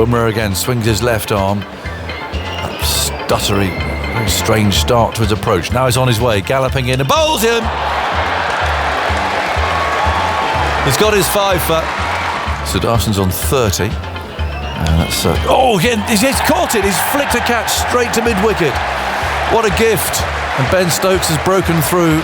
Bumrah again swings his left arm. That stuttery, very strange start to his approach. Now he's on his way, galloping in and bowls him. He's got his 5 for. Sudarson's on 30. And that's again, he's caught it. He's flicked a catch straight to mid-wicket. What a gift. And Ben Stokes has broken through.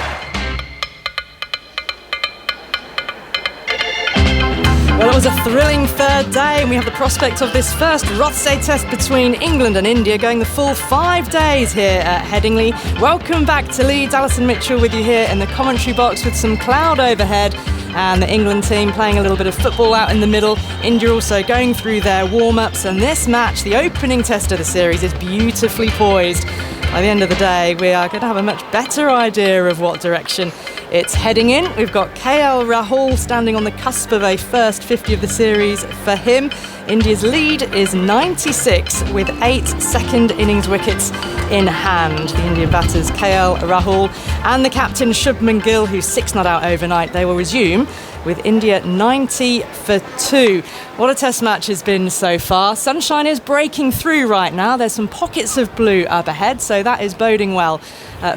Well, it was a thrilling third day, and we have the prospect of this first Rothsay Test between England and India going the full 5 days here at Headingley. Welcome back to Leeds. Alison Mitchell with you here in the commentary box with some cloud overhead, and the England team playing a little bit of football out in the middle. India also going through their warm-ups, and this match, the opening test of the series, is beautifully poised. By the end of the day, we are going to have a much better idea of what direction it's heading in. We've got KL Rahul standing on the cusp of a first 50 of the series for him. India's lead is 96 with 8 second innings wickets in hand. The Indian batters KL Rahul and the captain Shubman Gill, who's 6 not out overnight. They will resume with India 90 for 2. What a test match has been so far. Sunshine is breaking through right now. There's some pockets of blue up ahead, so that is boding well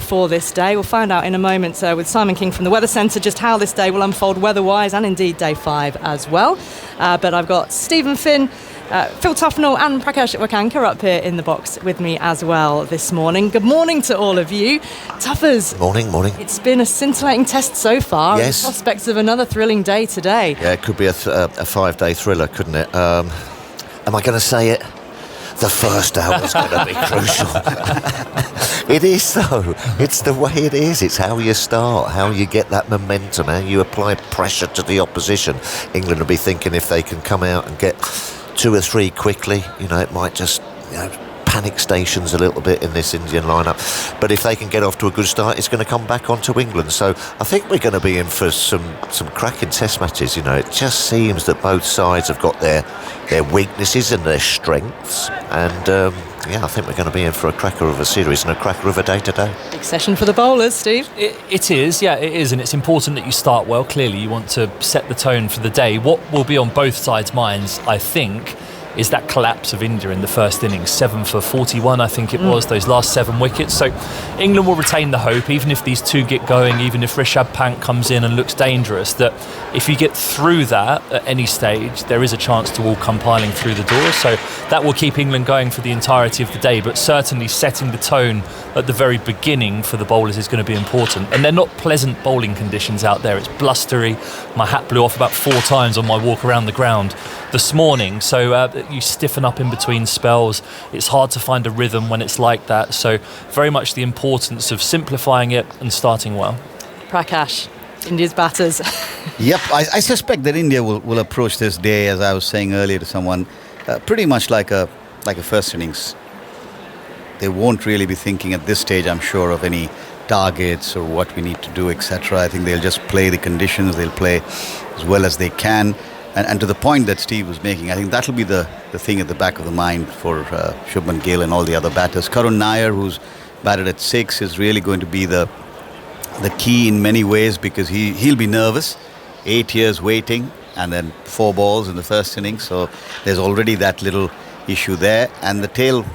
for this day. We'll find out in a moment with Simon King from the Weather Centre just how this day will unfold weather-wise, and indeed day 5 as well. But I've got Stephen Finn, Phil Tufnell and Prakash Wakanka up here in the box with me as well this morning. Good morning to all of you. Tuffers. Morning. It's been a scintillating test so far. Yes. The prospects of another thrilling day today. Yeah, it could be a 5-day thriller, couldn't it? Am I going to say it? The first hour is going to be crucial. It is, though. It's the way it is. It's how you start, how you get that momentum, how you apply pressure to the opposition. England will be thinking if they can come out and get 2 or 3 quickly, it might just panic stations a little bit in this Indian lineup. But if they can get off to a good start, it's going to come back onto England. So I think we're going to be in for some cracking test matches. It just seems that both sides have got their weaknesses and their strengths. And I think we're going to be in for a cracker of a series and a cracker of a day today. Big session for the bowlers, Steve. It is, and it's important that you start well. Clearly, you want to set the tone for the day. What will be on both sides' minds, I think, is that collapse of India in the first innings. 7 for 41, I think it was, those last 7 wickets. So England will retain the hope, even if these 2 get going, even if Rishabh Pant comes in and looks dangerous, that if you get through that at any stage, there is a chance to all come piling through the door. So that will keep England going for the entirety of the day, but certainly setting the tone at the very beginning for the bowlers is going to be important. And they're not pleasant bowling conditions out there. It's blustery. My hat blew off about 4 times on my walk around the ground this morning. So you stiffen up in between spells. It's hard to find a rhythm when it's like that. So very much the importance of simplifying it and starting well. Prakash, India's batters. Yep, I suspect that India will approach this day, as I was saying earlier to someone, pretty much like a first innings. They won't really be thinking at this stage, I'm sure, of any targets or what we need to do, etc. I think they'll just play the conditions. They'll play as well as they can. And to the point that Steve was making, I think that'll be the thing at the back of the mind for Shubman Gill and all the other batters. Karun Nair, who's batted at 6, is really going to be the key in many ways, because he'll be nervous. 8 years waiting and then 4 balls in the first innings. So there's already that little issue there. And the tail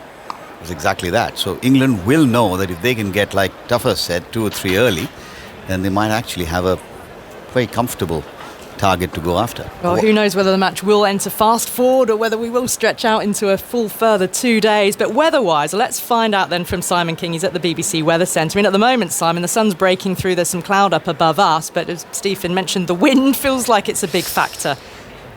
was exactly that. So England will know that if they can get, like Tuffer said, 2 or 3 early, then they might actually have a very comfortable target to go after. Well, who knows whether the match will enter fast forward or whether we will stretch out into a full further 2 days. But weather-wise, let's find out then from Simon King. He's at the BBC Weather Centre. At the moment, Simon, the sun's breaking through. There's some cloud up above us, but as Stephen mentioned, the wind feels like it's a big factor.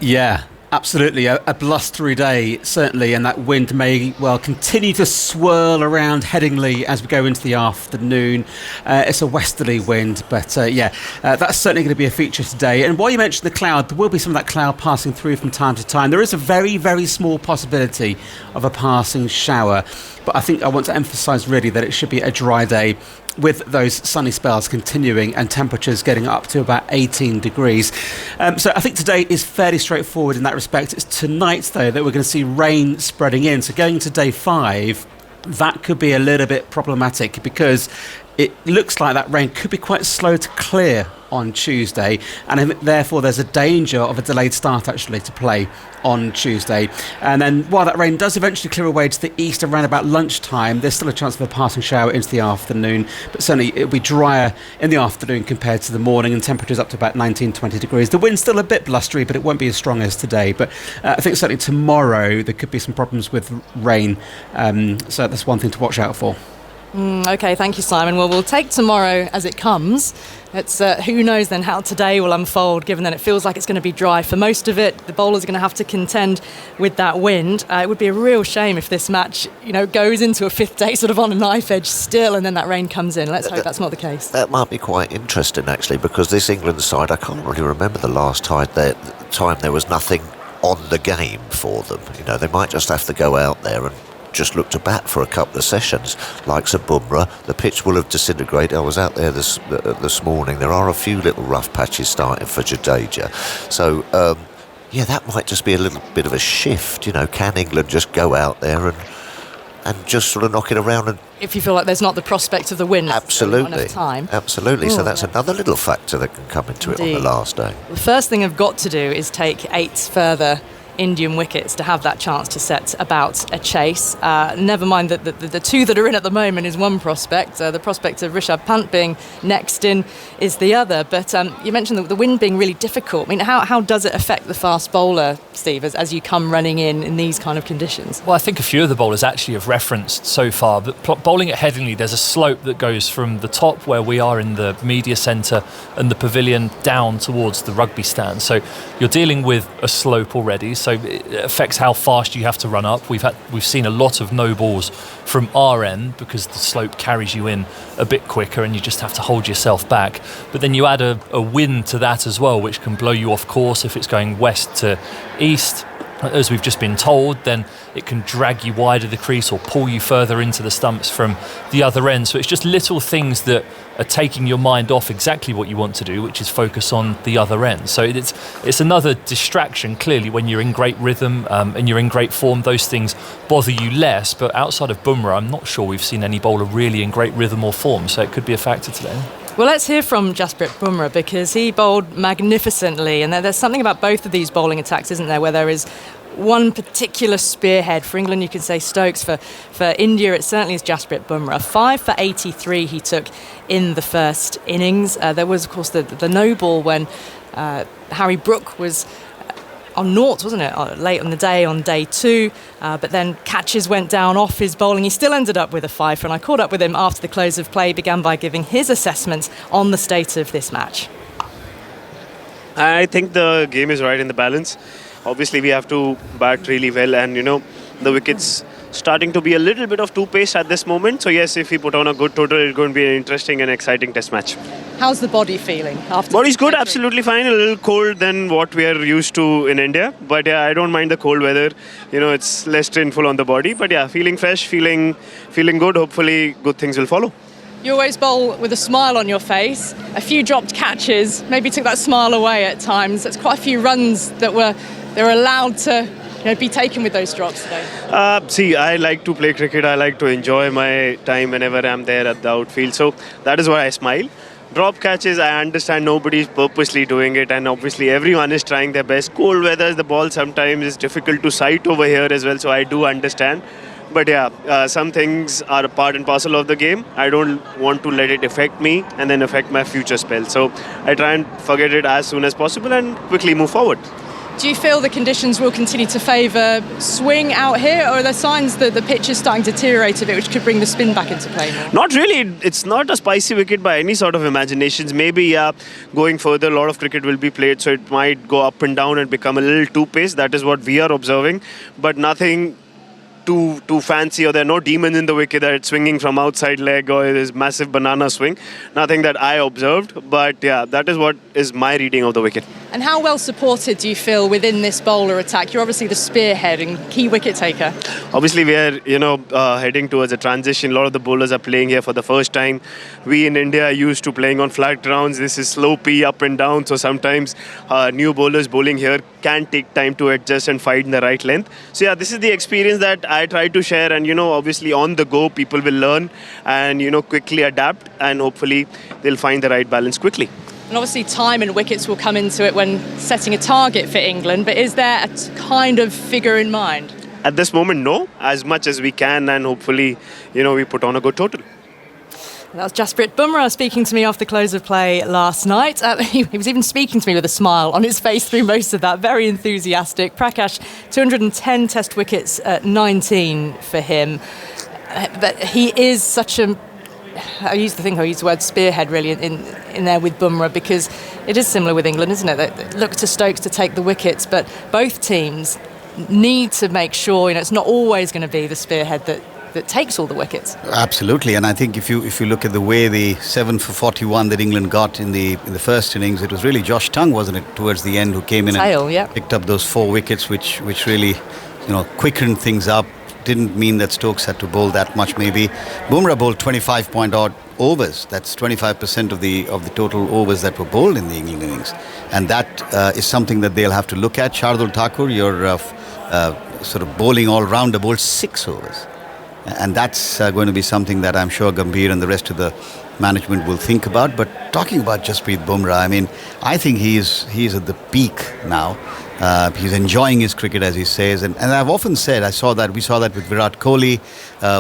Yeah, absolutely. A blustery day, certainly, and that wind may well continue to swirl around Headingley as we go into the afternoon. It's a westerly wind, but that's certainly going to be a feature today. And while you mentioned the cloud, there will be some of that cloud passing through from time to time. There is a very, very small possibility of a passing shower, but I think I want to emphasise really that it should be a dry day, with those sunny spells continuing and temperatures getting up to about 18 degrees. So I think today is fairly straightforward in that respect. It's tonight, though, that we're going to see rain spreading in. So going to day 5, that could be a little bit problematic, because it looks like that rain could be quite slow to clear on Tuesday, and therefore there's a danger of a delayed start actually to play on Tuesday. And then while that rain does eventually clear away to the east around about lunchtime, there's still a chance of a passing shower into the afternoon, but certainly it'll be drier in the afternoon compared to the morning, and temperatures up to about 19-20 degrees. The wind's still a bit blustery, but it won't be as strong as today. But I think certainly tomorrow there could be some problems with rain, so that's one thing to watch out for. OK, thank you, Simon. Well, we'll take tomorrow as it comes. It's who knows then how today will unfold, given that it feels like it's going to be dry for most of it. The bowlers are going to have to contend with that wind. It would be a real shame if this match, goes into a fifth day sort of on a knife edge still, and then that rain comes in. Let's hope that's not the case. That might be quite interesting, actually, because this England side, I can't really remember the last time there was nothing on the game for them. They might just have to go out there and just look to bat for a couple of sessions, like Sir Bumrah. The pitch will have disintegrated. I was out there this morning. There are a few little rough patches starting for Jadeja. So, that might just be a little bit of a shift. Can England just go out there and just sort of knock it around? And if you feel like there's not the prospect of the wind, absolutely, enough time. Absolutely. Ooh, so that's another little factor that can come into it on the last day. The first thing I've got to do is take 8 further Indian wickets to have that chance to set about a chase. Never mind that the 2 that are in at the moment is one prospect. The prospect of Rishabh Pant being next in is the other. But you mentioned the wind being really difficult. I mean, how does it affect the fast bowler, Steve, as you come running in these kind of conditions? Well, I think a few of the bowlers actually have referenced so far that bowling at Headingley, there's a slope that goes from the top where we are in the media centre and the pavilion down towards the rugby stand. So you're dealing with a slope already. So it affects how fast you have to run up. We've seen a lot of no balls from our end because the slope carries you in a bit quicker and you just have to hold yourself back. But then you add a wind to that as well, which can blow you off course if it's going west to east. As we've just been told, then it can drag you wide of the crease or pull you further into the stumps from the other end. So it's just little things that are taking your mind off exactly what you want to do, which is focus on the other end. So it's another distraction. Clearly, when you're in great rhythm and you're in great form, those things bother you less. But outside of Bumrah, I'm not sure we've seen any bowler really in great rhythm or form. So it could be a factor today. Well, let's hear from Jasprit Bumrah, because he bowled magnificently, and there's something about both of these bowling attacks, isn't there, where there is one particular spearhead. For England, you can say Stokes. For India, it certainly is Jasprit Bumrah. 5 for 83 he took in the first innings. There was, of course, the no ball when Harry Brook was on naught, wasn't it, late on the day, on day 2, but then catches went down off his bowling. He still ended up with a 5, and I caught up with him after the close of play. Began by giving his assessments on the state of this match. I think the game is right in the balance. Obviously we have to bat really well, and the wickets starting to be a little bit of two-pace at this moment. So yes, if we put on a good total, it's going to be an interesting and exciting test match. How's the body feeling after? Body's good, absolutely fine. A little cold than what we are used to in India, but yeah, I don't mind the cold weather. It's less strainful on the body, but yeah, feeling fresh, feeling good. Hopefully good things will follow. You always bowl with a smile on your face. A few dropped catches maybe took that smile away at times. That's quite a few runs that were allowed to be taken with those drops today. See, I like to play cricket. I like to enjoy my time whenever I'm there at the outfield. So that is why I smile. Drop catches, I understand nobody's purposely doing it, and obviously everyone is trying their best. Cold weather, the ball sometimes is difficult to sight over here as well, so I do understand. But yeah, some things are a part and parcel of the game. I don't want to let it affect me and then affect my future spell. So I try and forget it as soon as possible and quickly move forward. Do you feel the conditions will continue to favour swing out here, or are there signs that the pitch is starting to deteriorate a bit, which could bring the spin back into play more? Not really. It's not a spicy wicket by any sort of imaginations. Maybe, yeah, going further, a lot of cricket will be played, so it might go up and down and become a little too pace. That is what we are observing, but nothing too fancy, or there are no demons in the wicket that it's swinging from outside leg or this massive banana swing. Nothing that I observed, but yeah, that is what is my reading of the wicket. And how well supported do you feel within this bowler attack? You're obviously the spearhead and key wicket taker. Obviously, we are heading towards a transition. A lot of the bowlers are playing here for the first time. We in India are used to playing on flat grounds. This is slopey, up and down. So sometimes new bowlers bowling here can take time to adjust and find the right length. So yeah, this is the experience that I I try to share, and obviously on the go, people will learn and quickly adapt, and hopefully they'll find the right balance quickly. And obviously time and wickets will come into it when setting a target for England, but is there a kind of figure in mind? At this moment, no, as much as we can, and hopefully, we put on a good total. That was Jasprit Bumrah speaking to me after close of play last night. He was even speaking to me with a smile on his face through most of that. Very enthusiastic. Prakash, 210 test wickets at 19 for him. But he is such a... I used the word spearhead really in there with Bumrah, because it is similar with England, isn't it? They look to Stokes to take the wickets, but both teams need to make sure it's not always going to be the spearhead that takes all the wickets. Absolutely, and I think if you look at the way the 7 for 41 that England got in the first innings, it was really Josh Tongue, wasn't it, towards the end, who came in and picked up those 4 wickets, which really quickened things up. Didn't mean that Stokes had to bowl that much. Maybe Bumrah bowled 25 point odd overs. That's 25% of the total overs that were bowled in the England innings, and that is something that they'll have to look at. Shardul Thakur, your sort of bowling all-rounder, bowled 6 overs. And that's going to be something that I'm sure Gambhir and the rest of the management will think about. But talking about Jasprit Bumrah, I mean, I think he's at the peak now. He's enjoying his cricket, as he says. And I've often said, we saw that with Virat Kohli,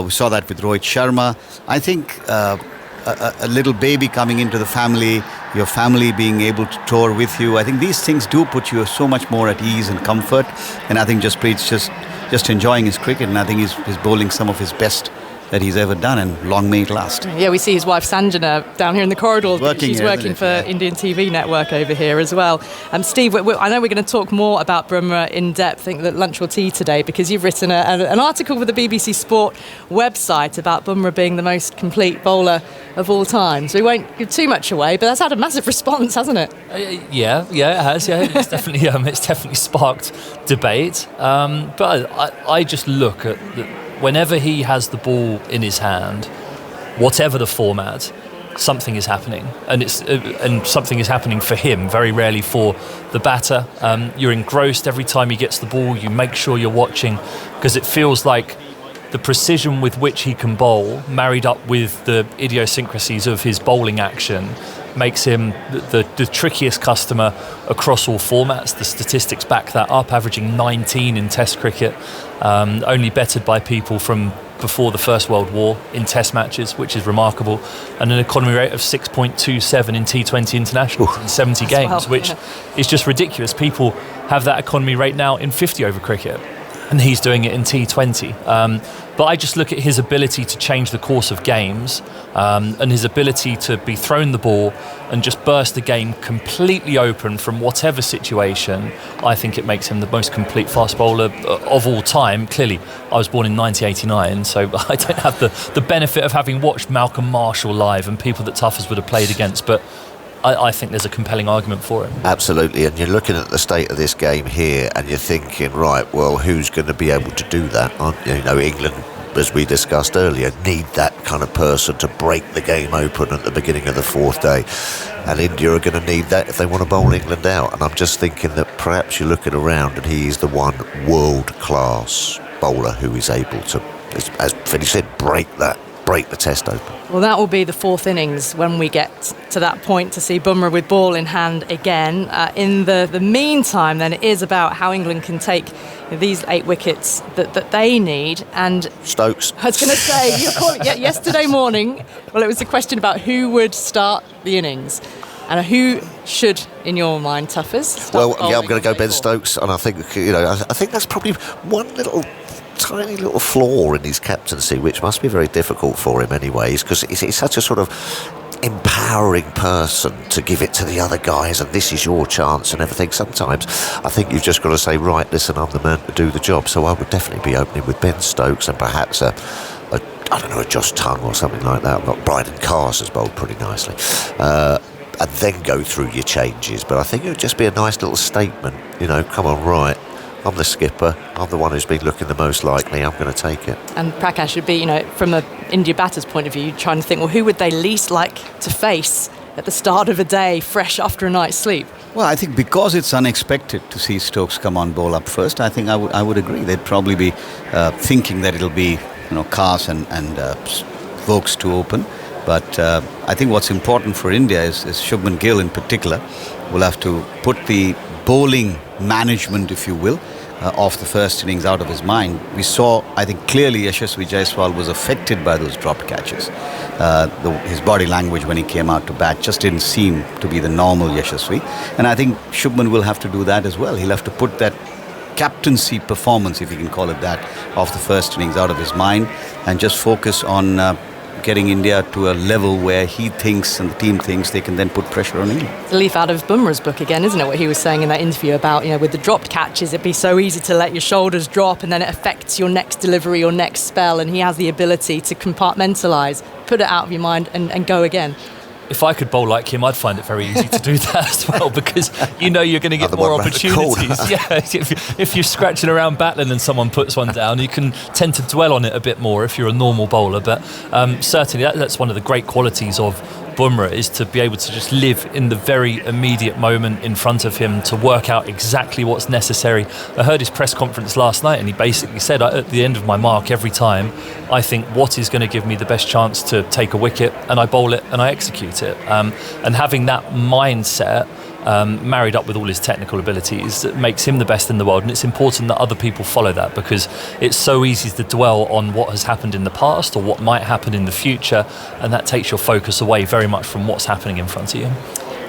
we saw that with Rohit Sharma. I think a little baby coming into the family, your family being able to tour with you, I think these things do put you so much more at ease and comfort. And I think Jasprit's just enjoying his cricket, and I think he's bowling some of his best that he's ever done, and long may it last. Yeah, we see his wife Sanjana down here in the corridors. She's working for Indian TV network over here as well. Steve, I know we're going to talk more about Bumrah in depth, I think, at lunch or tea today, because you've written an article for the BBC Sport website about Bumrah being the most complete bowler of all time. So we won't give too much away, but that's had a massive response, hasn't it? Yeah, it has. Yeah, it's definitely sparked debate. But I just look at whenever he has the ball in his hand, whatever the format, something is happening, and something is happening for him. Very rarely for the batter. You're engrossed every time he gets the ball. You make sure you're watching, because it feels like the precision with which he can bowl, married up with the idiosyncrasies of his bowling action, makes him the trickiest customer across all formats. The statistics back that up, averaging 19 in Test cricket, only bettered by people from before the First World War in Test matches, which is remarkable, and an economy rate of 6.27 in T20 internationals in 70 games, which is just ridiculous. People have that economy rate now in 50 over cricket, and he's doing it in T20. But I just look at his ability to change the course of games, and his ability to be thrown the ball and just burst the game completely open from whatever situation. I think it makes him the most complete fast bowler of all time. Clearly, I was born in 1989, so I don't have the benefit of having watched Malcolm Marshall live and people that Tuffers would have played against, but I think there's a compelling argument for it. Absolutely, and you're looking at the state of this game here and you're thinking, right, well, who's going to be able to do that? England, as we discussed earlier, need that kind of person to break the game open at the beginning of the 4th day, and India are going to need that if they want to bowl England out. And I'm just thinking that perhaps you're looking around and he is the one world-class bowler who is able to, as Finny said, break the test open. Well, that will be the 4th innings when we get to that point to see Bumrah with ball in hand again. In the meantime, then, it is about how England can take these 8 wickets that they need. And Stokes. I was going to say, yesterday morning, well, it was a question about who would start the innings. And who should, in your mind, Tuffers? Well, yeah, I'm going to go Ben Stokes, and I think I think that's probably one tiny little flaw in his captaincy, which must be very difficult for him anyways, because he's such a sort of empowering person to give it to the other guys, and this is your chance and everything. Sometimes I think you've just got to say, right, listen, I'm the man to do the job. So I would definitely be opening with Ben Stokes and perhaps a Josh Tongue or something like that. Bryden Cars has bowled pretty nicely, and then go through your changes. But I think it would just be a nice little statement, come on, right, I'm the skipper, I'm the one who's been looking the most likely, I'm going to take it. And Prakash should be, from an India batter's point of view, trying to think, well, who would they least like to face at the start of a day, fresh after a night's sleep? Well, I think because it's unexpected to see Stokes come on bowl up first, I think I would agree. They'd probably be thinking that it'll be Cars and Vokes to open. But I think what's important for India is Shubman Gill in particular will have to put the bowling management, if you will, of the first innings out of his mind. We saw, I think, clearly Yashasvi Jaiswal was affected by those dropped catches. His body language when he came out to bat just didn't seem to be the normal Yashasvi. And I think Shubman will have to do that as well. He'll have to put that captaincy performance, if you can call it that, of the first innings out of his mind and just focus on getting India to a level where he thinks and the team thinks they can then put pressure on England. It's a leaf out of Bumrah's book again, isn't it? What he was saying in that interview about, with the dropped catches, it'd be so easy to let your shoulders drop and then it affects your next delivery or next spell, and he has the ability to compartmentalize, put it out of your mind and go again. If I could bowl like him, I'd find it very easy to do that as well, because you're going to get more opportunities. Yeah, if you're scratching around battling and someone puts one down, you can tend to dwell on it a bit more if you're a normal bowler. But certainly that's one of the great qualities of Bumrah, is to be able to just live in the very immediate moment in front of him, to work out exactly what's necessary. I heard his press conference last night and he basically said, at the end of my mark every time, I think what is going to give me the best chance to take a wicket, and I bowl it and I execute it. And having that mindset married up with all his technical abilities, that makes him the best in the world. And it's important that other people follow that, because it's so easy to dwell on what has happened in the past or what might happen in the future, and that takes your focus away very much from what's happening in front of you.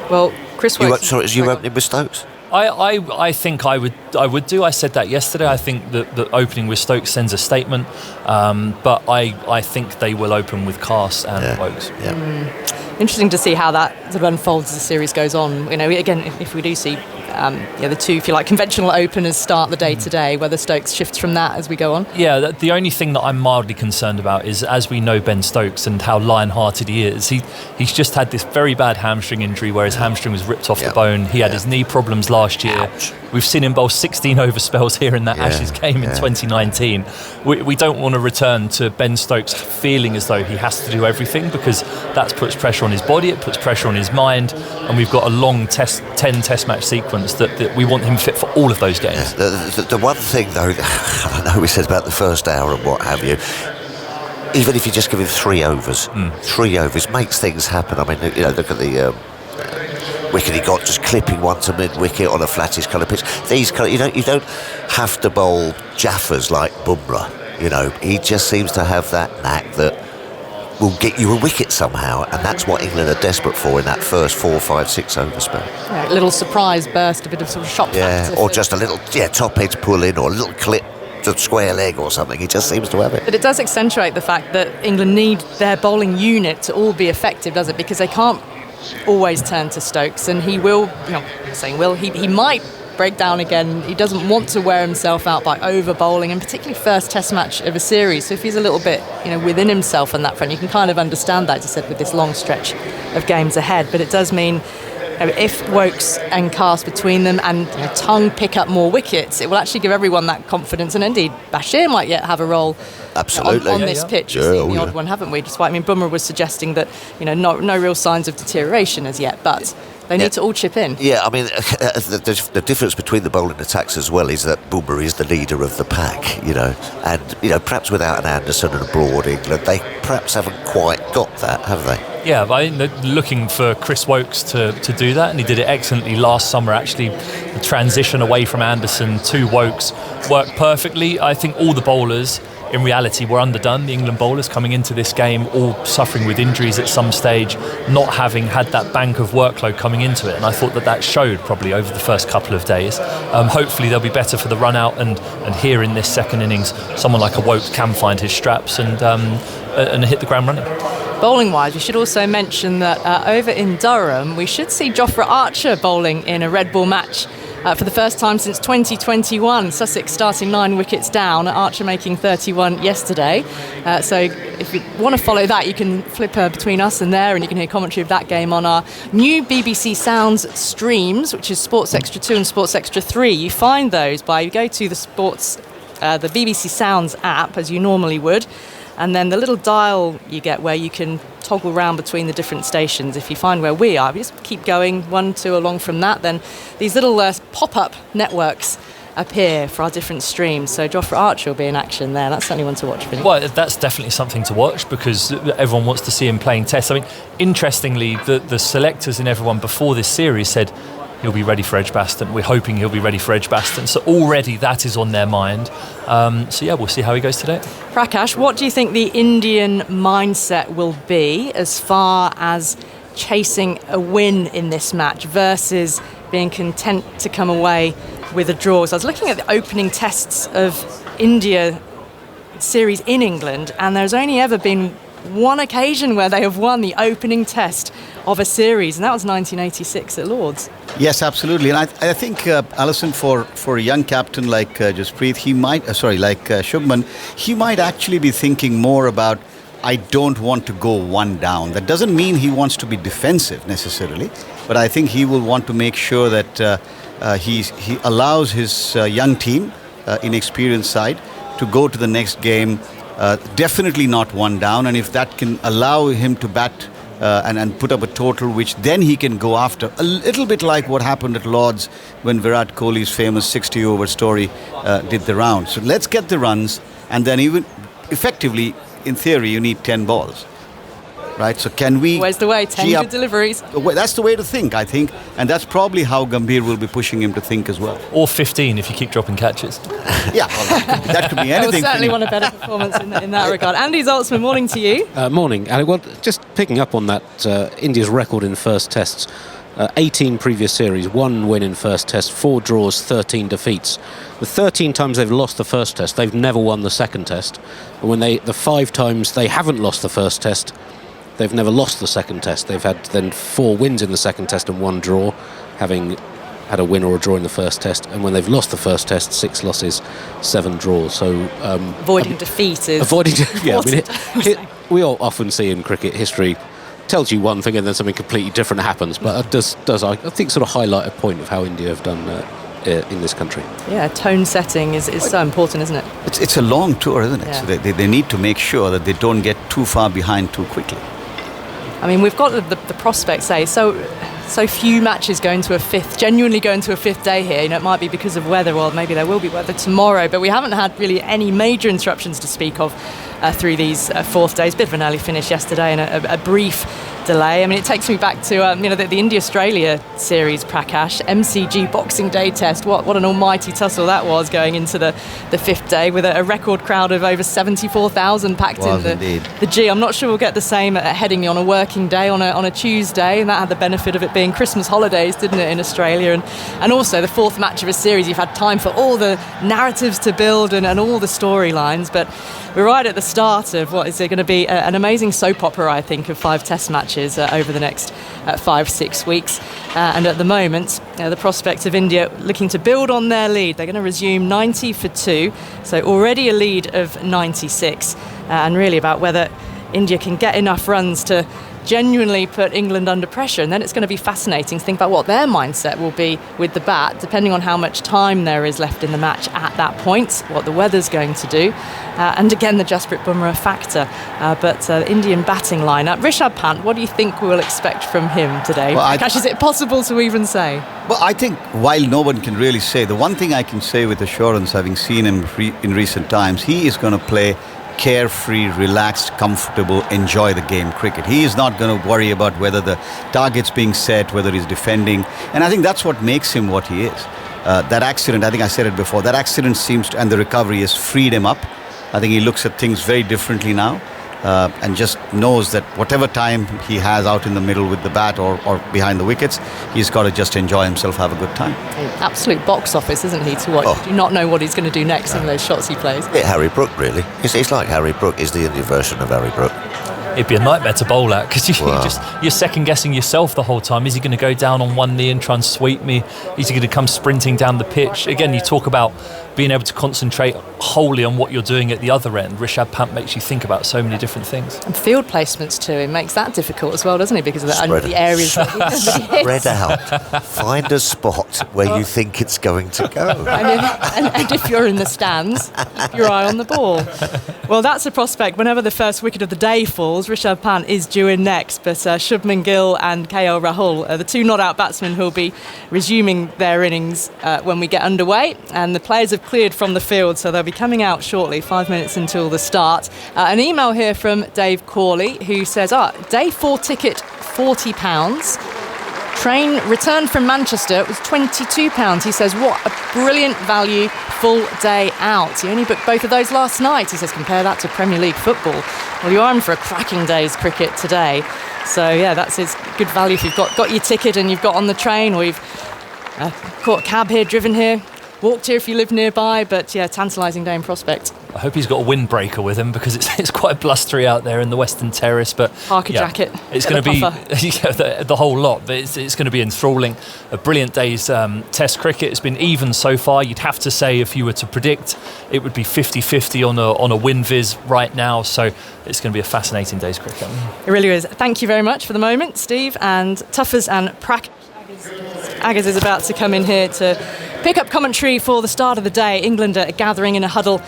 Well, Chris Wokes... You opening with Stokes? I think I would do. I said that yesterday. I think that the opening with Stokes sends a statement, but I think they will open with Cars and Wokes. Yeah. Interesting to see how that sort of unfolds as the series goes on. Again, if we do see the two, if you like, conventional openers start the day today, whether Stokes shifts from that as we go on. Yeah, the only thing that I'm mildly concerned about is, as we know Ben Stokes and how lion-hearted he is, he's just had this very bad hamstring injury where his hamstring was ripped off the bone. He had his knee problems last year. Ouch. We've seen him bowl 16 over spells here in that Ashes game in 2019. We don't want to return to Ben Stokes feeling as though he has to do everything, because that puts pressure on his body, it puts pressure on his mind, and we've got a long 10 test match sequence that we want him fit for all of those games. The one thing, though, I know we said about the first hour and what have you, even if you just give him 3 overs, 3 overs makes things happen. I mean, look at the wicket he got, just clipping one to mid-wicket on a flattish kind of pitch. These kind of, you don't have to bowl Jaffers like Bumrah. He just seems to have that knack that will get you a wicket somehow, and that's what England are desperate for in that first 4, 5, 6 over spell. Yeah, a little surprise burst, a bit of sort of shock factor. Or just a little top edge pull in, or a little clip to square leg or something. He just seems to have it. But it does accentuate the fact that England need their bowling unit to all be effective, does it? Because they can't always turn to Stokes, and he will, he might break down again. He doesn't want to wear himself out by over bowling, and particularly first test match of a series. So if he's a little bit within himself on that front, you can kind of understand that, as I said, with this long stretch of games ahead. But it does mean if Wokes and Cast between them and Tongue pick up more wickets, it will actually give everyone that confidence. And indeed, Bashir might yet have a role on this pitch. We've seen the odd one, haven't we? Despite, Bumrah was suggesting that no real signs of deterioration as yet, but they need to all chip in. Yeah, the difference between the bowling attacks as well is that Bumrah is the leader of the pack, and perhaps without an Anderson and a Broad, England, they perhaps haven't quite got that, have they? Yeah, they're looking for Chris Wokes to do that, and he did it excellently last summer. Actually, the transition away from Anderson to Wokes worked perfectly. I think all the bowlers, in reality, were underdone. The England bowlers coming into this game all suffering with injuries at some stage, not having had that bank of workload coming into it, and I thought that showed probably over the first couple of days. Hopefully they'll be better for the run out, and here in this second innings, someone like a Wokes can find his straps and hit the ground running. Bowling-wise, we should also mention that over in Durham, we should see Jofra Archer bowling in a red ball match for the first time since 2021. Sussex starting 9 wickets down, Archer making 31 yesterday. So if you want to follow that, you can flip between us and there, and you can hear commentary of that game on our new BBC Sounds streams, which is Sports Extra 2 and Sports Extra 3. You find those you go to the BBC Sounds app, as you normally would, and then the little dial you get where you can toggle round between the different stations. If you find where we are, we just keep going 1, 2 along from that, then these little pop-up networks appear for our different streams. So Jofra Archer will be in action there. That's certainly one to watch, Vinny. Well, that's definitely something to watch because everyone wants to see him playing tests. I mean, interestingly, the selectors and everyone before this series said he'll be ready for Edgbaston. We're hoping he'll be ready for Edgbaston. So already that is on their mind. So yeah, we'll see how he goes today. Prakash, what do you think the Indian mindset will be as far as chasing a win in this match versus being content to come away with a draw? So I was looking at the opening tests of India series in England, and there's only ever been one occasion where they have won the opening test of a series, and that was 1986 at Lord's. Yes, absolutely. And I think, Alison, for a young captain like Jaspreet, Shubman, he might actually be thinking more about, I don't want to go one down. That doesn't mean he wants to be defensive necessarily, but I think he will want to make sure that he allows his young team, inexperienced side, to go to the next game, definitely not one down. And if that can allow him to bat and put up a total which then he can go after, a little bit like what happened at Lord's when Virat Kohli's famous 60-over story did the round. So let's get the runs, and then even effectively, in theory, you need 10 balls. Right, so can we... Where's the way? 10 good deliveries. That's the way to think, I think. And that's probably how Gambhir will be pushing him to think as well. Or 15 if you keep dropping catches. Yeah, that could be anything. Certainly want a better performance in that regard. Andy Zaltzman, morning to you. Morning. And well, just picking up on that, India's record in first tests. 18 previous series, 1 win in first test, 4 draws, 13 defeats. The 13 times they've lost the first test, they've never won the second test. And when the 5 times they haven't lost the first test, they've never lost the second test. They've had then 4 wins in the second test and 1 draw, having had a win or a draw in the first test. And when they've lost the first test, 6 losses, 7 draws. So avoiding defeat is we all often see in cricket history tells you one thing and then something completely different happens. But it does I think sort of highlight a point of how India have done in this country. Yeah, tone setting is so important, isn't it? It's a long tour, isn't it? Yeah. So they need to make sure that they don't get too far behind too quickly. I mean, we've got the prospect, say, so few matches going to genuinely going to a fifth day here. You know, it might be because of weather, or maybe there will be weather tomorrow, but we haven't had really any major interruptions to speak of through these 4th days. Bit of an early finish yesterday and a brief delay. I mean, it takes me back to the India-Australia series, Prakash, MCG Boxing Day test. What an almighty tussle that was, going into the 5th day with a record crowd of over 74,000 packed in the G. I'm not sure we'll get the same at Headingley on a working day on a Tuesday, and that had the benefit of it being Christmas holidays, didn't it, in Australia? And also the 4th match of a series, you've had time for all the narratives to build and all the storylines, but we're right at the start of what is going to be an amazing soap opera, I think, of 5 test matches over the next 5-6 weeks. And at the moment, the prospect of India looking to build on their lead. They're going to resume 90 for 2, so already a lead of 96. And really about whether India can get enough runs to genuinely put England under pressure, and then it's going to be fascinating to think about what their mindset will be with the bat, depending on how much time there is left in the match at that point, what the weather's going to do, and again the Jasprit Bumrah factor. But the Indian batting lineup, Rishabh Pant, what do you think we'll expect from him today? Well, is it possible to even say? Well, I think while no one can really say, the one thing I can say with assurance, having seen him in recent times, he is going to play carefree, relaxed, comfortable, enjoy the game cricket. He is not going to worry about whether the target's being set, whether he's defending. And I think that's what makes him what he is. That accident, I think I said it before, that accident and the recovery has freed him up. I think he looks at things very differently now. And just knows that whatever time he has out in the middle with the bat or behind the wickets, he's got to just enjoy himself, have a good time. Absolute box office, isn't he, to watch? Oh. Do not know what he's going to do next in those shots he plays. Yeah, Harry Brook, really. It's like Harry Brook is the Indian version of Harry Brook. It'd be a nightmare to bowl at because you're second guessing yourself the whole time. Is he going to go down on one knee and try and sweep me? Is he going to come sprinting down the pitch? Again, you talk about being able to concentrate wholly on what you're doing at the other end. Rishabh Pant makes you think about so many different things. And field placements too, it makes that difficult as well, doesn't it? Because of the areas that he hits. Spread out. Find a spot where you think it's going to go. And if you're in the stands, keep your eye on the ball. Well, that's a prospect. Whenever the first wicket of the day falls, Rishabh Pant is due in next. But Shubman Gill and KL Rahul are the two not-out batsmen who will be resuming their innings when we get underway. And the players have cleared from the field, so they'll be coming out shortly, 5 minutes until the start. An email here from Dave Corley, who says, day 4 ticket, £40. Train return from Manchester was £22. He says, what a brilliant value, full day out. He only booked both of those last night. He says, compare that to Premier League football. Well, you're in for a cracking day's cricket today. So, yeah, that's his good value if you've got your ticket and you've got on the train, or you've caught a cab here, driven here, walked here if you live nearby. But, yeah, tantalising day in prospect. I hope he's got a windbreaker with him, because it's quite blustery out there in the Western Terrace. But Parker jacket. It's going to be the whole lot, but it's going to be enthralling. A brilliant day's Test cricket. It's been even so far. You'd have to say, if you were to predict, it would be 50-50 on a win viz right now. So it's going to be a fascinating day's cricket. It really is. Thank you very much for the moment, Steve. And Tuffers and Prakash Aggers is about to come in here to pick up commentary for the start of the day. England are gathering in a huddle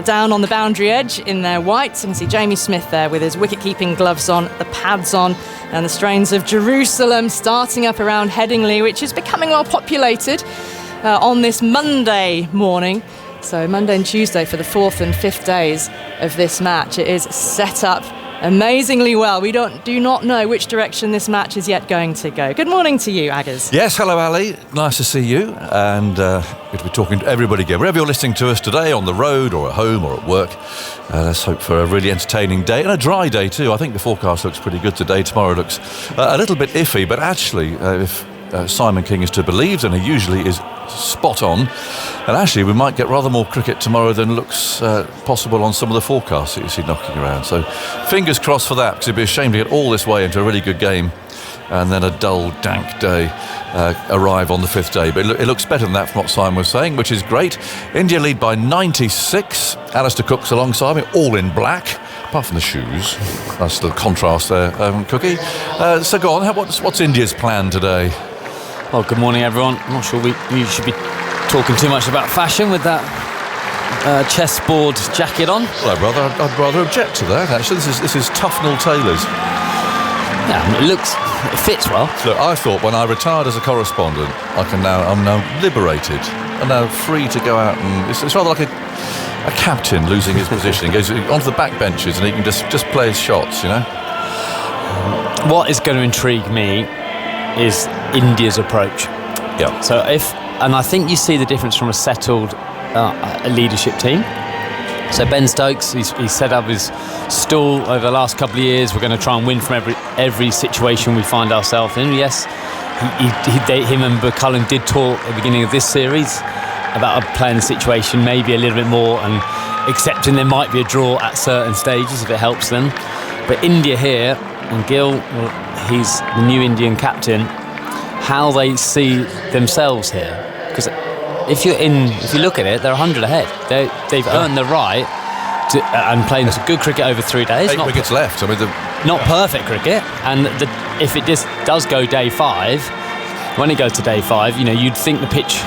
down on the boundary edge in their whites. You can see Jamie Smith there with his wicket-keeping gloves on, the pads on, and the strains of Jerusalem starting up around Headingley, which is becoming well populated on this Monday morning. So Monday and Tuesday for the 4th and 5th days of this match. It is set up amazingly well. We do not know which direction this match is yet going to go. Good morning to you, Aggers. Yes, hello Ali, nice to see you, and good to be talking to everybody again. Wherever you're listening to us today, on the road or at home or at work, let's hope for a really entertaining day, and a dry day too. I think the forecast looks pretty good today. Tomorrow looks a little bit iffy, but actually if Simon King is to believe, and he usually is spot on, and actually we might get rather more cricket tomorrow than looks possible on some of the forecasts that you see knocking around. So fingers crossed for that, because it'd be a shame to get all this way into a really good game and then a dull, dank day arrive on the 5th day. But it looks better than that from what Simon was saying, which is great. India lead by 96. Alistair Cook's alongside me, all in black, apart from the shoes. That's the contrast there, Cookie. So go on, what's India's plan today? Well, good morning, everyone. I'm not sure you should be talking too much about fashion with that chessboard jacket on. Well, I'd rather object to that, actually. This is Tufnell Taylors. Yeah, it fits well. Look, I thought when I retired as a correspondent, I'm now liberated. I'm now free to go out, and it's rather like a captain losing his position. He goes onto the back benches and he can just play his shots, you know. What is going to intrigue me is India's approach. Yeah. So and I think you see the difference from a settled leadership team. So Ben Stokes, he's set up his stall over the last couple of years. We're going to try and win from every situation we find ourselves in. Yes, him and McCullum did talk at the beginning of this series about playing the situation maybe a little bit more and accepting there might be a draw at certain stages if it helps them. But India here, and Gill, he's the new Indian captain, how they see themselves here. Because if you look at it, they're 100 ahead. They've earned the right to, and playing some good cricket over 3 days. 8 wickets left. I mean, not perfect cricket. And if it just does go day 5, when it goes to day 5, you'd think the pitch,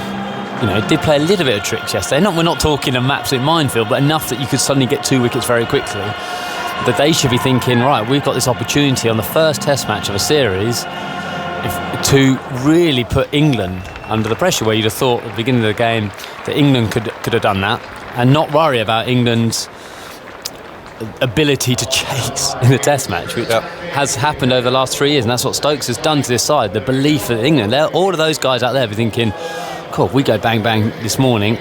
it did play a little bit of tricks yesterday. We're not talking an absolute minefield, but enough that you could suddenly get 2 wickets very quickly. That they should be thinking, right, we've got this opportunity on the first Test match of a series to really put England under the pressure, where you'd have thought at the beginning of the game that England could have done that and not worry about England's ability to chase in the Test match, which has happened over the last 3 years, and that's what Stokes has done to this side. The belief that England, all of those guys out there be thinking, cool, we go bang bang this morning,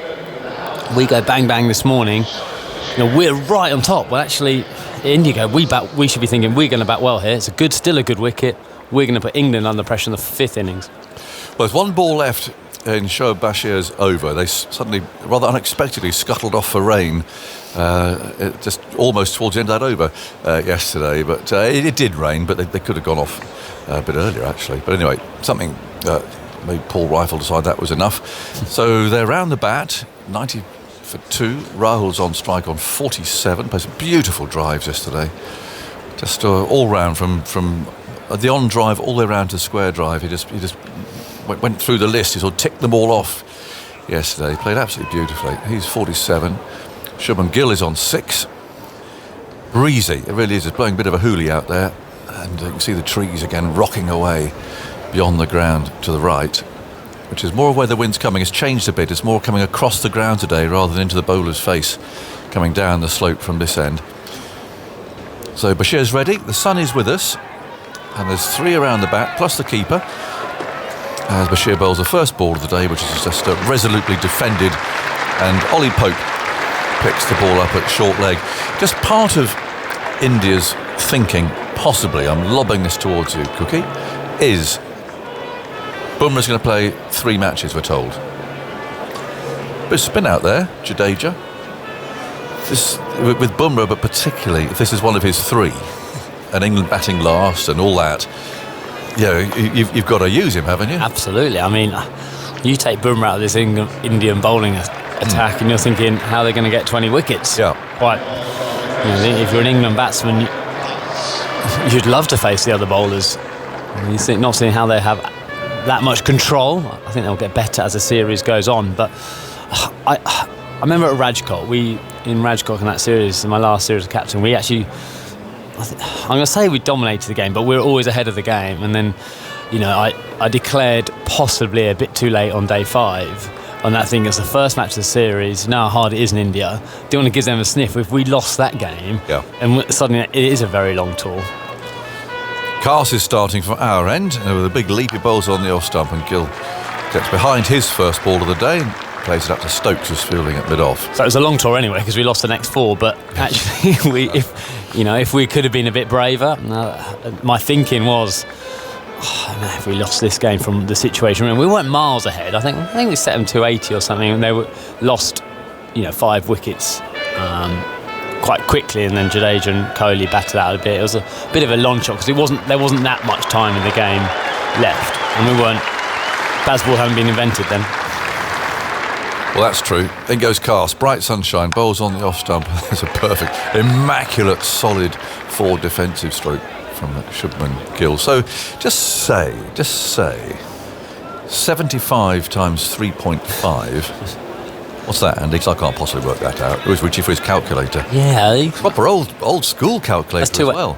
we're right on top. Well, actually, India we should be thinking we're going to bat well here. It's still a good wicket. We're going to put England under pressure in the 5th innings. Well, there's one ball left in Shoaib Bashir's over. They suddenly, rather unexpectedly, scuttled off for rain just almost towards the end of that over yesterday. But it did rain, but they could have gone off a bit earlier, actually. But anyway, something made Paul Rifle decide that was enough. So they're round the bat, for 2. Rahul's on strike on 47. Played some beautiful drives yesterday. Just all round from the on drive all the way around to square drive. He just went through the list. He sort of ticked them all off yesterday. He played absolutely beautifully. He's 47. Shubman Gill is on 6. Breezy, it really is. It's blowing a bit of a hoolie out there, and you can see the trees again rocking away beyond the ground to the right, which is more of where the wind's coming. It's changed a bit. It's more coming across the ground today rather than into the bowler's face, coming down the slope from this end. So Bashir's ready. The sun is with us, and there's 3 around the bat plus the keeper as Bashir bowls the first ball of the day, which is just resolutely defended, and Ollie Pope picks the ball up at short leg. Just part of India's thinking, possibly, I'm lobbing this towards you, Cookie, is Bumrah's going to play 3 matches, we're told. Bit of spin out there, Jadeja. This, with Bumrah, but particularly if this is one of his 3, and England batting last and all that, you've got to use him, haven't you? Absolutely. I mean, you take Bumrah out of this Indian bowling attack and you're thinking, how are they going to get 20 wickets? Yeah. Quite. If you're an England batsman, you'd love to face the other bowlers. You're not seeing how they have that much control. I think they'll get better as the series goes on. But I remember at Rajkot, in Rajkot in that series, in my last series of captain, we actually, I'm going to say we dominated the game, but we were always ahead of the game. And then, I declared possibly a bit too late on day 5. On that thing, it's the first match of the series. You know how hard it is in India. Don't want to give them a sniff. If we lost that game, and suddenly it is a very long tour. Cars is starting from our end with a big leap. He bowls on the off stump, and Gill gets behind his first ball of the day and plays it up to Stokes, who's fielding at mid-off. So it was a long tour anyway, because we lost the next 4. But actually, if we could have been a bit braver, my thinking was, if we lost this game from the situation, and we weren't miles ahead. I think we set them 280 or something, and they were lost, 5 wickets quite quickly, and then Jadeja and Kohli batted out a bit. It was a bit of a long shot because there wasn't that much time in the game left, and we weren't. Bazball hadn't been invented then. Well, that's true. In goes Cast, bright sunshine, bowls on the off stump. It's a perfect, immaculate, solid 4 defensive stroke from Shubman Gill. So just say 75 times 3.5. What's that, Andy? 'Cause I can't possibly work that out. It was reaching for his calculator. Yeah. Proper old school calculator as well.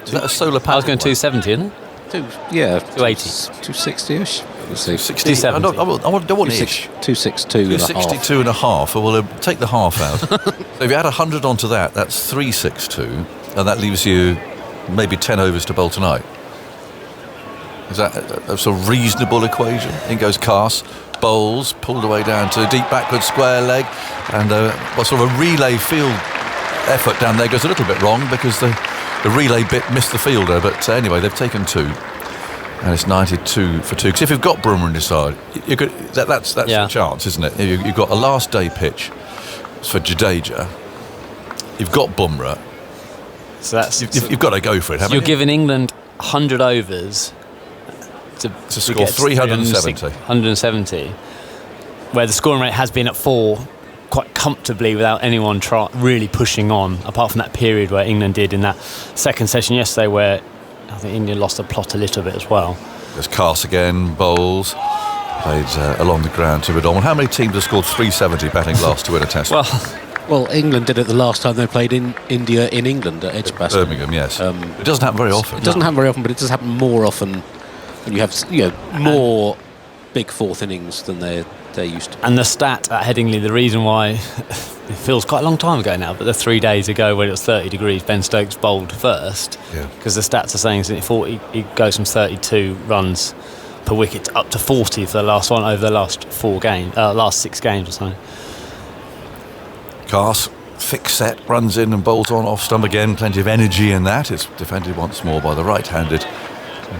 Is that a solar panel? I was going 270, isn't it? 280. 260-ish. 260. I don't want ish. 262 262 and a half. Well, take the half out. So if you add 100 onto that, that's 362, and that leaves you maybe 10 overs to bowl tonight. Is that a sort of reasonable equation? In goes Cast, bowls, pulled away down to deep backward square leg, and sort of a relay field effort down there goes a little bit wrong because the relay bit missed the fielder, but anyway, they've taken 2, and it's 92 for 2. Because if you've got Bumrah in your side, that's a chance, isn't it? You've got a last day pitch for Jadeja, you've got Bumrah, so you've got to go for it, haven't you? You're giving England 100 overs to score 370. 170, where the scoring rate has been at 4 quite comfortably without anyone really pushing on, apart from that period where England did in that second session yesterday, where I think India lost the plot a little bit as well. There's Cast again, bowls, played along the ground to Ridon. How many teams have scored 370 batting last to win a test? Well, England did it the last time they played in India in England at Edgbaston. Birmingham, yes. It doesn't happen very often. It doesn't happen very often, but it does happen more often when you have more big 4th innings than they're used to. And the stat at Headingley, the reason why it feels quite a long time ago now, but the 3 days ago when it was 30 degrees, Ben Stokes bowled first, because the stats are saying he goes from 32 runs per wicket up to 40 for the last one over the last 6 games or something. Cast, thick set, runs in and bowls on off stump again. Plenty of energy in that. It's defended once more by the right-handed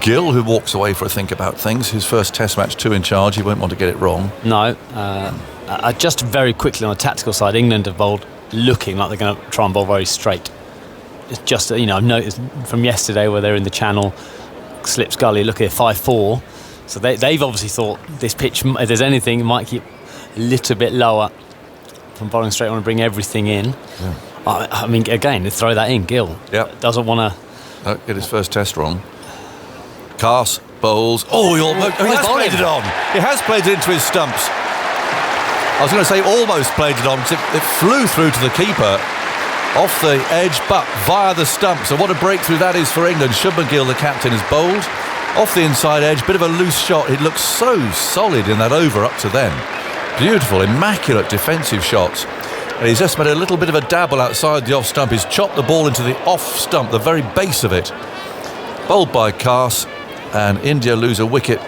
Gill, who walks away for a think about things. His first test match, 2 in charge. He won't want to get it wrong. No. Just very quickly on the tactical side, England have bowled looking like they're going to try and bowl very straight. It's just, I've noticed from yesterday where they're in the channel, slips gully, look at 5-4. So they've obviously thought this pitch, if there's anything, it might keep a little bit lower and bowling straight on and bring everything in. I mean, again, they throw that in. Gill doesn't want to get his first test wrong. Carse bowls. Oh, he has played it on. He has played it into his stumps. I was going to say almost played it on because it flew through to the keeper off the edge, but via the stumps. And what a breakthrough that is for England. Shubman Gill, the captain, is bowled off the inside edge. Bit of a loose shot. It looks so solid in that over up to then. Beautiful, immaculate defensive shots. And he's just made a little bit of a dabble outside the off stump. He's chopped the ball into the off stump, the very base of it. Bowled by Carse, and India lose a wicket.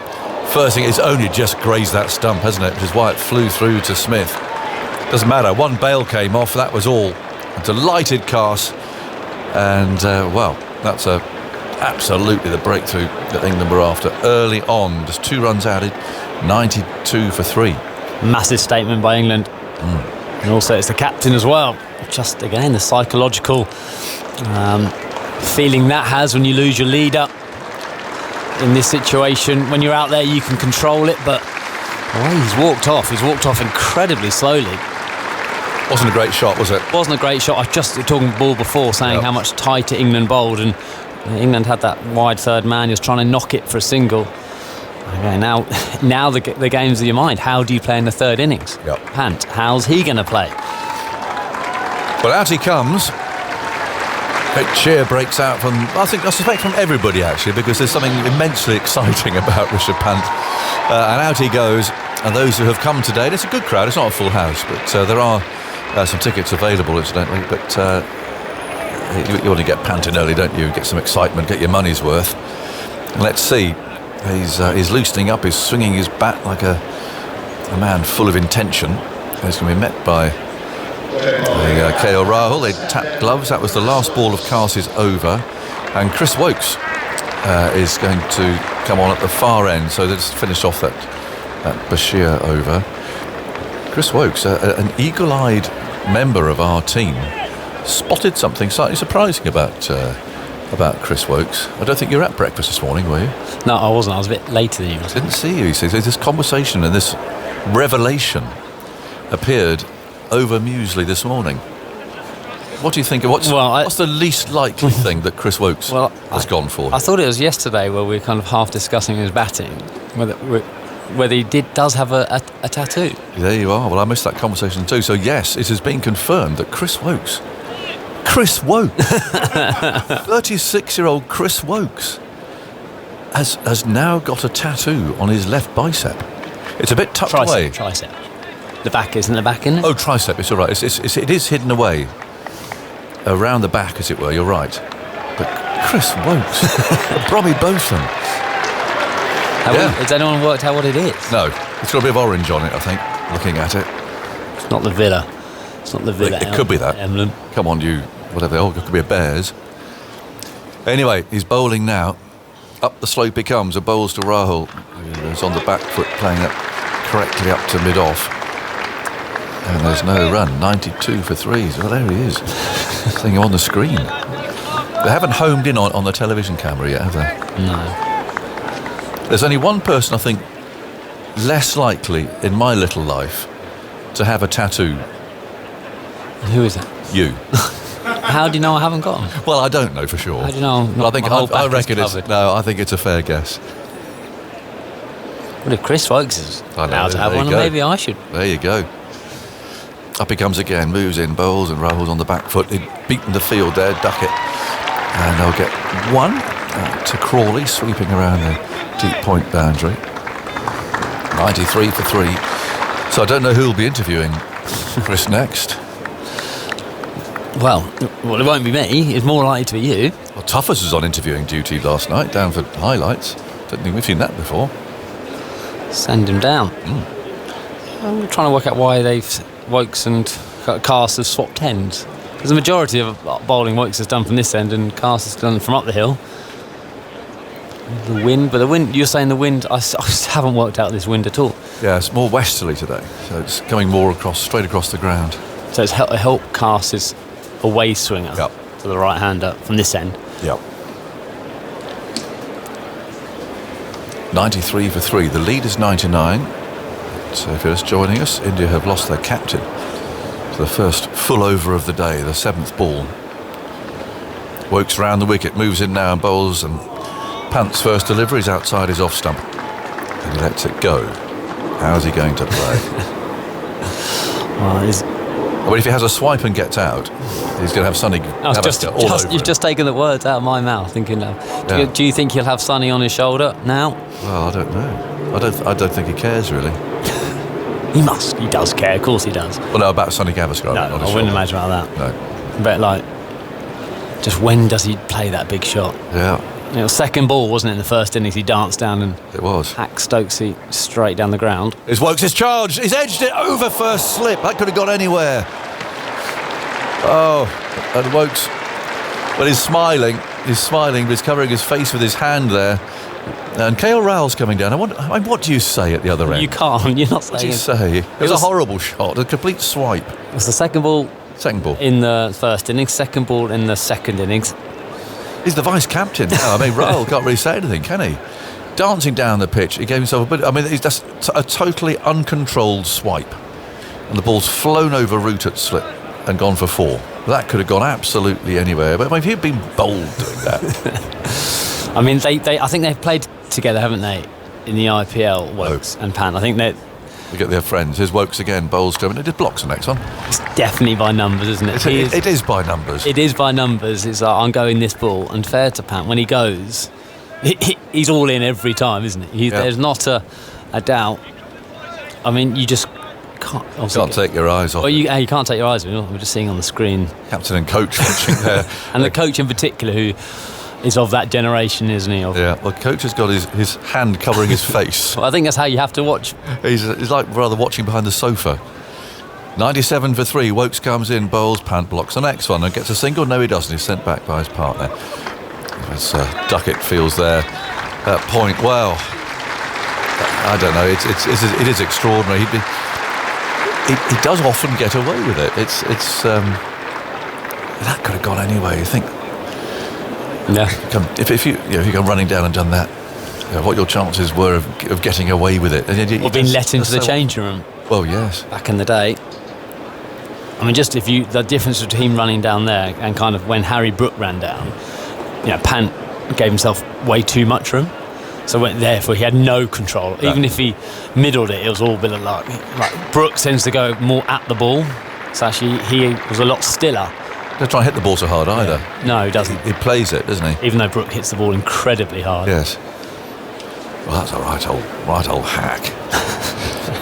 First thing, it's only just grazed that stump, hasn't it? Which is why it flew through to Smith. Doesn't matter, one bail came off, that was all. A delighted Carse, and well, that's absolutely the breakthrough that England were after early on. Just 2 runs added, 92 for 3. Massive statement by England. And also it's the captain as well. Just again the psychological feeling that has when you lose your leader in this situation. When you're out there you can control it, but the way he's walked off incredibly slowly. Wasn't a great shot, was it? Wasn't a great shot. I was just talking ball before, saying how much tighter England bowled, and England had that wide third man. He was trying to knock it for a single. Okay, now the game's in your mind. How do you play in the third innings? Pant, how's he going to play? Well, out he comes. Great cheer breaks out from, I suspect from everybody actually, because there's something immensely exciting about Rishabh Pant. And out he goes. And those who have come today, and it's a good crowd, it's not a full house, but there are some tickets available, incidentally. But you want to get Pant in early, don't you? Get some excitement, get your money's worth. And let's see. He's loosening up, he's swinging his bat like a man full of intention. He's going to be met by KL Rahul. They tapped gloves. That was the last ball of Carse's over. And Chris Woakes is going to come on at the far end. So they just finished off that Bashir over. Chris Woakes, an eagle-eyed member of our team, spotted something slightly surprising about Chris Woakes. I don't think you were at breakfast this morning, were you? No, I wasn't. I was a bit later than you. Didn't see you. He says this conversation and this revelation appeared over Muesli this morning. What do you think? What's the least likely thing that Chris Woakes has gone for? I thought it was yesterday where we were kind of half discussing his batting, whether he does have a tattoo. There you are. Well, I missed that conversation too. So yes, it has been confirmed that Chris Woakes, 36-year-old Chris Woakes, has now got a tattoo on his left bicep. It's a bit tucked away. Tricep. The back, isn't the back in it? Oh, tricep. It's all right. It is hidden away around the back, as it were. You're right. But Chris Woakes, Brommy Botham. Has anyone worked out what it is? No, it's got a bit of orange on it, I think, looking at it. It's not the Villa. It's not the Villa. It could be that. Emblem. Come on, you, whatever. Oh, it could be a Bears. Anyway, he's bowling now. Up the slope he comes. A bowls to Rahul. He's on the back foot, playing it correctly up to mid-off. And there's no run. 92 for 3s. Well, there he is. Seeing him on the screen. They haven't homed in on the television camera yet, have they? No. There's only one person, I think, less likely in my little life to have a tattoo. Who is it? You. How do you know I haven't got them? Well, I don't know for sure. How do you know? I think it's a fair guess. Well, if Chris Woakes is allowed to have one, maybe I should. There you go. Up he comes again, moves in, bowls, and Rahul's on the back foot. He'd beaten the field there, Duckett. And they'll get one to Crawley, sweeping around the deep point boundary. 93 for 3. So I don't know who'll be interviewing Chris next. Well, it won't be me. It's more likely to be you. Well, Tuffers was on interviewing duty last night, down for highlights. Don't think we've seen that before. Send him down. I'm trying to work out why Woakes and Carse have swapped ends. Because the majority of bowling Woakes has done from this end and Carse has done from up the hill. The wind, you're saying the wind, I haven't worked out this wind at all. Yeah, it's more westerly today, so it's coming more straight across the ground. So it's helped Carse's away swinger to the right hander from this end. Yep. 93 for 3. The lead is 99. So if you're just joining us, India have lost their captain. the first full over of the day, the 7th ball. Woakes round the wicket, moves in now and bowls, and Pant's first delivery is outside his off stump. And he lets it go. How's he going to play? Well, if he has a swipe and gets out, he's going to have Sonny Gavaskar all over You've him. just taken the words out of my mouth, thinking, do you think he'll have Sonny on his shoulder now? Well, I don't know. I don't think he cares, really. He must. He does care. Of course he does. Well, no, about Sonny Gavaskar. No, I wouldn't imagine about that. No. But, like, just when does he play that big shot? Yeah. You know, second ball, wasn't it, in the first innings? He danced down and It was. hacked Stokesy straight down the ground. Here's Woakes' charge. He's edged it over first slip. That could have gone anywhere. Oh, and Woakes, well, he's smiling, but he's covering his face with his hand there. And KL Raoul's coming down. What do you say at the other end? You can't. You're not What do saying you say? It was a horrible shot, a complete swipe. It was the second ball in the first innings, second ball in the second innings. He's the vice captain now. I mean, Raoul can't really say anything, can he? Dancing down the pitch, he gave himself a bit. I mean, he's just a totally uncontrolled swipe, and the ball's flown over root at slip and gone for 4. That could have gone absolutely anywhere. But I mean, if he'd been bold doing that. I mean, I think they've played together, haven't they, in the IPL, Woakes and Pant. I think they get their friends. Here's Woakes again, bowls coming. It just blocks the next one. It's definitely by numbers, isn't it? It is by numbers. It is by numbers. It's like, I'm going this ball, and fair to Pant, when he goes, he's all in every time, isn't he? There's not a doubt. I mean, you just can't take your eyes off. Well, you can't take your eyes off it. We're just seeing on the screen. Captain and coach watching there. And the coach in particular, who is of that generation, isn't he? Yeah, well, coach has got his hand covering his face. Well, I think that's how you have to watch. He's like rather watching behind the sofa. 97 for 3. Woakes comes in, bowls, Pant blocks the next one and gets a single. No, he doesn't. He's sent back by his partner. As Duckett feels there at point. Well, I don't know. It is extraordinary. He does often get away with it. That could have gone anyway. You think? Yeah. If you come running down and done that, what your chances were of getting away with it? Or being let into the changing room. Well, yes. Back in the day. I mean, just the difference between running down there and kind of when Harry Brook ran down, Pant gave himself way too much room. So therefore he had no control. No. Even if he middled it, it was all a bit of luck. Like Brooks tends to go more at the ball. So actually he was a lot stiller. Don't try and hit the ball so hard either. Yeah. No, he doesn't. He plays it, doesn't he? Even though Brook hits the ball incredibly hard. Yes. Well, that's a right old hack.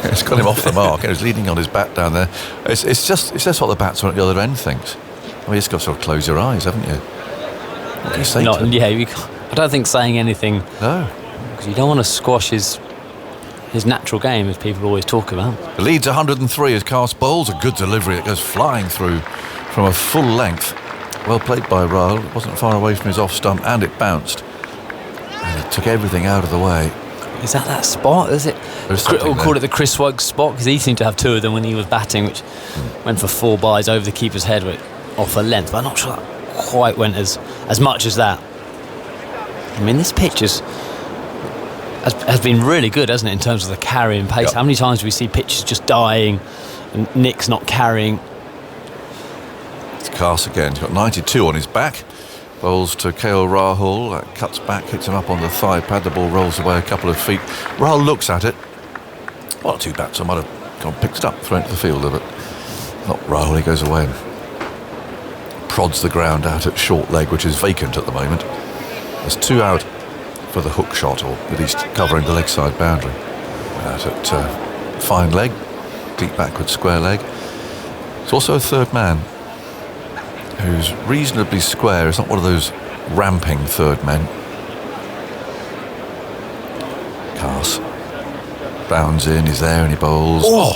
It's got him off the mark. He was leaning on his bat down there. It's just what the batsman at the other end thinks. I mean, you've got to sort of close your eyes, haven't you? What can you say to him? Yeah, I don't think saying anything. No. Because you don't want to squash his natural game, as people always talk about. The lead's 103 as Cast bowls. A good delivery. It goes flying through from a full length. Well played by Raoul. It wasn't far away from his off stump and it bounced. And it took everything out of the way. Is that spot? Is it? We'll call it the Chris Woakes spot, because he seemed to have 2 of them when he was batting, which went for 4 byes over the keeper's head off a length. But I'm not sure that quite went as much as that. I mean, this pitch has been really good, hasn't it, in terms of the carrying pace? Yep. How many times do we see pitches just dying and Nick's not carrying? It's Cast again. He's got 92 on his back. Bowls to KL Rahul. Cuts back, hits him up on the thigh pad. The ball rolls away a couple of feet. Rahul looks at it. One or 2 batsmen might have gone, picked it up, thrown it to the fielder, but not Rahul. He goes away and prods the ground out at short leg, which is vacant at the moment. There's 2 out for the hook shot, or at least covering the leg side boundary. Out at fine leg, deep backward square leg. It's also a third man who's reasonably square. It's not one of those ramping third men. Cast bounds in, he's there and he bowls. Oh,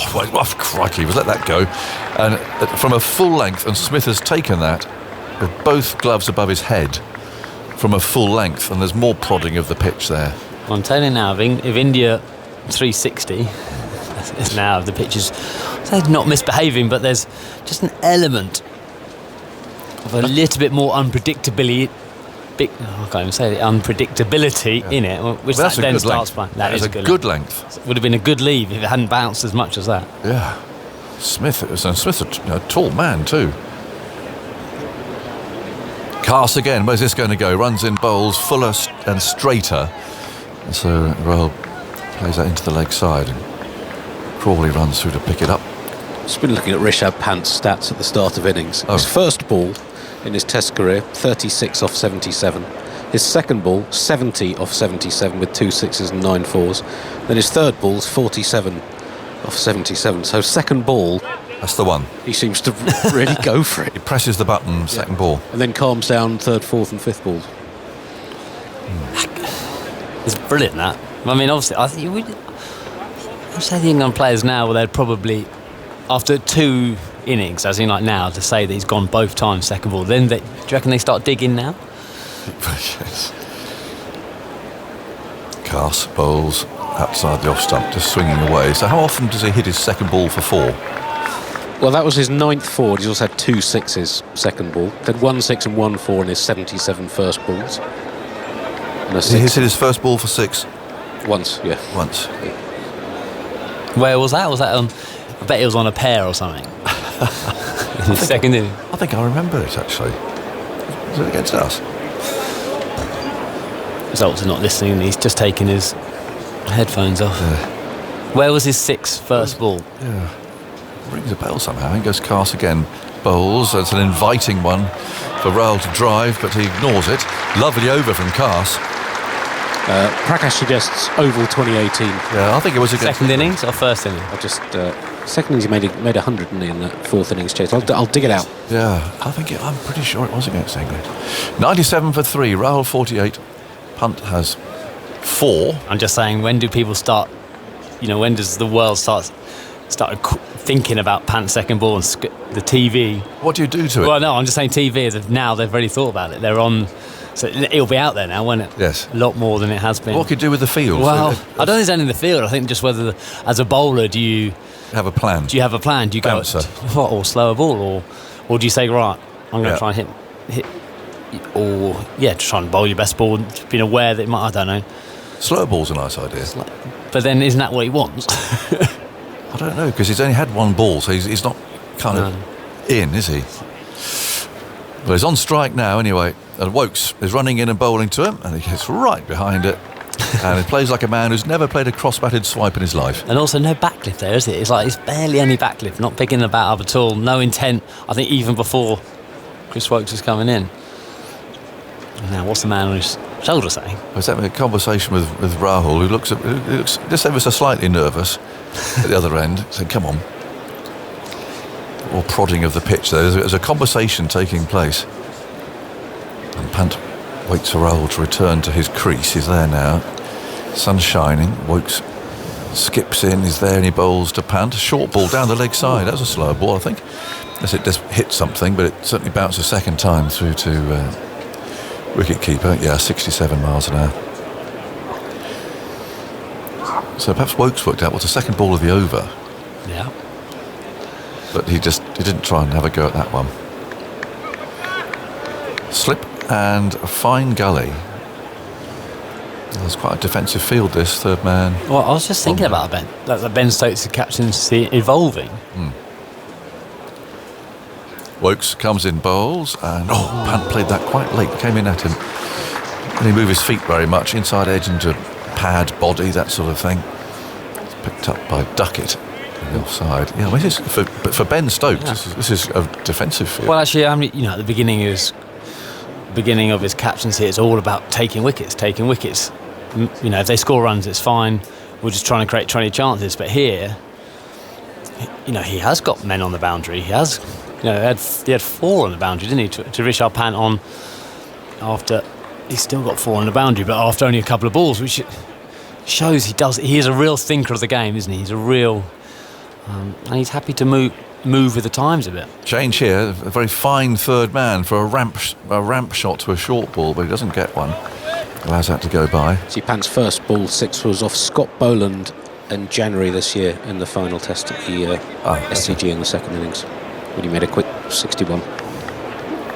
crikey, was let that go. And from a full length, and Smith has taken that with both gloves above his head from a full length, and there's more prodding of the pitch there. Well, I'm telling you now, if India 360 is now, the pitch is not misbehaving, but there's just an element of a little bit more unpredictability. I can't even say it, unpredictability in it, which that then starts by. That is a good length. It would have been a good leave if it hadn't bounced as much as that. Yeah. Smith's a tall man too. Carse again, where's this going to go? Runs in, bowls, fuller and straighter. And so Rahul plays that into the leg side. And Crawley runs through to pick it up. Just been looking at Rishabh Pant's stats at the start of innings. Oh. His first ball in his Test career, 36 off 77. His second ball, 70 off 77 with 2 sixes and 9 fours. Then his third ball's 47 off 77. So second ball, That's the one. he seems to really go for it. He presses the button, second ball. And then calms down third, fourth and fifth balls. It's brilliant, that. I mean, obviously, I think I say the England players now, well, they'd probably, after 2 innings, as in like now, to say that he's gone both times second ball, then do you reckon they start digging now? Yes. Carse bowls outside the off stump, just swinging away. So how often does he hit his second ball for 4? Well, that was his 9th forward. He's also had 2 sixes second ball. Then 1 6 and 1 4 in his 77 first balls. And a He six hit his first ball for 6 once, yeah. once. Where was that? Was that on? I bet it was on a pair or something. In his second inning. I think I remember it actually. Was it against us? Results are not listening. He's just taking his headphones off. Where was his 6th first ball? Yeah. Rings a bell somehow. In goes Carse again. Bowls. It's an inviting one for Rahul to drive, but he ignores it. Lovely over from Carse. Prakash suggests oval 2018. Yeah, I think it was against Second innings or first inning? I just second innings he made 100, didn't he, in that 4th innings chase. I'll dig it out. Yeah, I'm pretty sure it was against England. 97 for 3. Rahul 48. Punt has 4. I'm just saying, when do people start? When does the world start thinking about Pant's second ball and the TV? What do you do to it? Well, no, I'm just saying TV. As of now, they've already thought about it. They're on, so it'll be out there now, won't it? Yes. A lot more than it has been. What can you do with the field? Well, I don't think it's only in the field. I think just whether, as a bowler, do you have a plan? Do you have a plan? Do you Bouncer. go or slow a ball, or do you say, right, I'm going to try and hit, or try and bowl your best ball, being aware that it might, I don't know. Slow ball's a nice idea. But then, isn't that what he wants? I don't know, because he's only had 1 ball, so he's not kind of in, is he? Well, he's on strike now anyway, and Wokes is running in and bowling to him, and he gets right behind it, and he plays like a man who's never played a cross-batted swipe in his life. And also no backlift there, is it? It's barely any backlift, not picking the bat up at all, no intent, I think, even before Chris Wokes is coming in. Now, what's the man on his shoulder saying? I was having a conversation with Rahul, who looks just ever so slightly nervous at the other end, saying, come on. Or prodding of the pitch there. There's a conversation taking place. And Pant waits for Rahul to return to his crease. He's there now. Sun's shining. Wokes skips in. He's there and he bowls to Pant. A short ball down the leg side. That was a slow ball, I think. Unless it just hit something, but it certainly bounced a second time through to wicket keeper. Yeah, 67 miles an hour. So perhaps Wokes worked out what's the second ball of the over. Yeah. But he didn't try and have a go at that one. Slip and a fine gully. There's quite a defensive field, this third man. Well, I was just thinking about Ben Stokes' captaincy evolving. Wokes comes in, bowls, and Pant played that quite late, came in at him. And he moved his feet very much, inside edge into pad, body, that sort of thing. It's picked up by Duckett on the offside. Yeah, well, for Ben Stokes, this is a defensive field. Well, actually, at the beginning of his captaincy, it's all about taking wickets. If they score runs, it's fine. We're just trying to create 20 chances. But here, he has got men on the boundary. He has, he had 4 on the boundary, didn't he? To Rishabh Pant on after he's still got 4 on the boundary, but after only a couple of balls, which shows he is a real thinker of the game, isn't he? He's a real, and he's happy to move with the times a bit. Change here, a very fine third man for a ramp shot to a short ball, but he doesn't get one. Allows that to go by. See, Pant's first ball 6 was off Scott Boland in January this year in the final test at the SCG in the second innings, when he made a quick 61.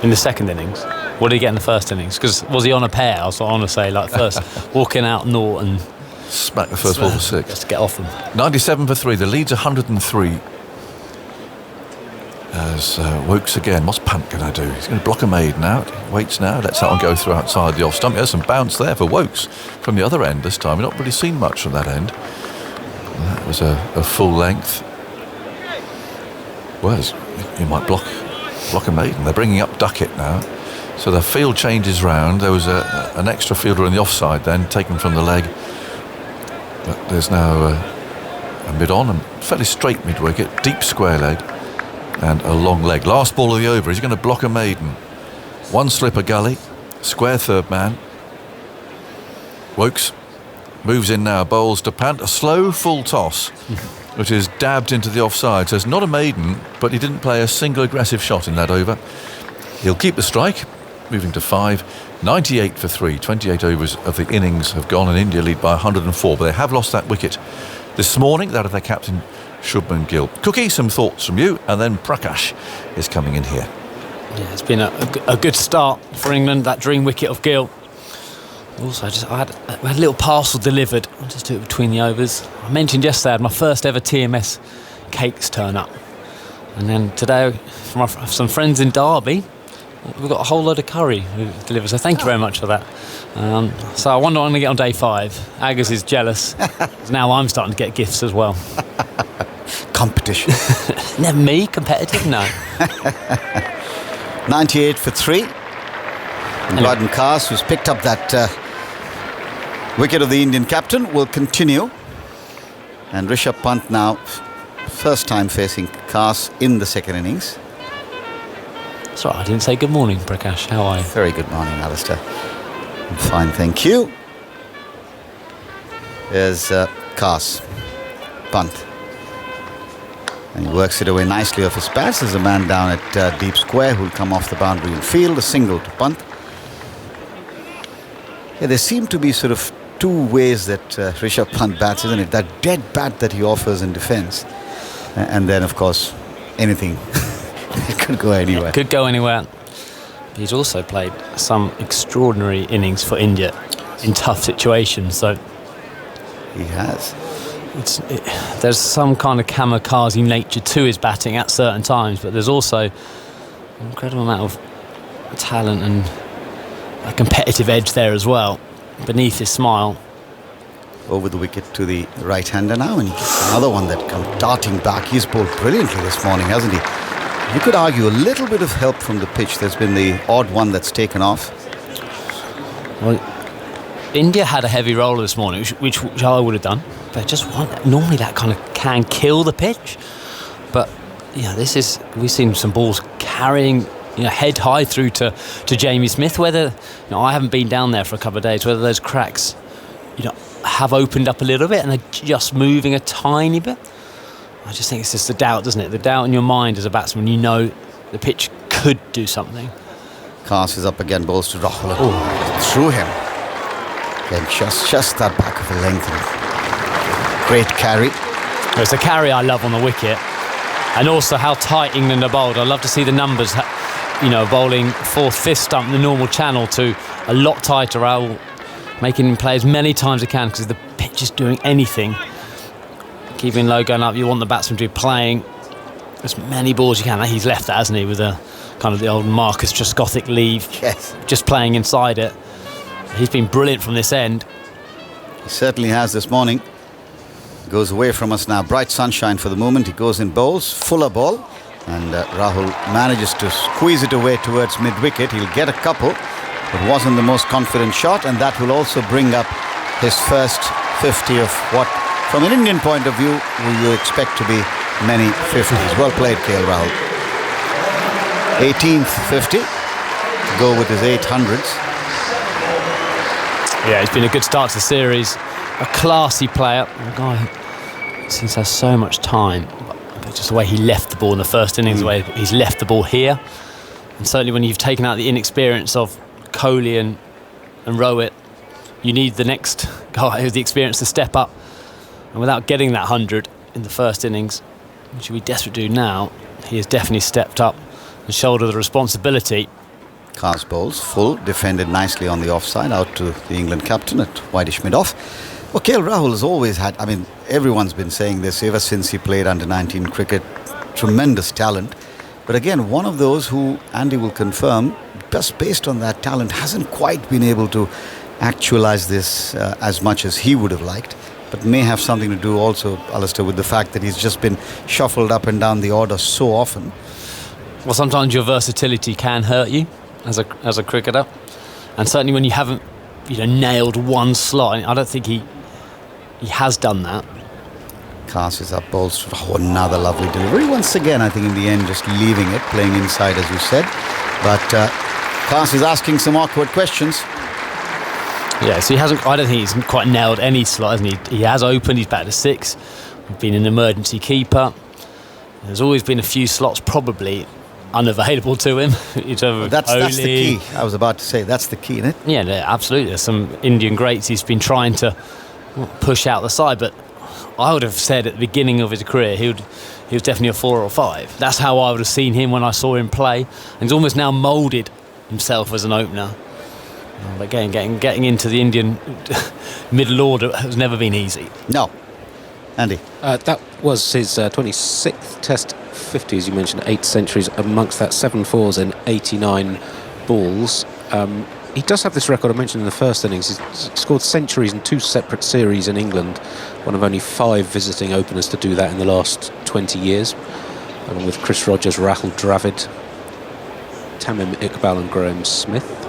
In the second innings? What did he get in the first innings? Because was he on a pair? I was on to say, like, first walking out naught and smack the first ball for 6. Just to get off them. 97 for 3. The lead's 103. as Wokes again. What's Pant going to do? He's going to block a maiden out. He waits now, lets that one go through outside the off stump. There's some bounce there for Wokes from the other end this time. We've not really seen much from that end. And that was a full length. Well, you might block a maiden. They're bringing up Duckett now. So the field changes round. There was an extra fielder on the offside then, taken from the leg. But there's now a mid-on and fairly straight mid-wicket, deep square leg and a long leg. Last ball of the over. He's going to block a maiden. One slip a gully, square third man. Wokes moves in now, bowls to Pant. A slow full toss, which is dabbed into the offside. So it's not a maiden, but he didn't play a single aggressive shot in that over. He'll keep the strike. Moving to 5, 98 for 3. 28 overs of the innings have gone and India lead by 104, but they have lost that wicket this morning, that of their captain Shubman Gill. Cookie, some thoughts from you, and then Prakash is coming in here. Yeah, it's been a good start for England, that dream wicket of Gill. Also, I had a little parcel delivered. I'll just do it between the overs. I mentioned yesterday I had my first ever TMS cakes turn up, and then today from some friends in Derby, we've got a whole load of curry delivered, so thank you very much for that. So I wonder what I'm going to get on day 5. Aggers is jealous. Now I'm starting to get gifts as well. Competition. Never me, competitive, no. 98 for 3. And Gordon Cars, who's picked up that wicket of the Indian captain, will continue. And Rishabh Pant now, first time facing Cars in the second innings. Sorry, I didn't say good morning, Prakash. How are you? Very good morning, Alistair. I'm fine, thank you. There's Cars, Pant. And he works it away nicely off his pads. There's a man down at deep square who'll come off the boundary and field. A single to Pant. Yeah, there seem to be sort of two ways that Rishabh Pant bats, isn't it? That dead bat that he offers in defence. And then, of course, anything. It could go anywhere. It could go anywhere. He's also played some extraordinary innings for India in tough situations. So he has. There's some kind of kamikaze nature to his batting at certain times, but there's also an incredible amount of talent and a competitive edge there as well, beneath his smile. Over the wicket to the right-hander now, and he gets another one that comes darting back. He's bowled brilliantly this morning, hasn't he? You could argue a little bit of help from the pitch. There's been the odd one that's taken off. Well, India had a heavy roller this morning, which I would have done. But just normally that kind of can kill the pitch. But yeah, we've seen some balls carrying, head high through to Jamie Smith. Whether I haven't been down there for a couple of days, whether those cracks, have opened up a little bit and they're just moving a tiny bit. I just think it's just the doubt, doesn't it? The doubt in your mind as a batsman, the pitch could do something. Cars is up again, balls to Rahul. Through him. Again, just that back of the length. Great carry. It's a carry I love on the wicket. And also how tight England are bowled. I love to see the numbers, bowling 4th, 5th stump, the normal channel, to a lot tighter. Rahul making him play as many times as he can because the pitch is doing anything. Keeping low, going up, you want the batsman to be playing as many balls as you can. He's left that, hasn't he, with a kind of the old Marcus Trescothick leave. Yes. Just playing inside it. He's been brilliant from this end. He certainly has this morning. Goes away from us now. Bright sunshine for the moment. He goes in bowls, fuller ball. And Rahul manages to squeeze it away towards mid-wicket. He'll get a couple, but wasn't the most confident shot. And that will also bring up his first 50 of what, from an Indian point of view, you expect to be many 50s. Well played, KL Rahul. 18th 50 to go with his 800s. Yeah, it's been a good start to the series. A classy player. A guy who seems to have so much time. But just the way he left the ball in the first innings, the way he's left the ball here. And certainly when you've taken out the inexperience of Kohli and Rohit, you need the next guy who's the experience to step up. And without getting that 100 in the first innings, which we desperately do now, he has definitely stepped up and shouldered the responsibility. Cars bowls, full, defended nicely on the offside, out to the England captain at wideish mid-off. Well, KL Rahul has always had, everyone's been saying this ever since he played under-19 cricket, tremendous talent. But again, one of those who Andy will confirm, just based on that talent, hasn't quite been able to actualize this as much as he would have liked. But may have something to do also, Alistair, with the fact that he's just been shuffled up and down the order so often. Well, sometimes your versatility can hurt you as a cricketer, and certainly when you haven't, nailed one slot. I don't think he has done that. Cast is up, bowls. Oh, another lovely delivery. Once again, I think in the end, just leaving it, playing inside, as you said. But Cast is asking some awkward questions. Yeah, so I don't think he's quite nailed any slot, hasn't he? He has opened, he's batted a 6, been an emergency keeper. There's always been a few slots probably unavailable to him. That's the key. I was about to say, that's the key, isn't it? Yeah, absolutely. There's some Indian greats he's been trying to push out the side, but I would have said at the beginning of his career he was definitely a 4 or 5. That's how I would have seen him when I saw him play. And he's almost now moulded himself as an opener. But again, getting into the Indian middle order has never been easy. No. Andy? That was his 26th Test 50, as you mentioned, 8 centuries. Amongst that, 7 fours and 89 balls. He does have this record I mentioned in the first innings. He's scored centuries in 2 separate series in England, one of only 5 visiting openers to do that in the last 20 years, along with Chris Rogers, Rahul Dravid, Tamim Iqbal and Graham Smith.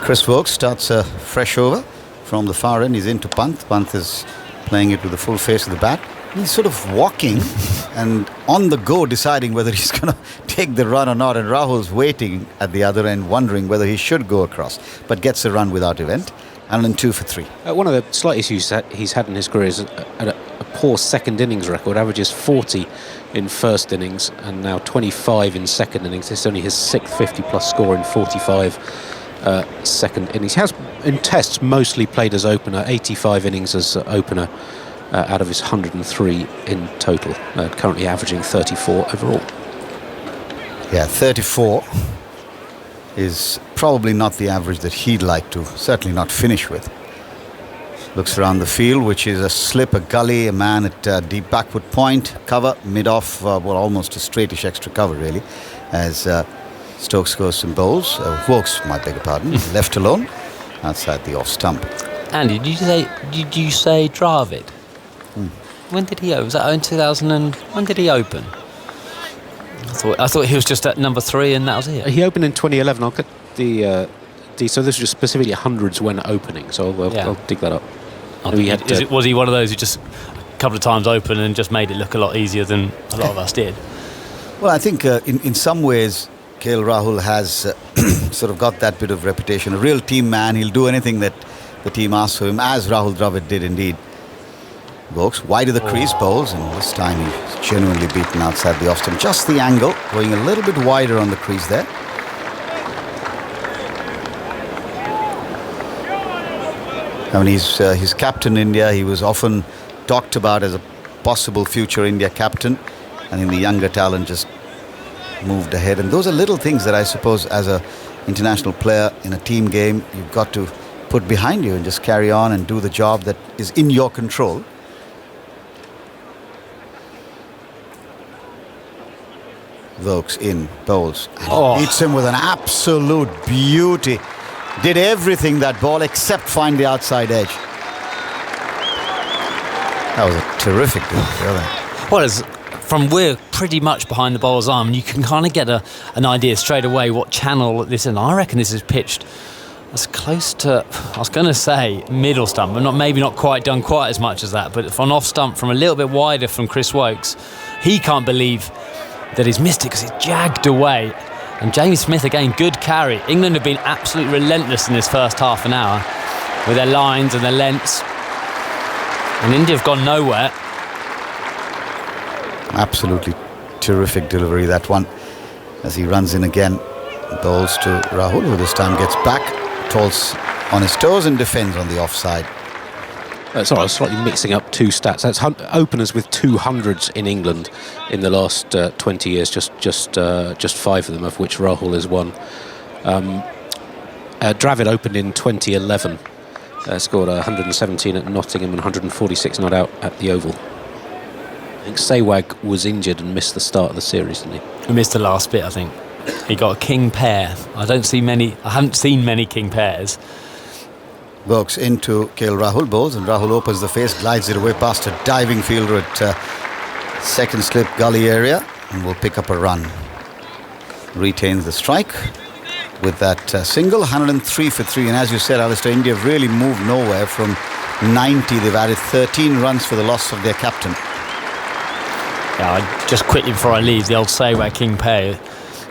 Chris Woakes starts a fresh over from the far end. He's into Pant. Pant is playing it with the full face of the bat. He's sort of walking and on the go deciding whether he's going to take the run or not, and Rahul's waiting at the other end wondering whether he should go across, but gets a run without event. And 2 for 3. One of the slight issues that he's had in his career is a poor second innings record. Averages 40 in first innings and now 25 in second innings. This is only his 6th 50-plus score in 45 second innings. He has, in tests, mostly played as opener, 85 innings as opener out of his 103 in total. Currently averaging 34 overall. Yeah, 34 is probably not the average that he'd like to, certainly not finish with. Looks around the field, which is a slip, a gully, a man at deep backward point, cover, mid-off, almost a straightish extra cover, really, as Stokes goes some bowls. Woakes, my beg your pardon, left alone outside the off stump. Andy, did you say Dravid? When did he open? Was that in 2000? When did he open? I thought he was just at number 3 and that was it. He opened in 2011. I'll get so this was just specifically hundreds when opening. So I'll dig that up. Was he one of those who just a couple of times opened and just made it look a lot easier than a lot of us did? Well, I think in some ways, KL Rahul has sort of got that bit of reputation. A real team man. He'll do anything that the team asks of him, as Rahul Dravid did indeed. Woakes wide of the crease, bowls, and this time he's genuinely beaten outside the off stump. Just the angle, going a little bit wider on the crease there. I mean, he's captain India. He was often talked about as a possible future India captain. I think the younger talent just moved ahead. And those are little things that I suppose as a international player in a team game, you've got to put behind you and just carry on and do the job that is in your control. Woakes in, bowls, and beats him with an absolute beauty. Did everything that ball except find the outside edge. That was a terrific delivery. Well, we're pretty much behind the bowler's arm, and you can kind of get an idea straight away what channel this is. And I reckon this is pitched as close to, I was going to say middle stump, but maybe not quite done quite as much as that. But from off stump, from a little bit wider from Chris Woakes, he can't believe that he's missed it because he's jagged away. And Jamie Smith, again, good carry. England have been absolutely relentless in this first half an hour with their lines and their lengths. And India have gone nowhere. Absolutely terrific delivery, that one. As he runs in again, bowls to Rahul, who this time gets back, tolls on his toes and defends on the offside. Sorry, I was slightly mixing up 2 stats. That's openers with 200s in England in the last 20 years, just 5 of them, of which Rahul is one. Dravid opened in 2011, scored 117 at Nottingham and 146 not out at the Oval. I think Sehwag was injured and missed the start of the series, didn't he? missed the last bit, I think. He got a king pair. I haven't seen many king pairs. Works into KL Rahul, bowls, and Rahul opens the face, glides it away past a diving fielder at second slip gully area, and will pick up a run. Retains the strike with that single, 103 for 3. And as you said, Alistair, India have really moved nowhere from 90. They've added 13 runs for the loss of their captain. Yeah, just quickly before I leave, the old say where king pair,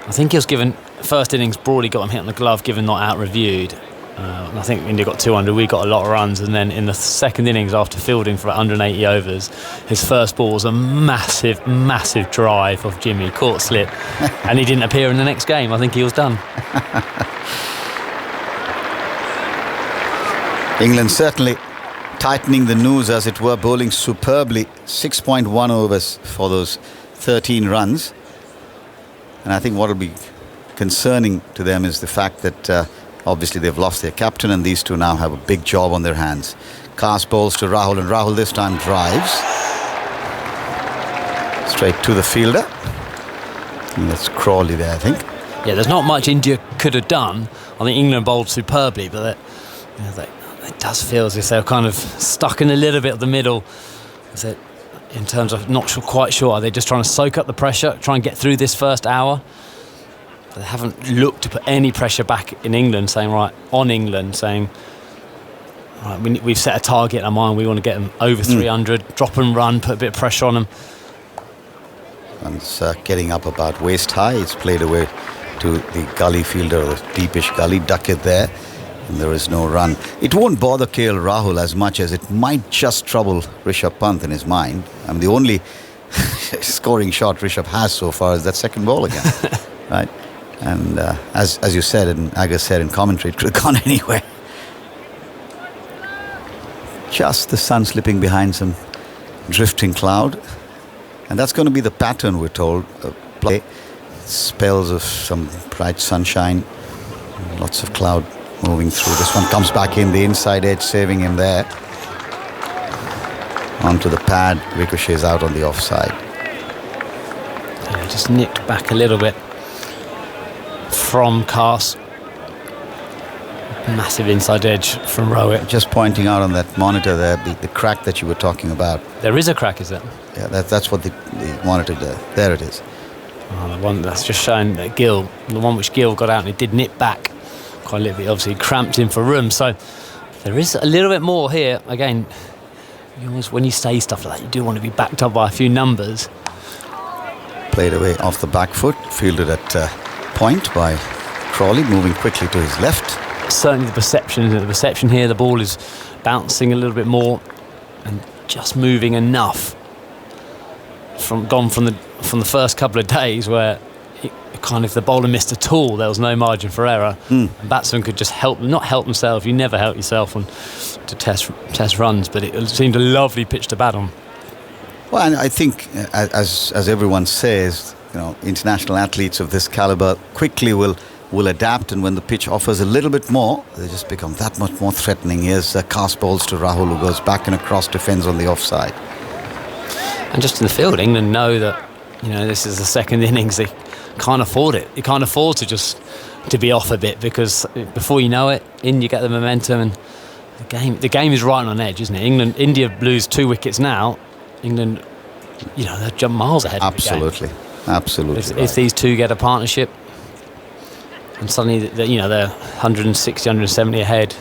I think he was given, first innings, Broadly got him hit on the glove, given not out reviewed. I think India got 200, we got a lot of runs, and then in the second innings, after fielding for about 180 overs, his first ball was a massive drive of Jimmy, caught slip, and he didn't appear in the next game. I think he was done. England certainly tightening the noose, as it were, bowling superbly. 6.1 overs for those 13 runs. And I think what will be concerning to them is the fact that obviously they've lost their captain, and these two now have a big job on their hands. Cast bowls to Rahul, and Rahul this time drives straight to the fielder. And that's Crawley there, I think. Yeah, there's not much India could have done. I think England bowled superbly, but it does feel as if they're kind of stuck in a little bit of the middle. Is it, in terms of quite sure, are they just trying to soak up the pressure, try and get through this first hour? They haven't looked to put any pressure back in England, saying, right, we've set a target in our mind, we want to get them over 300, drop and run, put a bit of pressure on them. And it's getting up about waist high. It's played away to the gully fielder, the deepish gully, duck it there, and there is no run. It won't bother KL Rahul as much as it might just trouble Rishabh Pant in his mind. I mean, the only scoring shot Rishabh has so far is that second ball again, right? And as you said, and Aga said in commentary, it could have gone anywhere. Just the sun slipping behind some drifting cloud. And that's going to be the pattern, we're told. Play spells of some bright sunshine, lots of cloud moving through. This one comes back in, the inside edge saving him there. Onto the pad, ricochets out on the offside. Yeah, just nicked back a little bit from Cast. Massive inside edge from Rowett. Just pointing out on that monitor there, the crack that you were talking about. There is a crack, is there? Yeah, that's what the monitor there. There it is. Oh, the one that's just showing that Gill, the one which Gill got out, and it did nip back quite a little bit. Obviously, cramped in for room. So there is a little bit more here. Again, you always, when you say stuff like that, you do want to be backed up by a few numbers. Played away off the back foot, fielded at point by Crawley, moving quickly to his left. Certainly the perception here, the ball is bouncing a little bit more and just moving enough from the first couple of days where if the bowler missed a tool, there was no margin for error. And batsmen could just not help themselves. You never help yourself to test runs, but it seemed a lovely pitch to bat on. Well, and I think as everyone says, international athletes of this caliber quickly will adapt, and when the pitch offers a little bit more, they just become that much more threatening. Here's cast balls to Rahul, who goes back and across, defends on the offside. And just in the field, England know that this is the second innings. They can't afford it. You can't afford to be off a bit, because before you know it, you get the momentum, and the game is right on edge, isn't it? India lose 2 wickets now. England, they're jump miles ahead. Absolutely, of the game. Absolutely. If these two get a partnership, and suddenly they're 160, 170 ahead,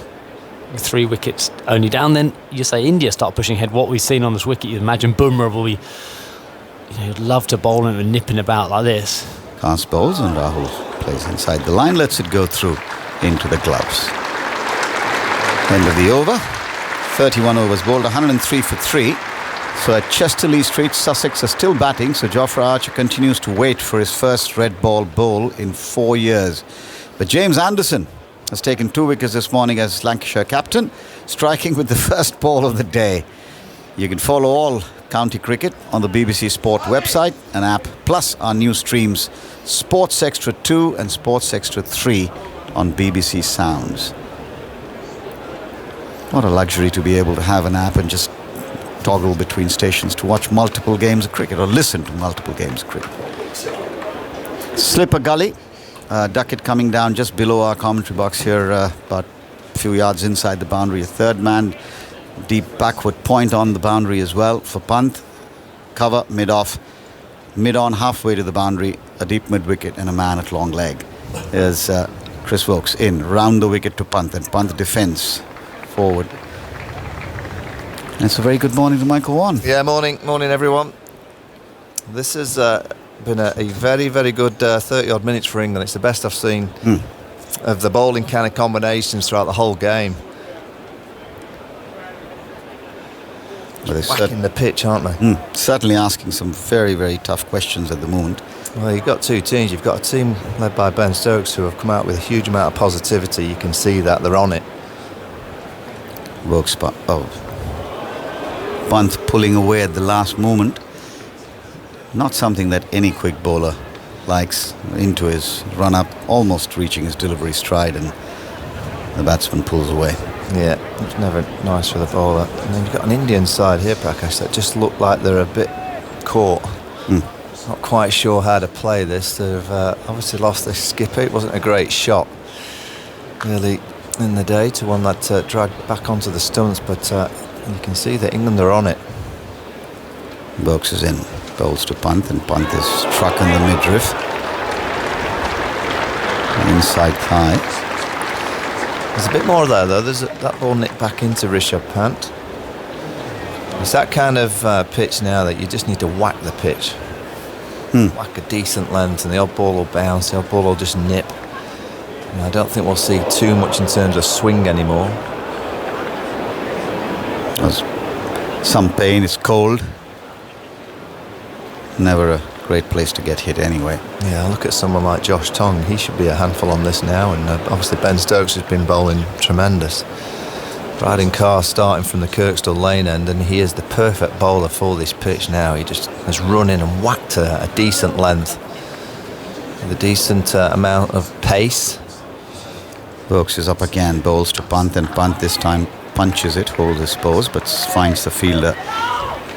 with 3 wickets only down, then you say India start pushing ahead. What we've seen on this wicket, you imagine Bumrah will be, you'd love to bowl him and nipping about like this. Cast bowls, and Rahul plays inside the line, lets it go through into the gloves. End of the over. 31 overs bowled, 103 for 3. So at Chesterley Street, Sussex are still batting, so Jofra Archer continues to wait for his first red ball bowl in 4 years. But James Anderson has taken 2 wickets this morning as Lancashire captain, striking with the first ball of the day. You can follow all county cricket on the BBC Sport website and app, plus our new streams Sports Extra 2 and Sports Extra 3 on BBC Sounds. What a luxury to be able to have an app and just toggle between stations to watch multiple games of cricket or listen to multiple games of cricket. Slipper gully. Duckett coming down just below our commentary box here, about a few yards inside the boundary. A third man, deep backward point on the boundary as well for punt. Cover, mid-off, mid-on, halfway to the boundary, a deep mid-wicket and a man at long leg. There's Chris Woakes in, round the wicket to punt, and punt defence forward. And it's a very good morning to Michael Vaughan. Yeah, morning everyone. This has been a very, very good 30-odd minutes for England. It's the best I've seen of the bowling kind of combinations throughout the whole game. Well, Whacking the pitch, aren't they? Certainly asking some very, very tough questions at the moment. Well, you've got two teams. You've got a team led by Ben Stokes who have come out with a huge amount of positivity. You can see that they're on it. Woakes, punt pulling away at the last moment. Not something that any quick bowler likes. Into his run-up, almost reaching his delivery stride, and the batsman pulls away. Yeah, it's never nice for the bowler. And then you've got an Indian side here, Prakash, that just look like they're a bit caught. Not quite sure how to play this. They've obviously lost their skipper. It wasn't a great shot early in the day to one that dragged back onto the stumps, but you can see that England are on it. Woakes is in, bowls to punt, and punt is struck in the midriff. Inside thigh. There's a bit more there though. There's that ball nicked back into Rishabh Pant. It's that kind of pitch now that you just need to whack the pitch. Whack a decent length and the odd ball will bounce, the odd ball will just nip. And I don't think we'll see too much in terms of swing anymore. There's some pain, it's cold. Never a great place to get hit anyway. Yeah, look at someone like Josh Tongue. He should be a handful on this now, and obviously Ben Stokes has been bowling tremendous. Brydon Carr starting from the Kirkstall lane end, and he is the perfect bowler for this pitch now. He just has run in and whacked a decent length with a decent amount of pace. Woakes is up again, bowls to punt, and punt this time punches it, holds his pose, but finds the fielder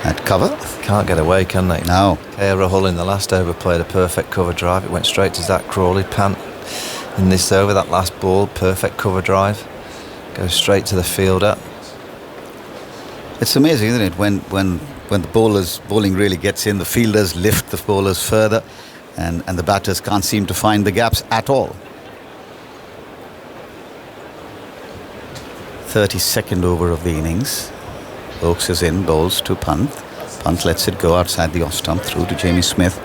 at cover. Can't get away, can they? No. K.R. Rahul in the last over played a perfect cover drive. It went straight to Zach Crawley. Pant in this over, that last ball, perfect cover drive. Goes straight to the fielder. It's amazing, isn't it? When the bowling really gets in, the fielders lift the bowlers further, and the batters can't seem to find the gaps at all. 32nd over of the innings. Woakes is in, bowls to punt. Punt lets it go outside the off stump through to Jamie Smith.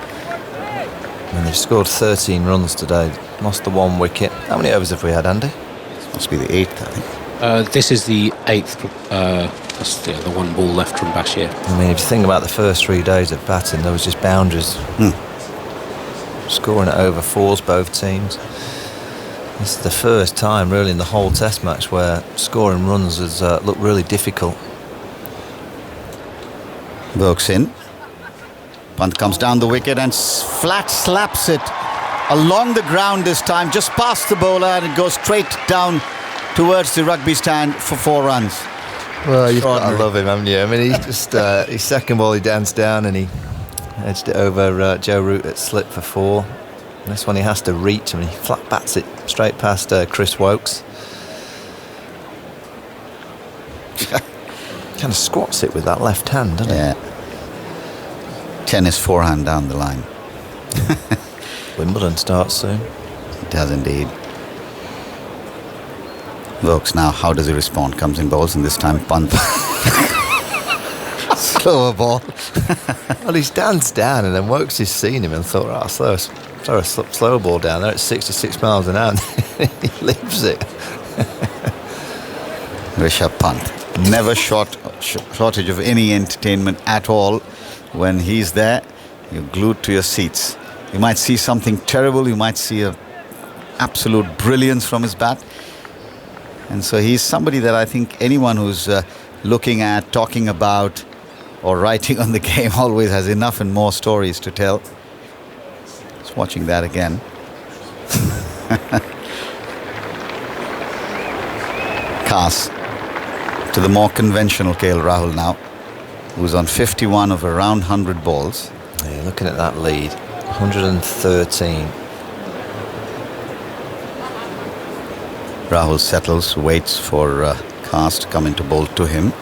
And they've scored 13 runs today. Lost the one wicket. How many overs have we had, Andy? Must be the 8th, I think. This is the 8th. That's the one ball left from Bashir. I mean, if you think about the first 3 days of batting, there was just boundaries. Scoring at over fours, both teams. This is the first time, really, in the whole Test match where scoring runs has looked really difficult. Woakes in. Punt comes down the wicket and flat slaps it along the ground this time, just past the bowler, and it goes straight down towards the rugby stand for 4 runs. Well, you've got to love him, haven't you? I mean, he's just his second ball he danced down and he edged it over Joe Root at slip for 4. And this one he has to reach, and he flat bats it straight past Chris Woakes. Kind of squats it with that left hand, doesn't it? Tennis forehand down the line. Wimbledon starts soon. It does indeed. Woakes now, how does he respond? Comes in, bowls, and this time punt. Slower ball. Well, he's danced down, and then Woakes has seen him and thought, throw a slow ball down there at 66 miles an hour. He leaves it. Rishabh Pant. Never shortage of any entertainment at all. When he's there, you're glued to your seats. You might see something terrible. You might see a absolute brilliance from his bat. And so he's somebody that I think anyone who's looking at, talking about, or writing on the game always has enough and more stories to tell. Just watching that again. Kaas to the more conventional KL Rahul now, who's on 51 of around 100 balls. Yeah, looking at that lead, 113. Rahul settles, waits for Cars to come into bowl to him,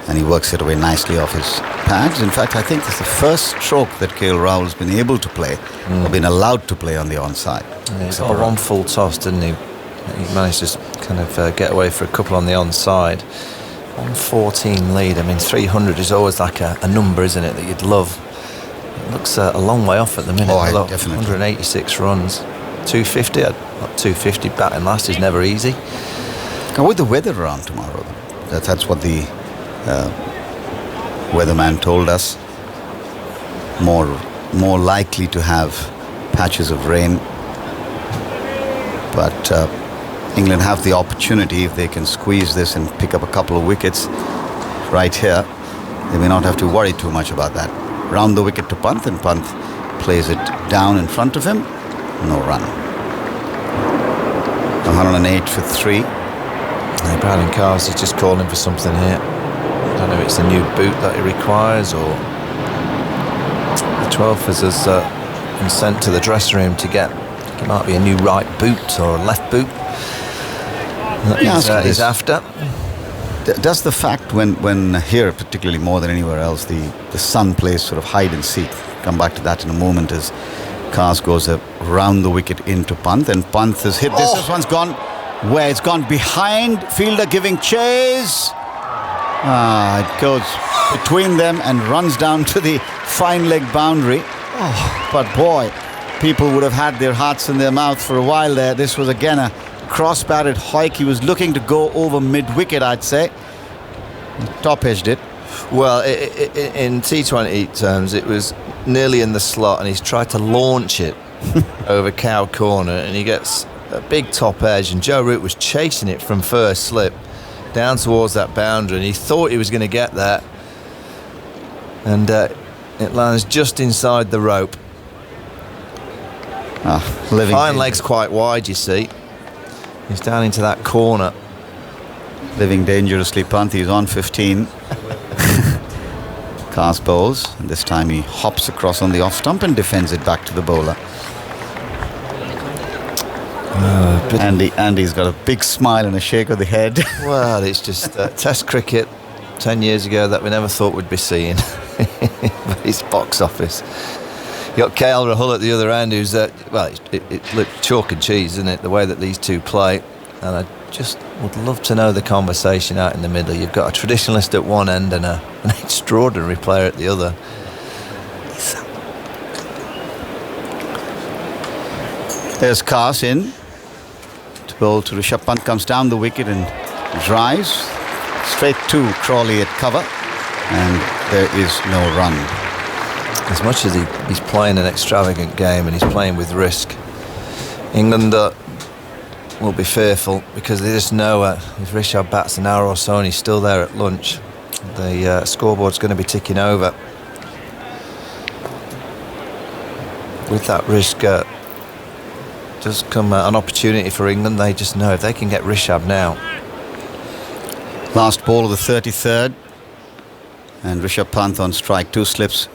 and he works it away nicely off his pads. In fact, I think it's the first stroke that KL Rahul has been able to play, or been allowed to play on the onside. Yeah, he got one full toss, didn't he? He managed to kind of get away for a couple on the onside. 114 lead. I mean, 300 is always like a number, isn't it, that you'd love. It looks a long way off at the minute. Oh, definitely. 186 runs. 250, not 250 batting last is never easy. Now, with the weather around tomorrow, that's what the weatherman told us. More likely to have patches of rain. But England have the opportunity, if they can squeeze this and pick up a couple of wickets right here, they may not have to worry too much about that. Round the wicket to Pant, and Pant plays it down in front of him. No run. 108 for 3. Brandon Cars is just calling for something here. I don't know if it's a new boot that he requires, or the 12th has been sent to the dressing room to get. It might be a new right boot or a left boot that he's after. Does the fact when here, particularly more than anywhere else, the sun plays sort of hide and seek, come back to that in a moment, as Cars goes round the wicket into Pant, and Pant has hit this one's gone where it's gone behind, fielder giving chase. It goes between them and runs down to the fine leg boundary. But boy, people would have had their hearts in their mouth for a while there. This was again a cross-batted hoik. He was looking to go over mid-wicket, I'd say. Top-edged it. Well, in T20 terms, it was nearly in the slot, and he's tried to launch it over cow corner, and he gets a big top edge, and Joe Root was chasing it from first slip down towards that boundary, and he thought he was going to get that, and it lands just inside the rope. Fine legs quite wide, you see. He's down into that corner. Living dangerously, Pant. He's on 15. Cars bowls, and this time he hops across on the off stump and defends it back to the bowler. Andy's got a big smile and a shake of the head. Well, it's just Test cricket 10 years ago that we never thought we'd be seeing. It's box office. You got KL Rahul at the other end, who's it looked chalk and cheese, isn't it, the way that these two play. And I just would love to know the conversation out in the middle. You've got a traditionalist at one end and an extraordinary player at the other. There's Cars in to bowl to Rishabh Pant, comes down the wicket and drives straight to Crawley at cover, and there is no run. As much as he's playing an extravagant game and he's playing with risk, England will be fearful, because they just know if Rishabh bats an hour or so and he's still there at lunch, the scoreboard's going to be ticking over. With that risk does come an opportunity for England. They just know if they can get Rishabh now. Last ball of the 33rd, and Rishabh Pant on strike, 2 slips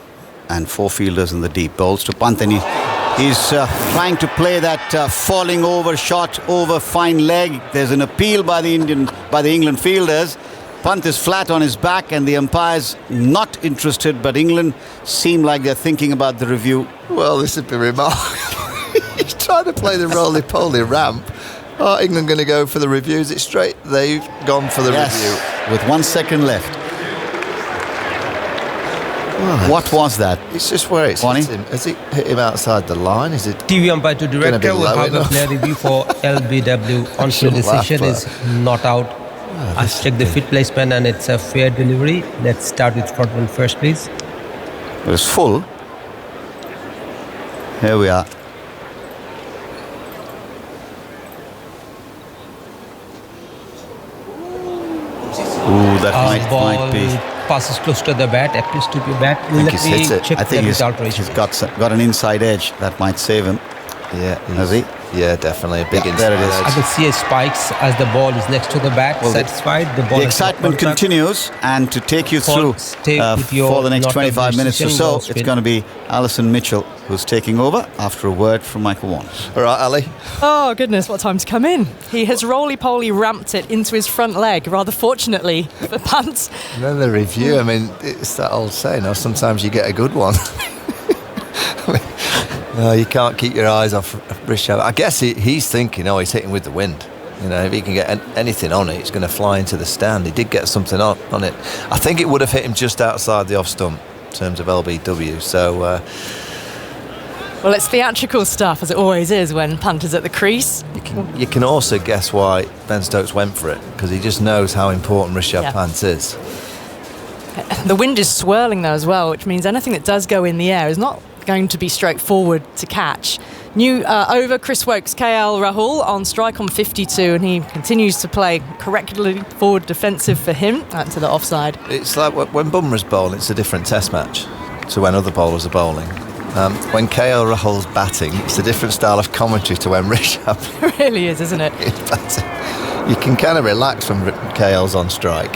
and 4 fielders in the deep. Bowls to Pant, and he's trying to play that falling over shot over fine leg. There's an appeal by the England fielders. Pant is flat on his back, and the umpire's not interested, but England seem like they're thinking about the review. Well, this would be remarkable. He's trying to play the roly-poly ramp. England going to go for the review? Is it straight? They've gone for the review. With 1 second left. What was that? It's just where it's hit him. Has it hit him outside the line? Is it TV umpire to director will have a player review for LBW. On-field decision is not out. I've checked the fit placement and it's a fair delivery. Let's start with front one first, please. It was full. Here we are. Ooh, that might be. Passes close to the bat, appears to be bat. I think he's hit it. Check I think he's got an inside edge that might save him. Yeah, Has he? Yeah, definitely a big Yeah, there it is. I can see his spikes as the ball is next to the bat. Well, satisfied. The ball The has got excitement contact. continues, and to take you through Stay with your for the next not 25 minutes or decision, so, ball it's spin. going to be Alison Mitchell who's taking over after a word from Michael Warner. All right, Ali. Oh, goodness, what time to come in. He has roly-poly ramped it into his front leg, rather fortunately for Pant. And then the review, I mean, it's that old saying, sometimes you get a good one. No, you can't keep your eyes off Rishabh. I guess he's thinking, he's hitting with the wind. If he can get anything on it, it's going to fly into the stand. He did get something on it. I think it would have hit him just outside the off stump in terms of LBW. So, Well, it's theatrical stuff, as it always is when Pant is at the crease. you can also guess why Ben Stokes went for it, because he just knows how important Rishabh Pant is. The wind is swirling though as well, which means anything that does go in the air is not going to be straightforward to catch. New over, Chris Woakes, KL Rahul on strike on 52, and he continues to play correctly forward defensive for him to the offside. It's like when Bumrah's bowling, it's a different test match to when other bowlers are bowling. When KL Rahul's batting, it's a different style of commentary to when Rishabh. It really is, isn't it? You can kind of relax when KL's on strike.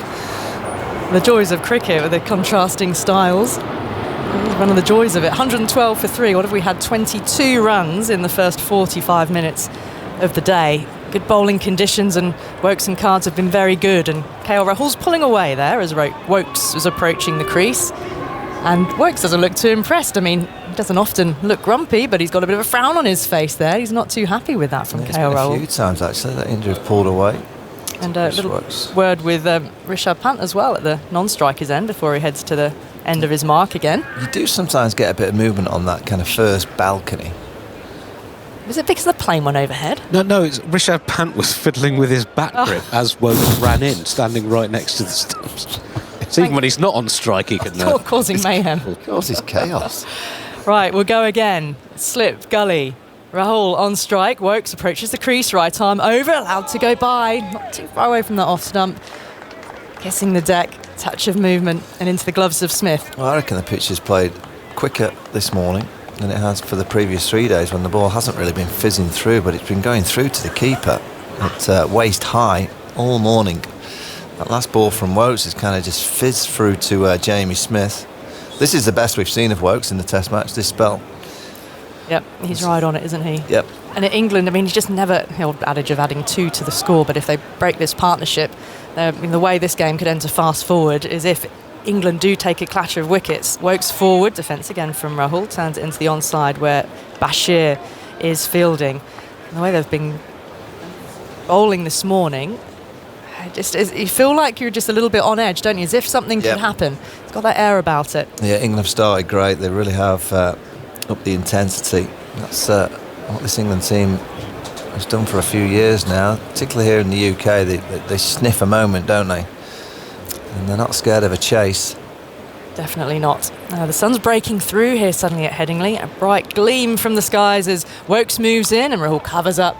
The joys of cricket with the contrasting styles. One of the joys of it. 112 for 3. What have we had? 22 runs in the first 45 minutes of the day. Good bowling conditions, and Woakes and Cards have been very good. And KL Rahul's pulling away there as Woakes was approaching the crease. And Woakes doesn't look too impressed. I mean, he doesn't often look grumpy, but he's got a bit of a frown on his face there. He's not too happy with that from KL Rahul. A few times actually that India have pulled away. And a little word with Rishabh Pant as well at the non-striker's end before he heads to the end of his mark again. You do sometimes get a bit of movement on that kind of first balcony. Was it because of the plane went overhead? No, it's Rishabh Pant was fiddling with his bat grip as Woakes ran in, standing right next to the stumps. So even when he's not on strike, he can... causing mayhem. Causes chaos. Right, we'll go again. Slip, gully. Rahul on strike. Woakes approaches the crease. Right arm over. Allowed to go by. Not too far away from that off stump. Kissing the deck. Touch of movement and into the gloves of Smith. Well, I reckon the pitch has played quicker this morning than it has for the previous 3 days when the ball hasn't really been fizzing through, but it's been going through to the keeper at waist high all morning. That last ball from Woakes has kind of just fizzed through to Jamie Smith. This is the best we've seen of Woakes in the Test match this spell. Yep, he's right on it, isn't he? Yep. And at England, I mean, he's just never, the old adage of adding 2 to the score, but if they break this partnership, the way this game could enter fast forward is if England do take a clash of wickets. Woakes forward, defence again from Rahul, turns it into the onside where Bashir is fielding. And the way they've been bowling this morning, you feel like you're just a little bit on edge, don't you? As if something could happen. It's got that air about it. Yeah, England have started great. They really have upped the intensity. That's what this England team has done for a few years now, particularly here in the UK. They sniff a moment, don't they? And they're not scared of a chase. Definitely not. The sun's breaking through here suddenly at Headingley. A bright gleam from the skies as Woakes moves in and Rahul covers up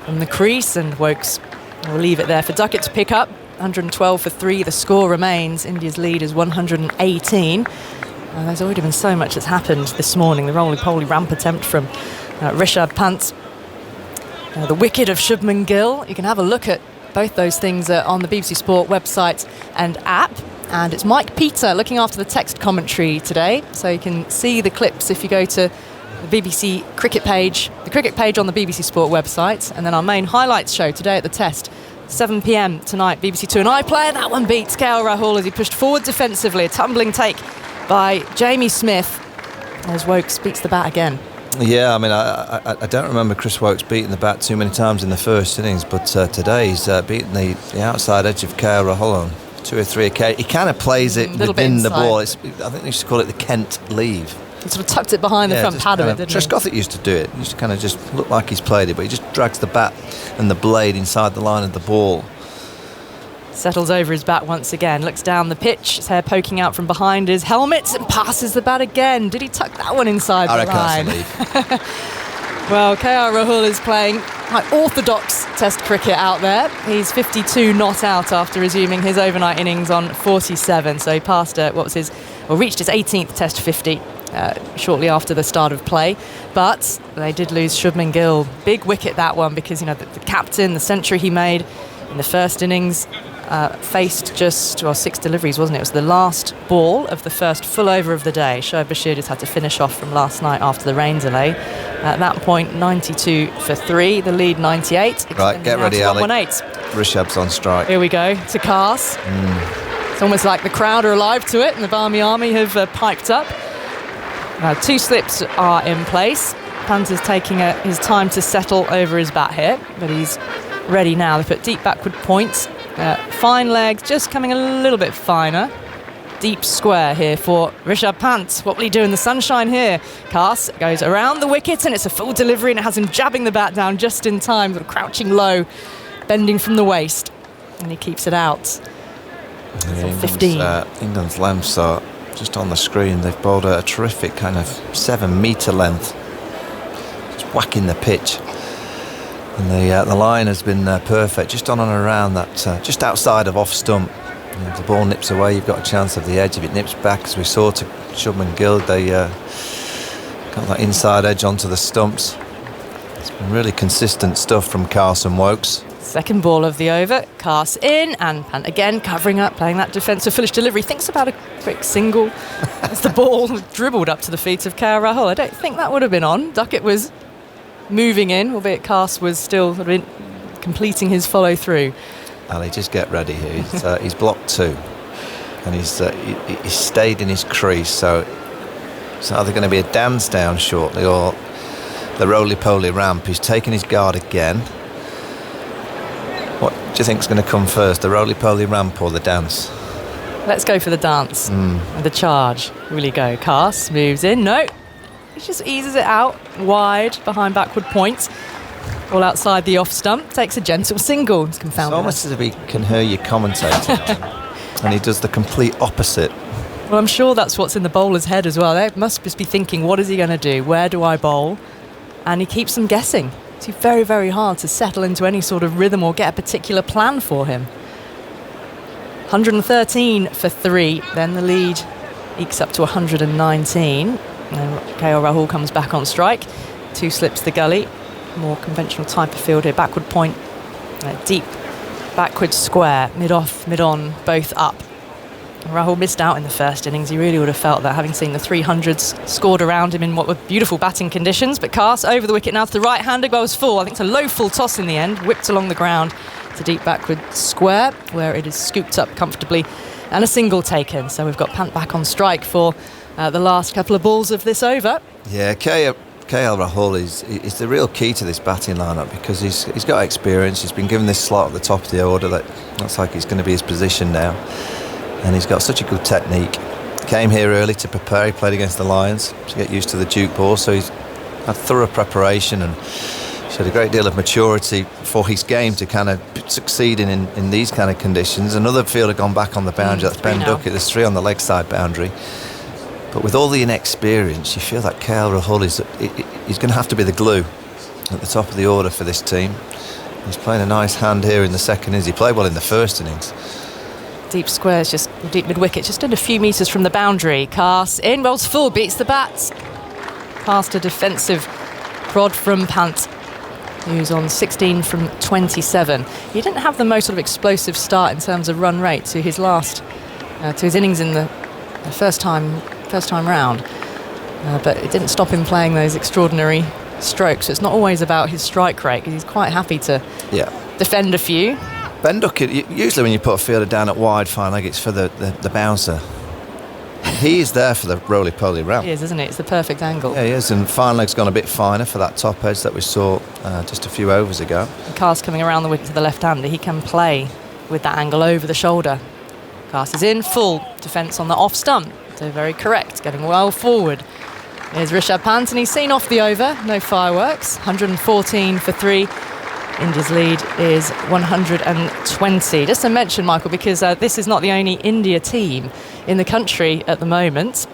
from the crease, and Woakes will leave it there for Duckett to pick up. 112 for 3. The score remains. India's lead is 118. There's already been so much that's happened this morning. The roly-poly ramp attempt from Rishabh Pant. The wicket of Shubman Gill. You can have a look at both those things on the BBC Sport website and app. And it's Mike Peter looking after the text commentary today. So you can see the clips if you go to the BBC cricket page, the cricket page on the BBC Sport website. And then our main highlights show today at the Test. 7 p.m. tonight, BBC Two and iPlayer. That one beats KL Rahul as he pushed forward defensively. A tumbling take by Jamie Smith as Woakes beats the bat again. Yeah, I mean, I don't remember Chris Woakes beating the bat too many times in the first innings, but today he's beaten the outside edge of KL Rahul on 2 or 3 occasions. He kind of plays it within the ball. I think they used to call it the Kent leave. He sort of tucked it behind the front pad of it, didn't he? Trescothick used to do it. He used to kind of just look like he's played it, but he just drags the bat and the blade inside the line of the ball. Settles over his bat once again, looks down the pitch, his hair poking out from behind his helmet, and passes the bat again. Did he tuck that one inside the line? I reckon that's a leave. Well, KL Rahul is playing quite orthodox Test cricket out there. He's 52 not out after resuming his overnight innings on 47. So he passed reached his 18th Test 50 shortly after the start of play. But they did lose Shubman Gill. Big wicket, that one, because the captain, the century he made in the first innings, faced just 6 deliveries, wasn't it? It was the last ball of the first full over of the day. Shoaib Bashir just had to finish off from last night after the rain delay. At that point, 92 for 3, the lead 98. Right, get ready, Ali. 118. Rishabh's on strike. Here we go to Cars. It's almost like the crowd are alive to it, and the Barmy Army have piped up. 2 slips are in place. Pant is taking his time to settle over his bat here, but he's ready now. They put deep backward points. Fine legs, just coming a little bit finer. Deep square here for Rishabh Pant. What will he do in the sunshine here? Cars goes around the wicket, and it's a full delivery, and it has him jabbing the bat down just in time, sort of crouching low, bending from the waist, and he keeps it out. Yeah, 15. England's lengths are just on the screen. They've bowled a terrific kind of 7-metre length, just whacking the pitch. And the line has been perfect, just on and around that, just outside of off stump. If the ball nips away, you've got a chance of the edge. If it nips back, as we saw to Shubman Gill, they got that inside edge onto the stumps. It's been really consistent stuff from Carson Wokes. Second ball of the over, Cars in, and Pant again covering up, playing that defensive foolish delivery. Thinks about a quick single as the ball dribbled up to the feet of KL Rahul. I don't think that would have been on. Duckett was moving in, albeit Cars was still sort of completing his follow through. Ali, just get ready here. He's blocked 2, and he's stayed in his crease. So it's either going to be a dance down shortly or the roly-poly ramp. He's taken his guard again. What do you think is going to come first, the roly-poly ramp or the dance? Let's go for the dance. And the charge. Will he go? Cars moves in. No. He just eases it out wide behind backward points. All outside the off stump. Takes a gentle single. It's confounded. It's almost as if he can hear you commentating. And he does the complete opposite. Well, I'm sure that's what's in the bowler's head as well. They must just be thinking, what is he going to do? Where do I bowl? And he keeps them guessing. It's very, very hard to settle into any sort of rhythm or get a particular plan for him. 113 for 3. Then the lead ekes up to 119. And KL Rahul comes back on strike. 2 slips the gully. More conventional type of field here. Backward point, deep backward square, mid-off, mid-on, both up. Rahul missed out in the first innings. He really would have felt that, having seen the 300s scored around him in what were beautiful batting conditions. But Cars over the wicket now to the right-hander, goes full. I think it's a low full toss in the end, whipped along the ground to deep backward square, where it is scooped up comfortably, and a single taken. So we've got Pant back on strike for the last couple of balls of this over. Yeah, KL Rahul is the real key to this batting lineup, because he's got experience. He's been given this slot at the top of the order that looks like it's going to be his position now, and he's got such a good technique. Came here early to prepare. He played against the Lions to get used to the Duke ball, so he's had thorough preparation and showed a great deal of maturity for his game to kind of succeed in these kind of conditions. Another fielder gone back on the boundary. That's Ben Duckett. There's 3 on the leg side boundary. But with all the inexperience, you feel that KL Rahul he's going to have to be the glue at the top of the order for this team. He's playing a nice hand here in the second innings. He played well in the first innings. Deep squares, just deep mid-wicket, just in a few metres from the boundary. Cast in, rolls full, beats the bats. Past a defensive prod from Pant, who's on 16 from 27. He didn't have the most sort of explosive start in terms of run rate to his innings in the first time round, but it didn't stop him playing those extraordinary strokes. So it's not always about his strike rate, because he's quite happy to defend a few. Ben Duckett, usually when you put a fielder down at wide fine leg, it's for the bouncer. He is there for the roly-poly ramp. He is, isn't it? It's the perfect angle. Yeah, he is, and fine leg's gone a bit finer for that top edge that we saw just a few overs ago. And Cast coming around the wicket to the left-hander, he can play with that angle over the shoulder. Cast is in, full defence on the off stump. So very correct, getting well forward. Here's Rishabh Pant, and he's seen off the over. No fireworks. 114 for 3. India's lead is 120. Just to mention, Michael, because this is not the only India team in the country at the moment.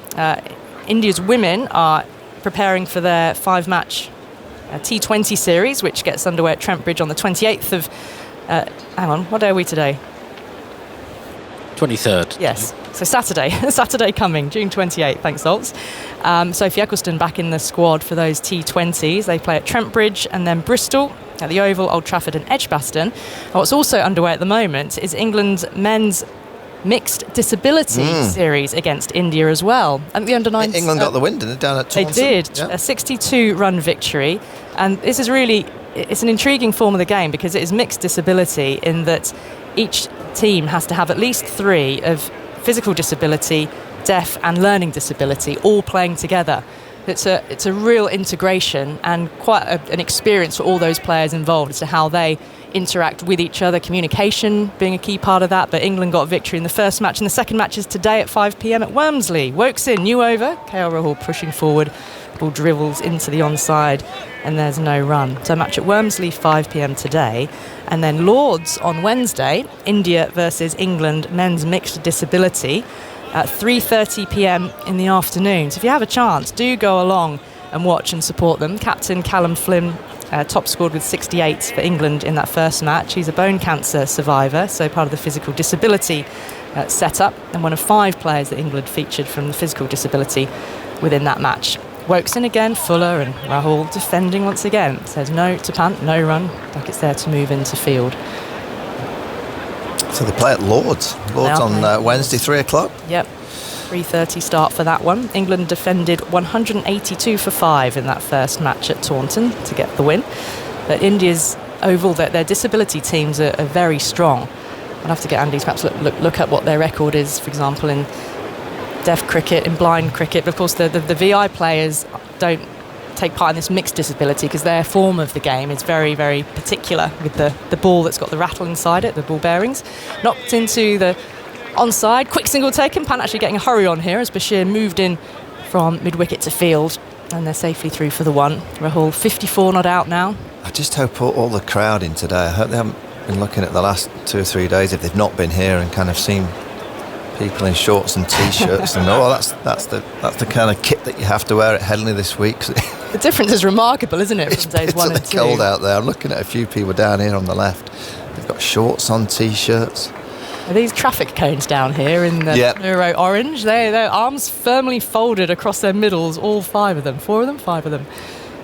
India's women are preparing for their 5-match T20 series, which gets underway at Trent Bridge on the 28th of... hang on, what day are we today? 23rd. Yes. So Saturday coming, June 28th, thanks Zoltz. Sophie Eccleston back in the squad for those T20s. They play at Trent Bridge and then Bristol, at the Oval, Old Trafford and Edgbaston. And what's also underway at the moment is England's men's mixed disability series against India as well. And the under-9s... England got the win, didn't they, down at Taunton? They did, a 62-run victory. And this is really... It's an intriguing form of the game because it is mixed disability in that each team has to have at least 3 of physical disability, deaf and learning disability all playing together. It's a real integration and quite an experience for all those players involved as to how they interact with each other, communication being a key part of that. But England got a victory in the first match, and the second match is today at 5 p.m. at Wormsley. Wokes in, new over, KL Rahul pushing forward, ball dribbles into the onside, and there's no run. So a match at Wormsley 5 p.m. today, and then Lords on Wednesday, India versus England men's mixed disability at 3:30 p.m. in the afternoon. So if you have a chance, do go along and watch and support them. Captain Callum Flynn top scored with 68 for England in that first match. He's a bone cancer survivor, so part of the physical disability setup, and one of 5 players that England featured from the physical disability within that match. Wokes in again, Fuller and Rahul defending once again. Says no to Pant, no run, like it's there to move into field. So they play at Lords on Wednesday, 3 o'clock? Yep, 3:30 start for that one. England defended 182 for 5 in that first match at Taunton to get the win. But India's Oval, their disability teams are very strong. I'll have to get Andy to perhaps look at what their record is, for example, in deaf cricket, in blind cricket. But of course, the VI players don't take part in this mixed disability because their form of the game is very, very particular with the ball that's got the rattle inside it, the ball bearings. Knocked into the onside, quick single taken. Pant actually getting a hurry on here as Bashir moved in from mid-wicket to field, and they're safely through for the one. Rahul 54 not out now. I just hope all the crowd in today. I hope they haven't been looking at the last 2 or 3 days, if they've not been here, and kind of seen people in shorts and t-shirts and that's the kind of kit that you have to wear at Headingley this week. The difference is remarkable, isn't it, from days 1 and 2? It's cold out there. I'm looking at a few people down here on the left. They've got shorts on, t-shirts. Are these traffic cones down here in the neuro orange? Their arms firmly folded across their middles, all 5 of them. 4 of them? 5 of them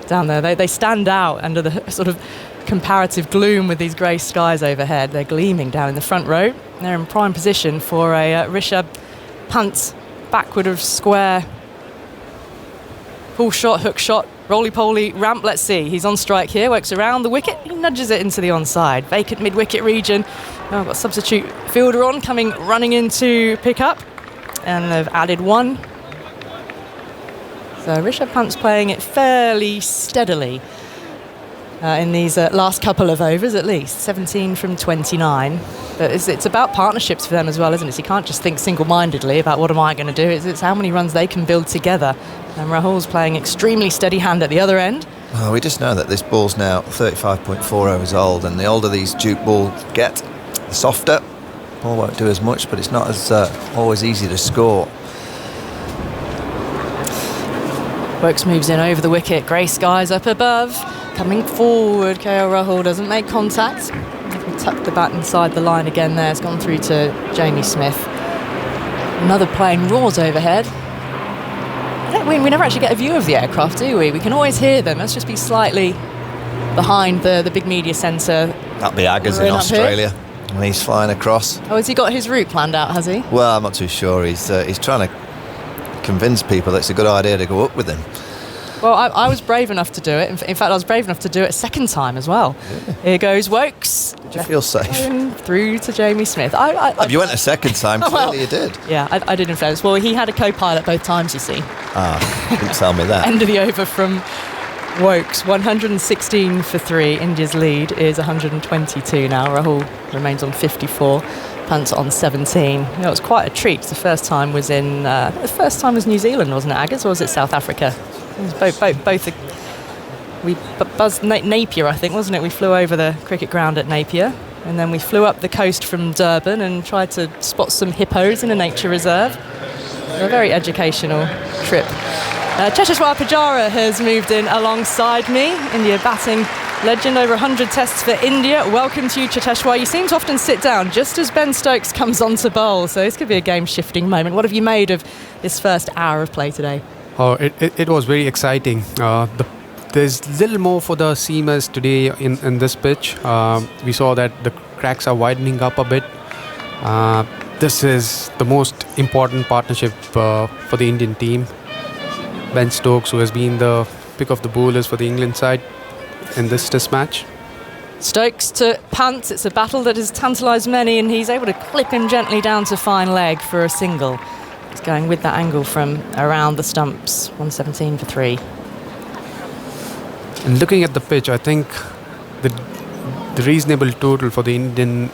down there. They stand out under the sort of comparative gloom with these grey skies overhead. They're gleaming down in the front row. They're in prime position for a Rishabh Pant backward of square pull shot, hook shot, roly-poly ramp. Let's see, he's on strike here, works around the wicket, he nudges it into the onside. Vacant mid-wicket region. Now I've got a substitute fielder on, running in to pick up, and they've added 1. So Rishabh Pant's playing it fairly steadily in these last couple of overs, at least 17 from 29. But it's about partnerships for them as well, isn't it? You can't just think single-mindedly about what am I going to do. It's how many runs they can build together. And Rahul's playing extremely steady hand at the other end. Well, we just know that this ball's now 35.4 overs old, and the older these Duke balls get, the softer. Ball won't do as much, but it's not as always easy to score. Wokes moves in over the wicket. Grey skies up above. Coming forward, KL Rahul doesn't make contact. He tucked the bat inside the line again there. It's gone through to Jamie Smith. Another plane roars overhead. We never actually get a view of the aircraft, do we? We can always hear them. Let's just be slightly behind the big media centre. That'll be Aggers in Australia when he's flying across. Oh, has he got his route planned out, has he? Well, I'm not too sure. He's trying to convince people that it's a good idea to go up with him. Well, I was brave enough to do it. In fact, I was brave enough to do it a second time as well. Yeah. Here goes Wokes. Did you feel safe? Through to Jamie Smith. If you went a second time, clearly you did. Yeah, I did in fairness. Well, he had a co-pilot both times, you see. Didn't tell me that. End of the over from Wokes. 116 for 3. India's lead is 122 now. Rahul remains on 54. Pant on 17. It was quite a treat. The first time was New Zealand, wasn't it, Aggers, or was it South Africa? It was both. We buzzed Napier, I think, wasn't it? We flew over the cricket ground at Napier, and then we flew up the coast from Durban and tried to spot some hippos in a nature reserve. A very educational trip. Cheshire Pujara has moved in alongside me. India batting Legend, over 100 tests for India. Welcome to you, Cheteshwar. You seem to often sit down just as Ben Stokes comes on to bowl, so this could be a game-shifting moment. What have you made of this first hour of play today? Oh, it was very exciting. There's little more for the seamers today in this pitch. We saw that the cracks are widening up a bit. This is the most important partnership for the Indian team. Ben Stokes, who has been the pick of the bowlers for the England side in this test match. Stokes to Pant. It's a battle that has tantalised many, and he's able to clip him gently down to fine leg for a single. He's going with that angle from around the stumps. 117 for 3. And looking at the pitch, I think the reasonable total for the Indian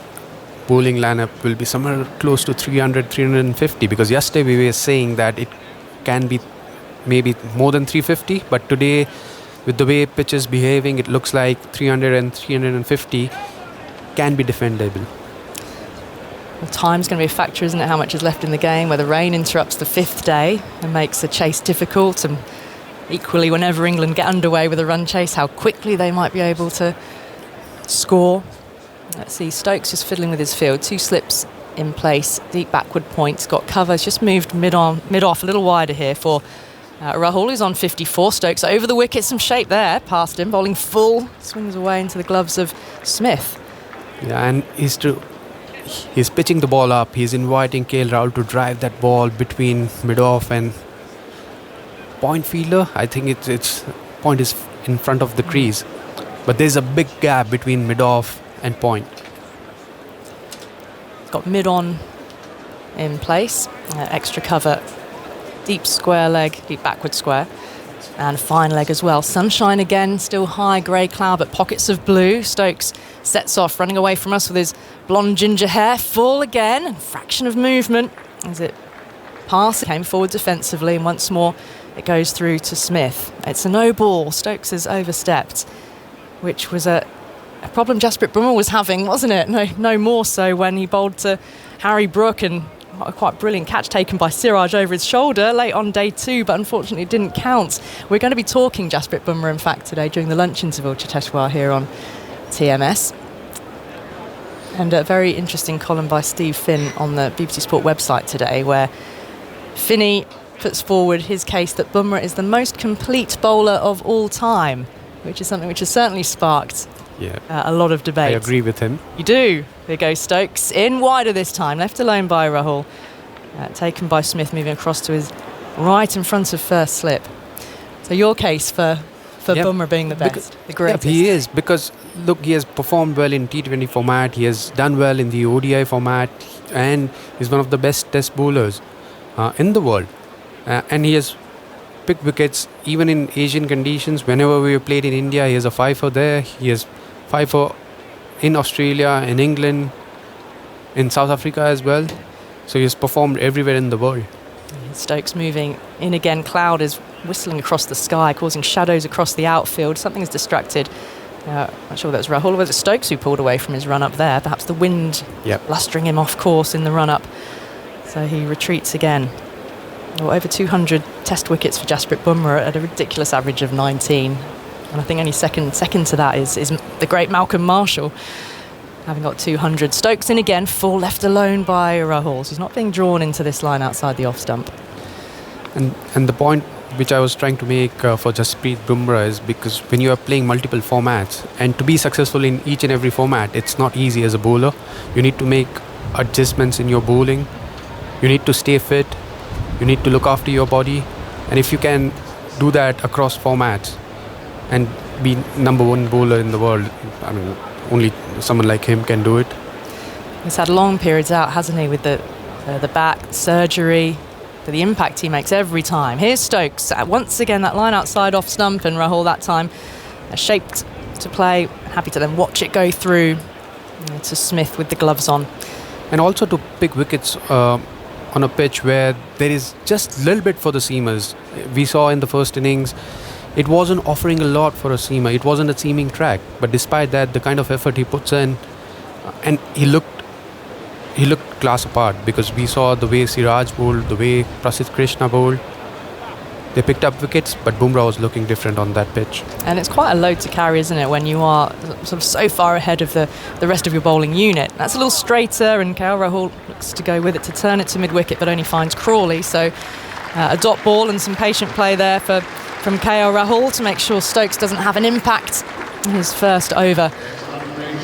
bowling lineup will be somewhere close to 300, 350, because yesterday we were saying that it can be maybe more than 350, but today with the way pitch is behaving, it looks like 300 and 350 can be defendable. Well, time's going to be a factor, isn't it? How much is left in the game, where the rain interrupts the 5th day and makes the chase difficult, and equally whenever England get underway with a run chase, how quickly they might be able to score. Let's see, Stokes just fiddling with his field. 2 slips in place, deep backward points, got cover. He's just moved mid-off, a little wider here for Rahul, who's on 54. Stokes over the wicket, some shape there, past him, bowling full, swings away into the gloves of Smith. Yeah, and he's pitching the ball up. He's inviting KL Rahul to drive that ball between mid-off and point fielder. I think it's point is in front of the crease, but there's a big gap between mid-off and point. Got mid-on in place, extra cover, deep square leg, deep backward square, and fine leg as well. Sunshine again, still high grey cloud, but pockets of blue. Stokes sets off, running away from us with his blonde ginger hair. Full again, fraction of movement as it passed. Came forward defensively, and once more it goes through to Smith. It's a no ball. Stokes has overstepped, which was a problem Jasprit Bumrah was having, wasn't it? No more so when he bowled to Harry Brook, and a quite brilliant catch taken by Siraj over his shoulder late on day 2, but unfortunately it didn't count. We're going to be talking Jasprit Bumrah, in fact, today during the lunch interval, Cheteshwar, here on TMS. And a very interesting column by Steve Finn on the BBC Sport website today, where Finney puts forward his case that Bumrah is the most complete bowler of all time, which is something which has certainly sparked a lot of debate. I agree with him. You do. There goes Stokes. In wider this time, left alone by Rahul. Taken by Smith, moving across to his right in front of first slip. So your case for Bumrah being the best, the greatest. He is, because look, he has performed well in T20 format, he has done well in the ODI format, and he's one of the best test bowlers in the world. And he has picked wickets even in Asian conditions. Whenever we played in India, he has a 5-for there. He has 5-for in Australia, in England, in South Africa as well. So he has performed everywhere in the world. Stokes moving in again. Cloud is whistling across the sky, causing shadows across the outfield. Something is distracted. Not sure that was Rahul, or was it Stokes who pulled away from his run-up there? Perhaps the wind blustering him off course in the run-up. So he retreats again. Over 200 test wickets for Jasprit Bumrah at a ridiculous average of 19. And I think only second to that is the great Malcolm Marshall, having got 200. Stokes in again, full, left alone by Rahul. So he's not being drawn into this line outside the off stump. And the point which I was trying to make for Jasprit Bumrah is, because when you are playing multiple formats, and to be successful in each and every format, it's not easy as a bowler. You need to make adjustments in your bowling. You need to stay fit. You need to look after your body. And if you can do that across formats and be number 1 bowler in the world, I mean, only someone like him can do it. He's had long periods out, hasn't he, with the back surgery, for the impact he makes every time. Here's Stokes. Once again, that line outside off stump, and Rahul that time shaped to play. Happy to then watch it go through to Smith with the gloves on. And also to pick wickets on a pitch where there is just a little bit for the seamers. We saw in the first innings, it wasn't offering a lot for a seamer. It wasn't a seaming track. But despite that, the kind of effort he puts in, and he looked class apart, because we saw the way Siraj bowled, the way Prasidh Krishna bowled. they picked up wickets, but Bumrah was looking different on that pitch. And it's quite a load to carry, isn't it, when you are sort of so far ahead of the rest of your bowling unit. That's a little straighter, and KL Rahul looks to go with it to turn it to mid-wicket, but only finds Crawley. So a dot ball and some patient play there from KL Rahul to make sure Stokes doesn't have an impact in his first over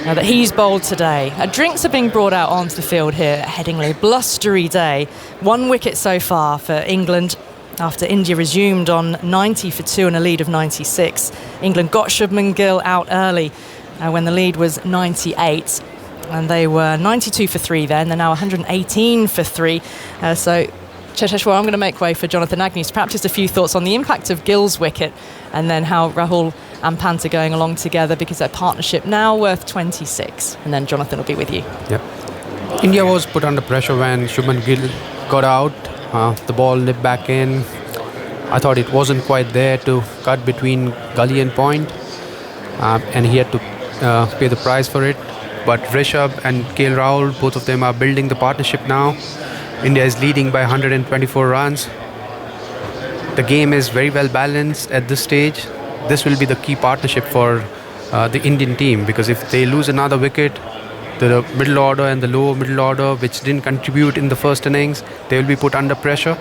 that he's bowled today. Drinks are being brought out onto the field here at Headingley. Blustery day. 1 wicket so far for England after India resumed on 90 for 2 and a lead of 96. England got Shubman Gill out early when the lead was 98. And they were 92 for 3 then. They're now 118 for 3. So Chesheshwar, I'm going to make way for Jonathan Agnew. Perhaps just a few thoughts on the impact of Gill's wicket and then how Rahul and Pant are going along together, because their partnership now worth 26. And then Jonathan will be with you. Yep. India was put under pressure when Shubman Gill got out. The ball nipped back in. I thought it wasn't quite there to cut between gully and point, and he had to pay the price for it. But Rishabh and KL Rahul, both of them are building the partnership now. India is leading by 124 runs. The game is very well balanced at this stage. This will be the key partnership for the Indian team, because if they lose another wicket, the middle order and the lower middle order, which didn't contribute in the first innings, they will be put under pressure.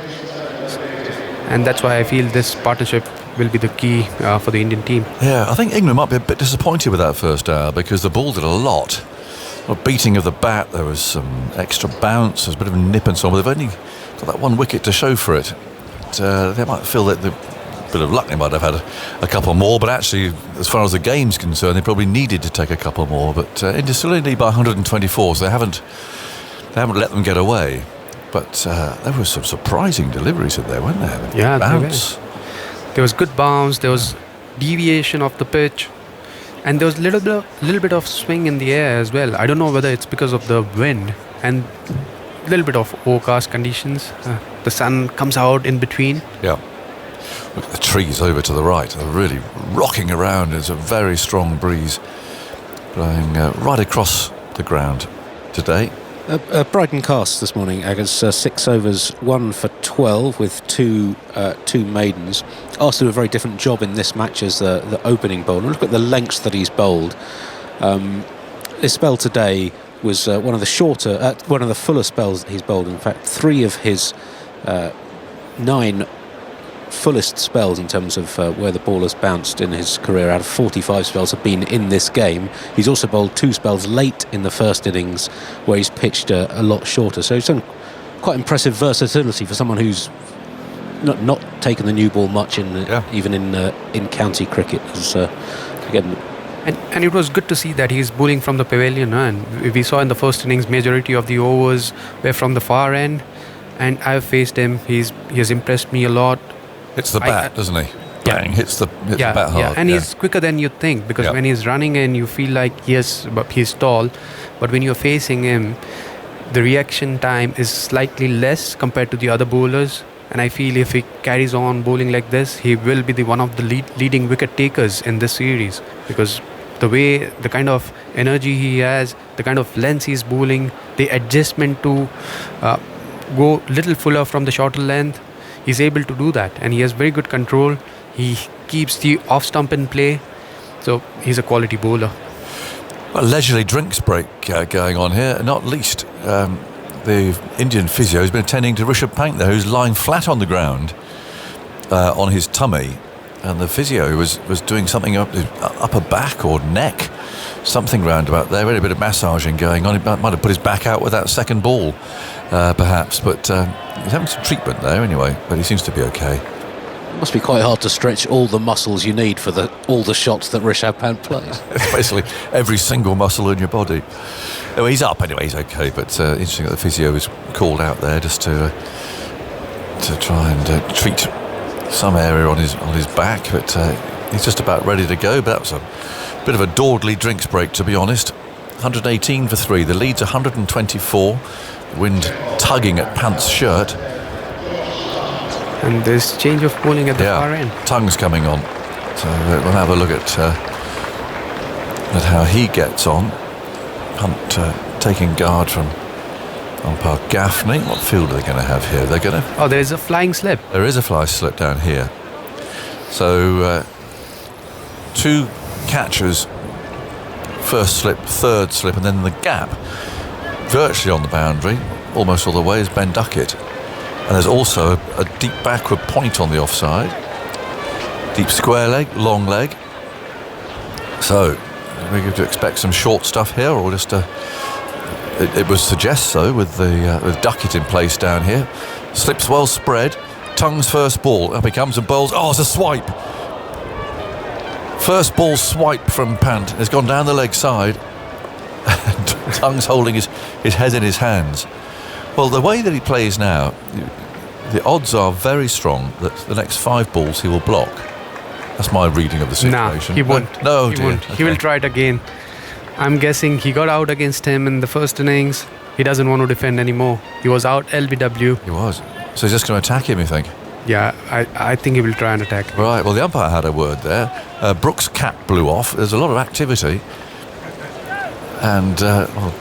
And that's why I feel this partnership will be the key for the Indian team. Yeah, I think England might be a bit disappointed with that first hour, because the ball did a lot. A beating of the bat, there was some extra bounce, there's a bit of a nip and so on, but they've only got that 1 wicket to show for it. But, they might feel that bit of luck, they might have had a couple more, but actually, as far as the game's concerned, they probably needed to take a couple more. But India's still in lead by 124, so they haven't let them get away. But there were some surprising deliveries in there, weren't there? Yeah, bounce. There was good bounce, there was deviation of the pitch, and there was a little bit of swing in the air as well. I don't know whether it's because of the wind and a little bit of overcast conditions. The sun comes out in between. Yeah. Look at the trees over to the right. They're really rocking around. There's a very strong breeze blowing right across the ground today. Brighton cast this morning, Agus, 6 overs, 1 for 12 with two maidens. Asked to do a very different job in this match as the opening bowler. Look at the lengths that he's bowled. His spell today was one of the fuller spells that he's bowled. In fact, 3 of his 9 fullest spells in terms of where the ball has bounced in his career out of 45 spells have been in this game. He's also bowled 2 spells late in the first innings where he's pitched a lot shorter. So he's done quite impressive versatility for someone who's not taken the new ball much even in county cricket. Again. And it was good to see that he's bowling from the pavilion, and we saw in the first innings majority of the overs were from the far end, and I've faced him. He has impressed me a lot. Hits the bat, doesn't he? Bang, hits the bat hard. Yeah, and he's quicker than you think, because when he's running in, you feel like he's tall, but when you're facing him, the reaction time is slightly less compared to the other bowlers. And I feel if he carries on bowling like this, he will be one of the leading wicket takers in this series, because the kind of energy he has, the kind of length he's bowling, the adjustment to go little fuller from the shorter length, he's able to do that, and he has very good control. He keeps the off stump in play, so he's a quality bowler. Well, leisurely drinks break going on here, not least the Indian physio has been attending to Rishabh Pant there, who's lying flat on the ground on his tummy, and the physio was doing something up his upper back or neck, something round about there. Really a bit of massaging going on. He might have put his back out with that second ball, perhaps, but he's having some treatment there anyway, but he seems to be okay. It must be quite hard to stretch all the muscles you need for all the shots that Rishabh Pant plays. It's basically every single muscle in your body. Oh, he's up anyway, he's okay, but interesting that the physio was called out there just to try and treat some area on his back, but he's just about ready to go. But that was a bit of a dawdly drinks break, to be honest. 118 for 3, the lead's 124, the wind tugging at Pant's shirt. And there's change of bowling at the far end. Tongue's coming on, so we'll have a look at how he gets on. Pant taking guard from Umpire Gaffney. What field are they going to have here? They're going to... Oh, there is a flying slip. There is a fly slip down here. So, 2 catchers, first slip, third slip, and then the gap, virtually on the boundary, almost all the way, is Ben Duckett. And there's also a deep backward point on the offside. Deep square leg, long leg. So, we're going to expect some short stuff here, or just it would suggest so with Duckett in place down here. Slips well spread. Tongue's first ball. Up he comes and bowls. Oh, it's a swipe. First ball swipe from Pant. It's gone down the leg side. And Tongue's holding his head in his hands. Well, the way that he plays now, the odds are very strong that the next 5 balls he will block. That's my reading of the situation. He won't. No, he dear. won't. Okay. He will try it again. I'm guessing he got out against him in the first innings. He doesn't want to defend anymore. He was out LBW. He was. So he's just going to attack him, you think? Yeah, I think he will try and attack. Right, well, the umpire had a word there. Brooks' cap blew off. There's a lot of activity. And,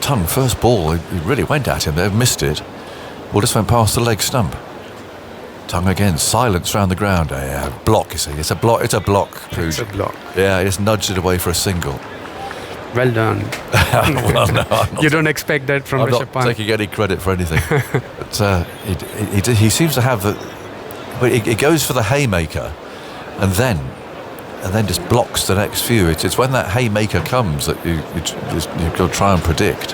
Tongue, first ball, he really went at him there, missed it. Ball just went past the leg stump. Tongue again, silence round the ground. Yeah, block, you see. It's a block. It's a block. It's a block. Yeah, he just nudged it away for a single. Well done. Well, no, I'm not, you don't expect that from I'm Rishabh not Pant. taking any credit for anything. But he seems to have the... But he goes for the haymaker and then just blocks the next few. It's when that haymaker comes that you've got to try and predict.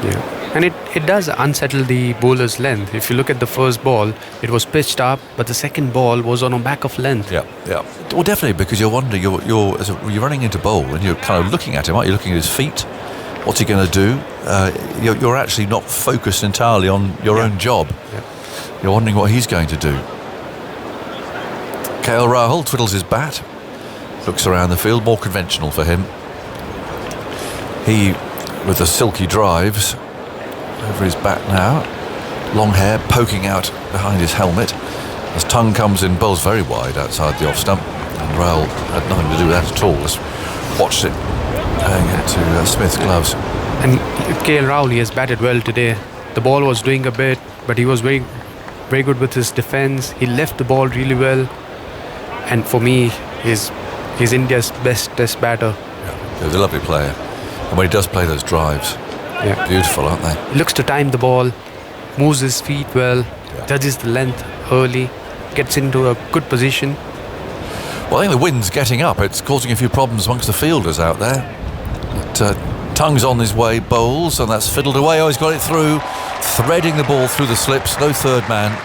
Yeah. And it does unsettle the bowler's length. If you look at the first ball, it was pitched up, but the second ball was on a back of length. Yeah. Well, definitely, because you're wondering, you're running into bowl and you're kind of looking at him, aren't you? Looking at his feet. What's he going to do? You're actually not focused entirely on your own job. Yeah. You're wondering what he's going to do. KL Rahul twiddles his bat, looks around the field, more conventional for him. He, with the silky drives, over his bat now, long hair poking out behind his helmet. As Tongue comes in, bowls very wide outside the off stump, and Rahul had nothing to do with that at all. Just watched it going into Smith's gloves. And KL Rahul, he has batted well today. The ball was doing a bit, but he was very, very good with his defense. He left the ball really well. And for me, he's India's best test batter. Yeah, he's a lovely player. And when he does play those drives, beautiful, aren't they? He looks to time the ball, moves his feet well, judges the length early, gets into a good position. Well, I think the wind's getting up. It's causing a few problems amongst the fielders out there. But, Tongue's on his way, bowls, and that's fiddled away. Oh, he's got it through, threading the ball through the slips. No third man.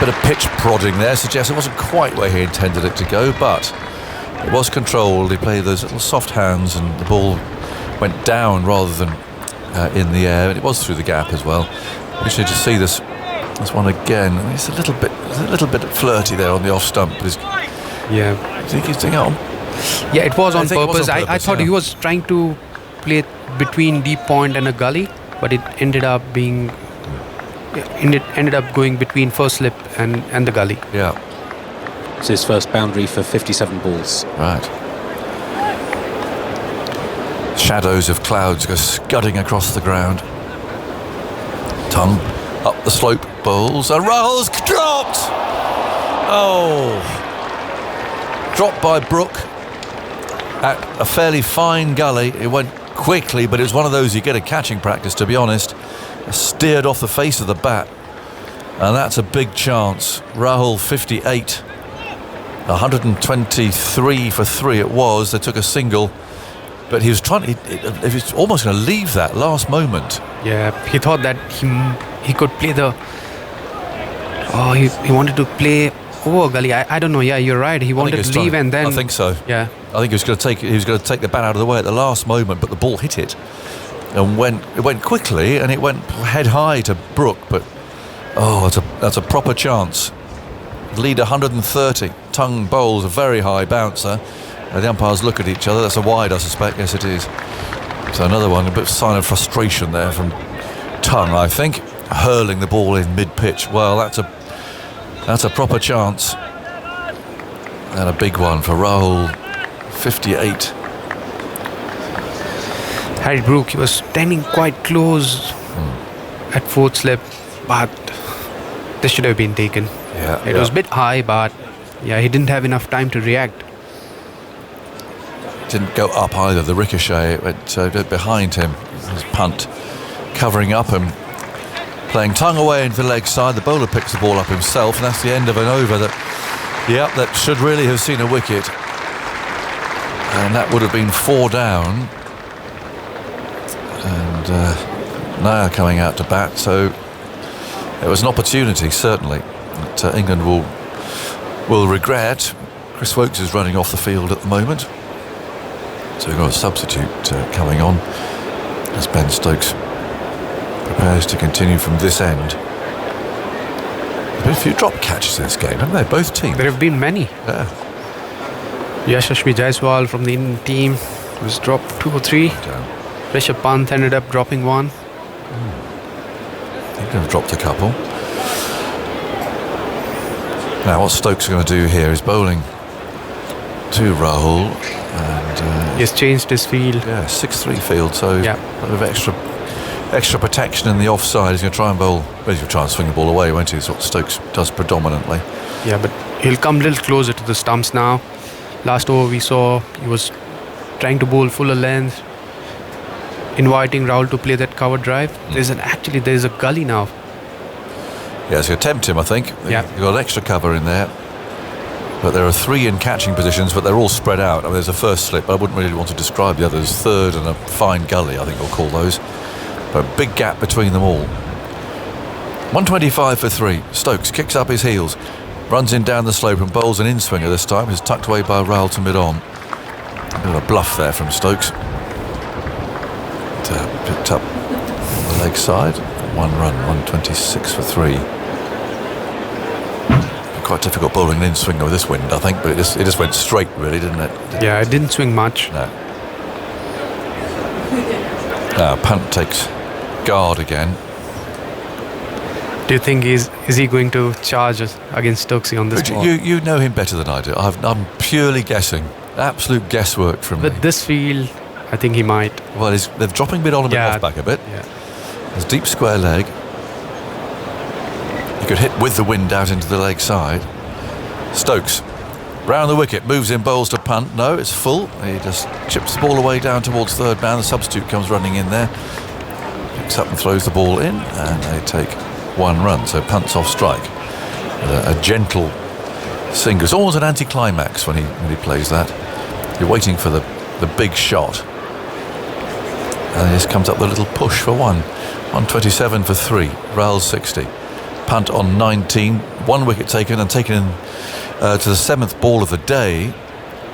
Bit of pitch prodding there suggests it wasn't quite where he intended it to go, but it was controlled. He played those little soft hands and the ball went down rather than in the air, and it was through the gap as well. We should just see this one again. It's a little bit flirty there on the off stump. Yeah. I think he's doing it on. Yeah, it was on think it was purpose. on purpose, I thought he was trying to play between deep point and a gully, but it ended up being... ended up going between first slip and the gully. Yeah. It's his first boundary for 57 balls. Right. Shadows of clouds go scudding across the ground. Tongue up the slope, bowls, and Rahul's dropped! Oh! Dropped by Brook at a fairly fine gully. It went quickly, but it was one of those you get at catching practice, to be honest. Steered off the face of the bat, and that's a big chance. Rahul 58, 123 for 3 it was. They took a single, but he was trying. He was almost going to leave that last moment. Yeah, he thought that he could play the. Oh, he wanted to play over gully. I don't know. Yeah, you're right. He wanted to leave and then. I think so. Yeah. I think he was going to take the bat out of the way at the last moment, but the ball hit it. And it went quickly, and it went head high to Brook, but that's a proper chance. Lead 130. Tongue bowls a very high bouncer. The umpires look at each other. That's a wide, I suspect. Yes, it is. So another one, a bit of sign of frustration there from Tongue, I think, hurling the ball in mid-pitch. Well, that's a proper chance, and a big one for Rahul. 58. Harry Brook, he was standing quite close at fourth slip, but this should have been taken. Yeah, It was a bit high, but yeah, he didn't have enough time to react. Didn't go up either. The ricochet went a bit behind him. His punt covering up and playing tongue away into the leg side. The bowler picks the ball up himself, and that's the end of an over that should really have seen a wicket. And that would have been 4 down. And Nair coming out to bat, so it was an opportunity, certainly, that England will regret. Chris Woakes is running off the field at the moment, so we've got a substitute coming on as Ben Stokes prepares to continue from this end. There's been a few drop catches in this game, haven't they? Both teams. There have been many. Yeah. Yashasvi Jaiswal from the Indian team was dropped 2 or 3. Rishabh Pant ended up dropping 1. He could have dropped a couple. Now what Stokes are going to do here is bowling to Rahul, and he's changed his field. Yeah, 6-3 field, so yeah, a bit of extra protection in the offside. He's going to try and bowl. Well, he's going to try and swing the ball away, won't he? That's what Stokes does predominantly. Yeah, but he'll come a little closer to the stumps now. Last over we saw he was trying to bowl fuller length, inviting Rahul to play that cover drive. There's a gully now. Yeah, it's going to tempt him, I think. Yeah. You've got extra cover in there. But there are 3 in catching positions, but they're all spread out. I mean, there's a first slip, but I wouldn't really want to describe the others. Third and a fine gully, I think we'll call those. But a big gap between them all. 125 for 3. Stokes kicks up his heels, runs in down the slope and bowls an in-swinger this time. He's tucked away by Rahul to mid-on. A bit of a bluff there from Stokes. Picked up on the leg side. 1 run, 126 for 3. Quite difficult bowling an in-swinger with this wind, I think, but it just went straight, really, didn't it? Yeah, it didn't swing much. No. Now Pant takes guard again. Do you think is he going to charge against Stokesy on this ball? You know him better than I do. I'm purely guessing. Absolute guesswork from me. With this field, I think he might. Well, they're dropping mid on and off back a bit. Yeah. There's deep square leg. He could hit with the wind out into the leg side. Stokes round the wicket, moves in, bowls to Pant. No, it's full. He just chips the ball away down towards third man. The substitute comes running in there, picks up and throws the ball in, and they take 1 run. So Pant's off strike. A gentle single. It's almost an anticlimax when he plays that. You're waiting for the big shot, and he just comes up with a little push for 1. 127 for 3. Rahul 60. Pant on 19, 1 wicket taken and taken to the 7th ball of the day,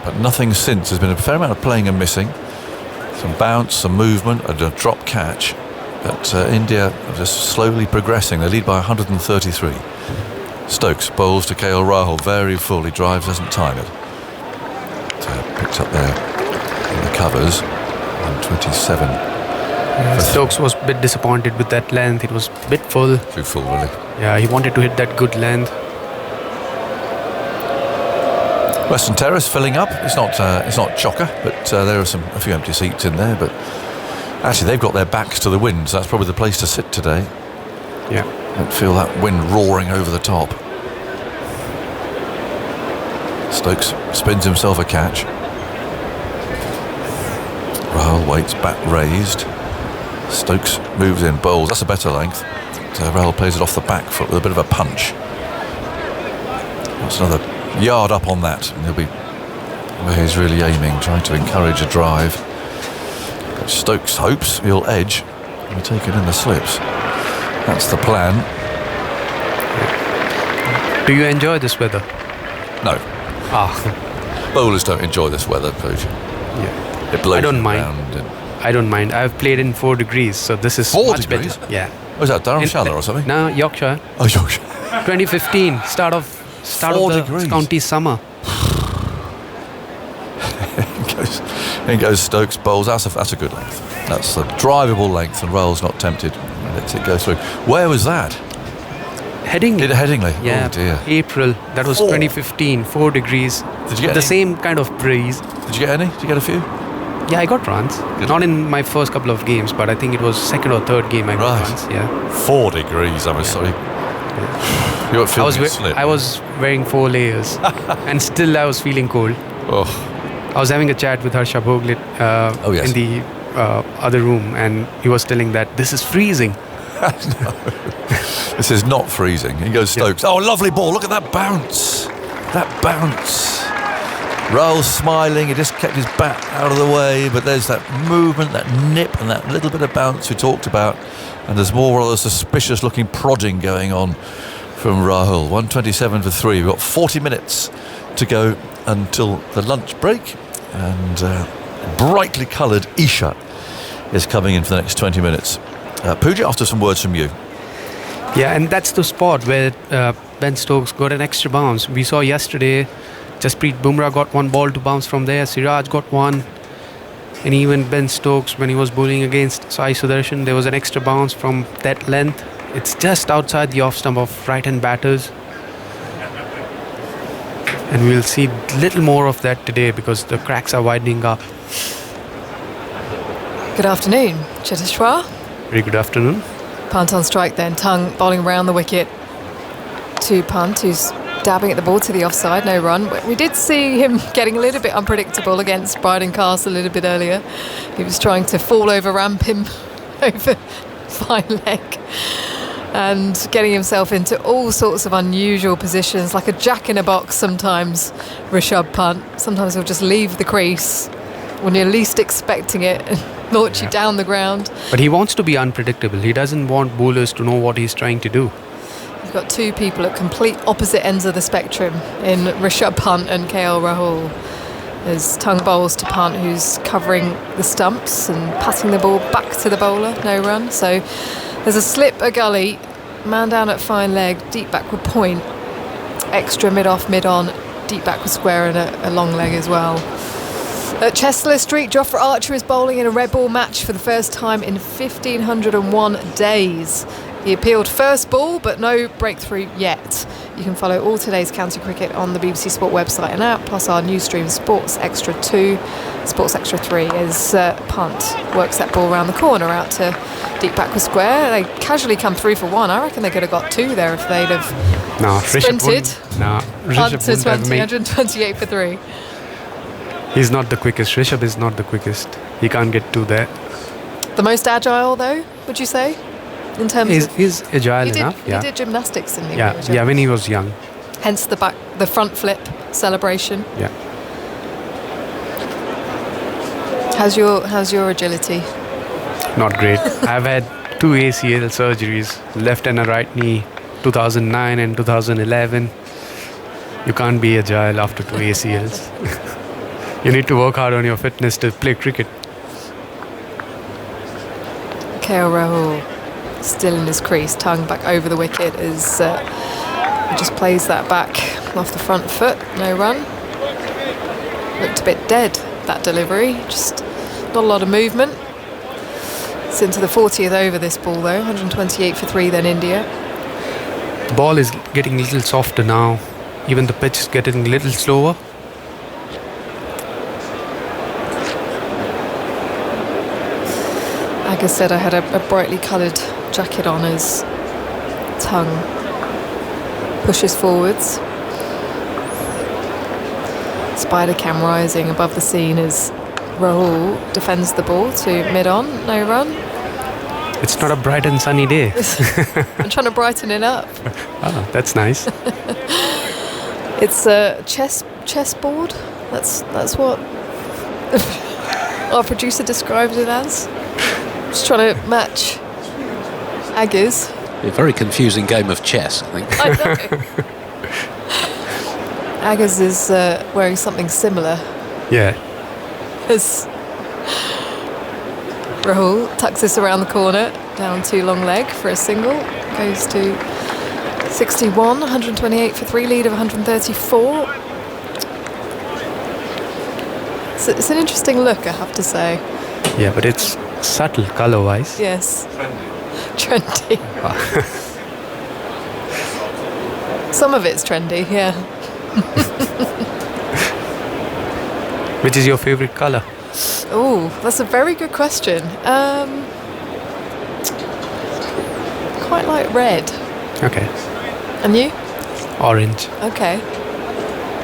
but nothing since. There's been a fair amount of playing and missing, some bounce, some movement, a drop catch, but India are just slowly progressing. They lead by 133. Stokes bowls to KL Rahul, very full. He drives, doesn't time it. Picked up there in the covers. 127. Stokes was a bit disappointed with that length. It was a bit full. Too full, really. Yeah, he wanted to hit that good length. Western Terrace filling up. It's not chocker, but there are a few empty seats in there. But actually, they've got their backs to the wind, so that's probably the place to sit today. Yeah. Don't feel that wind roaring over the top. Stokes spins himself a catch. Rahul waits, bat raised. Stokes moves in, bowls. That's a better length. So Rahul plays it off the back foot with a bit of a punch. That's another yard up on that, and he'll be where he's really aiming, trying to encourage a drive. But Stokes hopes he'll edge and take it in the slips. That's the plan. Do you enjoy this weather? No. Bowlers don't enjoy this weather, Pooch. Yeah. It blows I don't mind. around. I don't mind. I've played in 4 degrees, so this is 4 much degrees? better. Yeah. Was that Dharamshala or something? No, Yorkshire. Oh, Yorkshire. 2015, start of 4 the degrees. county summer. in goes Stokes, bowls. That's a good length. That's a drivable length, and Rahul's not tempted. Lets it go through. Where was that? Headingley. Headingley. Yeah. Oh dear. April. That was 2015. 4 degrees. Did you get the any? same kind of breeze? Did you get any? Did you get a few? Yeah, I got runs. Not in my first couple of games, but I think it was second or third game I got runs. Yeah. 4 degrees, I'm sorry. You weren't feeling it slip. I was wearing 4 layers, and still I was feeling cold. Oh. I was having a chat with Harsha Bhoglet in the other room, and he was telling that this is freezing. No. This is not freezing. He goes Stokes. Oh, lovely ball. Look at that bounce. That bounce. Rahul smiling. He just kept his bat out of the way, but there's that movement, that nip, and that little bit of bounce we talked about. And there's more rather suspicious looking prodding going on from Rahul. 127 for 3. We've got 40 minutes to go until the lunch break. And brightly coloured Isha is coming in for the next 20 minutes. Pooja, after some words from you. Yeah, and that's the spot where Ben Stokes got an extra bounce. We saw yesterday Jasprit Bumrah got 1 ball to bounce from there, Siraj got 1, and even Ben Stokes, when he was bowling against Sai Sudarshan, there was an extra bounce from that length. It's just outside the off stump of right-hand batters, and we'll see little more of that today because the cracks are widening up. Good afternoon, Cheteshwar. Very good afternoon. Punt on strike then, Tongue bowling around the wicket to Punt, who's dabbing at the ball to the offside, no run. We did see him getting a little bit unpredictable against Bryden Castle a little bit earlier. He was trying to fall over ramp him over fine leg and getting himself into all sorts of unusual positions, like a jack in a box sometimes, Rishabh Pant. Sometimes he'll just leave the crease when you're least expecting it and launch you down the ground. But he wants to be unpredictable. He doesn't want bowlers to know what he's trying to do. You've got 2 people at complete opposite ends of the spectrum in Rishabh Pant and KL Rahul. There's Tongue bowls to Pant, who's covering the stumps and passing the ball back to the bowler, no run. So there's a slip, a gully, man down at fine leg, deep backward point, extra mid-off, mid-on, deep backward square and a long leg as well. At Chester Street, Jofra Archer is bowling in a red ball match for the first time in 1,501 days. He appealed first ball, but no breakthrough yet. You can follow all today's county cricket on the BBC Sport website and app, plus our news stream Sports Extra 2, Sports Extra 3, as Punt works that ball around the corner out to deep backward square. They casually come through for 1. I reckon they could have got 2 there if they'd have sprinted. Punt to 128 for 3. He's not the quickest. Rishabh is not the quickest. He can't get 2 there. The most agile, though, would you say? In terms of he's agile enough. He did gymnastics in the yeah, when he was young. Hence the front flip celebration. Yeah. How's your agility? Not great. I've had 2 ACL surgeries, left and a right knee, 2009 and 2011. You can't be agile after 2 ACLs. You need to work hard on your fitness to play cricket. KL Rahul still in his crease, Tongue back over the wicket as he just plays that back off the front foot, no run. Looked a bit dead, that delivery, just not a lot of movement. It's into the 40th over this ball though, 128 for 3 then India. The ball is getting a little softer now, even the pitch is getting a little slower. Like I said, I had a brightly coloured jacket on as Tongue pushes forwards. Spider cam rising above the scene as Rahul defends the ball to mid-on, no run. It's not a bright and sunny day. I'm trying to brighten it up. Oh, that's nice. It's a chessboard. That's what our producer described it as. Just trying to match Aggies. A very confusing game of chess, I think. I know. Aggies is wearing something similar. Yeah. As Rahul tucks this around the corner, down to long leg for a single, goes to 61, 128 for 3, lead of 134. So it's an interesting look, I have to say. Yeah, but it's subtle colour-wise. Yes. Trendy. Some of it's trendy, yeah. Which is your favourite colour? Oh, that's a very good question. Quite like red. Okay. And you? Orange. Okay.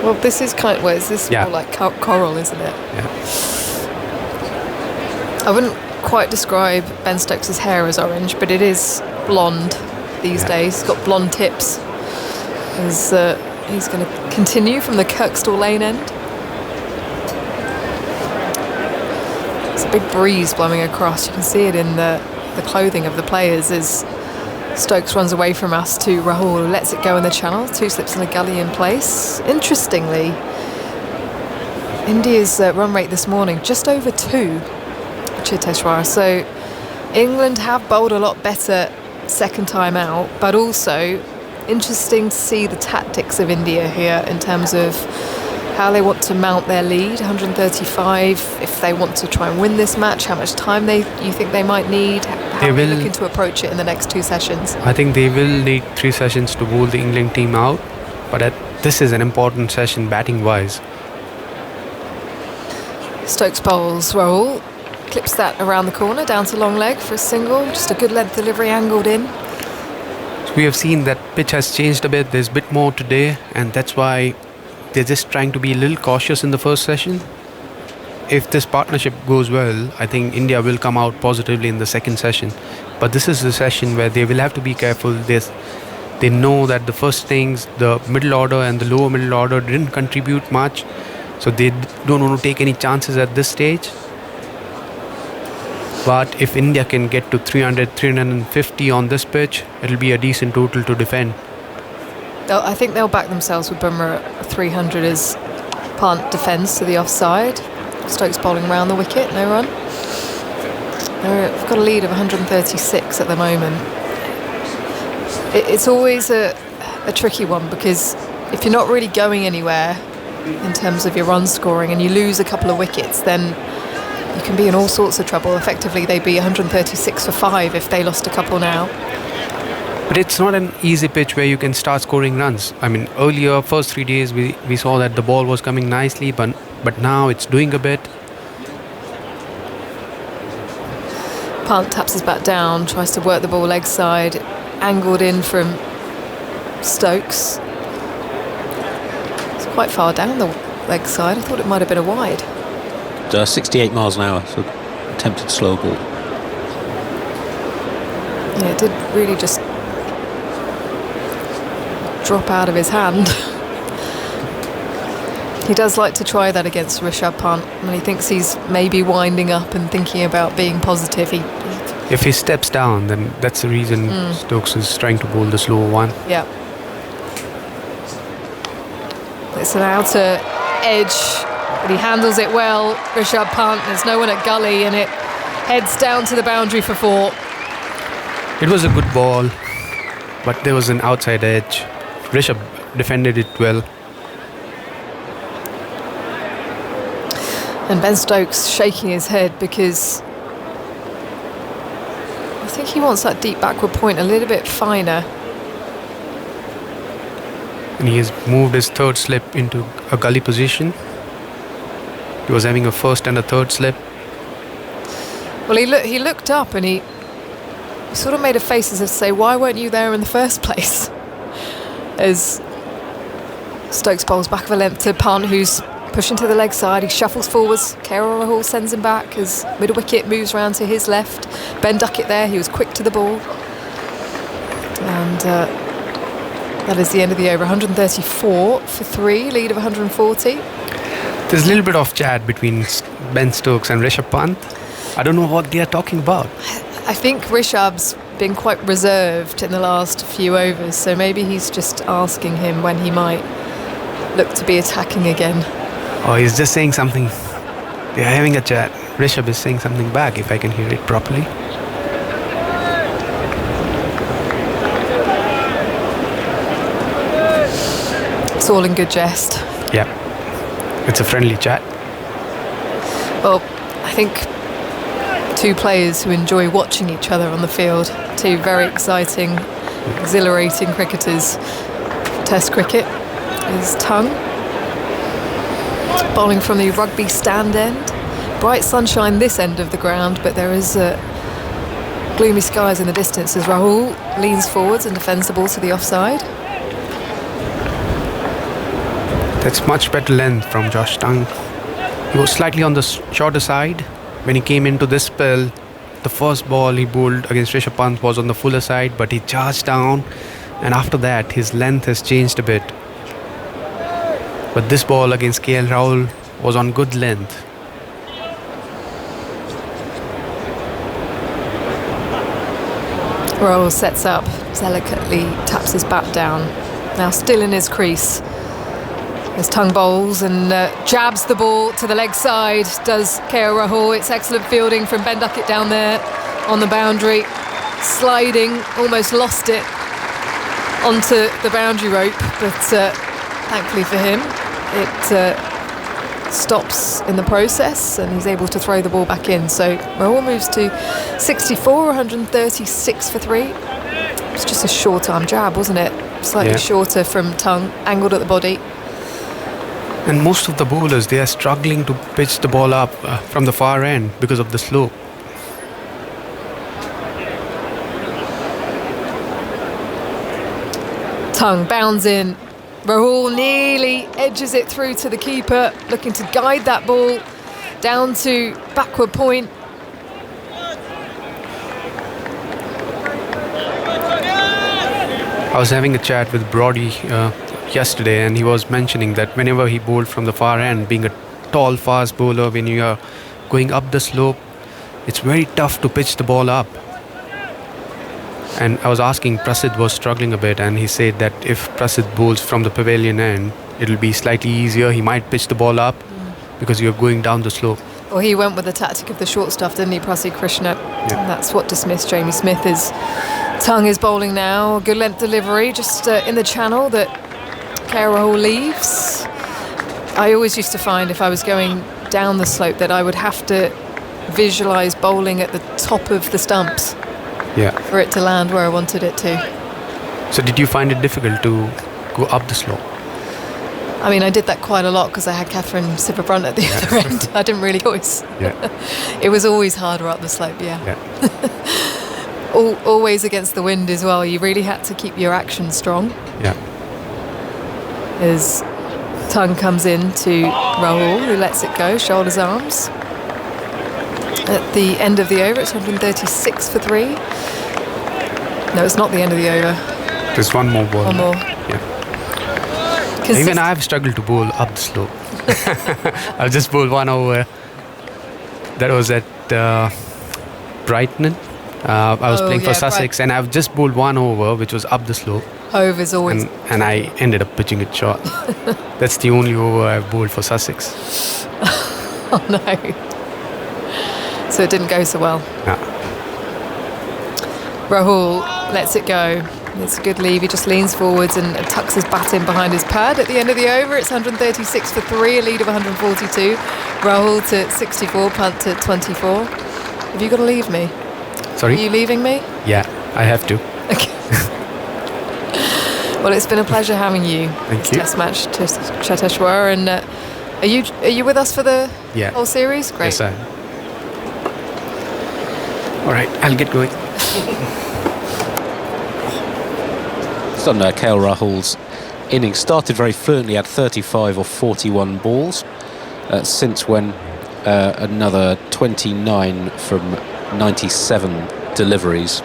Well, this is kind of, well, is this more like coral, isn't it? Yeah. I wouldn't quite describe Ben Stokes' hair as orange, but it is blonde these days. He's got blonde tips. He's going to continue from the Kirkstall Lane end. There's a big breeze blowing across. You can see it in the clothing of the players as Stokes runs away from us to Rahul, who lets it go in the channel. 2 slips in a gully in place. Interestingly, India's run rate this morning, just over 2, Chiteshwar. So England have bowled a lot better second time out, but also interesting to see the tactics of India here in terms of how they want to mount their lead, 135, if they want to try and win this match, how much time you think they might need, how they're looking to approach it in the next 2 sessions. I think they will need 3 sessions to bowl the England team out, but this is an important session batting-wise. Stokes bowls Rahul, clips that around the corner, down to long leg for a single, just a good length delivery angled in. We have seen that pitch has changed a bit, there's a bit more today, and that's why they're just trying to be a little cautious in the first session. If this partnership goes well, I think India will come out positively in the second session. But this is the session where they will have to be careful. They know that the first things, the middle order and the lower middle order didn't contribute much, so they don't want to take any chances at this stage. But if India can get to 300, 350 on this pitch, it'll be a decent total to defend. I think they'll back themselves with Bumrah at 300 as Pant defends to the offside. Stokes bowling round the wicket, no run. They've got a lead of 136 at the moment. It's always a tricky one because if you're not really going anywhere in terms of your run scoring and you lose a couple of wickets, then you can be in all sorts of trouble. Effectively, they'd be 136 for 5 if they lost a couple now. But it's not an easy pitch where you can start scoring runs. I mean, earlier, first 3 days, we saw that the ball was coming nicely, but now it's doing a bit. Pant taps his bat down, tries to work the ball leg side, angled in from Stokes. It's quite far down the leg side. I thought it might have been a wide. 68 miles an hour, so attempted slow ball. Yeah, it did really just drop out of his hand. He does like to try that against Rishabh Pant when he thinks he's maybe winding up and thinking about being positive. If he steps down, then that's the reason Stokes is trying to bowl the slower one. Yeah. It's an outer edge, but he handles it well. Rishabh Pant, there's no one at gully, and it heads down to the boundary for 4. It was a good ball, but there was an outside edge. Rishabh defended it well. And Ben Stokes shaking his head because I think he wants that deep backward point a little bit finer. And he has moved his third slip into a gully position. He was having a first and a third slip. Well, he looked up and he sort of made a face as if to say, why weren't you there in the first place? As Stokes bowls back of a length to Pant, who's pushing to the leg side. He shuffles forwards. KL Rahul sends him back as mid-wicket moves round to his left. Ben Duckett there, he was quick to the ball. And that is the end of the over. 134 for 3, lead of 140. There's a little bit of chat between Ben Stokes and Rishabh Pant. I don't know what they are talking about. I think Rishabh's been quite reserved in the last few overs, so maybe he's just asking him when he might look to be attacking again. Oh, he's just saying something. They are having a chat. Rishabh is saying something back, if I can hear it properly. It's all in good jest. Yeah, it's a friendly chat. Well, I think two players who enjoy watching each other on the field. Two very exciting, exhilarating cricketers. Test cricket is Tongue, bowling from the rugby stand end. bright sunshine this end of the ground, but there is gloomy skies in the distance as Rahul leans forwards and defends the ball to the offside. That's much better length from Josh Tongue. He was slightly on the shorter side. When he came into this spell, the first ball he bowled against Rishabh Pant was on the fuller side, but he charged down, and after that his length has changed a bit. But this ball against KL Rahul was on good length. Rahul sets up, delicately taps his bat down. Now still in his crease. As Tongue bowls and jabs the ball to the leg side, does KL Rahul. It's excellent fielding from Ben Duckett down there on the boundary. Sliding, almost lost it onto the boundary rope, but thankfully for him, it stops in the process and he's able to throw the ball back in. So Rahul moves to 64, 136 for 3. It's just a short arm jab, wasn't it? Slightly shorter from Tongue, angled at the body. And most of the bowlers, they are struggling to pitch the ball up from the far end because of the slope. Tongue bounds in. Rahul nearly edges it through to the keeper, looking to guide that ball down to backward point. I was having a chat with Brody yesterday, and he was mentioning that whenever he bowled from the far end, being a tall, fast bowler, when you are going up the slope, it's very tough to pitch the ball up. And I was asking, Prasidh was struggling a bit, and he said that if Prasidh bowls from the pavilion end, it'll be slightly easier. He might pitch the ball up because you're going down the slope. Well, he went with the tactic of the short stuff, didn't he, Prasidh Krishna? Yeah. And that's what dismissed Jamie Smith. Tongue is bowling now. Good length delivery, just in the channel that KL Rahul leaves. I always used to find if I was going down the slope that I would have to visualise bowling at the top of the stumps for it to land where I wanted it to. So did you find it difficult to go up the slope? I mean, I did that quite a lot because I had Catherine Sipperbrunt at the other end. I didn't really always. It was always harder up the slope, always against the wind as well. You really had to keep your action strong. As Tongue comes in to Rahul, who lets it go, shoulders, arms. At the end of the over, it's 136 for 3. No, it's not the end of the over. There's one more ball. One more. Even I've struggled to bowl up the slope. I've just bowled one over. That was at Brighton. I was playing for Sussex, and I've just bowled one over, which was up the slope. Over is always. And I ended up pitching it short. That's the only over I've bowled for Sussex. Oh no. So it didn't go so well. Rahul lets it go. It's a good leave. He just leans forwards and tucks his bat in behind his pad. At the end of the over, it's 136 for 3, a lead of 142. Rahul to 64, Pant to 24. Have you got to leave me? Sorry? Are you leaving me? Yeah, I have to. Okay. Well, it's been a pleasure having you. Thank you. Test match to Cheteshwar. And are you with us for the whole series? Great. Yes, I am. All right, I'll get going. It's on KL Rahul's innings. Started very fluently, had 35 or 41 balls. Since when another 29 from 97 deliveries.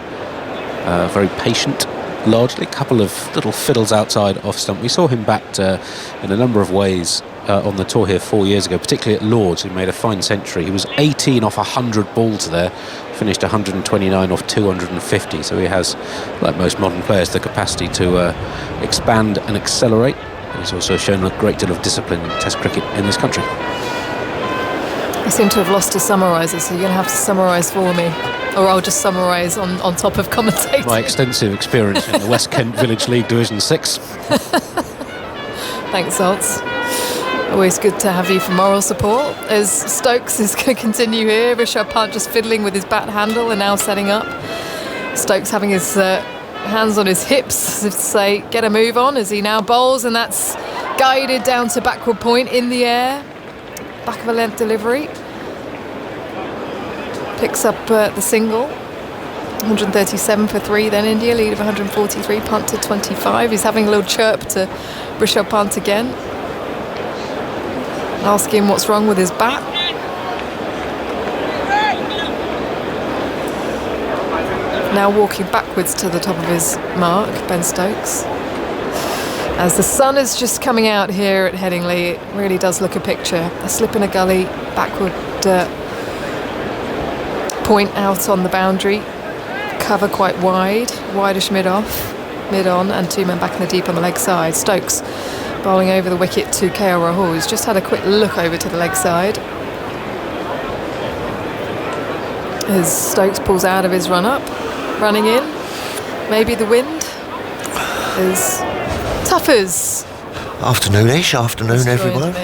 Very patient, largely. A couple of little fiddles outside off stump. We saw him backed in a number of ways on the tour here 4 years ago, particularly at Lord's. He made a fine century. He was 18 off 100 balls there, finished 129 off 250. So he has, like most modern players, the capacity to expand and accelerate. He's also shown a great deal of discipline in Test cricket in this country. I seem to have lost a summariser, so you're going to have to summarise for me. Or I'll just summarise on top of commentating. My extensive experience in the West Kent Village League Division 6. Thanks, Salts. Always good to have you for moral support. As Stokes is going to continue here, Rishabh Pant just fiddling with his bat handle and now setting up. Stokes having his hands on his hips, as if to say, get a move on, as he now bowls, and that's guided down to backward point in the air. Back of a length delivery. picks up the single. 137 for 3, then India lead of 143, punt to 25. He's having a little chirp to Rishabh Pant again, asking him what's wrong with his bat. Now walking backwards to the top of his mark, Ben Stokes. As the sun is just coming out here at Headingley, it really does look a picture. A slip in a gully, backward point out on the boundary. Cover quite wide, wideish mid-on, and 2 men back in the deep on the leg side. Stokes bowling over the wicket to KL Rahul, who's just had a quick look over to the leg side. As Stokes pulls out of his run-up, running in. Maybe the wind is Tuffers. Afternoonish, afternoon everyone.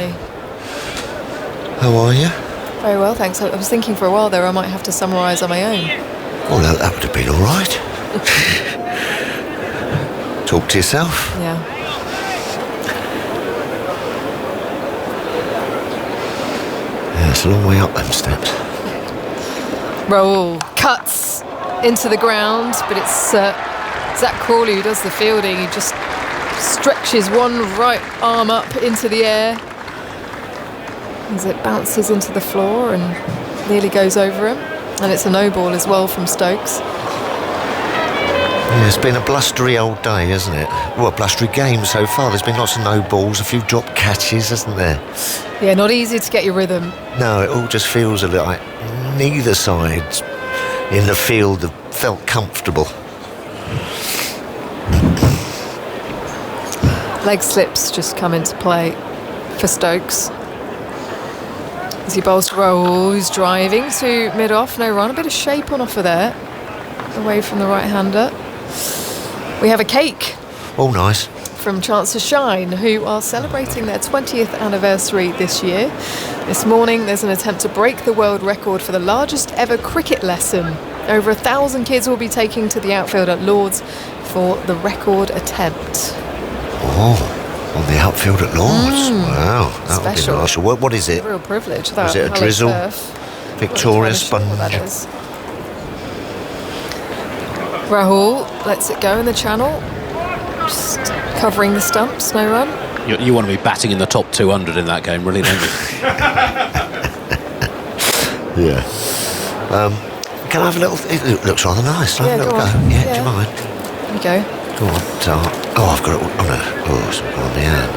How are you? Very well, thanks. I was thinking for a while there I might have to summarise on my own. Oh, that would have been all right. Talk to yourself. Yeah. Yeah, it's a long way up them steps. Rahul cuts into the ground, but it's Zach Crawley who does the fielding. He just stretches one right arm up into the air as it bounces into the floor and nearly goes over him. And it's a no ball as well from Stokes. Yeah, it's been a blustery old day, hasn't it? Well, a blustery game so far. There's been lots of no balls, a few drop catches, hasn't there? Yeah, not easy to get your rhythm. No, it all just feels a little like neither side in the field have felt comfortable. Leg slips just come into play for Stokes. As he bowls to Rahul, who's driving to mid-off, no run. A bit of shape on offer there, away from the right-hander. We have a cake. Oh, nice. From Chance to Shine, who are celebrating their 20th anniversary this year. This morning, there's an attempt to break the world record for the largest ever cricket lesson. Over 1,000 kids will be taking to the outfield at Lord's for the record attempt. Oh, on the outfield at Lord's. Wow, that would be nice. What is it? A real privilege. Is it a drizzle? Victoria sponge? Rahul lets it go in the channel. Just covering the stumps, no run. You want to be batting in the top 200 in that game, really, don't you? Yeah. Can I have a little... It looks rather nice. Have a little go. Yeah, do you mind? There you go. Go on. Oh, I've got it. Oh, no. Oh, it's on the hand.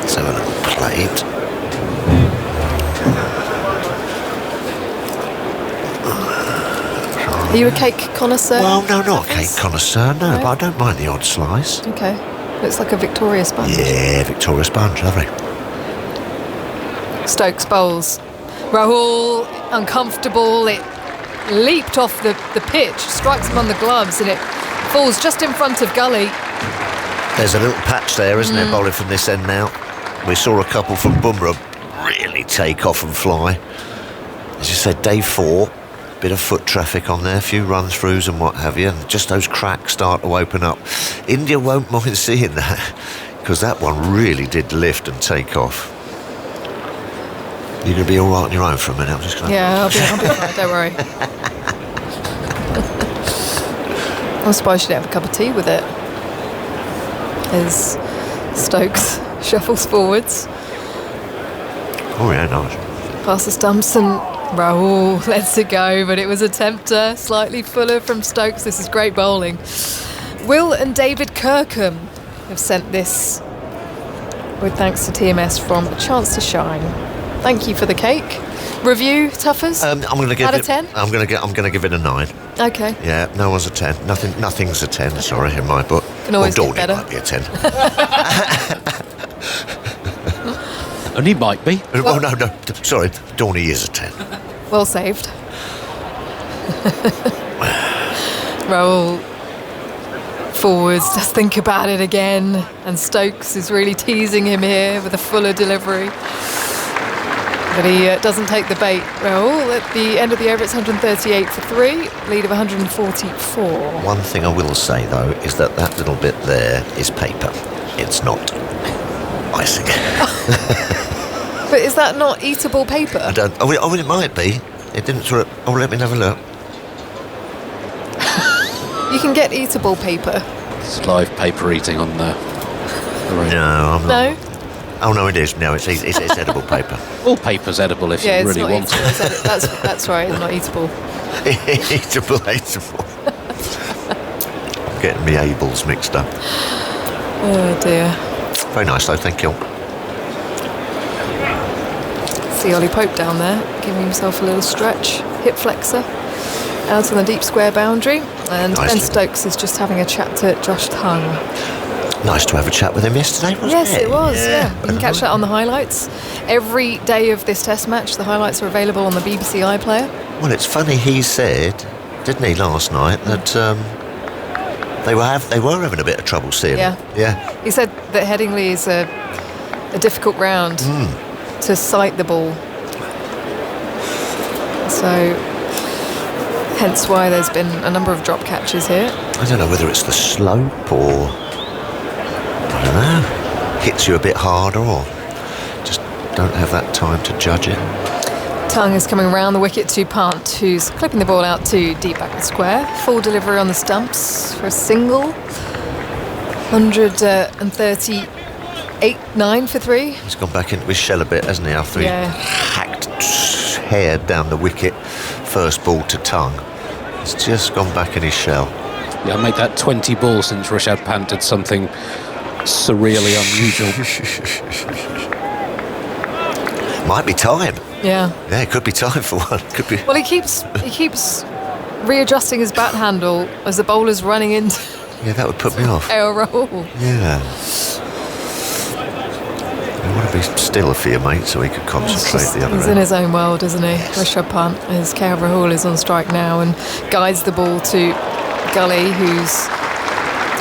Let's have a little plate. Are you a cake connoisseur? Well, no, not a cake connoisseur, no, but I don't mind the odd slice. Okay. Looks like a Victoria sponge. Yeah, Victoria sponge, lovely. Stokes bowls. Rahul, uncomfortable. It leaped off the pitch, strikes him on the gloves, and it falls just in front of Gully. There's a little patch there, isn't there, bowling from this end now? We saw a couple from Bumrah really take off and fly. As you said, day 4. Bit of foot traffic on there, a few run-throughs and what have you, and just those cracks start to open up. India won't mind seeing that, because that one really did lift and take off. You're going to be all right on your own for a minute. I'm just going to... Yeah, I'll be fine, don't worry. I'm surprised you didn't have a cup of tea with it. As Stokes shuffles forwards. Oh yeah, nice. Past the stumps and Rahul lets it go, but it was a tempter, slightly fuller from Stokes. This is great bowling. Will and David Kirkham have sent this with thanks to TMS from A Chance to Shine. Thank you for the cake. Review, Tuffers? I'm going to give out it of 10. I'm going to give it a 9. Okay. Yeah, no one's a 10. Nothing's a 10. Sorry, in my book. Can always Dawney get better. might be a 10. And he might be. Well, no. Sorry, Dawney is a 10. Well saved. Rahul forwards, just think about it again. And Stokes is really teasing him here with a fuller delivery. But he doesn't take the bait. Rahul, at the end of the over, it's 138 for 3, lead of 144. One thing I will say, though, is that little bit there is paper. It's not icing. But is that not eatable paper? I mean, it might be. It didn't sort of... Oh, let me have a look. You can get eatable paper. It's live paper eating on the radio. No, I'm not. No? Oh, no, it is. No, it's edible paper. All paper's edible if Yeah, you it's really not want eatable. it. That's right, it's not eatable. Eatable. I'm getting me Abels mixed up. Oh dear. Very nice, though. Thank you. See Ollie Pope down there, giving himself a little stretch, hip flexor, out on the deep square boundary. And Nicely. Ben Stokes is just having a chat to Josh Tongue. Nice to have a chat with him yesterday, wasn't Yes, it? it was, yeah. You can catch that on the highlights. Every day of this test match, the highlights are available on the BBC iPlayer. Well, it's funny, he said, didn't he, last night, that they were having a bit of trouble seeing Yeah. him. Yeah. He said that Headingley is a difficult ground to sight the ball. So, hence why there's been a number of drop catches here. I don't know whether it's the slope or, I don't know, hits you a bit harder or just don't have that time to judge it. Tongue is coming round the wicket to Pant, who's clipping the ball out to deep back the square. Full delivery on the stumps for a single. 138.9 for 3. He's gone back into his shell a bit, hasn't he, after he hacked hair down the wicket. First ball to Tongue. He's just gone back in his shell. Yeah, I made that 20 balls since Rishabh Pant did something surreally unusual. Might be time. Yeah. Yeah, it could be time for one. Could be. Well, he keeps readjusting his bat handle as the bowler's running into Yeah, that would put me off. KL Rahul. Yeah. I want to be still for your mate so he could concentrate the other He's end. in his own world, isn't he? Rishabh Pant, as KL Rahul is on strike now and guides the ball to Gully, who's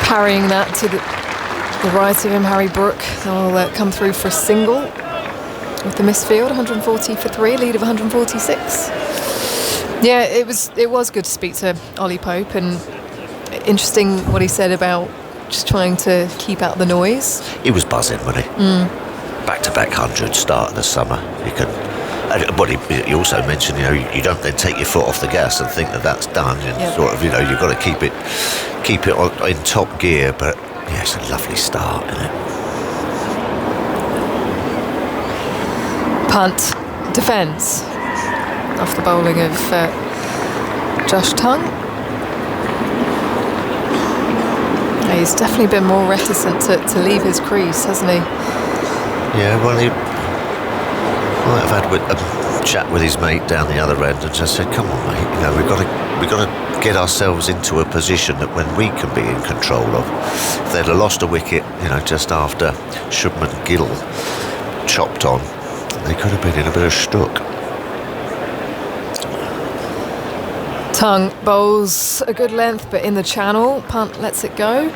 parrying that to the right of him. Harry Brook will come through for a single with the misfield. 140 for 3, lead of 146. Yeah, it was good to speak to Ollie Pope, and interesting what he said about just trying to keep out the noise. He was buzzing, wasn't he? Back-to-back 100 start of the summer. You can. But he also mentioned, you don't then take your foot off the gas and think that that's done. And sort of, you've got to keep it in top gear. But yeah, it's a lovely start, isn't it? Punt defends after bowling of Josh Tongue. He's definitely been more reticent to leave his crease, hasn't he? Yeah, well, he might have had a chat with his mate down the other end and just said, "Come on, mate, we've got to get ourselves into a position that when we can be in control of." If they'd have lost a wicket, just after Shubman Gill chopped on, they could have been in a bit of stuck. Tongue bowls a good length, but in the channel. Punt lets it go.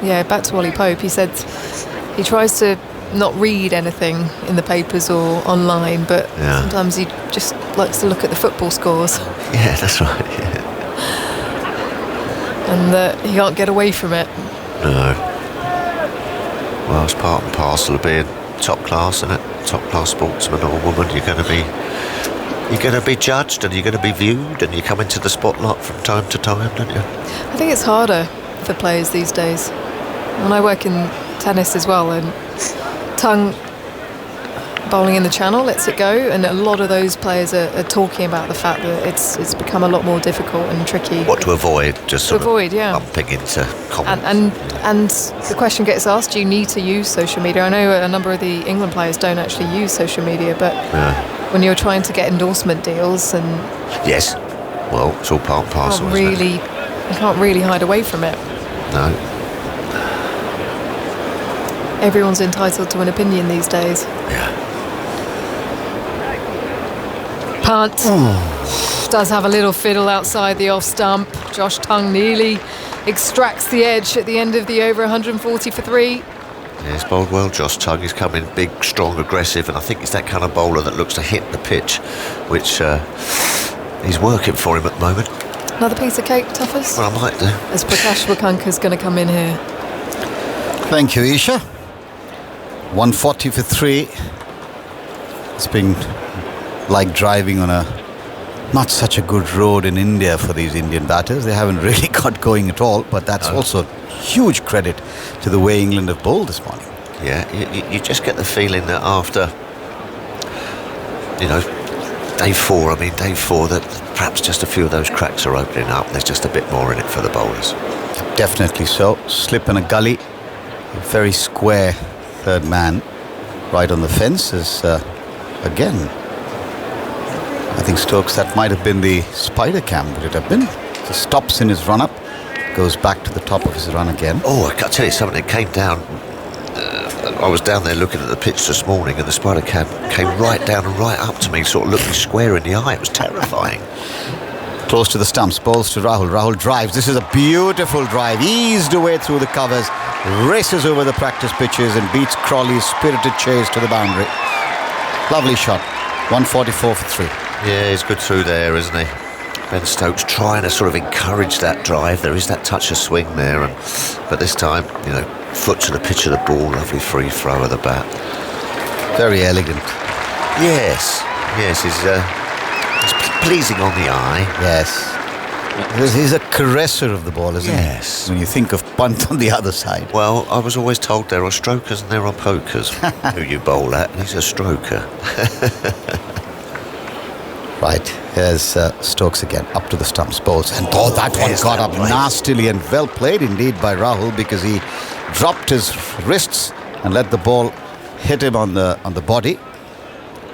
Yeah, back to Ollie Pope. He said he tries to not read anything in the papers or online, but sometimes he just likes to look at the football scores. Yeah, that's right. Yeah. And he can't get away from it. No. Well, it's part and parcel of being top class, isn't it? Top class sportsman or woman. You're going to be judged and you're going to be viewed, and you come into the spotlight from time to time, don't you? I think it's harder for players these days. When I work in tennis as well, and Tongue bowling in the channel lets it go, and a lot of those players are talking about the fact that it's become a lot more difficult and tricky. What to avoid? Just sort of bumping into comments. And the question gets asked: do you need to use social media? I know a number of the England players don't actually use social media, but when you're trying to get endorsement deals, and yes, well, it's all part and parcel. you can't really hide away from it. No. Everyone's entitled to an opinion these days. Yeah. Punt does have a little fiddle outside the off stump. Josh Tongue nearly extracts the edge at the end of the over. 140 for 3. Yeah, it's bowled well. Josh Tongue. He's coming big, strong, aggressive, and I think he's that kind of bowler that looks to hit the pitch, which he's working for him at the moment. Another piece of cake, Tuffers? Well, I might do. As Prakash Wakanka's going to come in here. Thank you, Isha. 140 for 3. It's been like driving on a not such a good road in India for these Indian batters. They haven't really got going at all, but that's also huge credit to the way England have bowled this morning. Yeah, you just get the feeling that after, day four, that perhaps just a few of those cracks are opening up. There's just a bit more in it for the bowlers. Definitely so. Slip in a gully, a very square third man right on the fence is, again, I think Stokes, that might have been the spider cam, would it have been? He stops in his run-up, goes back to the top of his run again. Oh, I got to tell you something, it came down. I was down there looking at the pitch this morning and the spider cam came right down and right up to me, sort of looking square in the eye. It was terrifying. Close to the stumps, balls to Rahul. Rahul drives. This is a beautiful drive. Eased away through the covers, races over the practice pitches and beats Crawley's spirited chase to the boundary. Lovely shot. 144 for 3. Yeah, he's good through there, isn't he? Ben Stokes trying to sort of encourage that drive. There is that touch of swing there, but this time, foot to the pitch of the ball, lovely free throw of the bat. Very elegant. Yes, he's pleasing on the eye. Yes. He's a caresser of the ball, isn't he? Yes. When you think of punt on the other side. Well, I was always told there are strokers and there are pokers who you bowl at, and he's a stroker. Right, here's Stokes again, up to the stumps, balls. And that one got up nastily, and well played indeed by Rahul, because he dropped his wrists and let the ball hit him on the body.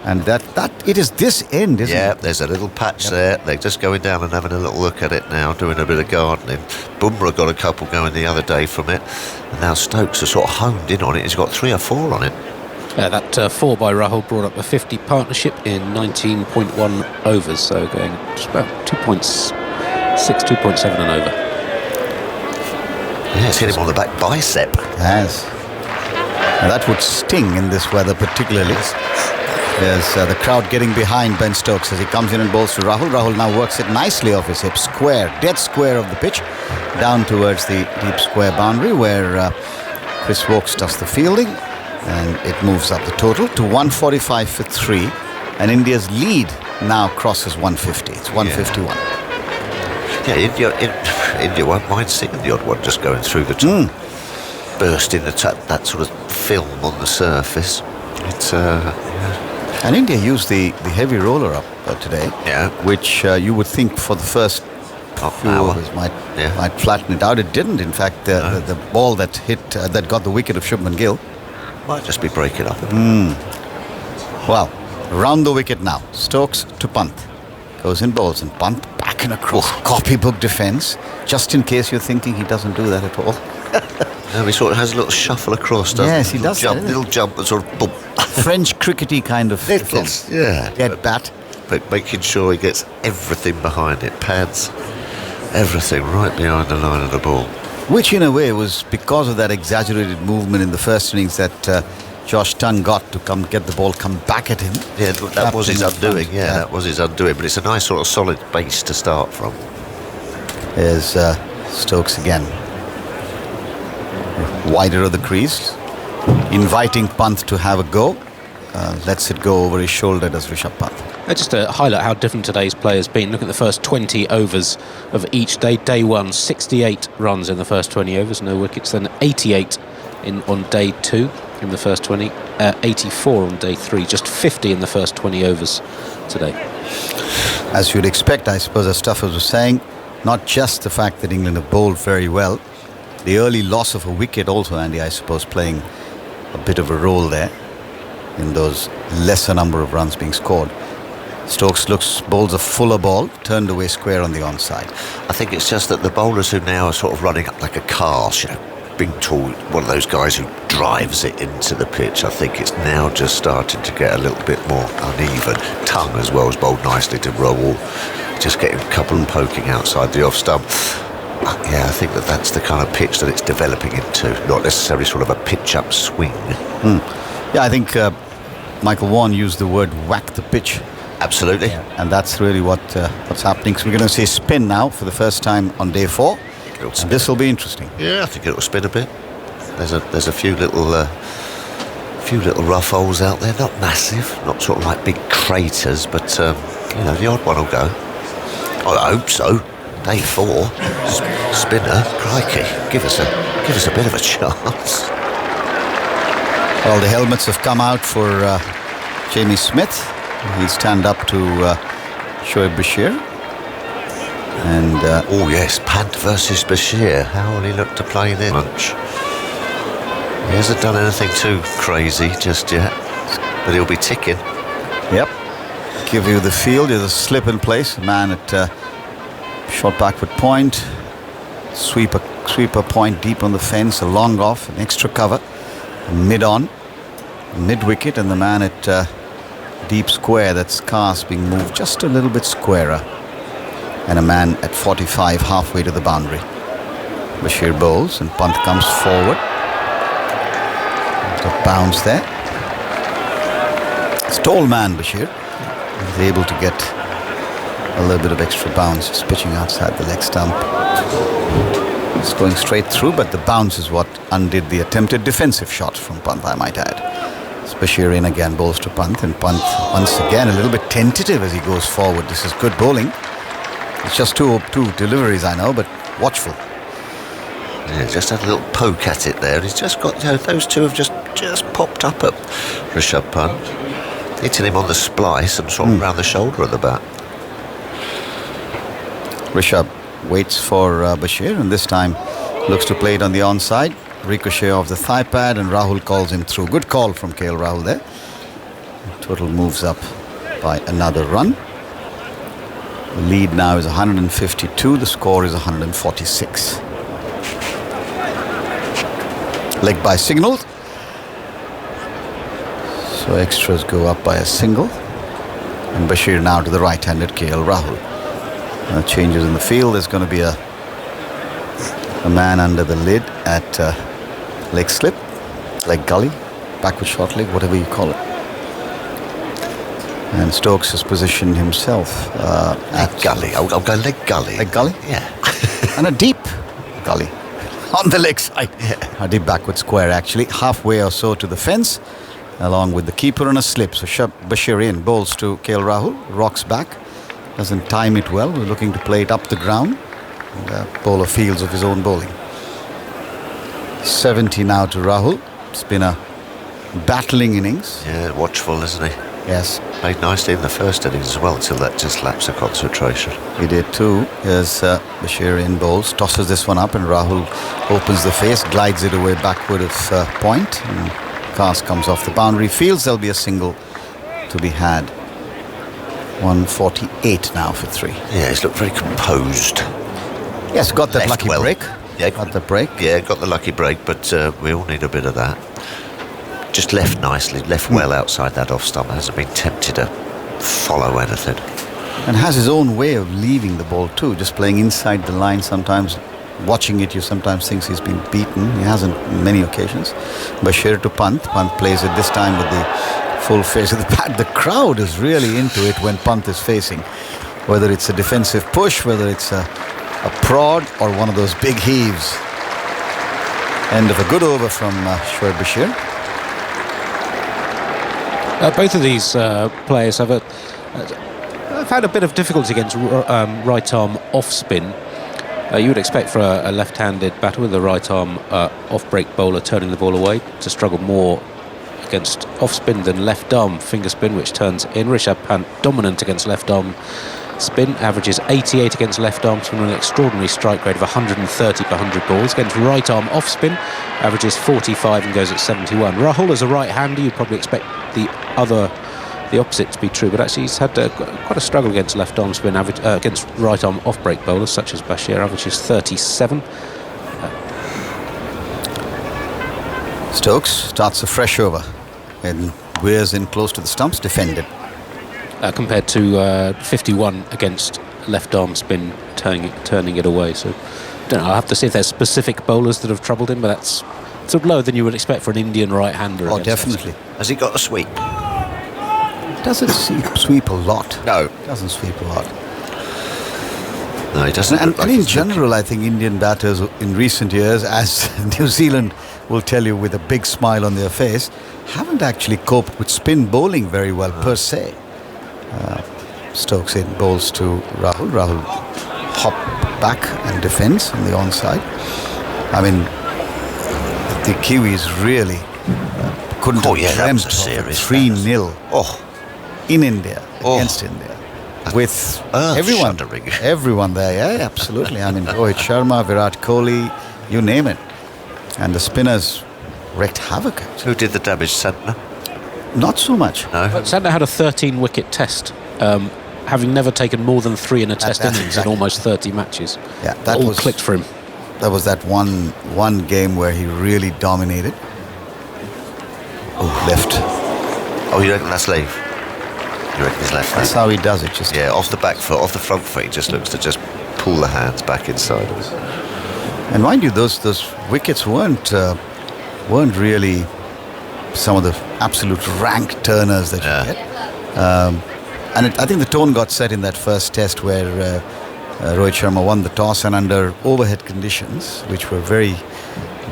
And that it is this end, isn't it? Yeah, there's a little patch there. They're just going down and having a little look at it now, doing a bit of gardening. Bumrah got a couple going the other day from it, and now Stokes has sort of honed in on it. He's got 3 or 4 on it. That 4 by Rahul brought up a 50 partnership in 19.1 overs, so going just about 2.6, 2.7 and over. Yeah, it's hit him on the back bicep. Yes. Now that would sting in this weather particularly. There's the crowd getting behind Ben Stokes as he comes in and bowls to Rahul. Rahul now works it nicely off his hip, square, dead square of the pitch, down towards the deep square boundary where Chris Woakes does the fielding. And it moves up the total to 145 for 3. And India's lead now crosses 150. It's 151. Yeah, India won't mind seeing the odd one just going through the top. Bursting that sort of film on the surface. It's And India used the heavy roller up today. Yeah. Which you would think for the first few overs might flatten it out. It didn't. In fact, the ball that hit that got the wicket of Shubman Gill might just be breaking up. Well, round the wicket now. Stokes to punt. Goes in, bowls and punt back and across. Copybook defence. Just in case you're thinking he doesn't do that at all. No, he sort of has a little shuffle across, doesn't he? Yes, he does. Little jump and sort of boom. French crickety kind of dead bat. But making sure he gets everything behind it. Pads everything right behind the line of the ball. Which in a way was because of that exaggerated movement in the first innings that Josh Tongue got to come get the ball, come back at him. Yeah, that was his undoing. Yeah, that was his undoing. But it's a nice sort of solid base to start from. There's Stokes again. Wider of the crease. Inviting Pant to have a go. Lets it go over his shoulder, does Rishabh Pant. Just to highlight how different today's play has been, look at the first 20 overs of each day. Day 1, 68 runs in the first 20 overs, no wickets. Then 88 on day 2 in the first 20, 84 on day 3, just 50 in the first 20 overs today. As you'd expect, I suppose, as Stuffers was saying, not just the fact that England have bowled very well, the early loss of a wicket also, Andy, I suppose, playing a bit of a role there in those lesser number of runs being scored. Stokes bowls a fuller ball, turned away square on the onside. I think it's just that the bowlers who now are sort of running up like a car, being tall, one of those guys who drives it into the pitch, I think it's now just starting to get a little bit more uneven. Tongue as well has bowled nicely to Rahul, just getting a couple poking outside the off stump. Yeah, I think that's the kind of pitch that it's developing into, not necessarily sort of a pitch-up swing. Yeah, I think Michael Vaughan used the word whack the pitch. Absolutely. And that's really what's happening. So we're going to see spin now for the first time on day 4. So this will be interesting. Yeah, I think it'll spin a bit. There's a few little rough holes out there, not massive, not sort of like big craters, but the odd one will go. I hope so. Day 4. Spinner, crikey, give us a bit of a chance. Well, the helmets have come out for Jamie Smith. He'll stand up to Shoaib Bashir. And oh yes, Pant versus Bashir. How will he look to play this lunch? He hasn't done anything too crazy just yet, but he'll be ticking. Yep. Give you the field. There's a slip in place. A man at short backward point. Sweeper point deep on the fence. A long off. An extra cover. Mid on. Mid wicket. And the man at deep square. That's cast being moved just a little bit squarer. And a man at 45 halfway to the boundary. Bashir bowls and Pant comes forward. There's a bounce there. It's tall man Bashir. He's able to get a little bit of extra bounce. Just pitching outside the leg stump. It's going straight through, but the bounce is what undid the attempted defensive shot from Pant, I might add. It's Bashir in again, bowls to Pant, and Pant once again a little bit tentative as he goes forward. This is good bowling. It's just two deliveries, I know, but watchful. Yeah, just had a little poke at it there. He's just got, those two have just popped up at Rishabh Pant, hitting him on the splice and sort of round the shoulder of the bat. Rishabh waits for Bashir, and this time looks to play it on the onside. Ricochet off the thigh pad, and Rahul calls him through. Good call from KL Rahul there. Total moves up by another run. The lead now is 152. The score is 146. Leg by signalled. So extras go up by a single. And Bashir now to the right-handed KL Rahul. Changes in the field. There's going to be a man under the lid at leg slip, leg gully, backward short leg, whatever you call it. And Stokes has positioned himself at gully. I'll go leg gully. Leg gully? Yeah. And a deep gully on the leg side. Yeah. A deep backward square, actually, halfway or so to the fence, along with the keeper on a slip. So Bashir in, bowls to KL Rahul, rocks back. Doesn't time it well. We're looking to play it up the ground. And bowler fields of his own bowling. 70 now to Rahul. It's been a battling innings. Yeah, watchful, isn't he? Yes. Played nicely in the first innings as well, until that just lapse of concentration. He did too. As Bashir in bowls, tosses this one up, and Rahul opens the face, glides it away backward of point, and cast comes off the boundary. Fields, there'll be a single to be had. 148 now for 3. Yeah, he's looked very composed. Yes, got that lucky break. Yeah, got the break. Yeah, got the lucky break, but we all need a bit of that. Just left nicely, left well outside that off stump. Hasn't been tempted to follow anything. And has his own way of leaving the ball too, just playing inside the line sometimes. Watching it, you sometimes think he's been beaten. He hasn't on many occasions. Bashir to Pant. Pant plays it this time with the full face of the bat. The crowd is really into it when Pant is facing. Whether it's a defensive push, whether it's a prod, or one of those big heaves. End of a good over from Shoaib Bashir. Both of these players have had a bit of difficulty against right arm off spin. You would expect for a left-handed batter with a right arm off-break bowler turning the ball away to struggle more against off-spin than left-arm finger spin, which turns in. Rishabh Pant dominant against left-arm spin, averages 88 against left-arm spin, an extraordinary strike rate of 130 per 100 balls. Against right-arm off-spin, averages 45 and goes at 71. Rahul as a right-hander, you'd probably expect the opposite to be true, but actually he's had quite a struggle against left-arm spin, against right-arm off-break bowlers such as Bashir, averages 37. Stokes starts a fresh over and wears in close to the stumps, defended. Compared to 51 against left-arm spin, turning it away. So, I don't know, I'll have to see if there's specific bowlers that have troubled him, but that's sort of lower than you would expect for an Indian right-hander. Oh, definitely. Has he got a sweep? Doesn't sweep a lot. No. Doesn't sweep a lot. No, he doesn't. And in general, I think Indian batters in recent years, as New Zealand will tell you with a big smile on their face, haven't actually coped with spin bowling very well per se. Stokes in, bowls to Rahul. Rahul hop back and defends on the onside. I mean, the Kiwis really couldn't have dreamt of 3-0 in India, against India. With everyone there, yeah, absolutely. I mean, Rohit Sharma, Virat Kohli, you name it. And the spinners wreaked havoc. Who did the damage, Santner? Not so much. No. But Santner had a 13-wicket test, having never taken more than 3 in a test innings in almost 30 matches. Yeah, that all clicked for him. That was that one game where he really dominated. Oh, left. Oh, you reckon that's leave? You reckon he's left? That's how he does it. Just off the back foot, off the front foot. He just looks to just pull the hands back inside. And mind you, those wickets weren't really some of the absolute rank turners that you get. And I think the tone got set in that first test where Rohit Sharma won the toss and under overhead conditions, which were very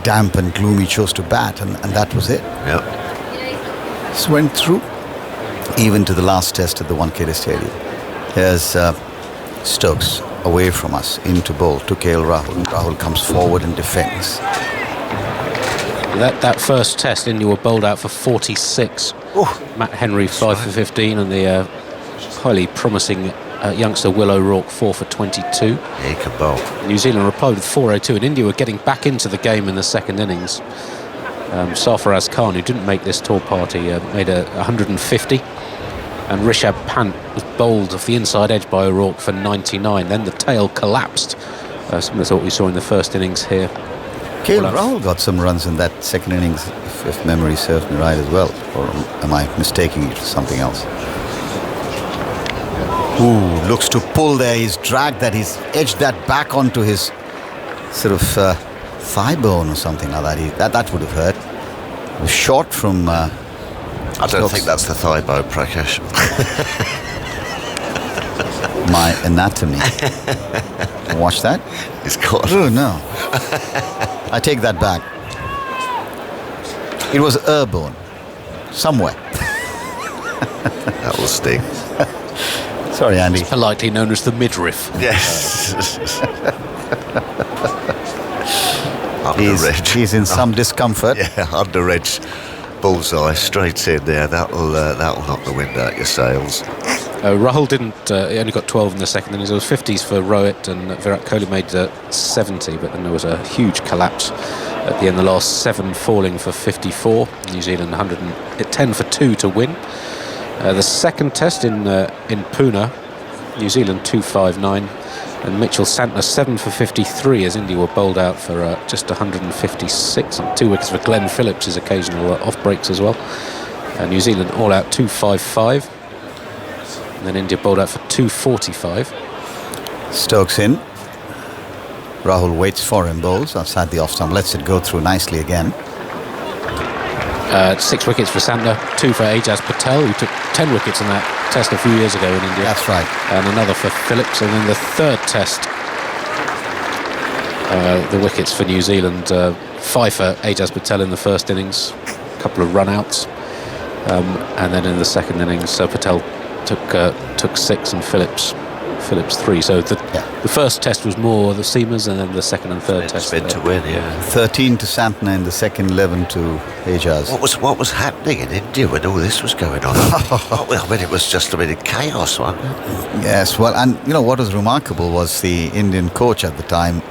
damp and gloomy, chose to bat, and that was it. Yep. Just went through, even to the last test at the Wankhede Stadium. Here's Stokes away from us, into bowl to KL Rahul. Rahul comes forward and defends. That first test, India were bowled out for 46. Matt Henry 5 for 15, and the highly promising youngster Will O'Rourke 4 for 22. Yeah, he can bowl. New Zealand replied with 402, and India were getting back into the game in the second innings. Sarfaraz Khan, who didn't make this tour party, made 150. And Rishabh Pant was bowled off the inside edge by O'Rourke for 99. Then the tail collapsed, similar to what we saw in the first innings here. KL Rahul got some runs in that second innings, if memory serves me right as well. Or am I mistaking it for something else? Ooh, looks to pull there. He's dragged that. He's edged that back onto his sort of thigh bone or something like that. That would have hurt. It was short from... I don't think that's the thigh bone, Prakash. My anatomy. Watch that. It's got... Oh, no. I take that back. It was airborne. Somewhere. That will sting. Sorry, Andy. It's politely known as the midriff. Yes. He's in some discomfort. Yeah, under edge. Bullseye straight in there. That'll knock the wind out your sails. Rahul didn't. He only got 12 in the second innings. There was 50s for Rohit, and Virat Kohli made 70. But then there was a huge collapse at the end. The last 7 falling for 54. New Zealand 110 for 2 to win. The second test in Pune, New Zealand 259, and Mitchell Santner 7 for 53 as India were bowled out for just 156, and 2 wickets for Glenn Phillips, his occasional off breaks as well. New Zealand all out 255, and then India bowled out for 245. Stokes in. Rahul waits for him, bowls outside the off stump, lets it go through nicely again. 6 wickets for Santner, 2 for Ajaz Patel, who took 10 wickets in that test a few years ago in India. That's right. And another for Phillips. And then the third test, the wickets for New Zealand, 5 for Ajaz Patel in the first innings, a couple of run-outs. And then in the second innings, Patel took 6 and Phillips 3. So the first test was more the seamers, and then the second and third test to win. Yeah, 13 to Santner in the second, 11 to Ajaz. What was happening in India when all this was going on? I mean, it was just chaos, wasn't it? Yes, well, and you know what was remarkable was the Indian coach at the time,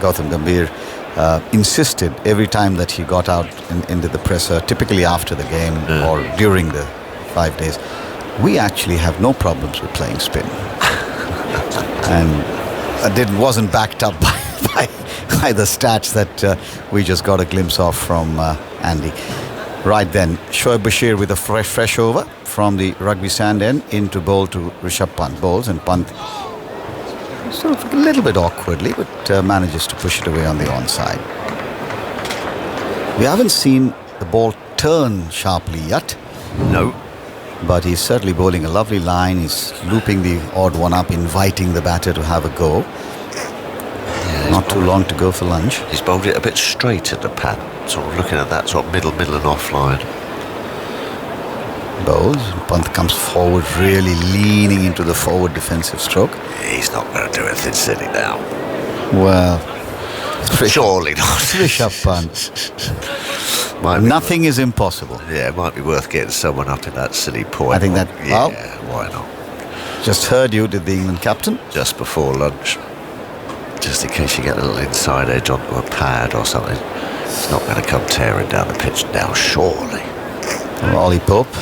Gautam Gambhir, insisted every time that he got out into the presser, typically after the game or during the 5 days, we actually have no problems with playing spin. And it wasn't backed up by the stats that we just got a glimpse of from Andy. Right then, Shoaib Bashir with a fresh over from the rugby sand end into bowl to Rishabh Pant. Bowls, and Pant sort of a little bit awkwardly, but manages to push it away on the onside. We haven't seen the ball turn sharply yet. No. But he's certainly bowling a lovely line. He's looping the odd one up, inviting the batter to have a go. Yeah, not too long to go for lunch. He's bowled it a bit straight at the pad, sort of looking at that sort of middle and off line. Bowls. Pant comes forward, really leaning into the forward defensive stroke. He's not going to do anything silly now. Well, surely not. Rishabh Pant. Nothing is impossible. Yeah, it might be worth getting someone up in that silly point. I think that. Yeah, why not? Just heard you did the England captain. Just before lunch. Just in case you get a little inside edge onto a pad or something. It's not going to come tearing down the pitch now, surely. Well, Ollie Pope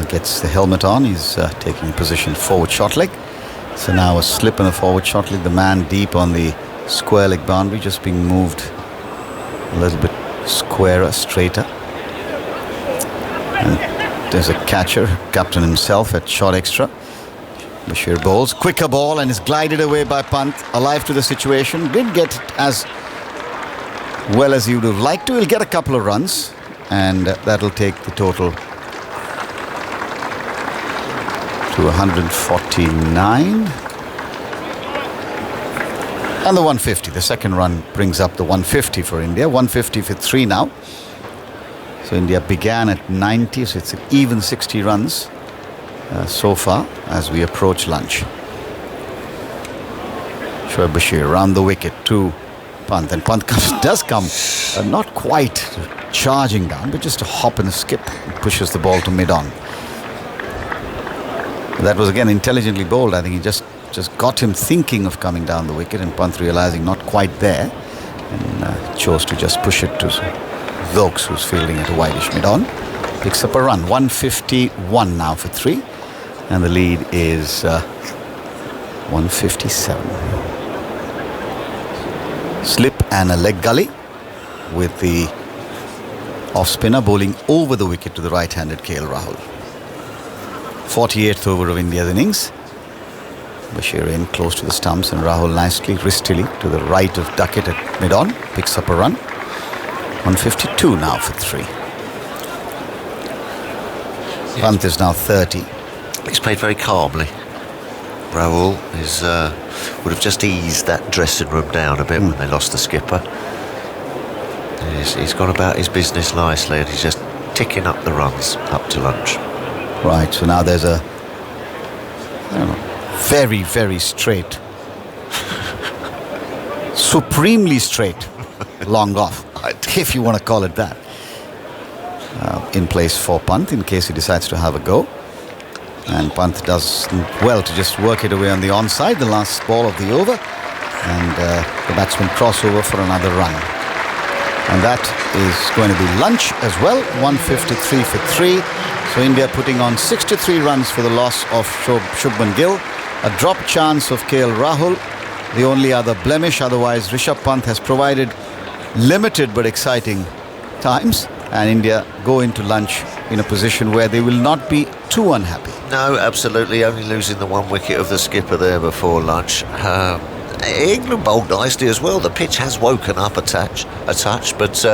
gets the helmet on. He's taking position forward short leg. So now a slip in the forward short leg. The man deep on the square leg boundary, just being moved a little bit squarer, straighter. And there's a catcher, captain himself at short extra. Bashir bowls, quicker ball, and is glided away by Pant, alive to the situation. Didn't get it as well as he would have liked to. He'll get a couple of runs, and that'll take the total to 149. And the 150, the second run brings up the 150 for India. 150 for 3 now. So India began at 90, so it's an even 60 runs so far as we approach lunch. Shoaib Bashir around the wicket to Pant, and Pant does come not quite charging down, but just a hop and a skip, and pushes the ball to mid-on. That was again intelligently bowled. I think he just got him thinking of coming down the wicket, and Pant realizing not quite there, and chose to just push it to Stokes, who's fielding at a wideish mid-on. Picks up a run. 151 now for 3, and the lead is 157. Slip and a leg gully with the off-spinner bowling over the wicket to the right-handed KL Rahul. 48th over of India's innings. Bashir in close to the stumps, and Rahul nicely, wristily to the right of Duckett at mid-on. Picks up a run. 152 now for 3. Pant is now 30. He's played very calmly. Rahul would have just eased that dressing room down a bit when they lost the skipper. He's gone about his business nicely, and he's just ticking up the runs up to lunch. Right, so now there's a very, very straight, supremely straight long off, if you want to call it that, in place for Pant in case he decides to have a go. And Pant does well to just work it away on the onside, the last ball of the over, and the batsman crossover for another run. And that is going to be lunch as well. 153 for 3. So India putting on 63 runs for the loss of Shubman Gill. A drop chance of KL Rahul, the only other blemish. Otherwise, Rishabh Pant has provided limited but exciting times, and India go into lunch in a position where they will not be too unhappy. No, absolutely. Only losing the 1 wicket of the skipper there before lunch. England bowled nicely as well. The pitch has woken up a touch, but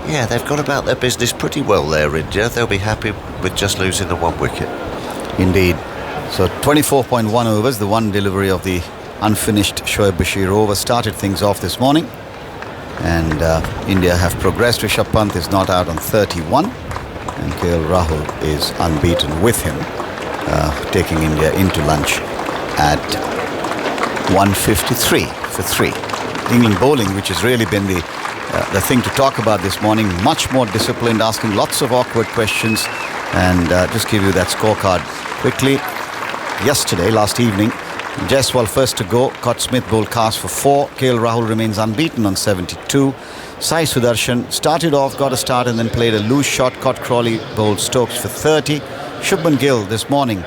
yeah, they've gone about their business pretty well there, India. They'll be happy with just losing the 1 wicket. Indeed. So 24.1 overs, the one delivery of the unfinished Shoaib Bashir over started things off this morning, and India have progressed. Rishabh Pant is not out on 31, and KL Rahul is unbeaten with him, taking India into lunch at 153 for 3. England bowling, which has really been the thing to talk about this morning, much more disciplined, asking lots of awkward questions, and just give you that scorecard quickly. Yesterday, last evening, Jaiswal first to go, caught Smith bowled cast for 4. KL Rahul remains unbeaten on 72. Sai Sudarshan started off, got a start, and then played a loose shot, caught Crawley bowled Stokes for 30. Shubman Gill this morning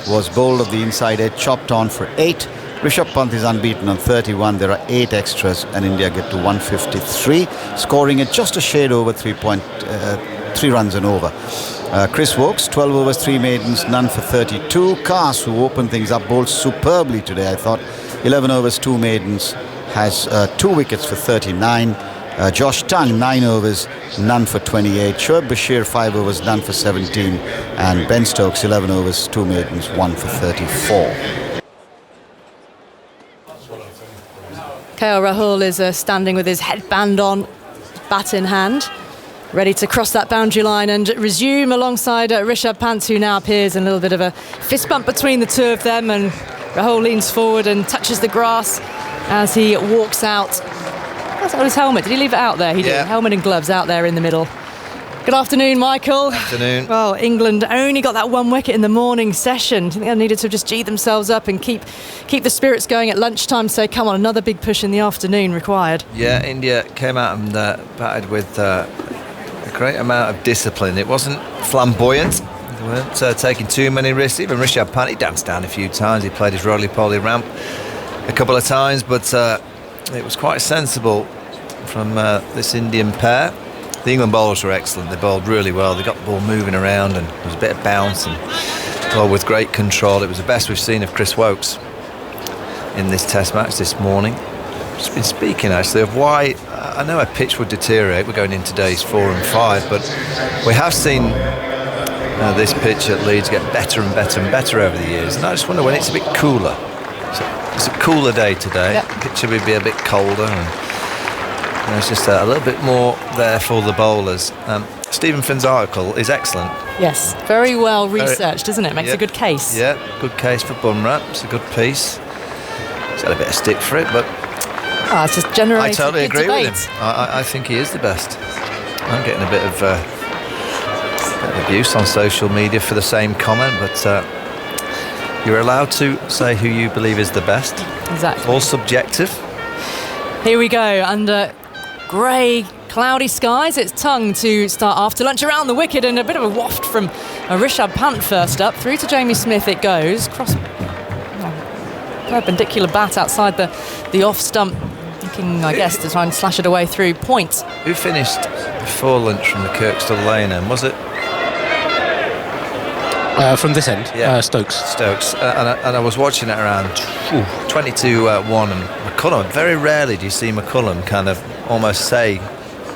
was bowled of the inside edge, chopped on for 8. Rishabh Pant is unbeaten on 31. There are 8 extras, and India get to 153, scoring at just a shade over 3 runs and over. Chris Wokes, 12 overs, 3 maidens, none for 32. Kaas, who opened things up, bowled superbly today, I thought. 11 overs, 2 maidens, has 2 wickets for 39. Josh Tang, 9 overs, none for 28. Shoaib Bashir, 5 overs, none for 17. And Ben Stokes, 11 overs, 2 maidens, 1 for 34. KL Rahul is standing with his headband on, bat in hand. ready to cross that boundary line and resume alongside Rishabh Pant, who now appears in a little bit of a fist bump between the two of them, and Rahul leans forward and touches the grass as he walks out. That's on his helmet. Did he leave it out there? He did. Helmet and gloves out there in the middle. Good afternoon, Michael. Afternoon. Well, England only got that one wicket in the morning session. I think they needed to just G themselves up and keep the spirits going at lunchtime. So, come on, another big push in the afternoon required. Yeah, India came out and batted with a great amount of discipline. It wasn't flamboyant. They weren't taking too many risks. Even Rishabh Pant, he danced down a few times. He played his roly-poly ramp a couple of times, but it was quite sensible from this Indian pair. The England bowlers were excellent. They bowled really well. They got the ball moving around, and there was a bit of bounce and bowled with great control. It was the best we've seen of Chris Woakes in this Test match this morning. Just been speaking actually of why I know a pitch would deteriorate. We're going into days 4 and 5, but we have seen this pitch at Leeds get better and better and better over the years. And I just wonder when it's a bit cooler. It's a cooler day today. Yep. The pitch should be a bit colder, and there's just a little bit more there for the bowlers. Stephen Finn's article is excellent. Yes, very well researched, isn't it? Makes a good case. Yeah, good case for Bumrah. It's a good piece. He's got a bit of stick for it, but it's just generally I totally agree debate. with him. I think he is the best. I'm getting a bit of abuse on social media for the same comment, but you're allowed to say who you believe is the best. Exactly. All subjective. Here we go, under grey, cloudy skies. It's Tongue to start after lunch around the wicket, and a bit of a waft from Rishabh Pant first up. Through to Jamie Smith it goes. Perpendicular bat outside the off stump, looking, I guess, to try and slash it away through point. Who finished before lunch from the Kirkstall Lane end? Was it? From this end, Stokes. And I was watching it around 22-1, and McCullum, very rarely do you see McCullum kind of almost say,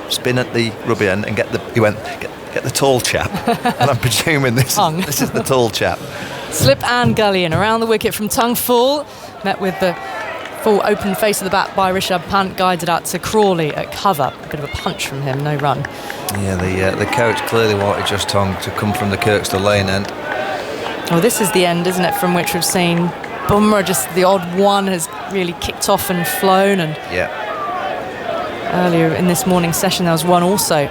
spin at the rubby end and get the tall chap. And I'm presuming this is the tall chap. Slip and gully in around the wicket from Tongue full, met with the full open face of the bat by Rishabh Pant, guided out to Crawley at cover. A bit of a punch from him, no run. Yeah, the coach clearly wanted just Tongue to come from the Kirkstall Lane end. Well, this is the end, isn't it, from which we've seen Bumrah, just the odd one, has really kicked off and flown. And earlier in this morning session there was one also.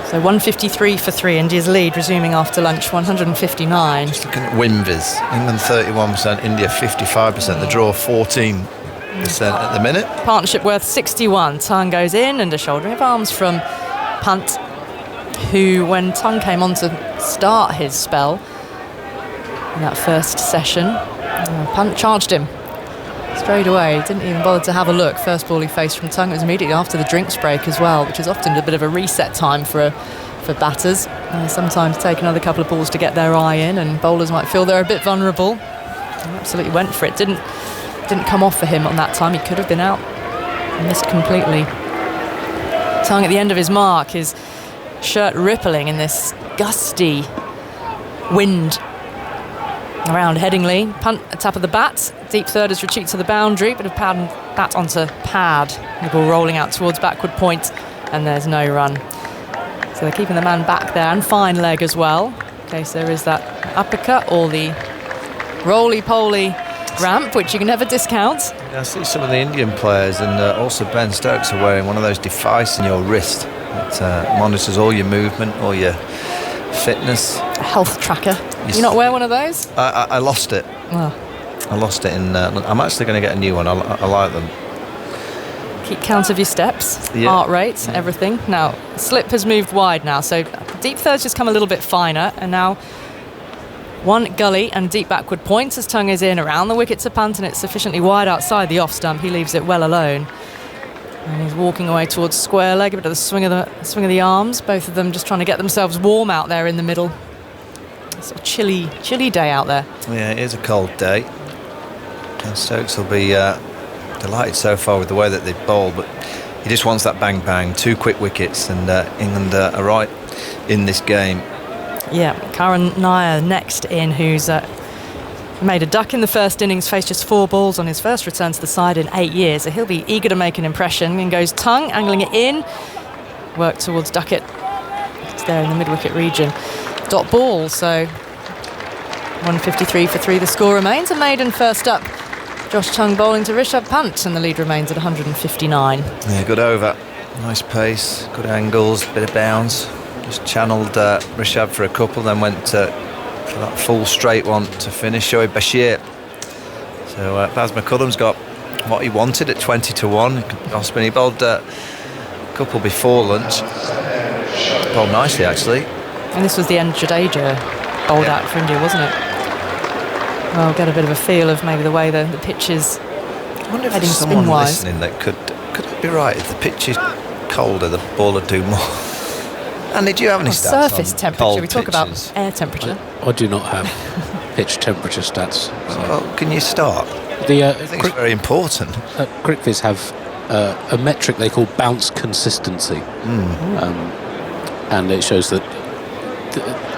So 153 for 3, India's lead resuming after lunch, 159. Just looking at win-vis, England 31%, India 55%, the draw 14% at the minute. Partnership worth 61. Tongue goes in, and a shouldering of arms from Pant, who, when Tongue came on to start his spell in that first session, Pant charged him straight away. Didn't even bother to have a look. First ball he faced from Tongue, it was immediately after the drinks break as well, which is often a bit of a reset time for batters. Sometimes take another couple of balls to get their eye in, and bowlers might feel they're a bit vulnerable. He absolutely went for it. Didn't come off for him on that time. He could have been out. Missed completely. Tongue at the end of his mark, his shirt rippling in this gusty wind around Headingley. Punt at top of the bat. Deep thirders retreat to the boundary. Bit of bat onto pad. The ball rolling out towards backward point, and there's no run. So they're keeping the man back there, and fine leg as well, in case there is that uppercut or the roly-poly ramp, which you can never discount. I see some of the Indian players, and also Ben Stokes, are wearing one of those devices in your wrist that monitors all your movement, all your fitness. A health tracker. You not wear one of those? I lost it. Oh. I lost it in. I'm actually going to get a new one. I like them. Keep count of your steps, heart rate, everything. Now, slip has moved wide now, so deep third's just come a little bit finer, and now one gully and deep backward points as Tongue is in around the wicket to Pant, and it's sufficiently wide outside the off stump. He leaves it well alone, and he's walking away towards square leg, a bit of the swing of the arms. Both of them just trying to get themselves warm out there in the middle. It's a chilly day out there. Yeah, it is a cold day, and Stokes will be delighted so far with the way that they've bowled, but he just wants that bang bang, 2 quick wickets, and England are right in this game. Yeah, Karan Nair next in, who's made a duck in the first innings, faced just 4 balls on his first return to the side in 8 years, so he'll be eager to make an impression. And goes Tongue, angling it in, work towards Duckett. It's there in the mid-wicket region. Dot ball, so 153 for 3 the score remains. A maiden first up. Josh Tongue bowling to Rishabh Pant, and the lead remains at 159. Yeah, good over. Nice pace, good angles, bit of bounce. Just channeled Rishabh for a couple, then went for that full straight one to finish Shoaib Bashir. So Baz McCullum's got what he wanted at 20 to 1. Osman, he bowled a couple before lunch. Bowled nicely, actually. And this was the end Jadeja bowled out for India, wasn't it? Well, get a bit of a feel of maybe the way the pitch is I wonder if heading there's someone spin-wise. listening that could it be right if the pitch is colder, the ball would do more? And did you have any stats surface on temperature, cold we talk pitches? about air temperature. I do not have pitch temperature stats. Well, can you start? I think it's very important. CricViz have a metric they call bounce consistency, and it shows that the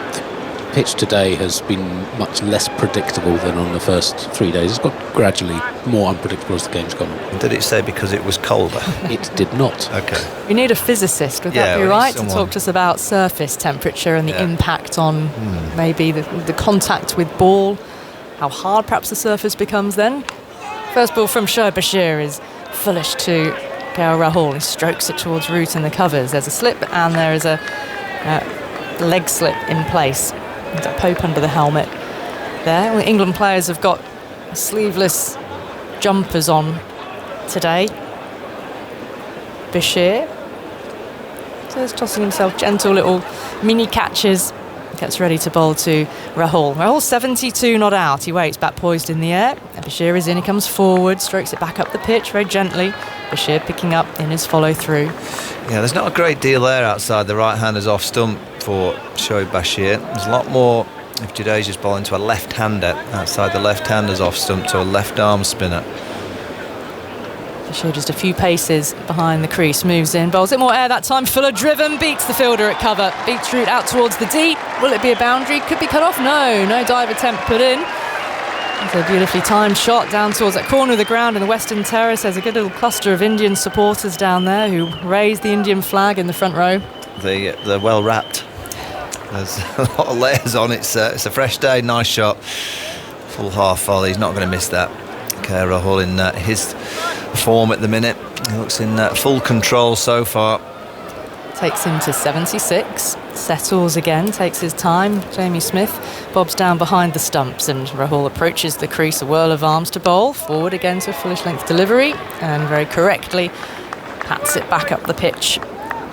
pitch today has been much less predictable than on the first 3 days. It's got gradually more unpredictable as the game's gone on. Did it say because it was colder? It did not. Okay. We need a physicist, would that be right, to talk to us about surface temperature and the impact on maybe the contact with ball, how hard perhaps the surface becomes then. First ball from Shoaib Bashir is fullish to KL Rahul. He strokes it towards root in the covers. There's a slip and there is a leg slip in place. There's a poke under the helmet there. Well, England players have got sleeveless jumpers on today. Bashir, so he's tossing himself gentle little mini catches. Gets ready to bowl to Rahul. Rahul 72 not out. He waits back poised in the air. And Bashir is in. He comes forward, strokes it back up the pitch very gently. Bashir picking up in his follow through. Yeah, there's not a great deal there outside the right-handers off stump for Shoaib Bashir. There's a lot more if Jadeja's bowling to a left-hander outside the left-handers off stump to a left-arm spinner. Bashir just a few paces behind the crease, moves in, bowls it more air that time. Fuller driven, beats the fielder at cover, beats root out towards the deep. Will it be a boundary? Could be cut off. No dive attempt put in. It's a beautifully timed shot down towards that corner of the ground in the Western Terrace. There's a good little cluster of Indian supporters down there who raise the Indian flag in the front row. They're well wrapped. There's a lot of layers on. It's a fresh day, nice shot. Full half volley, he's not going to miss that. KL Rahul in his form at the minute. He looks in full control so far. Takes him to 76, settles again, takes his time. Jamie Smith bobs down behind the stumps and Rahul approaches the crease, a whirl of arms to bowl. Forward again to a fullish length delivery and very correctly pats it back up the pitch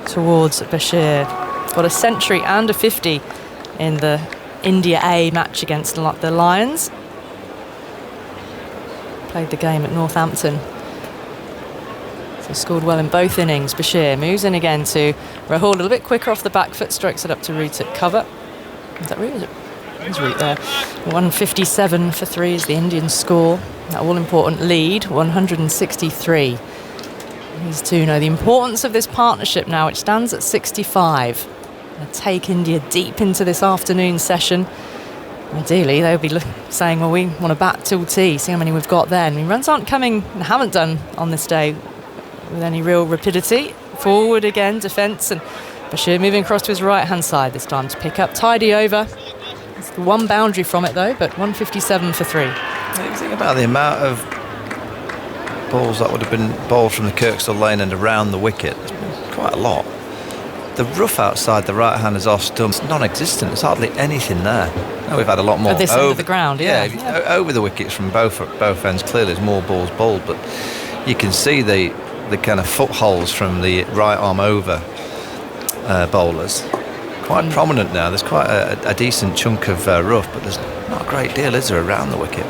towards Bashir. Got a century and a 50 in the India A match against the Lions. Played the game at Northampton. So scored well in both innings. Bashir moves in again to Rahul, a little bit quicker off the back foot, strokes it up to root at cover. Is that root? Is it? There's root there. 157 for 3 is the Indian score. That all-important lead, 163. These two know the importance of this partnership now, which stands at 65. Going to take India deep into this afternoon session. Ideally, they'll be saying, well, we want to bat till tea, see how many we've got then. I mean, runs aren't coming, and haven't done on this day with any real rapidity. Forward again, defence, and Bashir moving across to his right-hand side this time to pick up. Tidy over. It's the one boundary from it, though, but 157 for 3. What do you think about the amount of balls that would have been bowled from the Kirkstall lane and around the wicket? It's been quite a lot. The rough outside the right-handers off stump is non-existent. There's hardly anything there. Now we've had a lot more At this end of the ground, yeah. Over the wickets from both ends. Clearly, there's more balls bowled, but you can see the kind of footholds from the right arm over bowlers quite prominent now. There's quite a decent chunk of rough, but there's not a great deal, is there, around the wicket?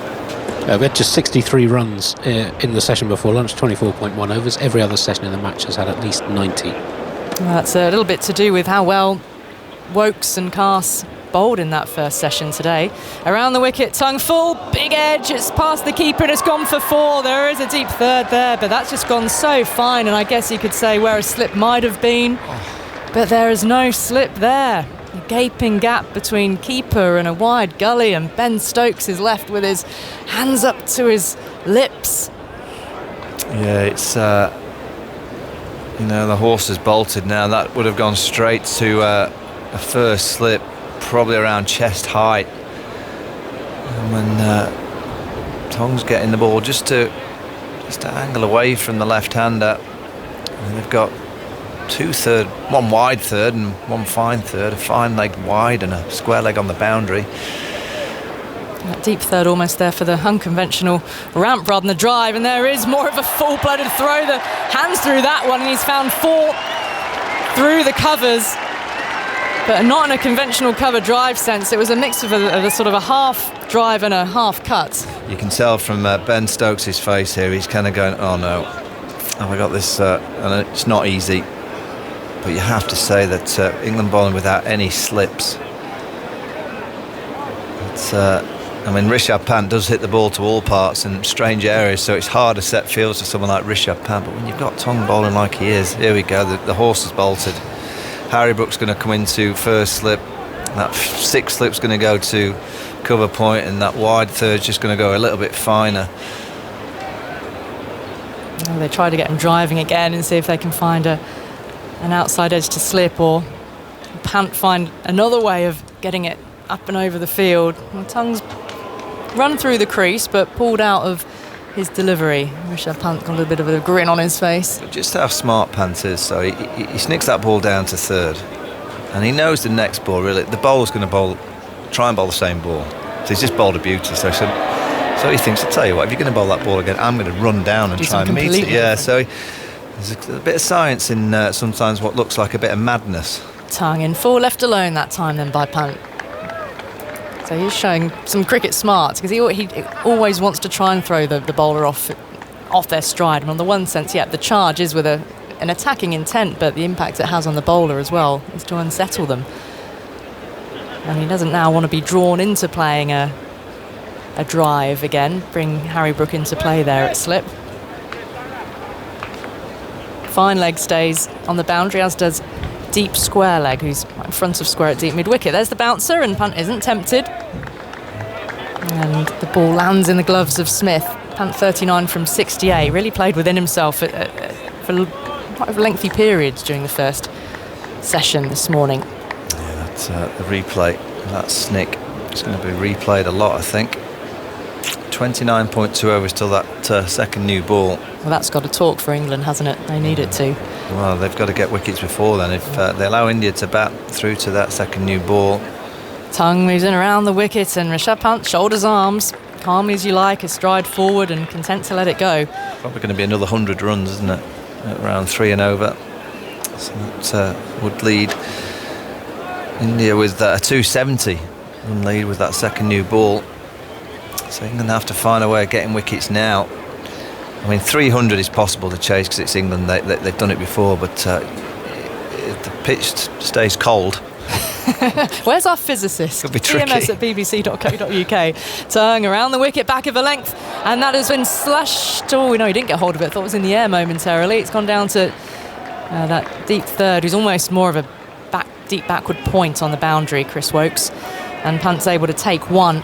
We had just 63 runs in the session before lunch, 24.1 overs. Every other session in the match has had at least 90. Well, that's a little bit to do with how well Woakes and Carse bowled in that first session today. Around the wicket, Tongue full, big edge, it's past the keeper and it's gone for 4. There is a deep third there, but that's just gone so fine, and I guess you could say where a slip might have been, but there is no slip there. A gaping gap between keeper and a wide gully, and Ben Stokes is left with his hands up to his lips. Yeah, The horse has bolted now. That would have gone straight to a first slip, probably around chest height. And when Tong's getting the ball just to angle away from the left-hander, and they've got one wide third and one fine third, a fine leg wide and a square leg on the boundary. That deep third almost there for the unconventional ramp rather than the drive, and there is more of a full-blooded throw. The hands through that one, and he's found 4 through the covers, but not in a conventional cover drive sense. It was a mix of a sort of a half drive and a half cut. You can tell from Ben Stokes' face here, he's kind of going, oh no, have I got this? And it's not easy, but you have to say that England bowling without any slips. It's Rishabh Pant does hit the ball to all parts and strange areas, so it's hard to set fields to someone like Rishabh Pant. But when you've got Tong bowling like he is, here we go, the horse has bolted. Harry Brook's going to come into first slip. That 6th slip's going to go to cover point, and that wide third's just going to go a little bit finer. Well, they try to get him driving again and see if they can find an outside edge to slip, or Pant find another way of getting it up and over the field. Well, Tong's run through the crease but pulled out of his delivery. Rishabh Pant got a little bit of a grin on his face. Just how smart Pant is. So he snicks that ball down to third, and he knows the next ball, really, the bowler's going to try and bowl the same ball. So he's just bowled a beauty. So he thinks, I'll tell you what, if you're going to bowl that ball again, I'm going to run down and try and meet it. Yeah, so there's a bit of science in sometimes what looks like a bit of madness. Tong in 4 left alone that time then by Pant. So he's showing some cricket smarts, because he always wants to try and throw the bowler off their stride. And on the one sense, the charge is with an attacking intent, but the impact it has on the bowler as well is to unsettle them. And he doesn't now want to be drawn into playing a drive again, bring Harry Brook into play there at slip. Fine leg stays on the boundary, as does deep square leg, who's in front of square at deep mid-wicket. There's the bouncer, and Pant isn't tempted. And the ball lands in the gloves of Smith. Pant 39 from 68, really played within himself for quite a lengthy periods during the first session this morning. Yeah, that's the replay. That snick is going to be replayed a lot, I think. 29.2 overs till that second new ball. Well, that's got to talk for England, hasn't it? They need it to. Well, they've got to get wickets before then. If they allow India to bat through to that second new ball. Tong moves in around the wicket, and Rishabh Pant shoulders arms, calmly as you like, a stride forward and content to let it go. Probably going to be another 100 runs, isn't it? At around 3 and over. So that would lead India with a 270 run lead with that second new ball. So England have to find a way of getting wickets now. 300 is possible to chase because it's England. They've done it before, but if the pitch stays cold. Where's our physicist? Could be tricky. EMS at bbc.co.uk. Tong around the wicket, back of a length, and that has been slashed. Oh no, he didn't get hold of it. I thought it was in the air momentarily. It's gone down to that deep third, who's almost more of a deep backward point on the boundary, Chris Wokes, and Pant's able to take one.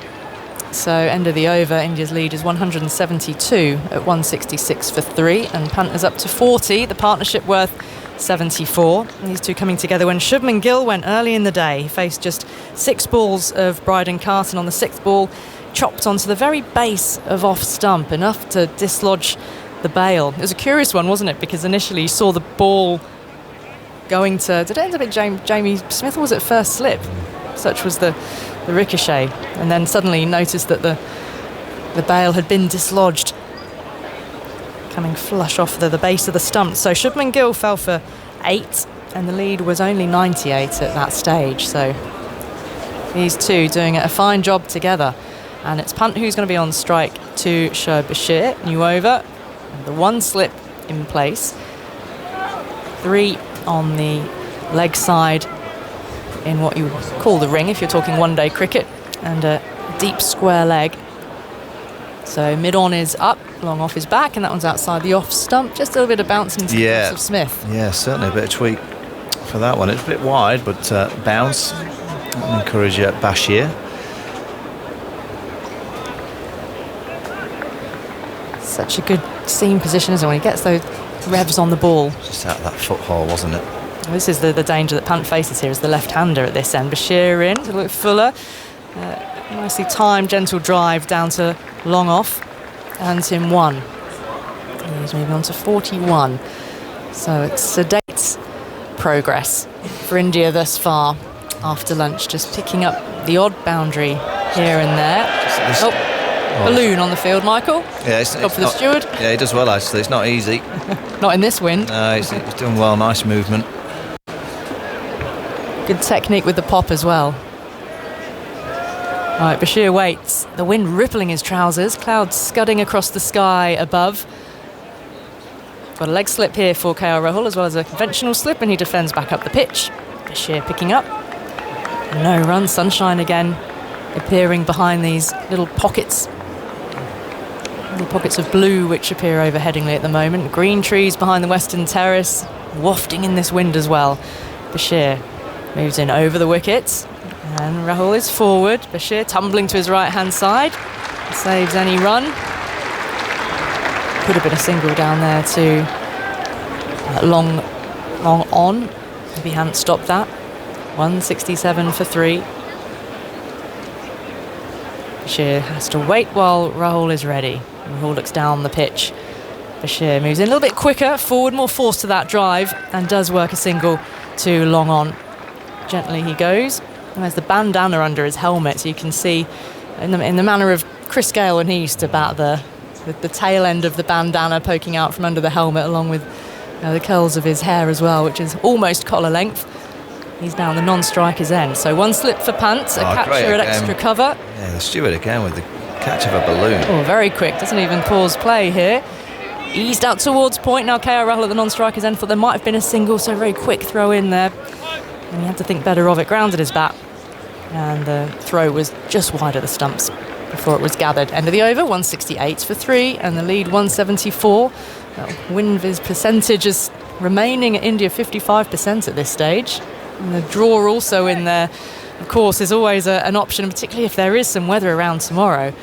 So end of the over, India's lead is 172 at 166 for 3, and Pant is up to 40, the partnership worth 74. And these two coming together when Shubman Gill went early in the day. He faced just 6 balls of Bryden Carton. On the 6th ball, chopped onto the very base of off stump, enough to dislodge the bail. It was a curious one, wasn't it? Because initially you saw the ball going to, did it end up at Jamie Smith, or was it first slip? Such was the ricochet, and then suddenly noticed that the bail had been dislodged, coming flush off the base of the stump. So Shubman Gill fell for 8, and the lead was only 98 at that stage. So these two doing a fine job together, and it's Pant who's going to be on strike to Shoaib Bashir. New over, and the 1 slip in place, 3 on the leg side in what you would call the ring if you're talking one-day cricket, and a deep square leg. So mid-on is up, long off his back, and that one's outside the off stump. Just a little bit of bouncing into the gloves of Smith. Yeah, certainly a bit of tweak for that one. It's a bit wide, but bounce. I'll encourage Bashir. Such a good seam position, isn't it, when he gets those revs on the ball. Just out of that foothold, wasn't it? This is the danger that Pant faces here, as the left-hander at this end. Bashir in, a little bit fuller. Nicely timed, gentle drive down to long off. Earns him 1. He's moving on to 41. So it's sedate progress for India thus far after lunch, just picking up the odd boundary here and there. Balloon on the field, Michael. Yeah, it's for the steward. Yeah, he does well, actually. It's not easy. Not in this wind. No, he's doing well. Nice movement. Good technique with the pop as well. Right, Bashir waits. The wind rippling his trousers. Clouds scudding across the sky above. Got a leg slip here for KL Rahul, as well as a conventional slip, and he defends back up the pitch. Bashir picking up. No run. Sunshine again appearing behind these little pockets. Little pockets of blue which appear over Headingley at the moment. Green trees behind the western terrace, wafting in this wind as well. Bashir moves in over the wickets, and Rahul is forward. Bashir tumbling to his right-hand side, saves any run. Could have been a single down there too. Long on, if he hadn't stopped that. 167 for 3. Bashir has to wait while Rahul is ready. Rahul looks down the pitch. Bashir moves in a little bit quicker, forward, more force to that drive, and does work a single to long on. Gently he goes, and there's the bandana under his helmet, so you can see in the manner of Chris Gale when he used to bat, the tail end of the bandana poking out from under the helmet, along with the curls of his hair as well, which is almost collar length. He's down the non-striker's end. So 1 slip for Pant, a catcher at extra cover. Yeah, the steward again with the catch of a balloon. Oh, very quick, doesn't even pause play here. Eased out towards point. Now KL Rahul at the non-striker's end. Thought there might have been a single, so very quick throw in there. And he had to think better of it. Grounded his bat. And the throw was just wide of the stumps before it was gathered. End of the over, 168 for 3, and the lead 174. Win Viz percentage is remaining at India 55% at this stage. And the draw also in there, of course, is always an option, particularly if there is some weather around tomorrow.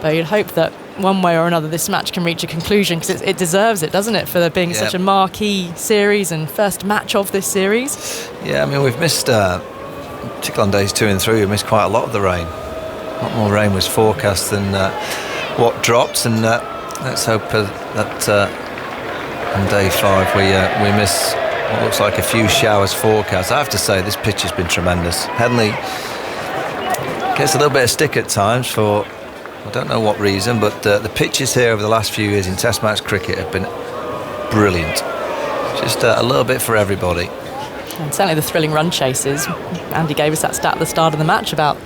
But you'd hope that one way or another this match can reach a conclusion, because it deserves it, doesn't it, for there being such a marquee series and first match of this series? Yeah, I mean, we've missed, particularly on days 2 and 3, we missed quite a lot of the rain. A lot more rain was forecast than what dropped, and let's hope that on day 5 we miss what looks like a few showers forecast. I have to say, this pitch has been tremendous. Headingley gets a little bit of stick at times for I don't know what reason, but the pitches here over the last few years in Test match cricket have been brilliant. Just a little bit for everybody. And certainly the thrilling run chases. Andy gave us that stat at the start of the match about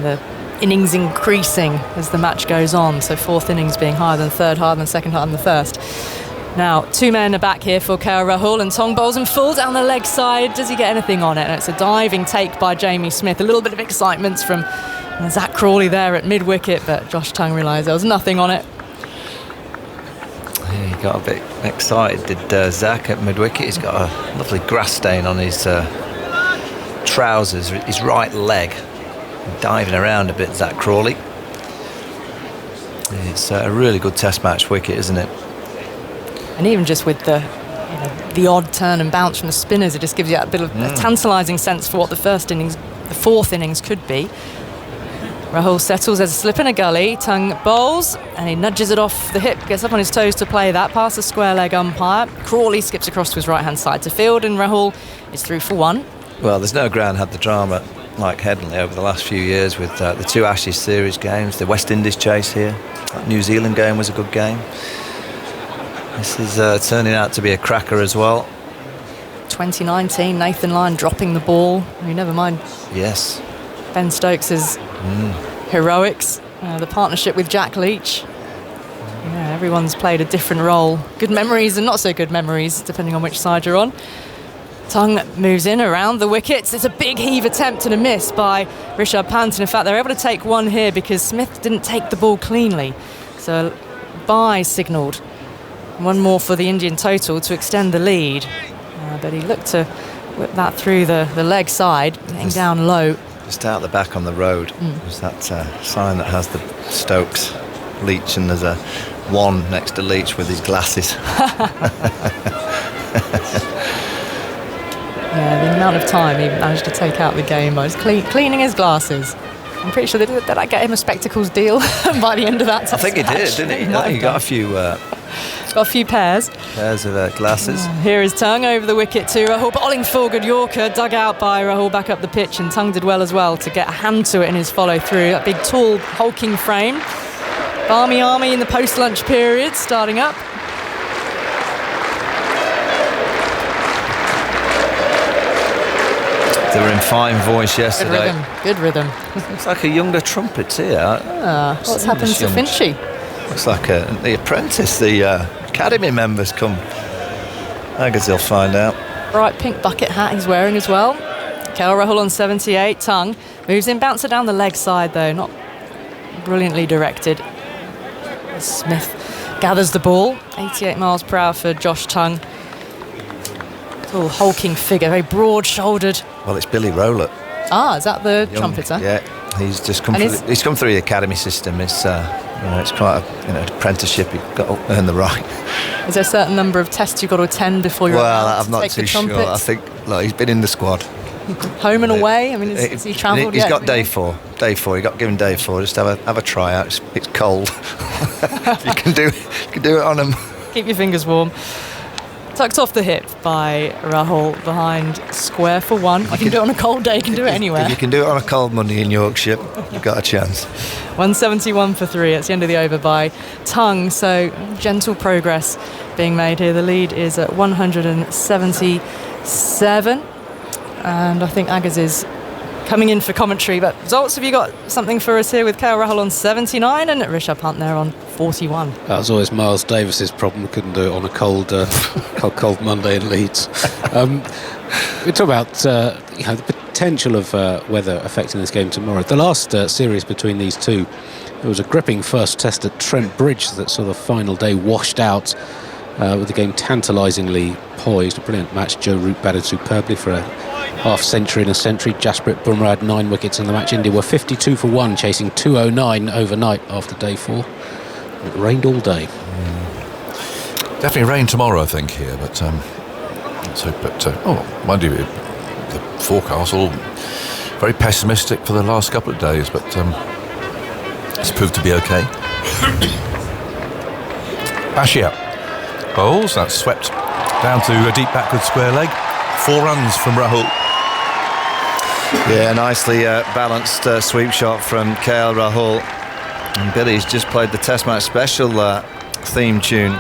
the innings increasing as the match goes on. So 4th innings being higher than 3rd, higher than 2nd, higher than the 1st. Now, 2 men are back here for KL Rahul, and Tong bowls him full down the leg side. Does he get anything on it? And it's a diving take by Jamie Smith. A little bit of excitement from Zach Crawley there at mid-wicket, but Josh Tongue realised there was nothing on it. Yeah, he got a bit excited, did Zach at mid-wicket. He's got a lovely grass stain on his trousers, his right leg. Diving around a bit, Zach Crawley. It's a really good Test match wicket, isn't it? And even just with the odd turn and bounce from the spinners, it just gives you a bit of a tantalising sense for what the 4th innings could be. Rahul settles, there's a slip in a gully. Tongue bowls, and he nudges it off the hip, gets up on his toes to play that, past the square leg umpire. Crawley skips across to his right-hand side to field, and Rahul is through for 1. Well, there's no ground had the drama like Headingley over the last few years with the 2 Ashes series games, the West Indies chase here. That New Zealand game was a good game. This is turning out to be a cracker as well. 2019, Nathan Lyon dropping the ball. I mean, never mind. Yes. Ben Stokes' heroics. The partnership with Jack Leach. Yeah, everyone's played a different role. Good memories and not so good memories, depending on which side you're on. Tongue moves in around the wickets. It's a big heave attempt and a miss by Rishabh Pant. And in fact, they're able to take 1 here because Smith didn't take the ball cleanly. So bye signalled. 1 more for the Indian total to extend the lead. But he looked to whip that through the leg side, getting down low. Just out the back on the road. There's that sign that has the Stokes Leach, and there's a one next to Leach with his glasses. Yeah, the amount of time he managed to take out the game by just cleaning his glasses. I'm pretty sure did that get him a spectacles deal by the end of that test I think he match? did, didn't he? Might He have got done. a few Got a few pairs. of glasses. Here is Tung over the wicket to Rahul. Bowling for good Yorker, dug out by Rahul back up the pitch, and Tung did well as well to get a hand to it in his follow through. That big, tall, hulking frame. Barmy Army in the post-lunch period, starting up. They were in fine voice yesterday. Good rhythm. It's like a younger trumpeter. What's happened to Finchy? Looks like the apprentice, the academy members come. I guess he'll find out. Bright pink bucket hat he's wearing as well. KL Rahul on 78. Tung moves in, bouncer down the leg side though, not brilliantly directed. Smith gathers the ball. 88 miles per hour for Josh Tung. Tall hulking figure, very broad-shouldered. Well, it's Billy Rowlett. Is that the trumpeter? Yeah, he's just come. He's come through the academy system. It's it's quite a apprenticeship. You've got to earn the right. Is there a certain number of tests you've got to attend before you're allowed I'm to not take too the sure. trumpet? I think he's been in the squad. Home and away. I mean, has he travelled yet? He's got day 4. Day 4. He got given day 4. Just have a try out. It's cold. you can do it on him. Keep your fingers warm. Tucked off the hip by Rahul behind square for one. You can do it on a cold day, you can do it anywhere. If you can do it on a cold Monday in Yorkshire, you've got a chance. 171 for 3. It's the end of the over by Tung. So gentle progress being made here. The lead is at 177. And I think Agaz is coming in for commentary. But results, have you got something for us here with KL Rahul on 79 and Rishabh Pant there on 41? That was always Miles Davis's problem. Couldn't do it on a cold Monday in Leeds. We talk about the potential of weather affecting this game tomorrow. The last series between these two, there was a gripping first test at Trent Bridge that sort of final day washed out with the game tantalisingly poised. A brilliant match. Joe Root batted superbly for a half century and a century. Jasprit Bumrah had 9 wickets in the match. India were 52 for 1, chasing 209 overnight after day 4. It rained all day. Definitely rain tomorrow, I think, here. But mind you, the forecast all very pessimistic for the last couple of days. But it's proved to be okay. Bashir bowls. That's swept down to a deep backward square leg. 4 runs from Rahul. Yeah, nicely balanced sweep shot from KL Rahul. And Billy's just played the Test Match Special theme tune.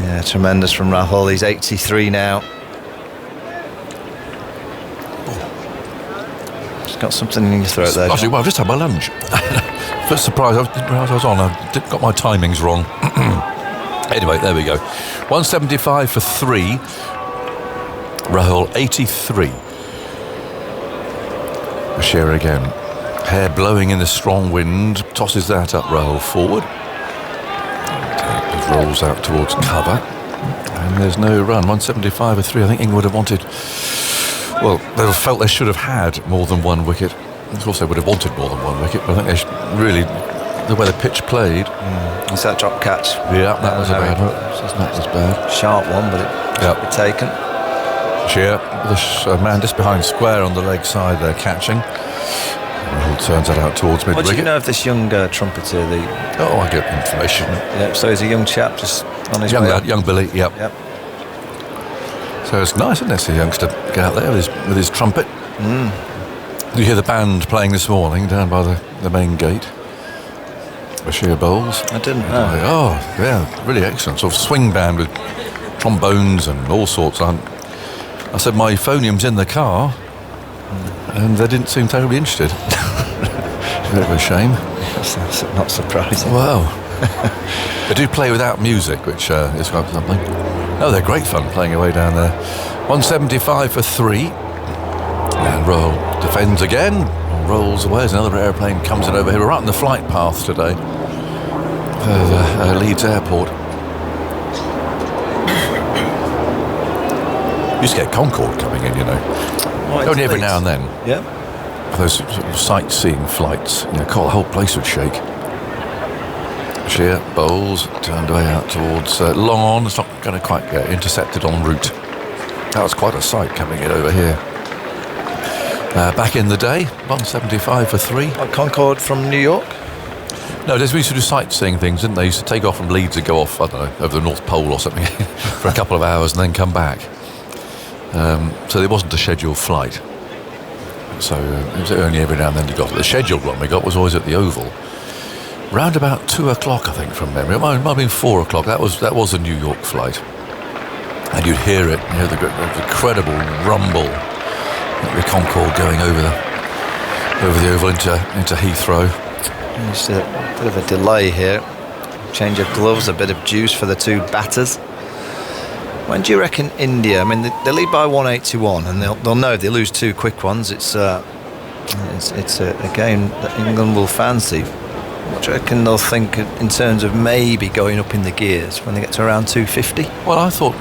Yeah, tremendous from Rahul. He's 83 now. Just got something in your throat there. Actually, well, I've just had my lunch. First surprise, I was on. I got my timings wrong. Anyway, there we go. 175 for 3. Rahul 83. Bashir again. Hair blowing in the strong wind. Tosses that up Rahul forward. It rolls out towards cover. And there's no run. 175 for 3. I think England would have wanted... Well, they felt they should have had more than 1 wicket. Of course, they would have wanted more than 1 wicket, but I think they really... The way the pitch played. It's that drop catch. Yeah, that was a bad one. It's not as bad. Sharp one, but it should be taken. Shear, this man just behind square on the leg side there catching. Rahul turns that out towards mid-wicket. What do you know of this young trumpeter? I get information. Yeah, so he's a young chap just on his young way lad, up. young Billy, yep. So it's nice, isn't it, to see a youngster get out there with his trumpet. You hear the band playing this morning down by the main gate. Bashir bowls. I didn't know. Oh, yeah, really excellent. Sort of swing band with trombones and all sorts. I said my euphonium's in the car, and they didn't seem terribly interested. It's a bit of a shame. That's not surprising. Wow. They do play without music, which is quite something. No, they're great fun playing away down there. 175 for 3. And Rahul defends again. Rolls away as another aeroplane comes in over here. We're right in the flight path today. Leeds Airport. You used to get Concorde coming in, only every now and then. Yeah. Those sort of sightseeing flights, the whole place would shake. pitch here. Bowles turned away out towards long on. It's not going to quite get intercepted en route. That was quite a sight coming in over here. Back in the day, 175 for 3. Concord from New York? No, we used to do sightseeing things, didn't they? Used to take off from Leeds and go off, I don't know, over the North Pole or something for a couple of hours and then come back. So there wasn't a scheduled flight. So it was only every now and then you got it. The scheduled one we got was always at the Oval. Round about 2 o'clock, I think, from memory. It might have been 4 o'clock. That was a New York flight. And you'd hear it, the incredible rumble. The Concorde going over the Oval into Heathrow. Just a bit of a delay here. Change of gloves, a bit of juice for the two batters. When do you reckon India? I mean, they lead by 181, and they'll know if they lose 2 quick ones. It's a game that England will fancy. What do you reckon they'll think in terms of maybe going up in the gears when they get to around 250? Well, I thought,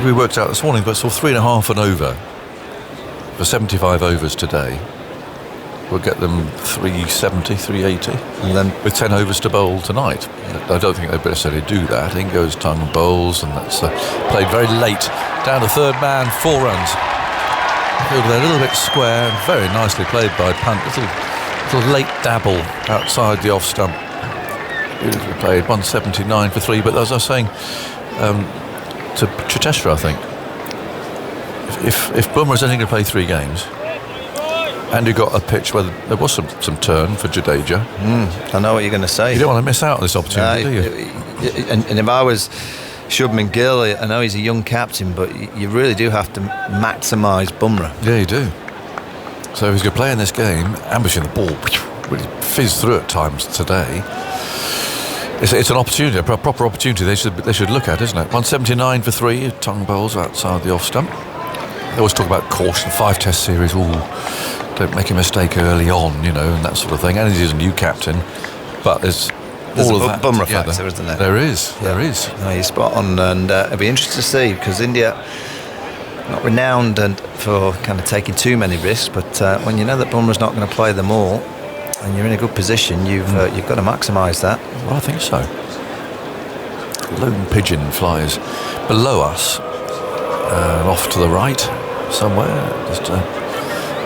we worked out this morning, but saw 3.5 and over for 75 overs today. We'll get them 370, 380, and then with 10 overs to bowl tonight. I don't think they'd necessarily do that. In goes Tongue bowls, and that's played very late. Down to third man, 4 runs. Fielded a little bit square, and very nicely played by Punt. Little late dabble outside the off stump. Beautifully played, 179 for 3. But as I was saying to Cheteshwar, I think, if Bumrah's only going to play 3 games, and you got a pitch where there was some turn for Jadeja. I know what you're going to say. You don't want to miss out on this opportunity, do you? And if I was Shubman Gill, I know he's a young captain, but you really do have to maximise Bumrah. Yeah, you do. So if he's going to play in this game, ambushing the ball, really fizz through at times today. It's an opportunity, a proper opportunity they should look at, isn't it? 179 for 3, Tongue bowls outside the off stump. They always talk about caution, 5 test series, don't make a mistake early on, and that sort of thing. And he's a new captain, but there's all of that Bumrah factor, isn't there? There is. No, you're spot on, and it'll be interesting to see, because India not renowned for kind of taking too many risks, but when you know that Bumrah's not going to play them all, and you're in a good position, you've got to maximise that. Well, I think so. Lone pigeon flies below us, off to the right somewhere, just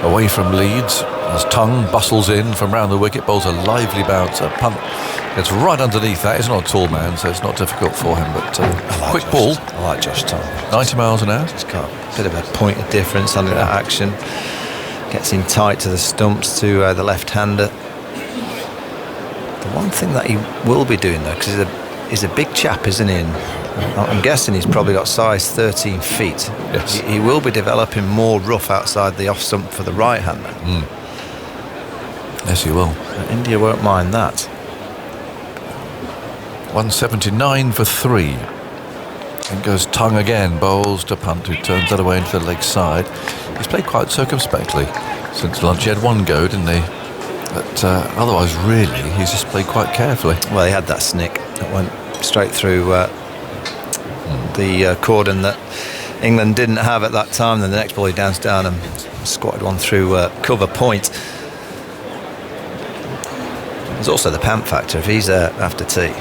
away from Leeds, as Tongue bustles in from round the wicket, bowls a lively bounce. Punt gets right underneath that. He's not a tall man, so it's not difficult for him, but quick ball. I like Josh Tongue. 90 miles an hour. Just got a bit of a point of difference under that action. Gets in tight to the stumps to the left-hander. The one thing that he will be doing, though, because he's a big chap, isn't he? And I'm guessing he's probably got size 13 feet. Yes. He will be developing more rough outside the off stump for the right-hander. Yes, he will. India won't mind that. 179 for 3. And goes Tongue again, bowls to Punt, who turns that away into the leg side. He's played quite circumspectly since lunch. He had 1 go, didn't he? But otherwise, really, he's just played quite carefully. Well, he had that snick that went straight through the cordon that England didn't have at that time. Then the next ball he danced down and squatted one through cover point. There's also the Pant factor. If he's there after tea,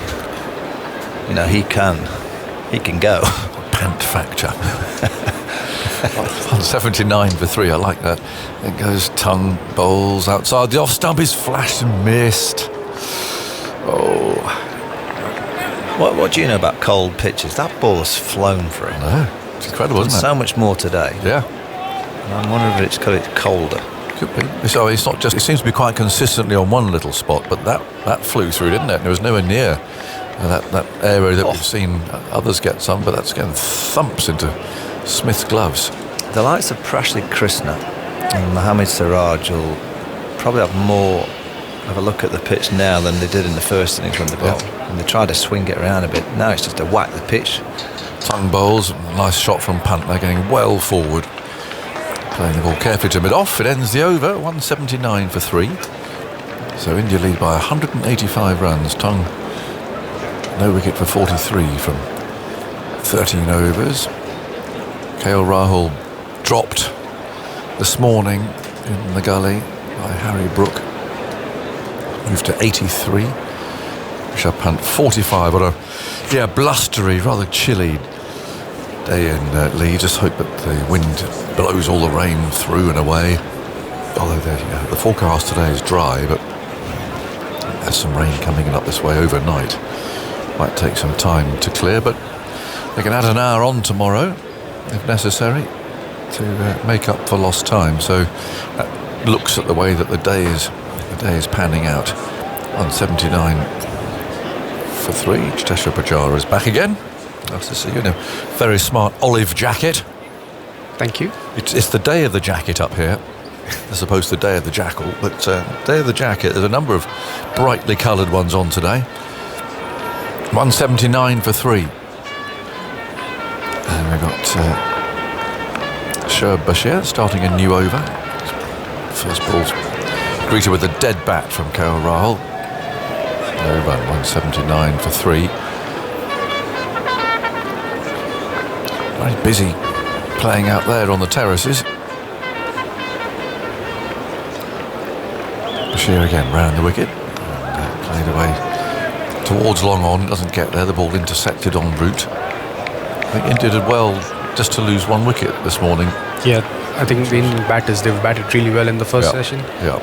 he can go. Pant factor. 179 for 3, I like that. It goes Tongue, bowls outside the off stump, is flashed and missed. What do you know about cold pitches? That ball has flown through. No, it's incredible, isn't it? So much more today. Yeah. And I'm wondering if it's because it's colder. Could be. So it's not just. It seems to be quite consistently on one little spot, but that flew through, didn't it? There was nowhere near that area that we've seen others get some, but that's getting thumps into Smith's gloves. The likes of Prashid Krishna and Mohammad Siraj will probably have more of a look at the pitch now than they did in the first innings when they bowled. And they tried to swing it around a bit. Now it's just a whack the pitch. Tongue bowls, nice shot from Punt. They're getting well forward. Playing the ball carefully to mid-off. It ends the over, 179 for 3. So India lead by 185 runs. Tongue, no wicket for 43 from 13 overs. KL Rahul dropped this morning in the gully by Harry Brook. Moved to 83. Rishabh Pant 45 on a blustery, rather chilly day in Leeds. Just hope that the wind blows all the rain through and away. Although the forecast today is dry, but there's some rain coming up this way overnight. Might take some time to clear, but they can add an hour on tomorrow if necessary to make up for lost time. So that looks at the way that the day is panning out. 179 for 3. Jiteshwar Pujara is back again. Nice to see you in a very smart olive jacket. Thank you. It's the day of the jacket up here, as opposed to the day of the jackal. But day of the jacket, there's a number of brightly coloured ones on today. 179 for 3. And we've got Shoaib Bashir starting a new over. First ball's greeted with a dead bat from KL Rahul. No run, 179 for 3. Very busy playing out there on the terraces. Bashir again round the wicket and played away towards long on. Doesn't get there. The ball intercepted en route. I think India did well just to lose 1 wicket this morning. Yeah, I think the Indian batters, they've batted really well in the first session. Yeah.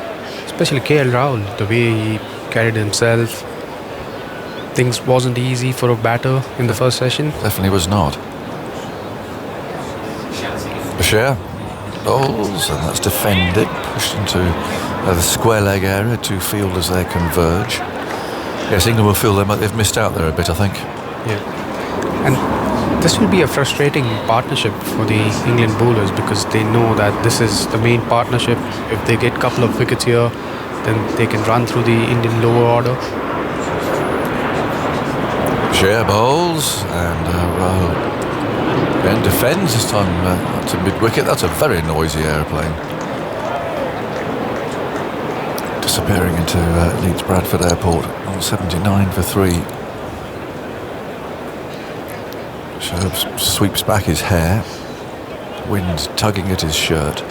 Especially KL Rahul, the way he carried himself. Things wasn't easy for a batter in the first session. Definitely was not. Bashir bowls, and that's defended, pushed into the square leg area. 2 fielders there converge. Yes, England will feel they've missed out there a bit, I think. Yeah. And this will be a frustrating partnership for the England bowlers because they know that this is the main partnership. If they get a couple of wickets here, then they can run through the Indian lower order. Bashir bowls, and Rahul and defends this time to mid-wicket. That's a very noisy aeroplane. Disappearing into Leeds Bradford Airport on 79 for 3. Shoaib sweeps back his hair. Wind tugging at his shirt.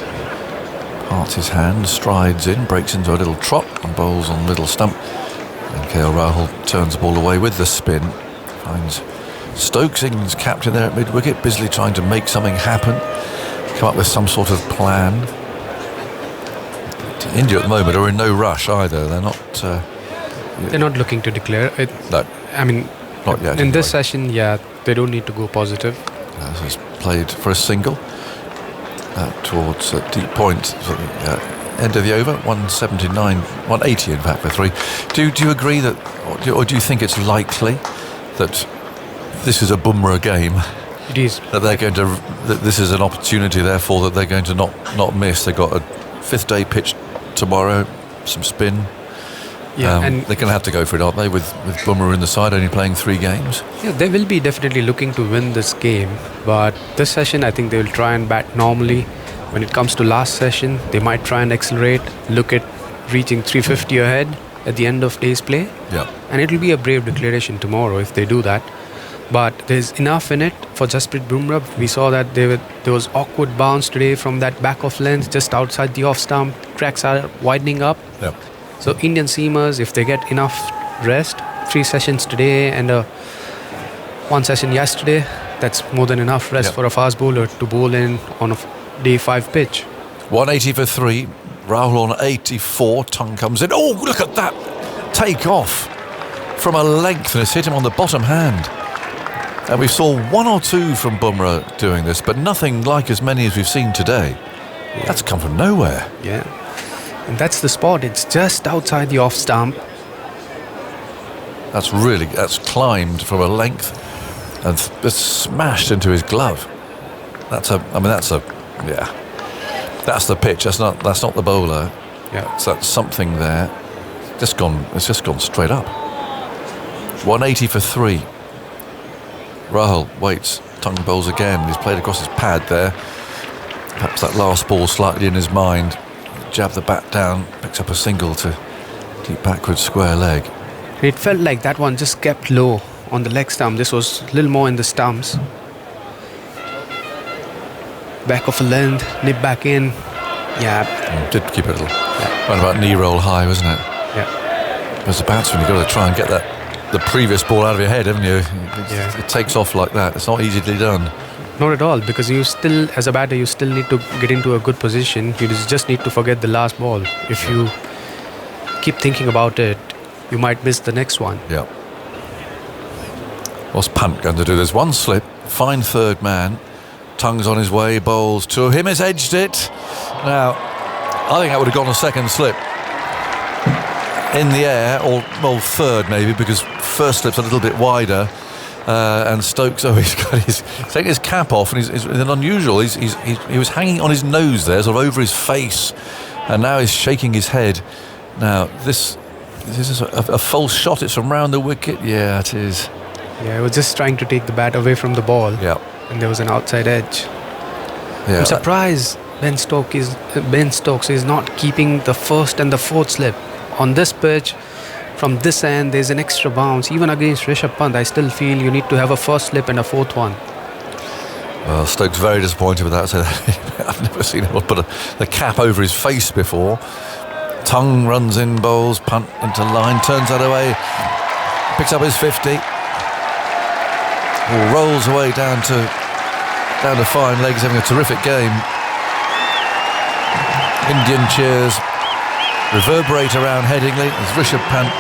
Parts his hand, strides in, breaks into a little trot and bowls on middle stump. And KL Rahul turns the ball away with the spin. Finds Stokes, England's captain, there at mid-wicket, busily trying to make something happen, come up with some sort of plan. India at the moment are in no rush either. They're not. They're not looking to declare it. No, I mean, not yet. In this session, they don't need to go positive. This is played for a single towards deep point. So end of the over, 179, 180 in fact for 3. Do you agree that, or do you think it's likely that this is a Bumrah game? It is. That they're going to. That this is an opportunity, therefore, that they're going to not miss. They've got a 5th day pitch tomorrow, some spin. Yeah, and they're going to have to go for it, aren't they? With Bumrah in the side, only playing 3 games. Yeah, they will be definitely looking to win this game. But this session, I think they will try and bat normally. When it comes to last session, they might try and accelerate. Look at reaching 350 ahead at the end of day's play. Yeah. And it will be a brave declaration tomorrow if they do that. But there's enough in it for Jasprit Bumrah. We saw that there was awkward bounce today from that back of length just outside the off stump. Cracks are widening up. Yep. So Indian seamers, if they get enough rest, 3 sessions today and 1 session yesterday, that's more than enough rest for a fast bowler to bowl in on a day 5 pitch. 180 for 3. Rahul on 84. Tongue comes in. Oh, look at that take off from a length, and it's hit him on the bottom hand. And we saw 1 or 2 from Bumrah doing this, but nothing like as many as we've seen today. Yeah. That's come from nowhere. Yeah. And that's the spot. It's just outside the off stump. That's climbed from a length and it's smashed into his glove. That's the pitch. That's not the bowler. Yeah. So that's something there. It's just gone straight up. 180 for 3. Rahul waits. Tongue bowls again. He's played across his pad there. Perhaps that last ball slightly in his mind. Jab the bat down, picks up a single to deep backwards square leg. It felt like that one just kept low on the leg stump. This was a little more in the stumps. Back of a length, nip back in. Yeah. Did keep it a little. Yeah. Right about knee roll high, wasn't it? Yeah. As a batsman, you've got to try and get the previous ball out of your head, haven't you? It takes off like that. It's not easily done. Not at all, because you still, as a batter, you still need to get into a good position. You just need to forget the last ball. If you keep thinking about it, you might miss the next one. Yeah. What's Pant going to do? There's one slip, fine third man. Tung's on his way, bowls to him, has edged it. Now, I think that would have gone a second slip. In the air, or third maybe, because first slip's a little bit wider. And Stokes, he's taking his cap off, and he's an unusual. He was hanging on his nose there, sort of over his face, and now he's shaking his head. Now this is a false shot. It's from round the wicket. Yeah, it is. Yeah, he was just trying to take the bat away from the ball. Yeah, and there was an outside edge. Yeah, I'm surprised Ben Stokes is not keeping the first and the fourth slip on this pitch. From this end, there's an extra bounce. Even against Rishabh Pant, I still feel you need to have a first slip and a fourth one. Well, Stokes very disappointed with that. So I've never seen him put the cap over his face before. Tung runs in, bowls, Pant into line, turns that away, picks up his 50. Rolls away down to fine legs, having a terrific game. Indian cheers reverberate around Headingley as Rishabh Pant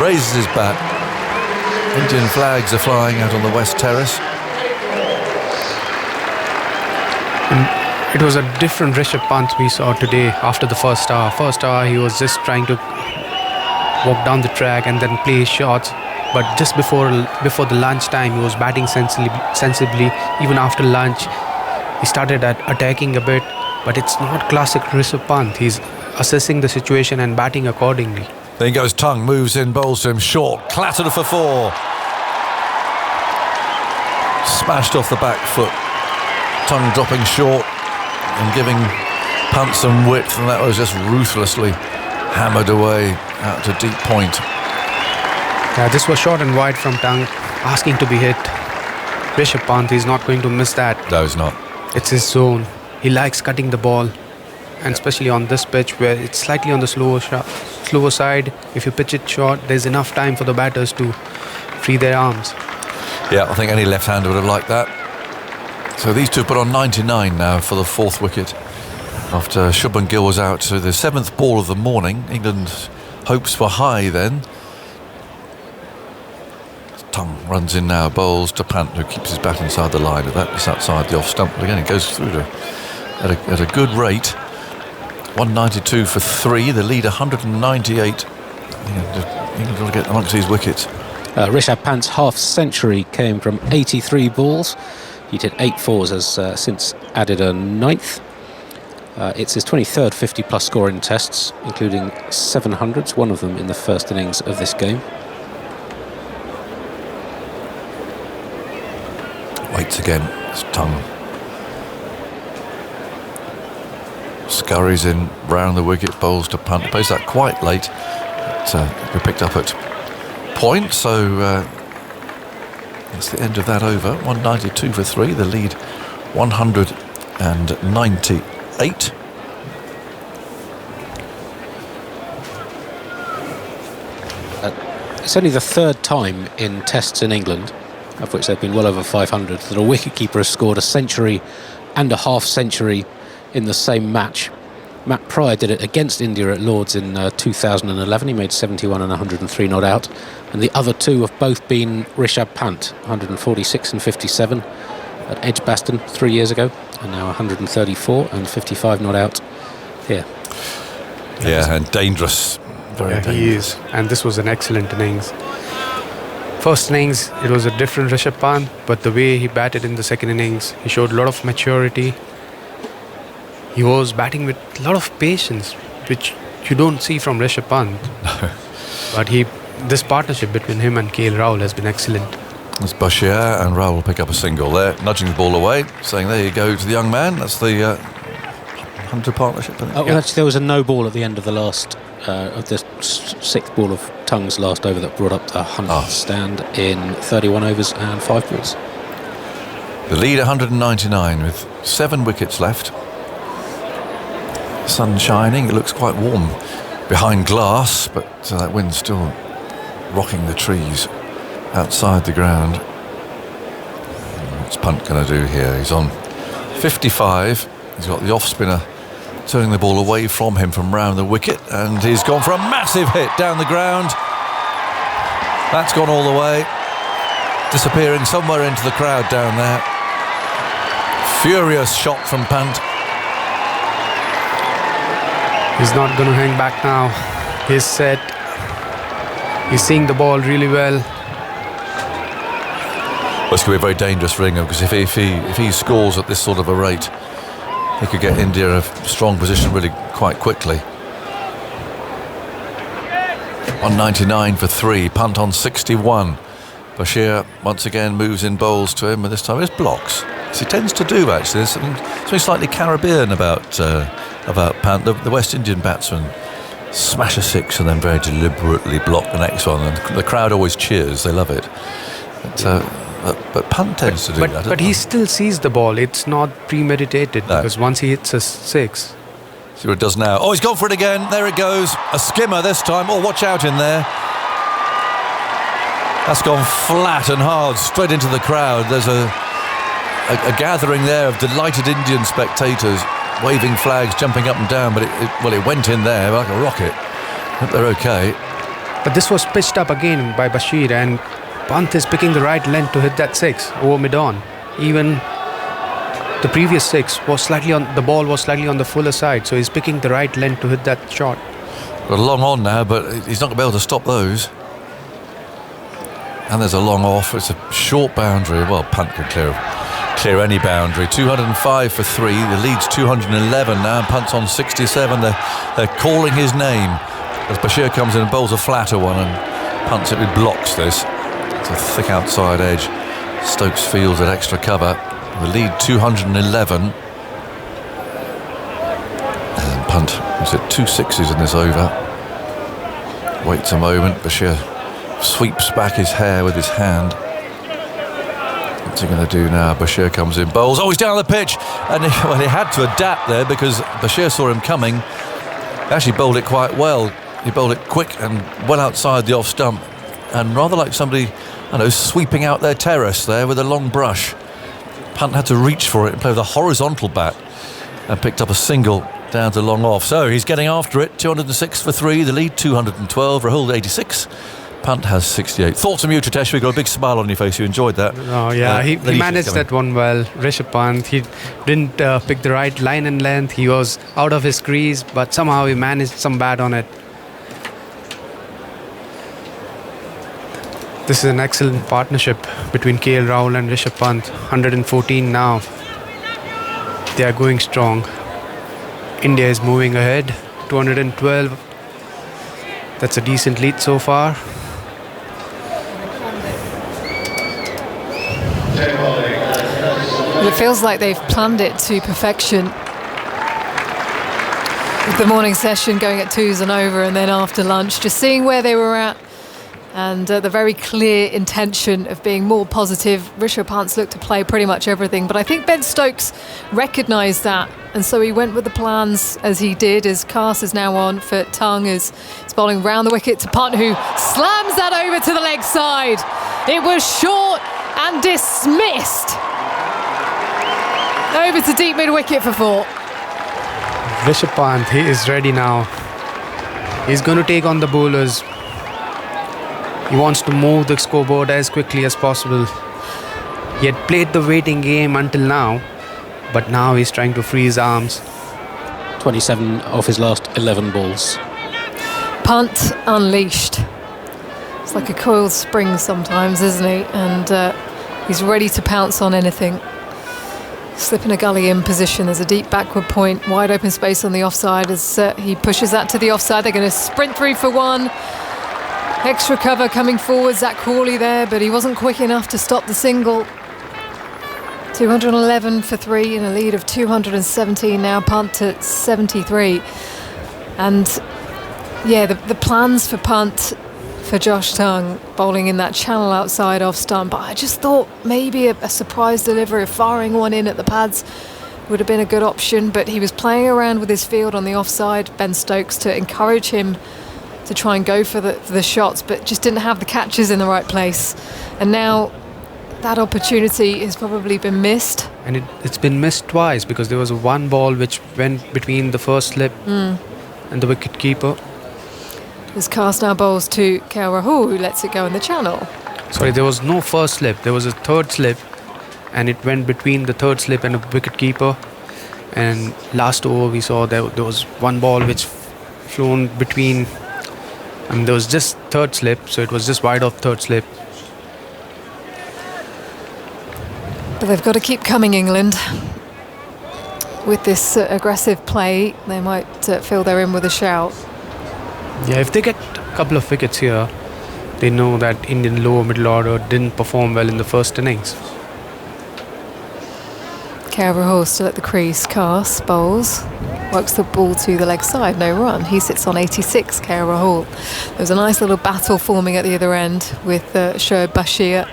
raises his bat. Indian flags are flying out on the West Terrace. And it was a different Rishabh Pant we saw today after the first hour. First hour he was just trying to walk down the track and then play his shots. But just before the lunch time, he was batting sensibly. Even after lunch, he started attacking a bit. But it's not classic Rishabh Pant. He's assessing the situation and batting accordingly. Then goes Tung, moves in, bowls to him short, clattered for 4. Smashed off the back foot. Tung dropping short and giving Pant some width, and that was just ruthlessly hammered away out to deep point. Yeah, this was short and wide from Tung, asking to be hit. Rishabh Pant is not going to miss that. No, he's not. It's his zone. He likes cutting the ball, and especially on this pitch where it's slightly on the slower side. If you pitch it short, there's enough time for the batters to free their arms. Yeah, I think any left-hander would have liked that. So these two put on 99 now for the 4th wicket after Shubman Gill was out to the 7th ball of the morning. England's hopes were high then. Tung runs in now, bowls to Pant, who keeps his bat inside the line. That's outside the off stump, but again it goes through at a good rate. 192 for 3, the lead 198. England got to get amongst these wickets. Rishabh Pant's half century came from 83 balls. He did 8 fours, has since added a 9th. It's his 23rd 50-plus score in tests, including 700s, one of them in the first innings of this game. Waits again, it's Tung. Scurries in round the wicket, bowls to Pant. Plays that quite late. We picked up at point, so that's the end of that over. 192 for 3, the lead 198. It's only the 3rd time in tests in England, of which there have been well over 500, that a wicketkeeper has scored a century and a half century in the same match. Matt Pryor did it against India at Lords in 2011. He made 71 and 103 not out. And the other two have both been Rishabh Pant, 146 and 57 at Edgbaston 3 years ago, and now 134 and 55 not out here. Yeah, and dangerous. Very dangerous. He is. And this was an excellent innings. First innings, it was a different Rishabh Pant, but the way he batted in the second innings, he showed a lot of maturity. He was batting with a lot of patience, which you don't see from Rishabh Pant. No. But this partnership between him and KL Rahul has been excellent. As Bashir and Rahul pick up a single there, nudging the ball away, saying there you go to the young man. That's the Hunter partnership. Actually, there was a no ball at the end of the last of the 6th ball of Tung's last over that brought up the 100th stand in 31 overs and 5 balls. The lead 199 with 7 wickets left. Sun shining, it looks quite warm behind glass, but that wind's still rocking the trees outside the ground. What's Punt going to do here? He's on 55. He's got the off spinner turning the ball away from him from round the wicket, and he's gone for a massive hit down the ground. That's gone all the way, disappearing somewhere into the crowd down there. Furious shot from Punt. He's not going to hang back now. He's set. He's seeing the ball really well. Well, it's going to be a very dangerous ringer, because if he scores at this sort of a rate, he could get India a strong position really quite quickly. 199 for 3, Punt on 61. Bashir once again moves in bowls to him, and this time it's blocks. As he tends to do, actually. There's something slightly Caribbean about Punt. The West Indian batsmen smash a 6 and then very deliberately block the next one, and the crowd always cheers. They love it. But Punt tends to do that. But he still sees the ball. It's not premeditated, because once he hits a 6. See what it does now. Oh, he's gone for it again. There it goes. A skimmer this time. Oh, watch out in there. That's gone flat and hard straight into the crowd. There's a gathering there of delighted Indian spectators, waving flags, jumping up and down, but it went in there like a rocket. Hope they're okay. But this was pitched up again by Bashir, and Punt is picking the right length to hit that 6 over mid-on. Even the previous 6 was slightly on, the ball was slightly on the fuller side, so he's picking the right length to hit that shot. Got a long on now, but he's not going to be able to stop those. And there's a long off. It's a short boundary. Well, Punt can clear any boundary. 205 for 3. The lead's 211 now. Punt's on 67. They're calling his name as Bashir comes in and bowls a flatter one, and Punt simply blocks this. It's a thick outside edge. Stokes fields at extra cover. The lead 211. And Punt was at 2 6s in this over. Waits a moment. Bashir sweeps back his hair with his hand. What's he going to do now? Bashir comes in, bowls. Oh, he's down the pitch, and he had to adapt there because Bashir saw him coming. He actually bowled it quite well. He bowled it quick and well outside the off stump, and rather like somebody, I know, sweeping out their terrace there with a long brush. Punt had to reach for it and play with a horizontal bat, and picked up a single down to long off. So he's getting after it. 206 for 3. The lead 212. Rahul 86. Punt has 68. Thoughts from you, Tritesh? You've got a big smile on your face. You enjoyed that. Oh, yeah. He managed that one well. Rishabh Pant, he didn't pick the right line and length. He was out of his crease, but somehow he managed some bat on it. This is an excellent partnership between KL Rahul and Rishabh Pant. 114 now. They are going strong. India is moving ahead. 212. That's a decent lead so far. It feels like they've planned it to perfection. With the morning session going at 2s and over, and then after lunch, just seeing where they were at, and the very clear intention of being more positive. Rishabh Pant's looked to play pretty much everything, but I think Ben Stokes recognised that, and so he went with the plans as he did. As Cast is now on for Tung, is bowling round the wicket to Punt, who slams that over to the leg side. It was short and dismissed. Over to deep mid-wicket for 4. Rishabh Pant, he is ready now. He's going to take on the bowlers. He wants to move the scoreboard as quickly as possible. He had played the waiting game until now, but now he's trying to free his arms. 27 of his last 11 balls. Punt unleashed. It's like a coiled spring sometimes, isn't he? And he's ready to pounce on anything. Slipping a gully in position. There's a deep backward point, wide open space on the offside as he pushes that to the offside. They're going to sprint through for 1. Extra cover coming forward. Zach Crawley there, but he wasn't quick enough to stop the single. 211 for 3 in a lead of 217 now. Punt at 73. And yeah, the plans for Punt for Josh Tung, bowling in that channel outside off stump. But I just thought maybe a surprise delivery of firing one in at the pads would have been a good option, but he was playing around with his field on the offside. Ben Stokes to encourage him to try and go for the shots, but just didn't have the catches in the right place. And now that opportunity has probably been missed. And it's been missed twice, because there was one ball which went between the first slip and the wicket keeper. As Cast now bowls to KL Rahul, who lets it go in the channel. Sorry, there was no first slip, there was a third slip, and it went between the third slip and the wicket keeper. And last over we saw there was one ball which flown between, there was just third slip, so it was just wide off third slip. But they've got to keep coming, England. With this aggressive play, they might feel they're in with a shout. Yeah, if they get a couple of wickets here, they know that Indian lower middle order didn't perform well in the first innings. KL Rahul still at the crease. Cast bowls, works the ball to the leg side, no run. He sits on 86, KL Rahul. There's a nice little battle forming at the other end with Shoaib Bashir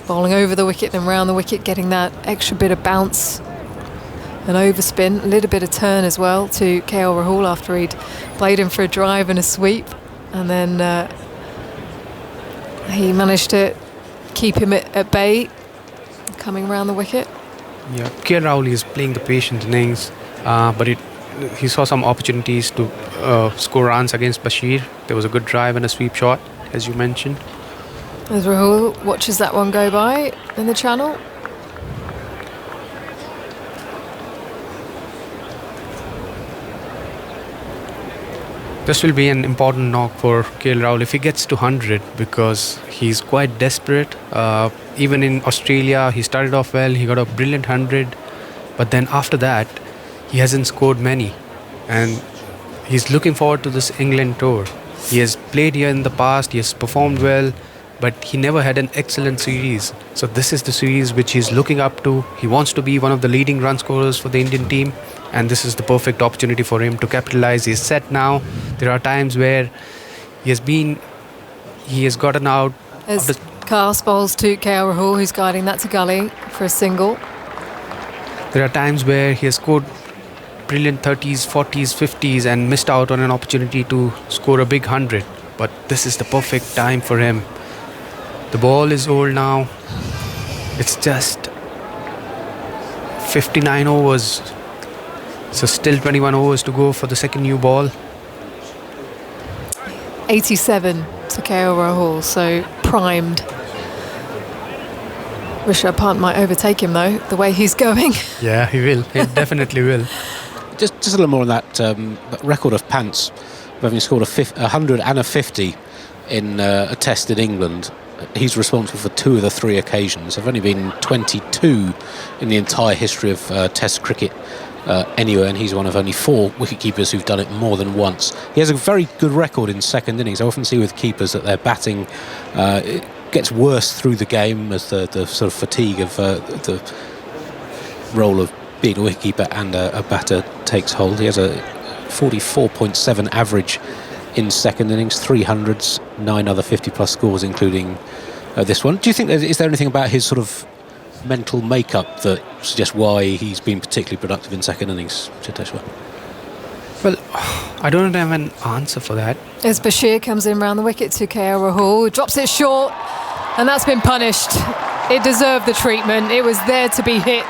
bowling over the wicket and round the wicket, getting that extra bit of bounce and overspin, a little bit of turn as well to KL Rahul after he'd played him for a drive and a sweep, and then he managed to keep him at bay coming round the wicket. Yeah, KL Rahul is playing the patient innings, but he saw some opportunities to score runs against Bashir. There was a good drive and a sweep shot, as you mentioned. As Rahul watches that one go by in the channel. This will be an important knock for KL Rahul if he gets to 100, because he's quite desperate. Even in Australia, he started off well, he got a brilliant 100, but then after that, he hasn't scored many. And he's looking forward to this England tour. He has played here in the past, he has performed well, but he never had an excellent series. So this is the series which he's looking up to. He wants to be one of the leading run scorers for the Indian team, and this is the perfect opportunity for him to capitalize. He's set now. There are times where he has gotten out. As Cast bowls to KL Rahul, who's guiding that to gully for a single. There are times where he has scored brilliant 30s, 40s, 50s and missed out on an opportunity to score a big 100. But this is the perfect time for him. The ball is old now. It's just 59 overs. So still 21 overs to go for the second new ball. 87 to KL Rahul, so primed. Rishabh Pant might overtake him though, the way he's going. Yeah, he will. He definitely will. Just a little more on that record of Pant's, of having scored a 100 and a 50 in a test in England. He's responsible for 2 of the 3 occasions. There have only been 22 in the entire history of test cricket anywhere, and he's one of only 4 wicketkeepers who've done it more than once. He has a very good record in second innings. I often see with keepers that their batting it gets worse through the game as the sort of fatigue of the role of being a wicketkeeper and a batter takes hold. He has a 44.7 average in second innings, 300s, 9 other 50-plus scores, including this one. Do you think is there anything about his sort of mental makeup that suggests why he's been particularly productive in second innings, Cheteshwar? Well, I don't have an answer for that. As Bashir comes in round the wicket to KL Rahul, drops it short, and that's been punished. It deserved the treatment. It was there to be hit.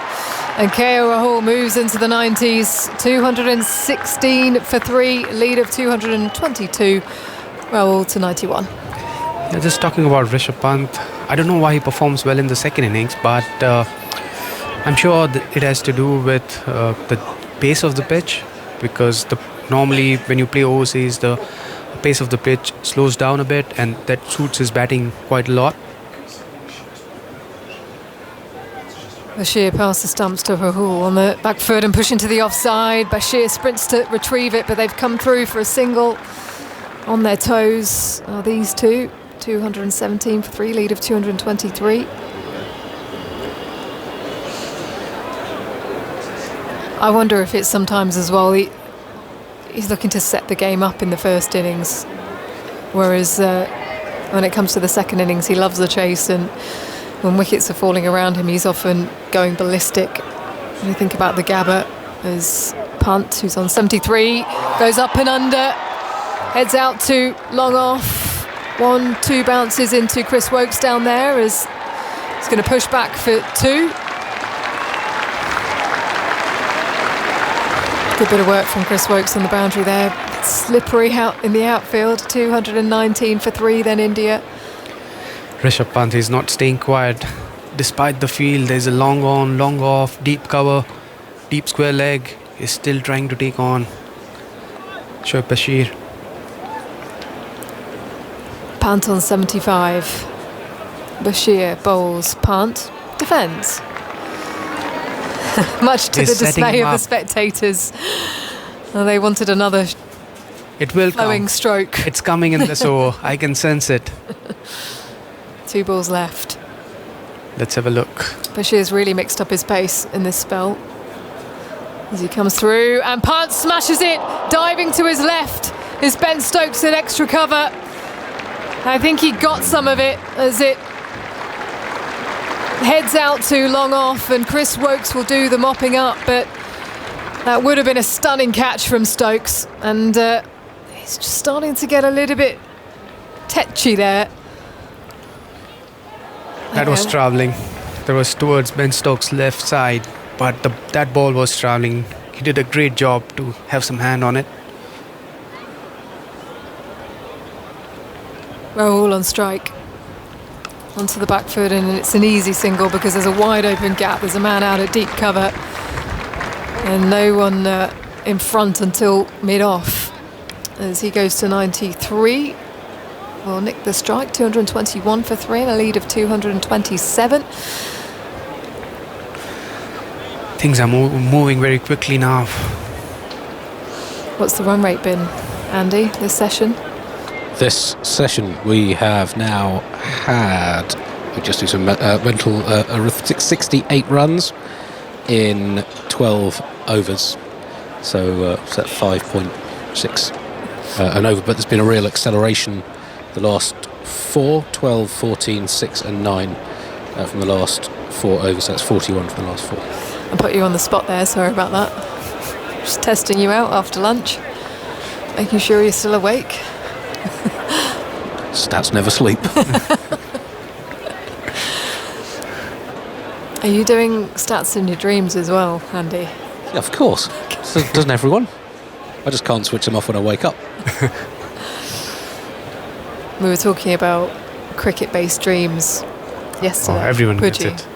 And KL Rahul moves into the 90s, 216 for 3, lead of 222. Rahul to 91. Yeah, just talking about Rishabh Pant, I don't know why he performs well in the second innings, but I'm sure it has to do with the pace of the pitch, because normally when you play overseas, the pace of the pitch slows down a bit, and that suits his batting quite a lot. Bashir past the stumps to Rahul on the back foot and pushing to the offside. Bashir sprints to retrieve it, but they've come through for a single. On their toes are these two. 217 for 3, lead of 223. I wonder if it's sometimes as well, he's looking to set the game up in the first innings, whereas when it comes to the second innings, he loves the chase, and when wickets are falling around him, he's often going ballistic. When you think about the Gabba, as Pant, who's on 73, goes up and under. Heads out to long off. 1-2 bounces into Chris Woakes down there as he's going to push back for 2. Good bit of work from Chris Woakes on the boundary there. Slippery out in the outfield. 219 for 3 then India. Rishabh Pant is not staying quiet. Despite the field, there's a long on, long off, deep cover, deep square leg. He's still trying to take on Shoaib Bashir. Pant on 75. Bashir bowls. Pant defends. Much to He's the setting dismay him of the up. spectators. They wanted another It will flowing come. stroke. It's coming in this over. I can sense it. 2 balls left. Let's have a look. Bashir's really mixed up his pace in this spell. As he comes through, and Pant smashes it, diving to his left. Is Ben Stokes in extra cover? I think he got some of it as it heads out to long off, and Chris Woakes will do the mopping up, but that would have been a stunning catch from Stokes, and he's just starting to get a little bit tetchy there. That was travelling. That was towards Ben Stokes' left side, but that ball was travelling. He did a great job to have some hand on it. Rahul on strike. Onto the back foot, and it's an easy single because there's a wide open gap. There's a man out at deep cover, and no one in front until mid-off. As he goes to 93. Will nick the strike. 221 for 3 and a lead of 227. Things are moving very quickly now. What's the run rate been, Andy, this session? This session we have now had, we just do some mental arithmetic, 68 runs in 12 overs. So it's at 5.6 an over, but there's been a real acceleration the last 4, 12, 14, 6 and 9 from the last 4 overs. That's 41 from the last 4. I put you on the spot there, sorry about that. Just testing you out after lunch, making sure you're still awake. Stats never sleep. Are you doing stats in your dreams as well, Andy? Yeah, of course. So doesn't everyone? I just can't switch them off when I wake up. We were talking about cricket-based dreams yesterday. Everyone Would gets you? it.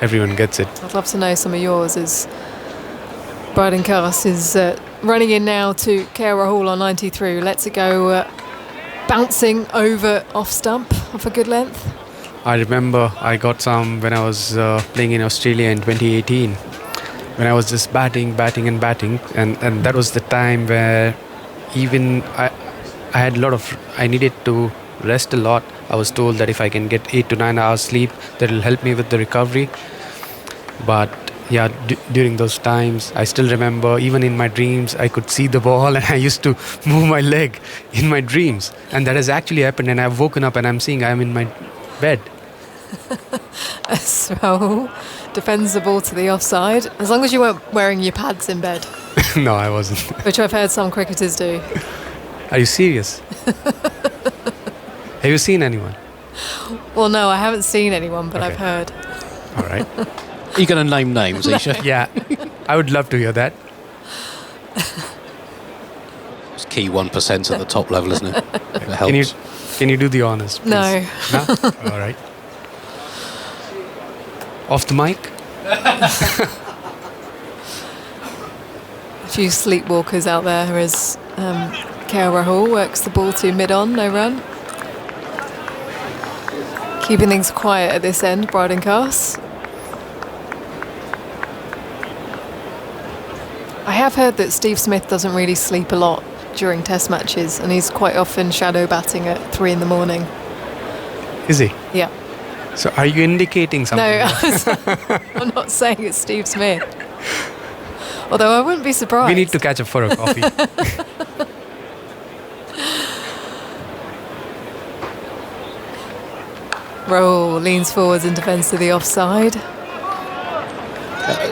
Everyone gets it. I'd love to know some of yours. As Bryden Karas is running in now to KL Rahul on 93. Lets it go bouncing over off stump of a good length. I remember I got some when I was playing in Australia in 2018. When I was just batting, and that was the time where even I had I needed to rest a lot. I was told that if I can get 8 to 9 hours sleep, that will help me with the recovery. But yeah, during those times, I still remember, even in my dreams, I could see the ball and I used to move my leg in my dreams. And that has actually happened, and I've woken up and I'm seeing I'm in my bed. So defends the ball to the offside, as long as you weren't wearing your pads in bed, No, I wasn't. which I've heard some cricketers do. Are you serious? Have you seen anyone? Well, no, I haven't seen anyone, but Okay. I've heard. All right. Are you going to name names, Isha? Yeah, I would love to hear that. It's key 1% at the top level, isn't it? It helps. Can you do the honors, please? No. No? All right. Off the mic? A few sleepwalkers out there as KL Rahul works the ball to mid-on, no run. Keeping things quiet at this end, Bryden Karas. I have heard that Steve Smith doesn't really sleep a lot during test matches, and he's quite often shadow batting at 3 in the morning. Is he? Yeah. So are you indicating something? No, I'm not saying it's Steve Smith. Although I wouldn't be surprised. We need to catch up for a coffee. Rahul leans forwards and defends to the offside.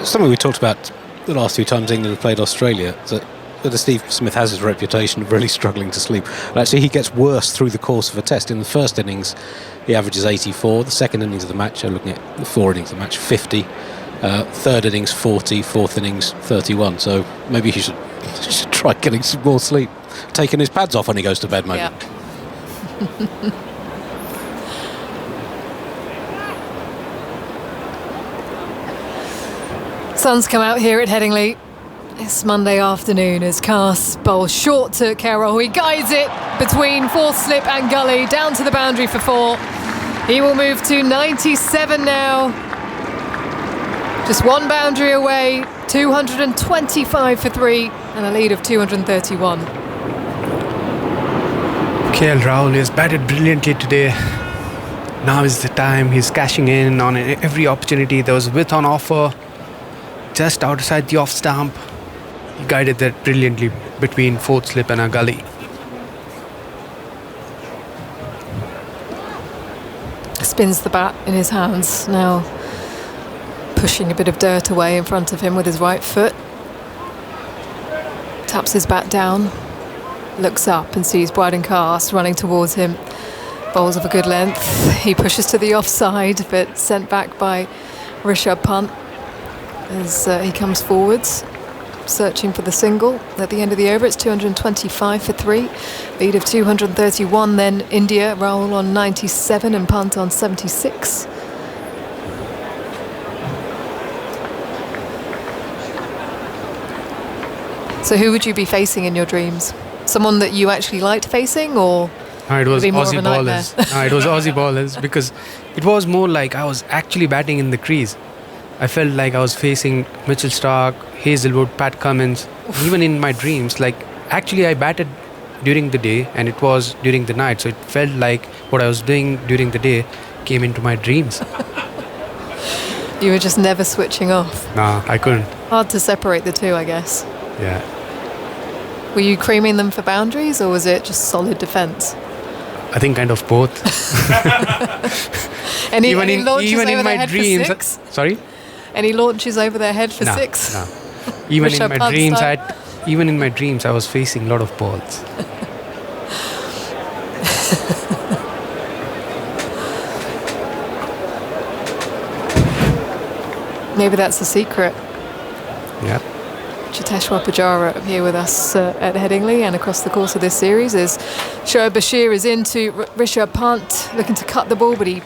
Something we talked about the last few times England have played Australia, that Steve Smith has his reputation of really struggling to sleep. And actually, he gets worse through the course of a test. In the first innings, he averages 84. The second innings of the match, looking at the 4 innings of the match, 50. Third innings, 40. Fourth innings, 31. So maybe he should try getting some more sleep. Taking his pads off when he goes to bed, maybe. Yeah. Sun's come out here at Headingley. It's Monday afternoon as Cas bowls short to Carroll. He guides it between fourth slip and gully down to the boundary for 4. He will move to 97 now. Just one boundary away, 225 for 3 and a lead of 231. KL Rahul has batted brilliantly today. Now is the time. He's cashing in on every opportunity. There was width on offer just outside the off stump. He guided that brilliantly between fourth slip and a gully. Spins the bat in his hands now, pushing a bit of dirt away in front of him with his right foot. Taps his bat down, looks up and sees Brydon Cas running towards him. Bowls of a good length. He pushes to the offside, but sent back by Rishabh Pant as he comes forwards, searching for the single. At the end of the over, it's 225 for 3. Lead of 231. Then India, Rahul on 97 and Pant on 76. So who would you be facing in your dreams? Someone that you actually liked facing, or it was more of a Aussie bowlers. It was Aussie bowlers, because it was more like I was actually batting in the crease. I felt like I was facing Mitchell Starc, Hazelwood, Pat Cummins. Even in my dreams, like actually I batted during the day and it was during the night, so it felt like what I was doing during the day came into my dreams. You were just never switching off. Nah, I couldn't. Hard to separate the two, I guess. Yeah. Were you creaming them for boundaries, or was it just solid defence? I think kind of both. Any launches over their head for 6? Sorry? Any launches over their head for No, 6? no. Even in my dreams, I was facing a lot of balls. Maybe that's the secret. Yeah. Cheteshwar Pujara here with us at Headingley and across the course of this series as Shoaib Bashir is into Rishabh Pant, looking to cut the ball, but he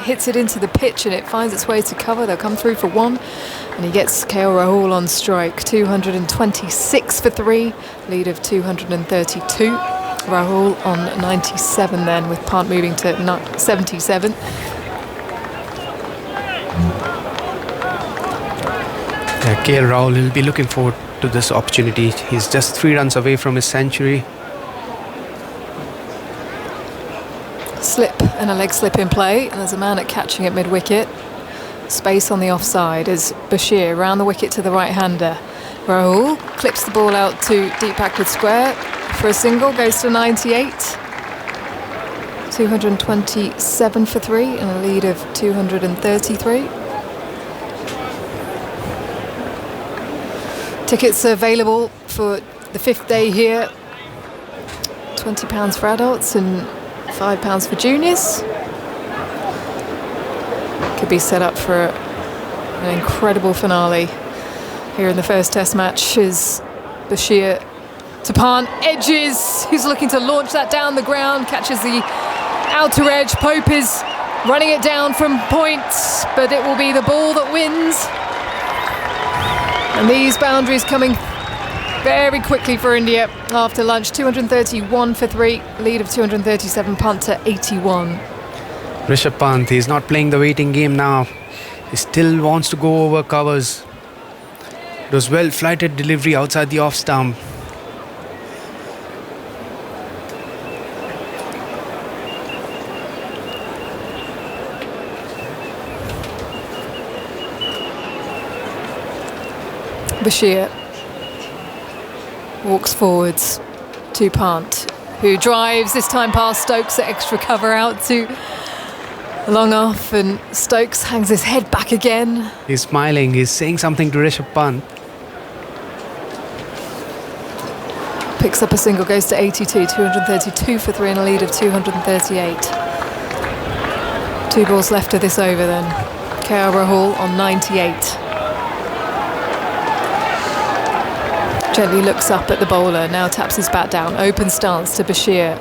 hits it into the pitch and it finds its way to cover. They'll come through for 1 and he gets KL Rahul on strike. 226 for 3, lead of 232. Rahul on 97 then, with Pant moving to 77. KL Rahul will be looking forward to this opportunity. He's just 3 runs away from his century. Slip and a leg slip in play, and there's a man at catching at mid-wicket. Space on the offside as Bashir round the wicket to the right-hander. Rahul clips the ball out to deep backward square for a single, goes to 98. 227 for 3 and a lead of 233. Tickets are available for the 5th day here. £20 for adults and £5 for juniors. Could be set up for an incredible finale here in the first test match as Bashir to Pant, edges, he's looking to launch that down the ground, catches the outer edge. Pope is running it down from point, but it will be the ball that wins. And these boundaries coming very quickly for India after lunch. 231 for 3, lead of 237, Pant to 81. Rishabh Pant, he's not playing the waiting game now. He still wants to go over covers. It was well-flighted delivery outside the off stump. Bashir walks forwards to Pant, who drives this time past Stokes at extra cover out to long off, and Stokes hangs his head back again. He's smiling, he's saying something to Rishabh Pant. picks up a single, goes to 82, 232 for 3 and a lead of 238. 2 balls left of this over then. KL Rahul on 98. Gently looks up at the bowler, now taps his bat down, open stance to Bashir.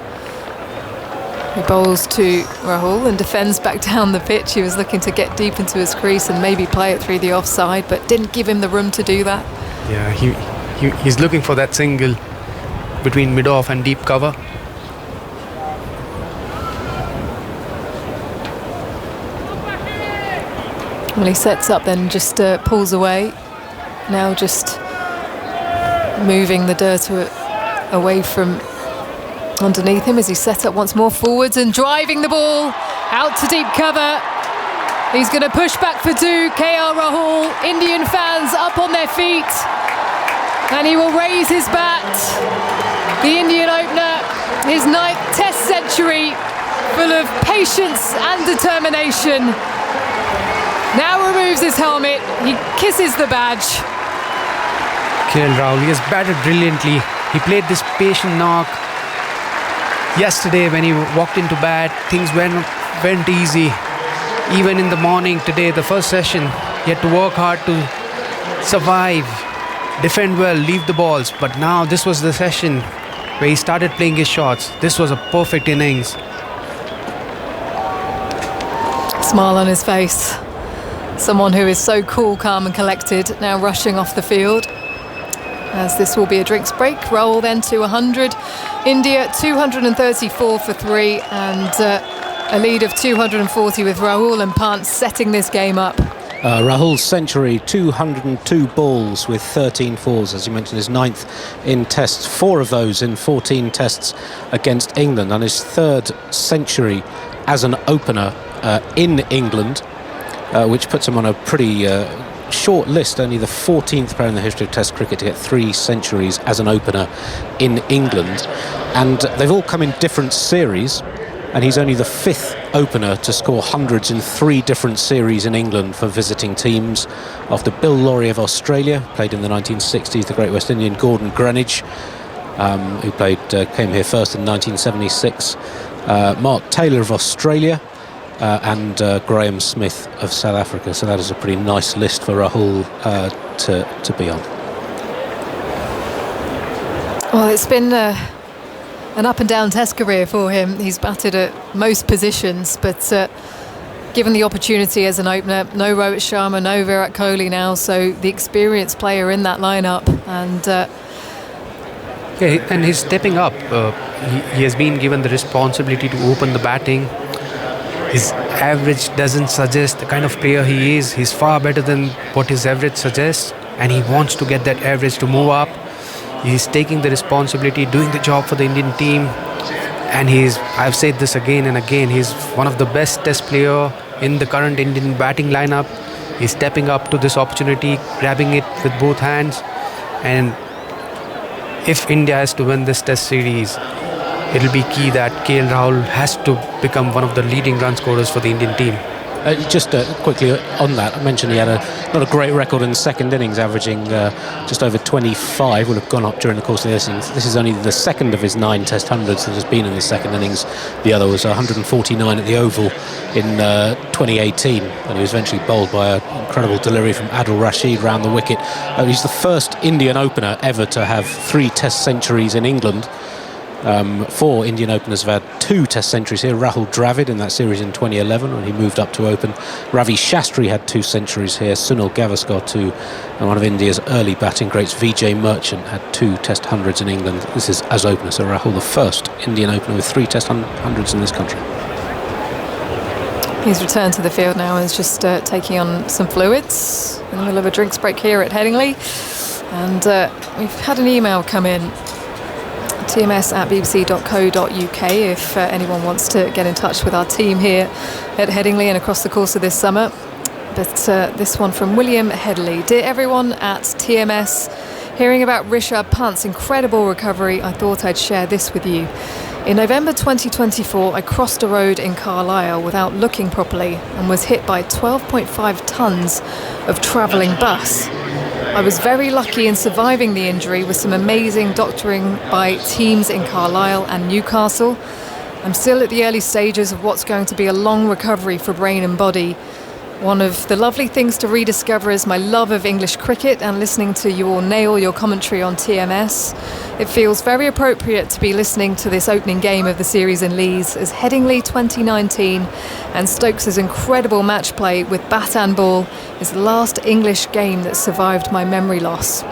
He bowls to Rahul and defends back down the pitch. He was looking to get deep into his crease and maybe play it through the offside, but didn't give him the room to do that. Yeah, he's looking for that single between mid-off and deep cover. Well, he sets up, then just pulls away. Now just moving the dirt away from underneath him as he set up once more forwards and driving the ball out to deep cover. He's going to push back for 2. KL Rahul, Indian fans up on their feet, and he will raise his bat. The Indian opener, his 9th Test century, full of patience and determination. Now removes his helmet, he kisses the badge. KL Rahul, he has batted brilliantly. He played this patient knock. Yesterday when he walked into bat, things went easy. Even in the morning today, the first session, he had to work hard to survive, defend well, leave the balls. But now this was the session where he started playing his shots. This was a perfect innings. Smile on his face. Someone who is so cool, calm and collected, now rushing off the field. As this will be a drinks break. Rahul then to 100. India 234 for 3 and a lead of 240 with Rahul and Pant setting this game up. Rahul's century, 202 balls with 13 fours, as you mentioned, his 9th in tests, 4 of those in 14 tests against England, and his 3rd century as an opener in England, which puts him on a pretty short list, only the 14th player in the history of Test cricket to get 3 centuries as an opener in England. And they've all come in different series, and he's only the 5th opener to score hundreds in 3 different series in England for visiting teams, after Bill Lawrie of Australia, played in the 1960s, the great West Indian Gordon Greenidge, who came here first in 1976, Mark Taylor of Australia, and Graham Smith of South Africa. So that is a pretty nice list for Rahul to be on. Well, it's been an up and down Test career for him. He's batted at most positions, but given the opportunity as an opener, no Rohit Sharma, no Virat Kohli now, so the experienced player in that lineup, and and he's stepping up. He has been given the responsibility to open the batting. His average doesn't suggest the kind of player he is. He's far better than what his average suggests, and he wants to get that average to move up. He's taking the responsibility, doing the job for the Indian team, and I've said this again and again, he's one of the best Test player in the current Indian batting lineup. He's stepping up to this opportunity, grabbing it with both hands, and if India has to win this Test series, it'll be key that KL Rahul has to become one of the leading run scorers for the Indian team. Just quickly on that, I mentioned he had not a great record in the second innings, averaging just over 25, would have gone up during the course of the innings. This is only the second of his 9 Test hundreds that has been in the second innings. The other was 149 at the Oval in 2018, and he was eventually bowled by an incredible delivery from Adil Rashid round the wicket. He's the first Indian opener ever to have 3 Test centuries in England. 4 Indian openers have had 2 Test centuries here. Rahul Dravid in that series in 2011 when he moved up to open. Ravi Shastri had 2 centuries here. Sunil Gavaskar too, and one of India's early batting greats, Vijay Merchant, had 2 Test hundreds in England. This is as opener, so Rahul the first Indian opener with 3 Test hundreds in this country. He's returned to the field now and is just taking on some fluids in the middle of a drinks break here at Headingley. And we've had an email come in, tms@bbc.co.uk, if anyone wants to get in touch with our team here at Headingley and across the course of this summer. But this one from William Headley. Dear everyone at TMS, hearing about Rishabh Pant's incredible recovery, I thought I'd share this with you. In November 2024, I crossed a road in Carlisle without looking properly and was hit by 12.5 tonnes of travelling bus. I was very lucky in surviving the injury with some amazing doctoring by teams in Carlisle and Newcastle. I'm still at the early stages of what's going to be a long recovery for brain and body. One of the lovely things to rediscover is my love of English cricket and listening to you all nail your commentary on TMS. It feels very appropriate to be listening to this opening game of the series in Leeds as Headingley 2019 and Stokes' incredible match play with bat and ball is the last English game that survived my memory loss.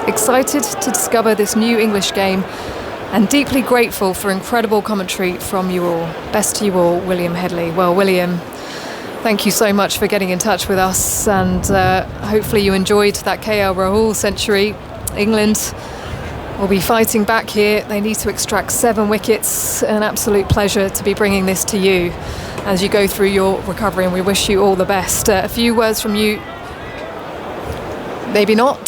Excited to discover this new English game and deeply grateful for incredible commentary from you all. Best to you all, William Headley. Well, William, thank you so much for getting in touch with us, and hopefully you enjoyed that KL Rahul century. England will be fighting back here. They need to extract 7 wickets. An absolute pleasure to be bringing this to you as you go through your recovery, and we wish you all the best. A few words from you. Maybe not,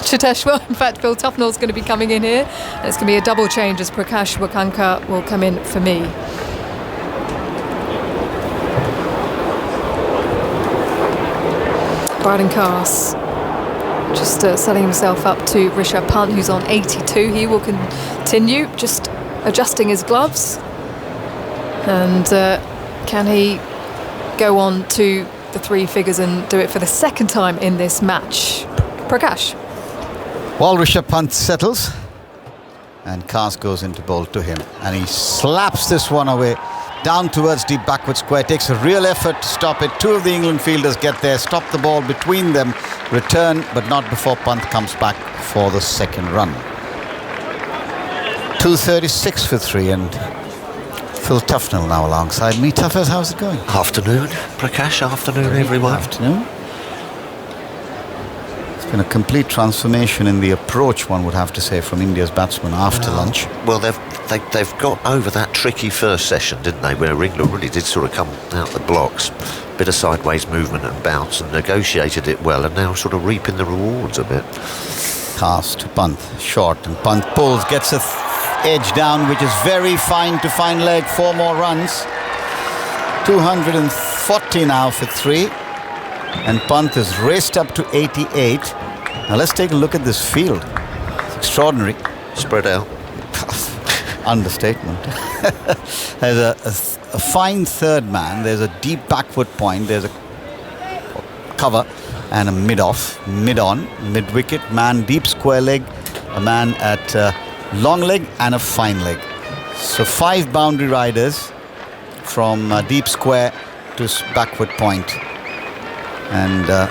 Cheteshwar. In fact, Phil Tufnell's going to be coming in here, and it's going to be a double change as Prakash Wakanka will come in for me. Brydon Carse just setting himself up to Rishabh Pant, who's on 82. He will continue just adjusting his gloves, and can he go on to the 3 figures and do it for the second time in this match? Prakash. Well, Rishabh Pant settles and Carse goes into bowl to him, and he slaps this one away down towards deep backward square. Takes a real effort to stop it. 2 of the England fielders get there, stop the ball between them, return, but not before Pant comes back for the second run. 2:36 for 3, and Phil Tufnell now alongside me. Tuffers, how's it going? Afternoon, Prakash. Afternoon, everyone. Afternoon. It's been a complete transformation in the approach, one would have to say, from India's batsmen after lunch. Well, they've got over that tricky first session, didn't they, where England really did sort of come out the blocks, bit of sideways movement and bounce, and negotiated it well, and now sort of reaping the rewards a bit. Pass to Pant, short, and Pant pulls, gets a edge down, which is very fine to fine leg. 4 more runs. 240 now for 3, and Pant is raced up to 88. Now let's take a look at this field. It's extraordinary. Spread out. Understatement. There's a fine third man. There's a deep backward point. There's a cover and a mid-off, mid-on, mid-wicket, man deep square leg, a man at long leg and a fine leg. So 5 boundary riders from deep square to backward point, and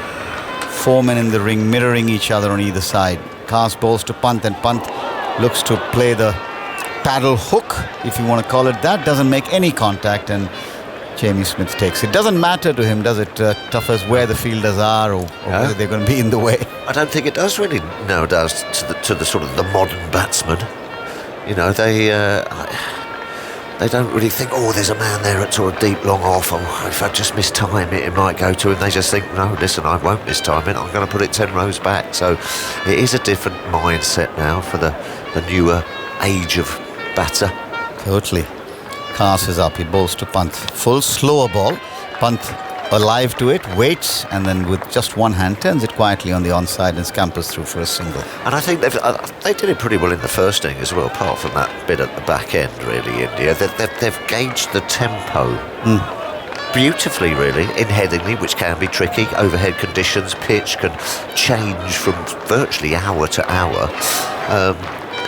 4 men in the ring mirroring each other on either side. Carse bowls to Pant, and Pant looks to play the paddle hook, if you want to call it that. Doesn't make any contact, and Jamie Smith takes it. Doesn't matter to him, does it, Tuffers, where the fielders are or whether they're going to be in the way? I don't think it does really nowadays to the sort of the modern batsman. You know, they don't really think, oh, there's a man there at sort of deep long off, or if I just miss time it might go to him. They just think, no, listen, I won't miss time it, I'm going to put it 10 rows back. So it is a different mindset now for the newer age of batter. Totally. Carse is up, he bowls to Pant. Full slower ball. Pant alive to it, waits, and then with just one hand turns it quietly on the onside and scampers through for a single. And I think they did it pretty well in the first inning as well, apart from that bit at the back end, really, India. They've gauged the tempo beautifully, really, in Headingley, which can be tricky. Overhead conditions, pitch can change from virtually hour to hour.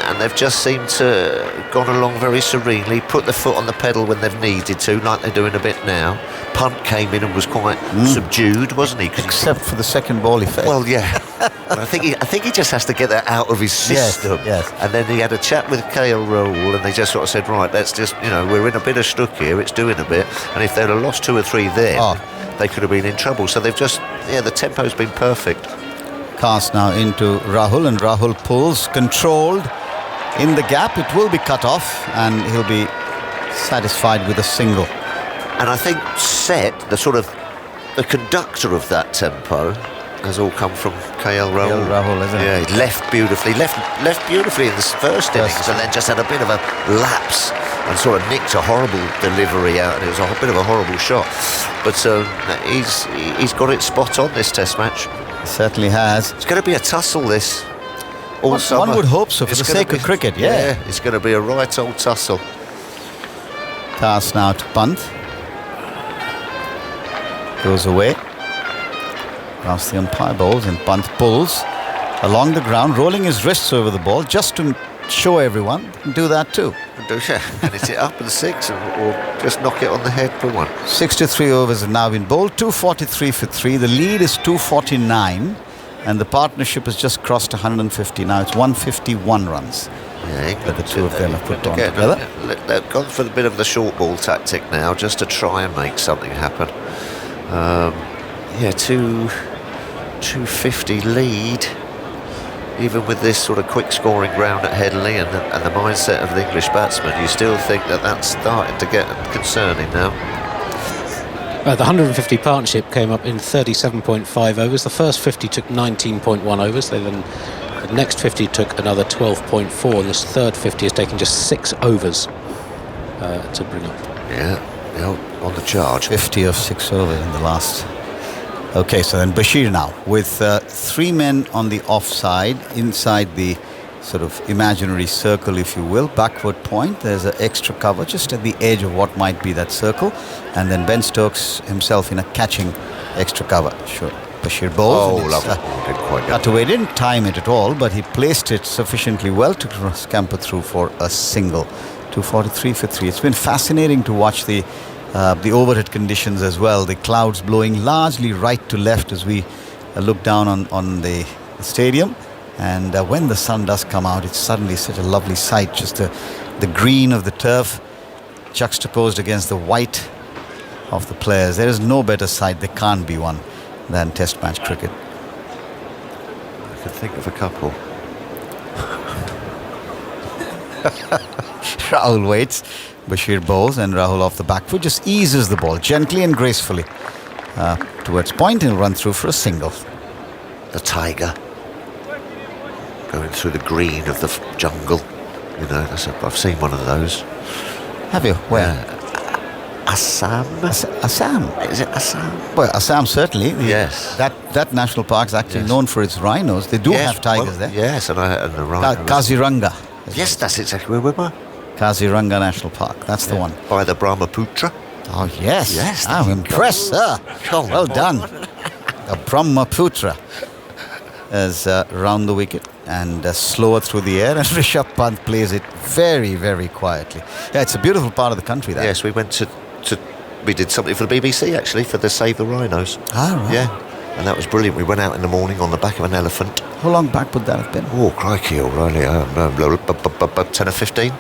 And they've just seemed to gone along very serenely, put the foot on the pedal when they've needed to, like they're doing a bit now. Pant came in and was quite subdued, wasn't he? Except for the second ball effect. Well, yeah. And I think he just has to get that out of his system. Yes. And then he had a chat with KL Rahul, and they just sort of said, right, let's just, we're in a bit of stuck here, it's doing a bit. And if they'd have lost 2 or 3 then, they could have been in trouble. So they've just, the tempo's been perfect. Carse now into Rahul, and Rahul pulls, controlled. In the gap, it will be cut off, and he'll be satisfied with a single. And I think the conductor of that tempo has all come from KL Rahul. Rahul, isn't it? Yeah, he left beautifully in the first innings, and then just had a bit of a lapse and sort of nicked a horrible delivery out, and it was a bit of a horrible shot. But he's got it spot on this Test match. Certainly has. It's going to be a tussle, this. All One summer. would hope so, for It's the gonna sake of cricket, yeah. It's going to be a right old tussle. Pass now to Pant. Goes away. Past the umpire balls, and Pant pulls along the ground, rolling his wrists over the ball just to show everyone he can do that too. And hit it up and 6, or just knock it on the head for 1. 63 overs have now been bowled, 243 for 3. The lead is 249, and the partnership has just crossed 150. Now it's 151 runs. Yeah, that the two of them have put on together. They've gone for a bit of the short ball tactic now, just to try and make something happen. 250 lead. Even with this sort of quick scoring ground at Headingley and the mindset of the English batsmen, you still think that that's starting to get concerning now. The 150 partnership came up in 37.5 overs. The first 50 took 19.1 overs. The next 50 took another 12.4. And this third 50 has taken just 6 overs to bring up. Yeah, on the charge. 50 of 6 overs in the last. Okay, so then Bashir now with 3 men on the offside, inside the sort of imaginary circle, if you will, backward point. There's an extra cover just at the edge of what might be that circle, and then Ben Stokes himself in a catching extra cover. Sure, Bashir bowls. Oh, lovely. Didn't quite get cut away. Didn't time it at all, but he placed it sufficiently well to scamper through for a single. 243 for 3. It's been fascinating to watch the overhead conditions as well. The clouds blowing largely right to left as we look down on the stadium. And when the sun does come out, it's suddenly such a lovely sight. Just the green of the turf juxtaposed against the white of the players. There is no better sight, there can't be one, than Test match cricket. I can think of a couple. Rahul waits. Bashir bowls, and Rahul off the back foot just eases the ball gently and gracefully towards point, and run through for a single. The tiger going through the green of the jungle. You know, I've seen one of those. Have you? Where? Assam. Assam. Is it Assam? Well, Assam certainly. Yes. That national park is actually known for its rhinos. They do have tigers there. Yes, and the rhinos. Kaziranga. Yes, that's exactly where we were. Kaziranga National Park. That's the one. By the Brahmaputra. Oh yes. Yes. I'm impressed, sir. Well done. The Brahmaputra is round the wicket and slower through the air, and Rishabh Pant plays it very, very quietly. Yeah, it's a beautiful part of the country there. Yes, we went we did something for the BBC actually for the Save the Rhinos. Ah, right. Yeah, and that was brilliant. We went out in the morning on the back of an elephant. How long back would that have been? Oh, crikey, already. 10 or 15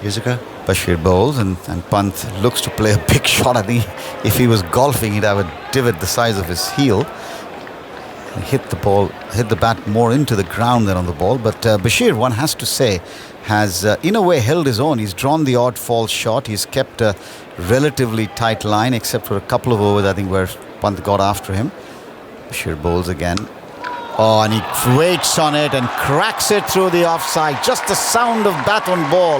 years ago. Bashir bowls, and Pant looks to play a big shot. I think if he was golfing, he'd have a divot the size of his heel. Hit the bat more into the ground than on the ball. But Bashir, one has to say, has in a way held his own. He's drawn the odd fall shot. He's kept a relatively tight line, except for a couple of overs, I think, where Pant got after him. Bashir bowls again. Oh, and he waits on it and cracks it through the offside. Just the sound of bat on ball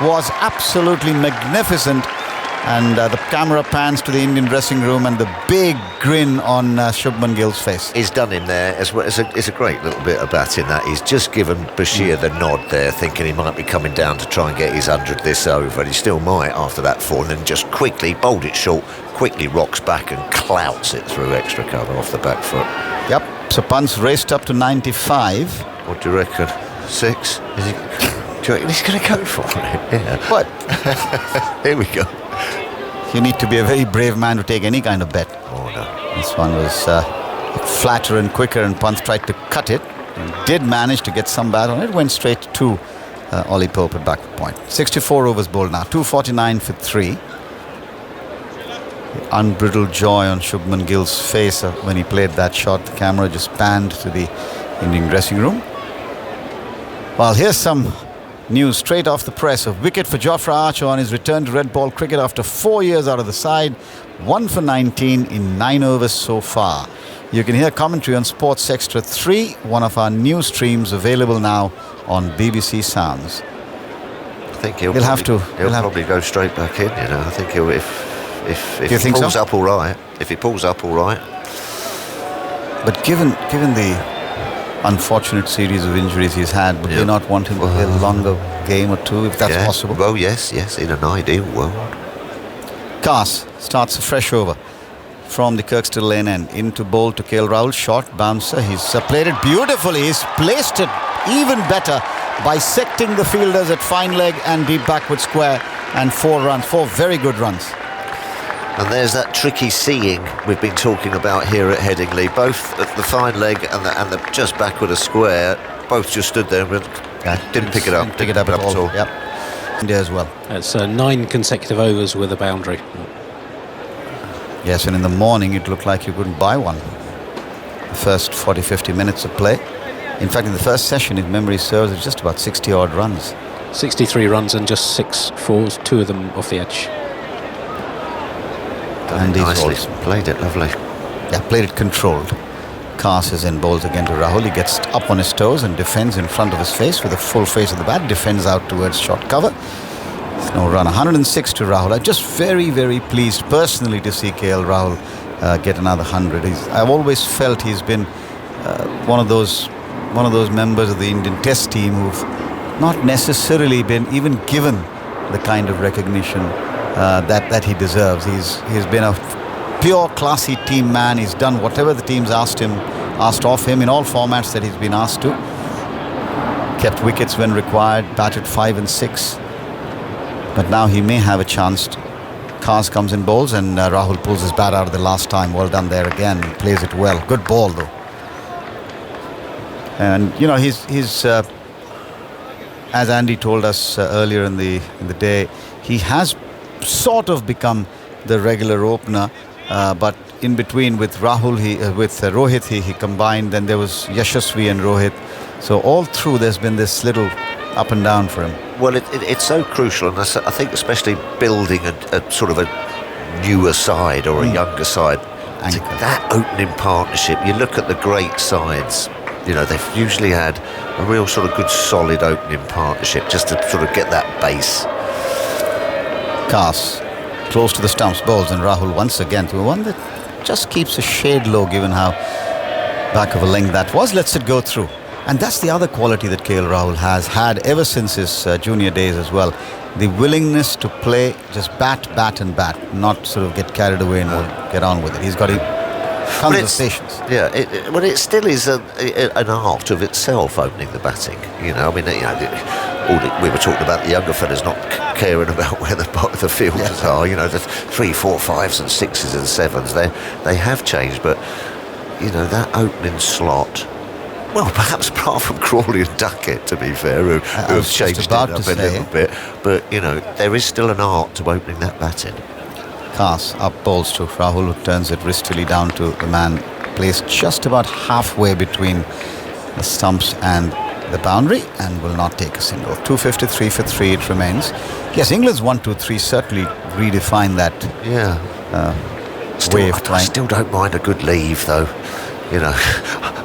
was absolutely magnificent. And the camera pans to the Indian dressing room, and the big grin on Shubman Gill's face. He's done him there as well. It's a great little bit of batting that. He's just given Bashir the nod there, thinking he might be coming down to try and get his 100 this over, and he still might after that fall, and then just quickly bowled it short, quickly rocks back and clouts it through extra cover off the back foot. Yep, so Pant's raced up to 95. What do you reckon? 6? Do you reckon he's going to go for it? Yeah. What? Here we go. You need to be a very brave man to take any kind of bet. Oh, no. This one was flatter and quicker, and Pant tried to cut it. And did manage to get some bat on it. Went straight to Ollie Pope at back point. 64 overs bowled now. 249 for 3. The unbridled joy on Shubman Gill's face when he played that shot. The camera just panned to the Indian dressing room. Well, here's some news straight off the press. A wicket for Jofra Archer on his return to red ball cricket after 4 years out of the side. 1 for 19 in 9 overs so far. You can hear commentary on Sports Extra 3, one of our new streams available now on BBC Sounds. I think he'll probably go straight back in. You know, I think if he pulls up all right. If he pulls up all right. But given the unfortunate series of injuries he's had, would they not want him to play a longer game or two, if that's possible? Well, yes, in an ideal world. Kaas starts a fresh over from the Kirkstall lane end into bowl to KL Rahul. Short bouncer. He's played it beautifully. He's placed it even better, bisecting the fielders at fine leg and deep backward square, and 4 runs, 4 very good runs. And there's that tricky seeing we've been talking about here at Headingley. Both at the fine leg and the just backward of square, both just stood there and didn't pick it up. Didn't pick it up at all. Yep. India as well. It's 9 consecutive overs with a boundary. Yes, and in the morning it looked like you couldn't buy one. The first 40-50 minutes of play. In fact, in the first session, if memory serves, it's just about 60 odd runs. 63 runs and just 6 fours, 2 of them off the edge. And nicely played it, lovely. Yeah, played it controlled. Kaas is in, bowls again to Rahul. He gets up on his toes and defends in front of his face with a full face of the bat. Defends out towards short cover. There's no run. 106 to Rahul. I'm just very, very pleased personally to see KL Rahul get another 100. I've always felt he's been one of those members of the Indian Test team who've not necessarily been even given the kind of recognition that he deserves. He's been a pure classy team man. He's done whatever the team's asked of him in all formats that he's been asked to. Kept wickets when required, batted 5 and 6. But now he may have a chance. Kaas comes in bowls and Rahul pulls his bat out of the last time. Well done there again. He plays it well. Good ball though. And you know he's as Andy told us earlier in the day, he has sort of become the regular opener, but in between with Rahul, with Rohit, he combined. Then there was Yashasvi and Rohit. So all through there's been this little up and down for him. Well, it's so crucial, and I think especially building a sort of a newer side or a younger side. That opening partnership, you look at the great sides, you know, they've usually had a real sort of good solid opening partnership just to sort of get that base. Kaas close to the stumps, bowls, and Rahul once again to one that just keeps a shade low given how back of a length that was. Lets it go through. And that's the other quality that KL Rahul has had ever since his junior days as well. The willingness to play, just bat, and bat, not sort of get carried away and get on with it. He's got tons of patience. Yeah, but it still is an art of itself, opening the batting. You know, I mean, we were talking about the younger fellas not caring about where the fielders are. You know, the 3, 4, 5s and 6s and 7s, they have changed, but you know that opening slot. Well, perhaps apart from Crawley and Duckett, to be fair, who have changed it up a little bit. But, you know, there is still an art to opening that batting. Kaas up bowls to Rahul, who turns it wristily down to the man placed just about halfway between the stumps and the boundary, and will not take a single. 253 for 3 it remains. Yes, England's 1-2-3 certainly redefined that way of playing. I still don't mind a good leave, though. You know,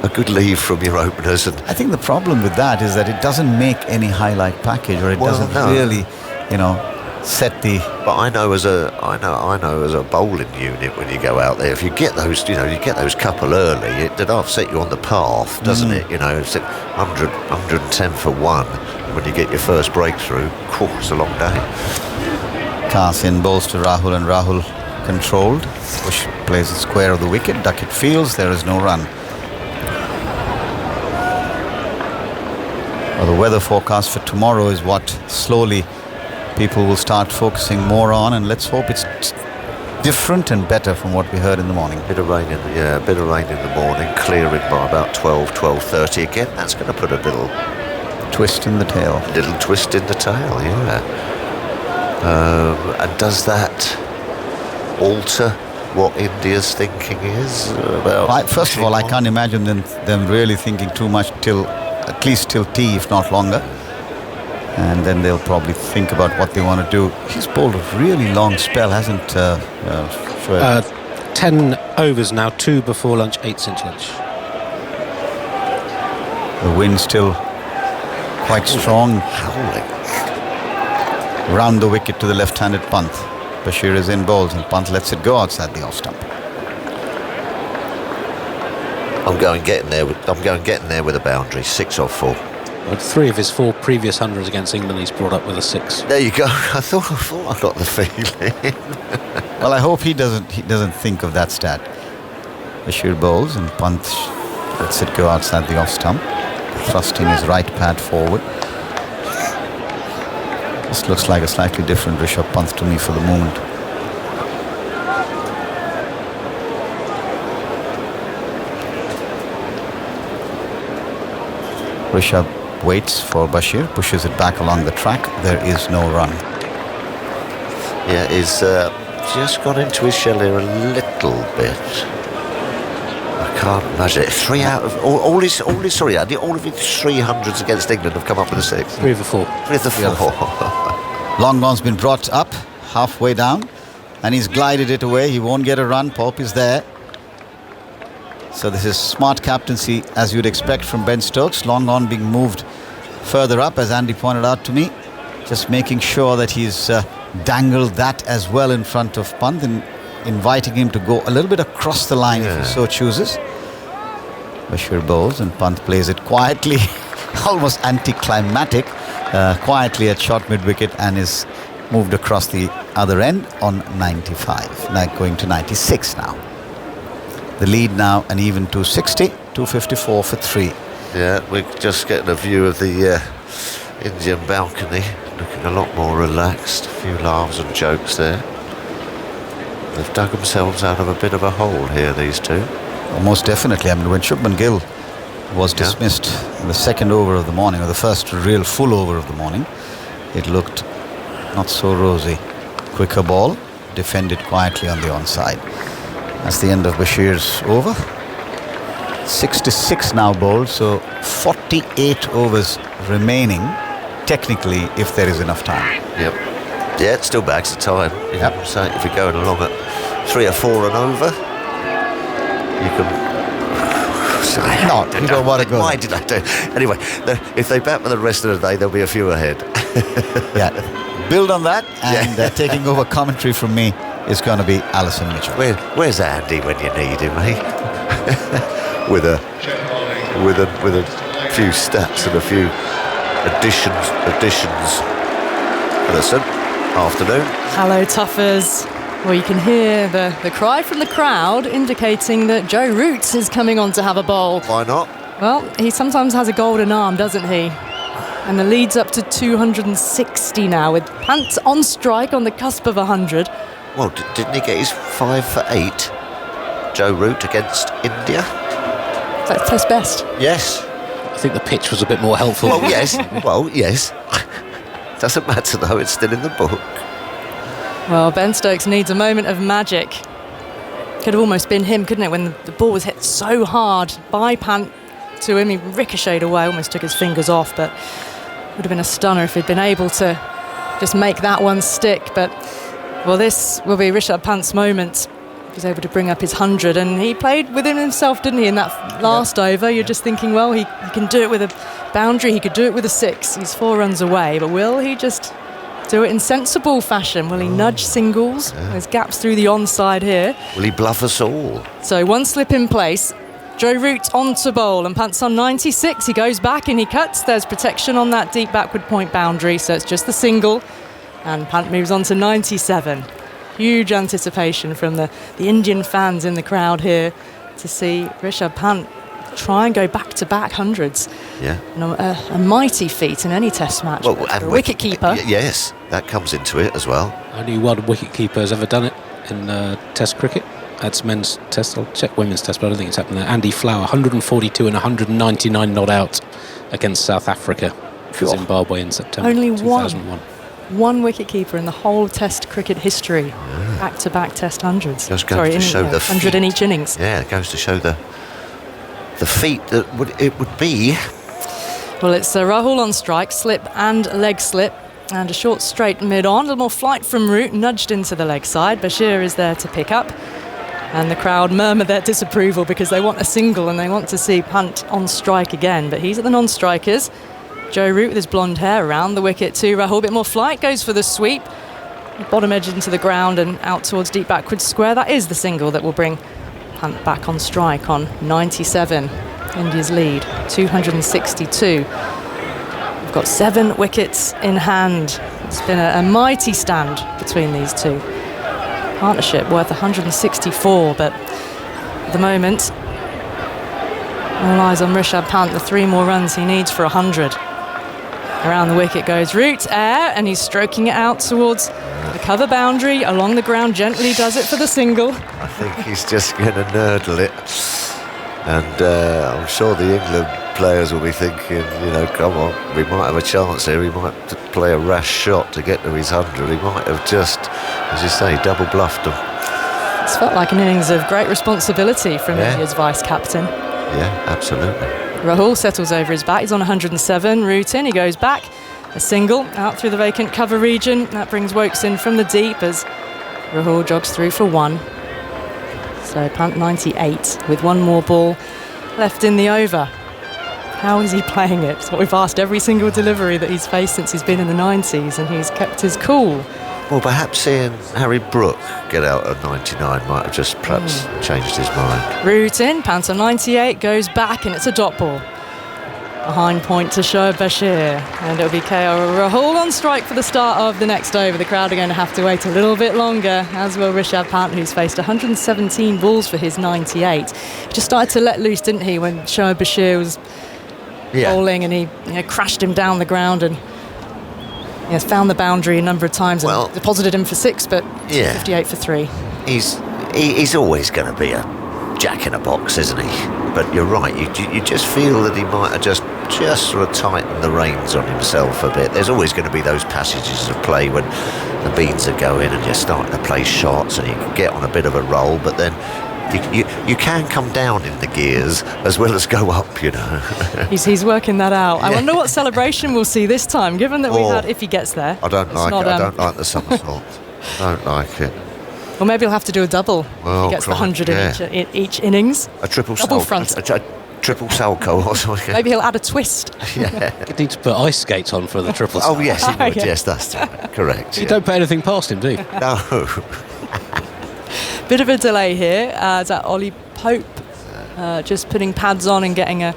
a good leave from your openers. And I think the problem with that is that it doesn't make any highlight package, or it doesn't really, you know, set the. But I know as a bowling unit, when you go out there, if you get those, you know, you get those couple early, it does set you on the path, doesn't it? You know, it's 100, 110 for 1 when you get your first breakthrough. It's a long day. Kaas in bowls to Rahul, and Rahul controlled. Bush plays the square of the wicket. Duckett fields. There is no run. Well, the weather forecast for tomorrow is what slowly people will start focusing more on, and let's hope it's different and better from what we heard in the morning. A bit of rain in the morning, clearing by about 12:30 again. That's going to put a little twist in the tail. Little twist in the tail, yeah. And does that alter what India's thinking is about? First of all, I can't imagine them really thinking too much at least till tea, if not longer. And then they'll probably think about what they want to do. He's bowled a really long spell, hasn't Shoaib? 10 overs now, 2 before lunch, 8 since lunch. The wind still quite strong. Howling. Round the wicket to the left-handed Pant. Bashir is in bowls, and Pant lets it go outside the off stump. I'm going getting there with a boundary, 6 off 4. Well, 3 of his 4 previous hundreds against England he's brought up with a 6. There you go. I thought I got the feeling. Well, I hope he doesn't think of that stat. Bashir bowls and Pant lets it go outside the off stump, thrusting his right pad forward. This looks like a slightly different Rishabh Pant to me for the moment. Rishabh waits for Bashir, pushes it back along the track. There is no run. Yeah, he's just got into his shell here a little bit. I can't imagine it. 3 out of all his 300s against England have come up with a 6. 3 of the 4. 3 of the 4. Long on's been brought up halfway down, and he's glided it away. He won't get a run. Pope is there. So this is smart captaincy, as you'd expect from Ben Stokes. Long on being moved further up, as Andy pointed out to me. Just making sure that he's dangled that as well in front of Pant and inviting him to go a little bit across the line if he so chooses. Bashir bowls and Pant plays it quietly, almost anticlimactic, quietly at short mid-wicket, and is moved across the other end on 95. Now going to 96 now. The lead now an even 260, 254 for 3. Yeah, we're just getting a view of the Indian balcony, looking a lot more relaxed. A few laughs and jokes there. They've dug themselves out of a bit of a hole here, these two. Well, most definitely. I mean, when Shubman Gill was dismissed in the second over of the morning, or the first real full over of the morning, it looked not so rosy. Quicker ball, defended quietly on the onside. That's the end of Bashir's over. 66 now bowled, so 48 overs remaining, technically, if there is enough time. Yep. Yeah, it still bags the time. Yep. So if you're going along at 3 or 4 and over, you can... You don't want to go. Why did I do? Anyway, if they bat for the rest of the day, there'll be a few ahead. Yeah. Build on that, and taking over commentary from me is going to be Alison Mitchell. Where's Andy when you need him, eh? with a few stats and a few additions. Alison, afternoon. Hello, Tuffers. Well, you can hear the cry from the crowd indicating that Joe Root is coming on to have a bowl. Why not? Well, he sometimes has a golden arm, doesn't he? And the lead's up to 260 now, with Pant on strike on the cusp of 100. Well, didn't he get his 5 for 8? Joe Root against India? That's Test best. Yes. I think the pitch was a bit more helpful. Well, yes. Doesn't matter though, it's still in the book. Well, Ben Stokes needs a moment of magic. Could have almost been him, couldn't it, when the ball was hit so hard by Pant to him. He ricocheted away, almost took his fingers off, but would have been a stunner if he'd been able to just make that one stick. But, well, this will be Rishabh Pant's moment. He was able to bring up his 100, and he played within himself, didn't he, in that last over? You're just thinking, well, he can do it with a boundary, he could do it with a 6. He's 4 runs away, but will he just do it in sensible fashion? Will he nudge singles? There's gaps through the onside here. Will he bluff us all? So one slip in place. Joe Root on to bowl, and Pant's on 96. He goes back and he cuts. There's protection on that deep backward point boundary, so it's just the single. And Pant moves on to 97. Huge anticipation from the Indian fans in the crowd here to see Rishabh Pant try and go back-to-back hundreds. Yeah. A mighty feat in any test match. Well, and wicket-keeper. Yes, that comes into it as well. Only one wicket-keeper has ever done it in Test cricket. That's men's test. I'll check women's test, but I don't think it's happened there. Andy Flower, 142 and 199 not out against South Africa for Zimbabwe in September Only 2001. One wicket-keeper in the whole Test cricket history. Back-to-back Test hundreds. Just goes to show the 100 feat. in each innings. Yeah, it goes to show the feat that it would be. Well, it's Rahul on strike, slip and leg slip, and a short straight mid-on. A little more flight from Root, nudged into the leg side. Bashir is there to pick up. And the crowd murmur their disapproval because they want a single and they want to see Pant on strike again. But he's at the non-strikers. Joe Root with his blonde hair around the wicket too. Rahul, a bit more flight, goes for the sweep. Bottom edge into the ground and out towards deep backward square. That is the single that will bring Pant back on strike on 97. India's lead, 262. We've got 7 wickets in hand. It's been a mighty stand between these two. Partnership worth 164, but at the moment, all eyes on Rishabh Pant, the 3 more runs he needs for 100. Around the wicket goes Root, air, and he's stroking it out towards the cover boundary, along the ground, gently does it for the single. I think he's just going to nurdle it. And I'm sure the England players will be thinking, come on, we might have a chance here. He might play a rash shot to get to his 100. He might have just, as you say, double bluffed them. It's felt like an innings of great responsibility from India's vice-captain. Yeah, absolutely. Rahul settles over his bat. He's on 107. Root in. He goes back. A single out through the vacant cover region. That brings Woakes in from the deep as Rahul jogs through for 1. So Pant 98 with 1 more ball left in the over. How is he playing it? It's what we've asked every single delivery that he's faced since he's been in the 90s, and he's kept his cool. Well, perhaps seeing Harry Brook get out at 99 might have just perhaps changed his mind. Root in, Pant on 98, goes back, and it's a dot ball. Behind point to Shoaib Bashir, and it'll be KL Rahul on strike for the start of the next over. The crowd are going to have to wait a little bit longer, as will Rishabh Pant, who's faced 117 balls for his 98. He just started to let loose, didn't he, when Shoaib Bashir was bowling, and he crashed him down the ground and has found the boundary a number of times and deposited him for 6, but 58 for 3. He's always going to be a jack in a box, isn't he? But you're right, you just feel that he might have just sort of tightened the reins on himself a bit. There's always going to be those passages of play when the beans are going and you're starting to play shots and you can get on a bit of a roll, but then you can come down in the gears as well as go up, He's working that out. I wonder what celebration we'll see this time, given that we've had, if he gets there. I don't like it. I don't like the somersault. I don't like it. Or maybe he'll have to do a double if he gets the 100 in each innings. A triple double front. A triple Salco or something. Maybe he'll add a twist. You'd need to put ice skates on for the triple. Oh, yes, he would. Yes, that's correct. You don't put anything past him, do you? No. Bit of a delay here. Is that Ollie Pope just putting pads on and getting a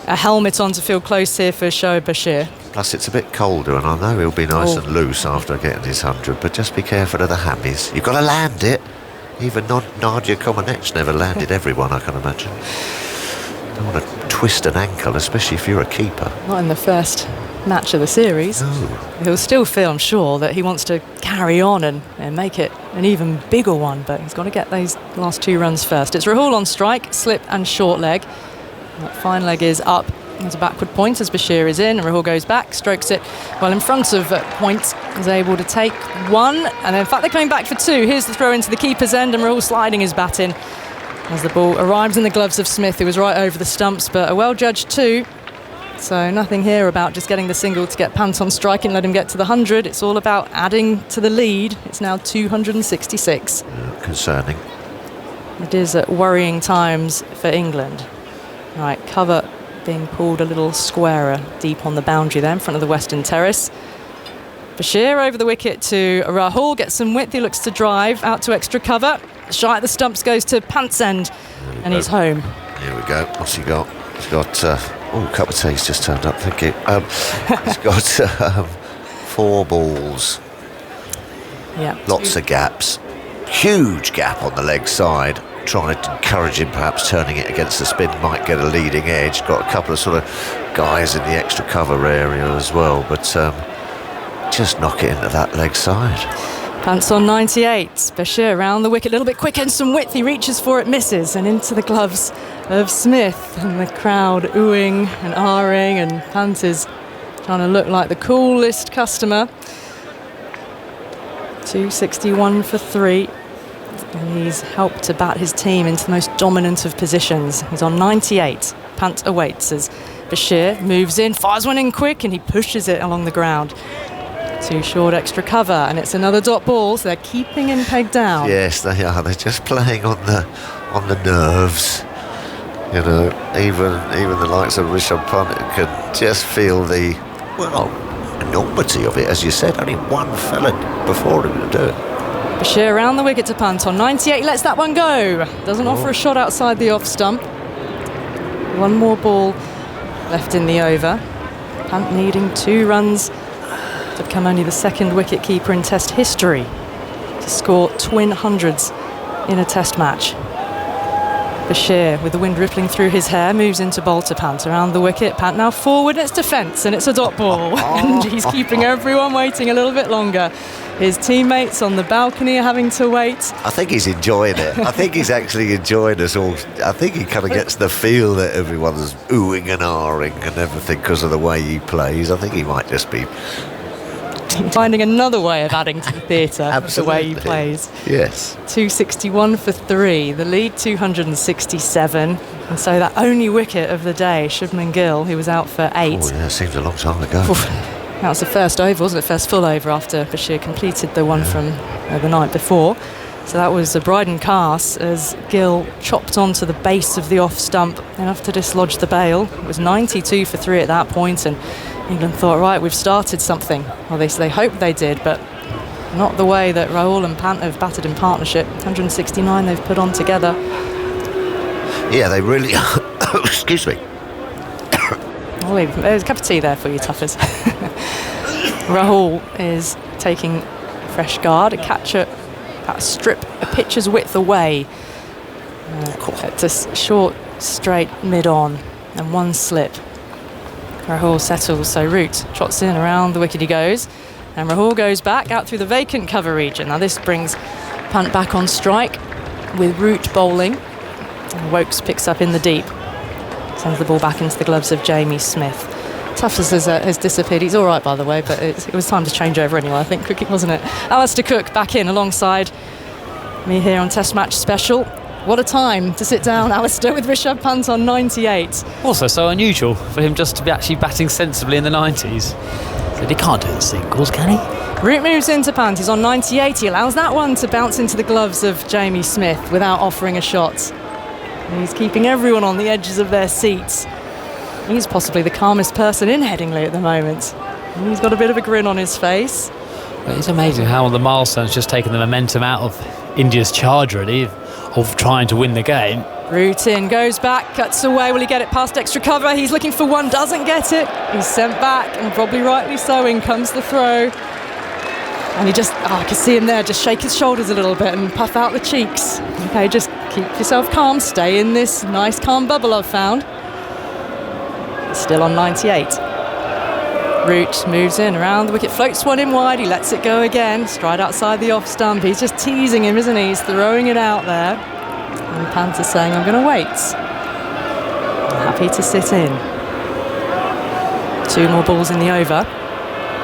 helmet on to feel close here for Shoaib Bashir. Plus it's a bit colder, and I know he'll be nice and loose after getting his 100, but just be careful of the hammies. You've got to land it. Even Nadia Comaneci never landed everyone, I can imagine. Don't want to twist an ankle, especially if you're a keeper. Not in the first match of the series. No. He'll still feel, I'm sure, that he wants to carry on and make it an even bigger one, but he's got to get those last 2 runs first. It's Rahul on strike, slip and short leg. That fine leg is up. There's a backward point as Bashir is in, and Rahul goes back, strokes it well in front of point, is able to take 1, and in fact they're coming back for 2. Here's the throw into the keeper's end, and Rahul sliding his bat in as the ball arrives in the gloves of Smith, who was right over the stumps, but a well-judged 2. So nothing here about just getting the single to get Pant on strike and let him get to the 100. It's all about adding to the lead. It's now 266. Concerning. It is at worrying times for England. Right, cover being pulled a little squarer deep on the boundary there in front of the western terrace. Bashir over the wicket to Rahul, gets some width, he looks to drive out to extra cover. Shy at the stumps goes to Pant's end, and he's home. Here we go. What's he got? He's got a cup of tea's just turned up, thank you. He's got 4 balls. Yeah. Lots of gaps. Huge gap on the leg side. Trying to encourage him, perhaps turning it against the spin might get a leading edge. Got a couple of sort of guys in the extra cover area as well, but just knock it into that leg side. Pants on 98. Bashir around the wicket, a little bit quick and some width. He reaches for it, misses, and into the gloves of Smith. And the crowd oohing and ahhing, and Pant is trying to look like the coolest customer. 261 for 3. And he's helped to bat his team into the most dominant of positions. He's on 98. Pant awaits as Bashir moves in, fires one in quick, and he pushes it along the ground. 2 short extra cover, and it's another dot ball, so they're keeping him pegged down. Yes, they are. They're just playing on the nerves. Even the likes of Rishabh Pant can just feel the enormity of it, as you said. Only one fella before him to do it. Bashir around the wicket to punt on 98. He lets that one go. Doesn't offer a shot outside the off stump. One more ball left in the over. Pant needing 2 runs to become only the second wicket keeper in Test history to score twin hundreds in a Test match. Bashir, with the wind rippling through his hair, moves into bowl to Pant around the wicket. Pant now forward, and it's defence, and it's a dot ball. And he's keeping everyone waiting a little bit longer. His teammates on the balcony are having to wait. I think he's enjoying it. I think he's actually enjoying us all. I think he kind of gets the feel that everyone's oohing and ahhing and everything because of the way he plays. I think he might just be finding another way of adding to the theatre of the way he plays. Yes. 261 for 3, the lead 267, and so that only wicket of the day, Shubman Gill, who was out for 8. Oh yeah, seems a long time ago. That was the first over, wasn't it? First full over after Bashir completed the one from the night before. So that was a Bryden Cast as Gill chopped onto the base of the off stump, enough to dislodge the bail. It was 92 for 3 at that point, and England thought, right, we've started something. Well, they hoped they did, but not the way that Rahul and Pant have batted in partnership. 169 they've put on together. Yeah, they really... Excuse me. Oh, there's a cup of tea there for you, Tuffers. Rahul is taking fresh guard, a catch at about a strip, a pitcher's width away. It's a short, straight mid-on, and one slip. Rahul settles, so Root trots in, around the wicket he goes, and Rahul goes back out through the vacant cover region. Now this brings Pant back on strike with Root bowling, and Woakes picks up in the deep, sends the ball back into the gloves of Jamie Smith. Tuffers has disappeared. He's all right, by the way, but it was time to change over anyway, I think, cricket, wasn't it? Alistair Cook back in alongside me here on Test Match Special. What a time to sit down, Alistair, with Rishabh Pant on 98. Also so unusual for him just to be actually batting sensibly in the 90s. So he can't do the singles, can he? Root moves into Pant. He's on 98. He allows that one to bounce into the gloves of Jamie Smith without offering a shot. And he's keeping everyone on the edges of their seats. He's possibly the calmest person in Headingley at the moment. And he's got a bit of a grin on his face. Well, it's amazing how the milestone's just taken the momentum out of India's charge, really, of trying to win the game. Root in, goes back, cuts away. Will he get it past extra cover? He's looking for one, doesn't get it. He's sent back, and probably rightly so. In comes the throw. And he just, I can see him there, just shake his shoulders a little bit and puff out the cheeks. Okay, just keep yourself calm, stay in this nice calm bubble I've found. Still on 98. Root moves in around the wicket, floats one in wide, he lets it go again, straight outside the off stump. He's just teasing him, isn't he? He's throwing it out there. And Pant is saying, I'm going to wait. Happy to sit in. 2 more balls in the over.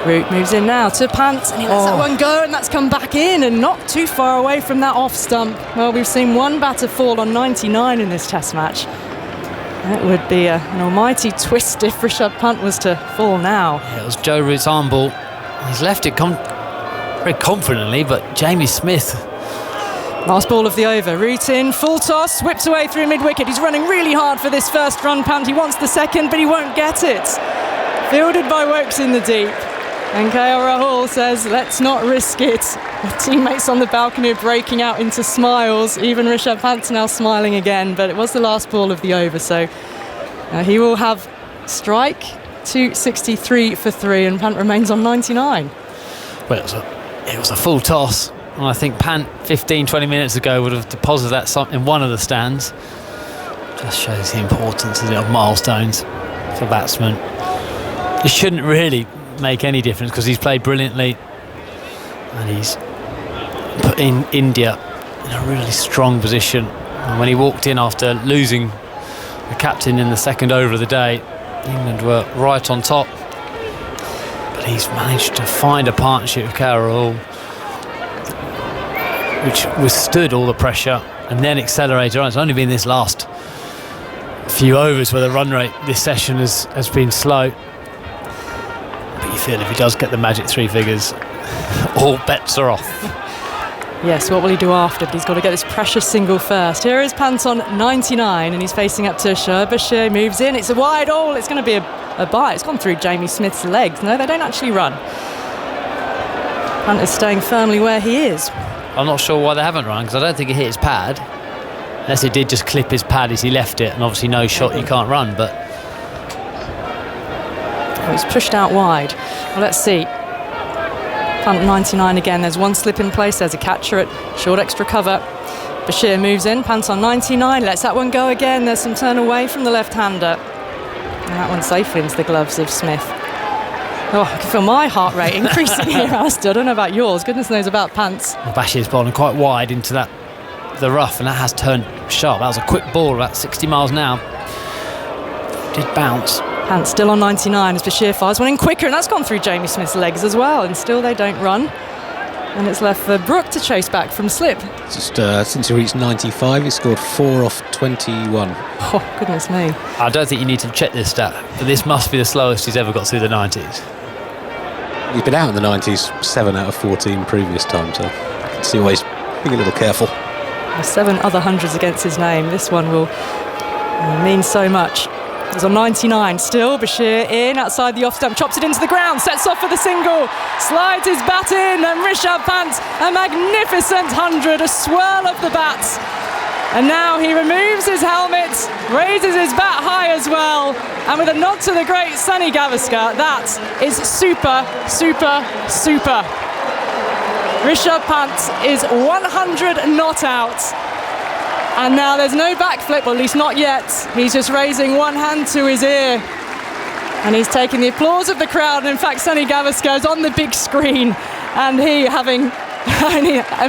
Root moves in now to Pant, and he lets that one go, and that's come back in and not too far away from that off stump. Well, we've seen one batter fall on 99 in this Test match. It would be an almighty twist if Rishabh Pant was to fall now. Yeah, it was Joe Root's arm ball. He's left it very confidently, but Jamie Smith. Last ball of the over. Root in, full toss, whipped away through mid-wicket. He's running really hard for this first run. Pant, he wants the second, but he won't get it. Fielded by Woakes in the deep. And KL Rahul says, let's not risk it. The teammates on the balcony are breaking out into smiles. Even Rishabh Pant's now smiling again, but it was the last ball of the over, so he will have strike 263 for 3, and Pant remains on 99. Well, it was a full toss, and I think Pant 15-20 minutes ago would have deposited that in one of the stands. Just shows the importance of milestones for batsmen. It shouldn't really make any difference because he's played brilliantly and he's put in India in a really strong position. And when he walked in after losing the captain in the second over of the day, England were right on top, but he's managed to find a partnership with KL Rahul which withstood all the pressure and then accelerated on. It's only been this last few overs where the run rate this session has been slow. But you feel if he does get the magic 3 figures, all bets are off. Yes, what will he do after? But he's got to get this precious single first. Here is Pant on 99, and he's facing up to Shoaib. Bashir moves in. It's a wide all. It's going to be a bite. It's gone through Jamie Smith's legs. No, they don't actually run. Pant is staying firmly where he is. I'm not sure why they haven't run, because I don't think it hit his pad. Unless it did just clip his pad as he left it, and obviously no shot, you can't run, but... It was pushed out wide. Well, let's see. Punt 99 again. There's one slip in place. There's a catcher at short extra cover. Bashir moves in, pants on 99, lets that one go again. There's some turn away from the left-hander. And that one safely into the gloves of Smith. Oh, I can feel my heart rate increasing here, Alistair. I don't know about yours. Goodness knows about pants. Well, Bashir's bowling quite wide into the rough, and that has turned sharp. That was a quick ball, about 60 miles an hour. Did bounce. Pants still on 99 as Bashir fires one in quicker, and that's gone through Jamie Smith's legs as well, and still they don't run. And it's left for Brook to chase back from slip. Just since he reached 95, he scored 4 off 21. Oh, goodness me. I don't think you need to check this stat, but this must be the slowest he's ever got through the 90s. He's been out in the 90s 7 out of 14 previous times, so I can see why he's being a little careful. There's 7 other hundreds against his name. This one will mean so much. He's on 99 still. Bashir in outside the off stump, chops it into the ground, sets off for the single, slides his bat in, and Rishabh Pant, a magnificent 100, a swirl of the bat. And now he removes his helmet, raises his bat high as well, and with a nod to the great Sunny Gavaskar, that is super, super, super. Rishabh Pant is 100 not out. And now there's no backflip, or at least not yet. He's just raising one hand to his ear. And he's taking the applause of the crowd. And in fact, Sunny Gavaskar is on the big screen. And in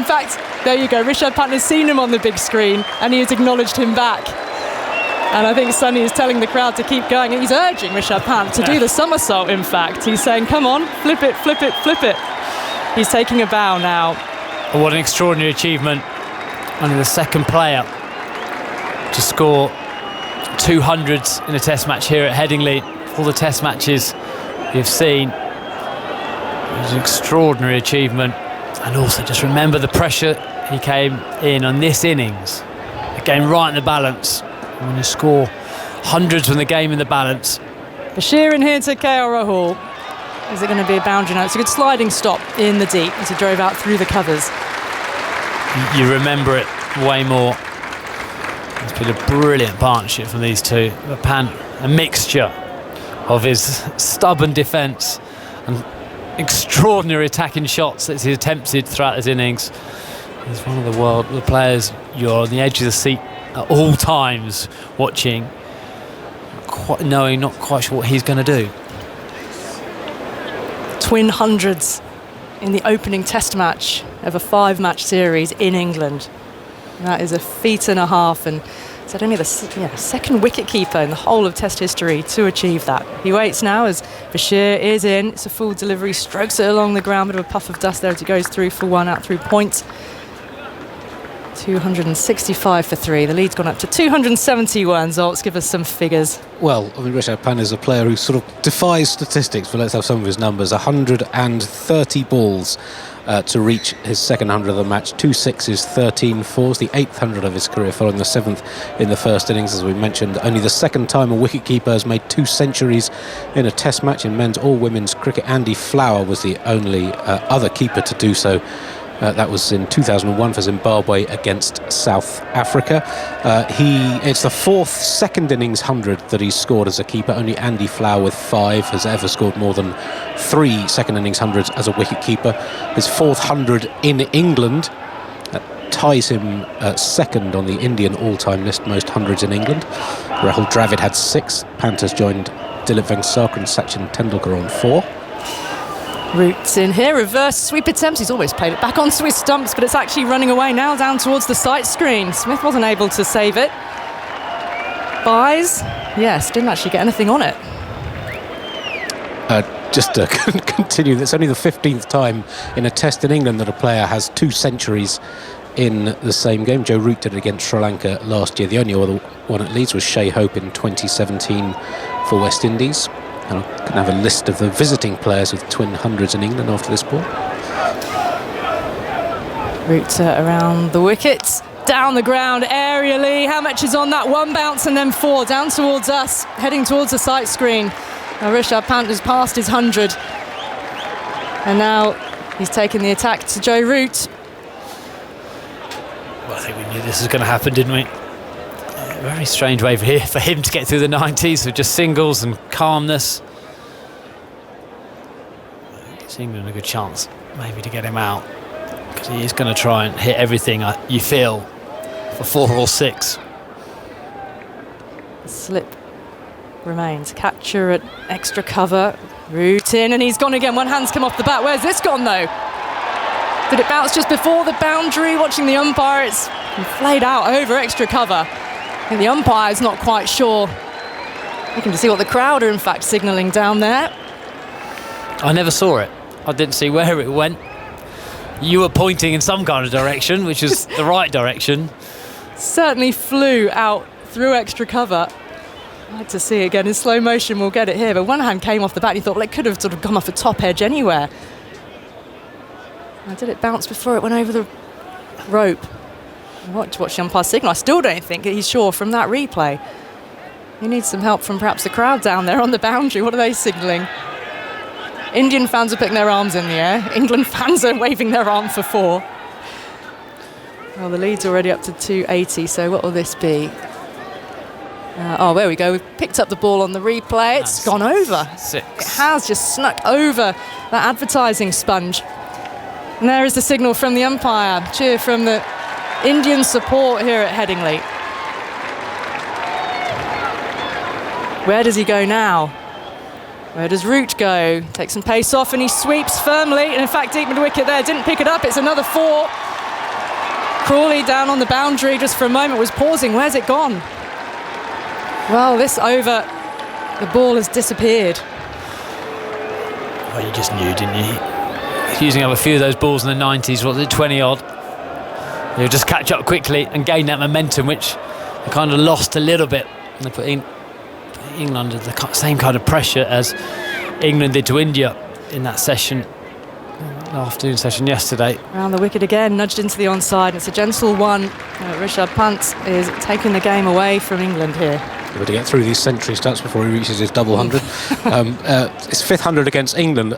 fact, there you go. Rishabh Pant has seen him on the big screen, and he has acknowledged him back. And I think Sunny is telling the crowd to keep going. And he's urging Rishabh Pant to do the somersault, in fact. He's saying, come on, flip it, flip it, flip it. He's taking a bow now. What an extraordinary achievement. Only the second player to score 200s in a test match here at Headingley. All the test matches you've seen. It was an extraordinary achievement. And also just remember the pressure he came in on this innings. The game right in the balance. And when you score hundreds when the game in the balance. Bashir in here to KL Rahul. Is it going to be a boundary now? It's a good sliding stop in the deep as he drove out through the covers. You remember it way more. It's been a brilliant partnership from these two. Pant, a mixture of his stubborn defence and extraordinary attacking shots that he's attempted throughout his innings. He's one of the players you're on the edge of the seat at all times watching, not quite sure what he's going to do. Twin hundreds in the opening test match of a 5-match series in England. And that is a feat and a half, and it's only the second wicketkeeper in the whole of test history to achieve that. He waits now as Bashir is in. It's a full delivery, strokes it along the ground, bit of a puff of dust there as he goes through for one out through point. 265 for 3. The lead's gone up to 271. Zoltz, give us some figures. Well, I mean, Rishabh Pant is a player who sort of defies statistics, but let's have some of his numbers. 130 balls to reach his second 100 of the match. 2 sixes, 13 fours, the 8th 100 of his career, following the 7th in the first innings, as we mentioned. Only the second time a wicketkeeper has made 2 centuries in a test match in men's or women's cricket. Andy Flower was the only other keeper to do so. That was in 2001 for Zimbabwe against South Africa. It's the 4th second innings 100 that he's scored as a keeper. Only Andy Flower with 5 has ever scored more than 3 second innings 100s as a wicket keeper. His 4th 100 in England ties him second on the Indian all-time list, most 100s in England. Rahul Dravid had 6. Pant has joined Dilip Vengsarkar and Sachin Tendulkar on 4. Roots in here, reverse sweep attempts. He's always played it back onto his stumps, but it's actually running away now down towards the sight screen. Smith wasn't able to save it. Buys, yes, didn't actually get anything on it. Just to continue, it's only the 15th time in a test in England that a player has 2 centuries in the same game. Joe Root did it against Sri Lanka last year. The only other one at Leeds was Shea Hope in 2017 for West Indies. And I'm going to have a list of the visiting players with twin 100s in England after this ball. Root around the wickets, down the ground aerially. How much is on that? 1 bounce and then 4 down towards us, heading towards the sight screen. Now Rishabh Pant has passed his 100, and now he's taken the attack to Joe Root. think we knew this was going to happen, didn't we? A very strange way for him to get through the 90s with just singles and calmness. Gives England a good chance maybe to get him out, because he is going to try and hit everything, you feel, for 4 or 6. Slip remains. Catcher at extra cover. Root in, and he's gone again. One hand's come off the bat. Where's this gone, though? Did it bounce just before the boundary? Watching the umpire, it's flayed out over extra cover. And the umpire's not quite sure. Looking to see what the crowd are, in fact, signalling down there. I never saw it. I didn't see where it went. You were pointing in some kind of direction, which is the right direction. Certainly flew out through extra cover. I'd like to see it again in slow motion. We'll get it here. But one hand came off the bat and you thought, well, it could have sort of gone off a top edge anywhere. Now, did it bounce before it went over the rope? Watch the umpire signal. I still don't think that he's sure from that replay. He needs some help from perhaps the crowd down there on the boundary. What are they signalling? Indian fans are putting their arms in the air. England fans are waving their arm for 4. Well, the lead's already up to 280, so what will this be? There we go. We've picked up the ball on the replay. It's gone over. 6. It has just snuck over that advertising sponge. And there is the signal from the umpire. Cheer from the Indian support here at Headingley. Where does he go now? Where does Root go? Takes some pace off and he sweeps firmly. And in fact, deep mid-wicket there, didn't pick it up. It's another 4. Crawley down on the boundary just for a moment, was pausing. Where's it gone? Well, this over, the ball has disappeared. Well, you just knew, didn't you? Using up a few of those balls in the 90s, what was it, 20 odd? He'll just catch up quickly and gain that momentum, which they kind of lost a little bit. And they put England under the same kind of pressure as England did to India in that session, afternoon session yesterday. Around the wicket again, nudged into the onside. It's a gentle one. Rishabh Pant is taking the game away from England here. Able to get through these century stats before he reaches his double 100. It's 5th 100 against England.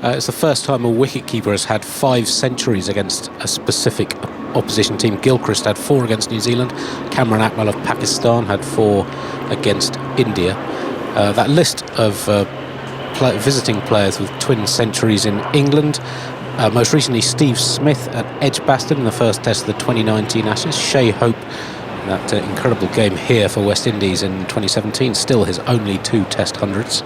It's the first time a wicketkeeper has had 5 centuries against a specific opposition team. Gilchrist had 4 against New Zealand. Cameron Atwell of Pakistan had 4 against India. That list of visiting players with twin centuries in England. Most recently, Steve Smith at Edgbaston in the first test of the 2019 Ashes. Shea Hope, that incredible game here for West Indies in 2017, still his only 2 test hundreds.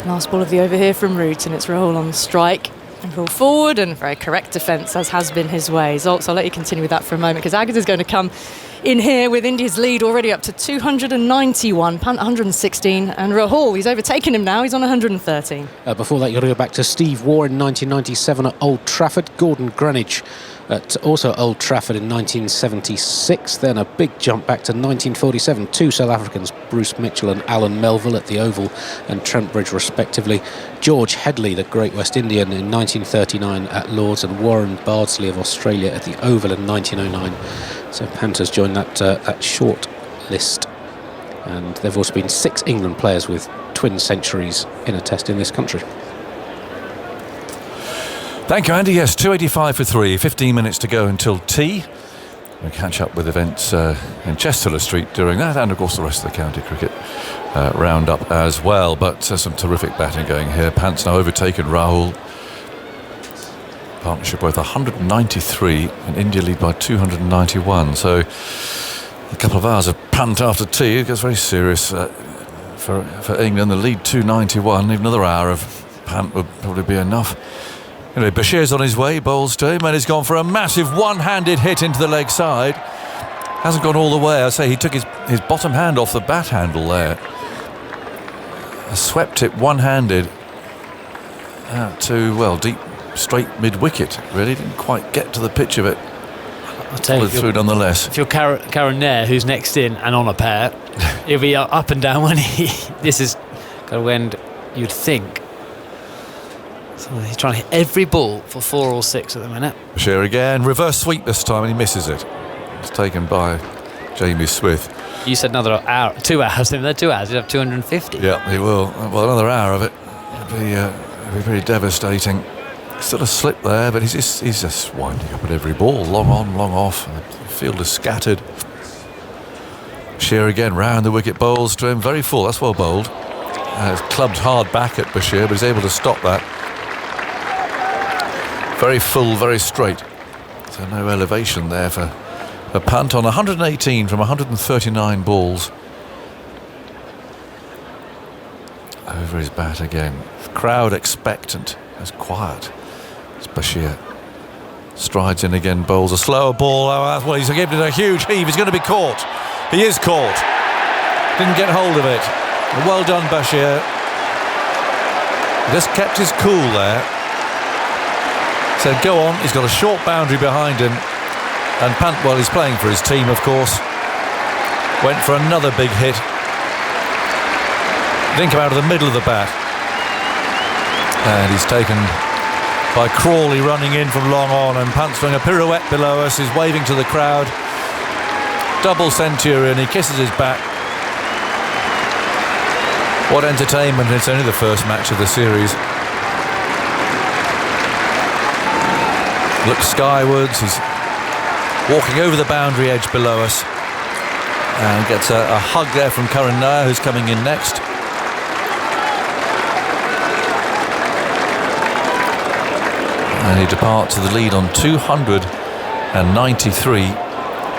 Last ball of the over here from Root, and it's Rahul on strike. And Rahul forward, and very correct defence, as has been his way. So I'll let you continue with that for a moment, because Agar is going to come in here with India's lead already up to 291, Pant 116, and Rahul, he's overtaken him now, he's on 113. Before that, you've got to go back to Steve Waugh in 1997 at Old Trafford, Gordon Greenwich at also Old Trafford in 1976, then a big jump back to 1947, 2 South Africans, Bruce Mitchell and Alan Melville at the Oval and Trent Bridge respectively, George Headley, the great West Indian, in 1939 at Lords, and Warren Bardsley of Australia at the Oval in 1909. So Panthers joined that short list, and there have also been 6 England players with twin centuries in a test in this country. Thank you, Andy. Yes, 285 for 3, 15 minutes to go until tea. We'll catch up with events in Chester Street during that, and of course the rest of the county cricket roundup as well. But some terrific batting going here. Pant's now overtaken Rahul. Partnership worth 193, and India lead by 291. So a couple of hours of Pant after tea. It gets very serious for England. The lead 291. Even another hour of Pant would probably be enough. Anyway, Bashir's on his way, bowls to him, and he's gone for a massive one-handed hit into the leg side. Hasn't gone all the way. I say he took his bottom hand off the bat handle there. Swept it one-handed out to, well, deep, straight mid-wicket. Really didn't quite get to the pitch of it. I'll tell you, through nonetheless. If you're Karen Nair, who's next in and on a pair, he'll be up and down when he... This is kind of when you'd think. So he's trying to hit every ball for 4 or 6 at the minute. Bashir again, reverse sweep this time, and he misses it. It's taken by Jamie Smith. You said another hour, 2 hours. They're 2 hours. He'd have 250. Yeah, he will. Well, another hour of it. It'll be pretty devastating. Still a slip there, but he's just winding up at every ball. Long on, long off. And the field is scattered. Bashir again round the wicket, bowls to him. Very full, that's well bowled. It's clubbed hard back at Bashir, but he's able to stop that. Very full, very straight. So no elevation there for Pant on 118 from 139 balls. Over his bat again. Crowd expectant. It's quiet. It's Bashir. Strides in again, bowls a slower ball. Oh, well, he's given it a huge heave. He's going to be caught. He is caught. Didn't get hold of it. Well done, Bashir. Just kept his cool there. Said, go on. He's got a short boundary behind him. And Pant, well, he's playing for his team, of course. Went for another big hit. Didn't come out of the middle of the bat. And he's taken by Crawley running in from long on, and Pant's doing a pirouette below us. He's waving to the crowd. Double centurion. He kisses his bat. What entertainment. It's only the first match of the series. Looks skywards. He's walking over the boundary edge below us, and gets a hug there from Karan Nair, who's coming in next. And he departs to the lead on 293.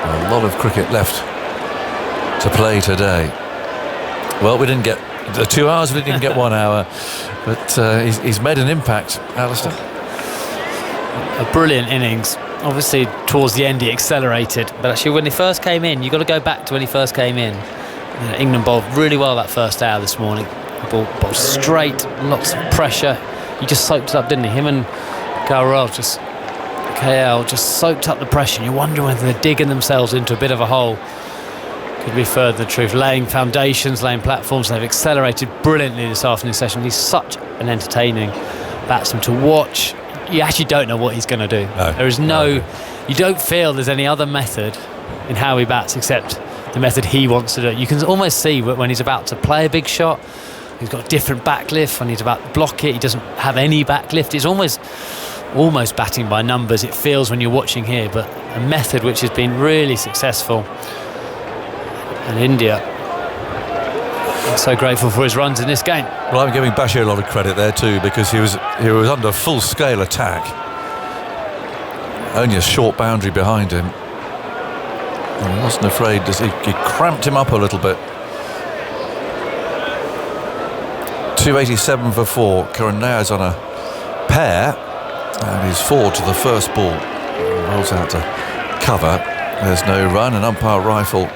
A lot of cricket left to play today. Well, we didn't get the 2 hours, we didn't get 1 hour, but he's made an impact, Alistair. A brilliant innings. Obviously, towards the end, he accelerated, but actually, when he first came in, you've got to go back to when he first came in. You know, England bowled really well that first hour this morning. Bowled straight, lots of pressure. He just soaked it up, didn't he? Him and KL just soaked up the pressure. You're wondering whether they're digging themselves into a bit of a hole. Could be further the truth. Laying foundations, laying platforms. They've accelerated brilliantly this afternoon session. He's such an entertaining batsman to watch. You actually don't know what he's going to do. No, there is you don't feel there's any other method in how he bats except the method he wants to do. You can almost see when he's about to play a big shot, he's got a different backlift. When he's about to block it, he doesn't have any backlift. It's almost batting by numbers, it feels when you're watching here, but a method which has been really successful. And India, I'm so grateful for his runs in this game. Well, I'm giving Bashir a lot of credit there too, because he was under full-scale attack. Only a short boundary behind him. And he wasn't afraid. He cramped him up a little bit. 287 for 4. Karan Nair's on a pair, and he's forward to the first ball. Rolls out to cover. There's no run, and umpire Rifle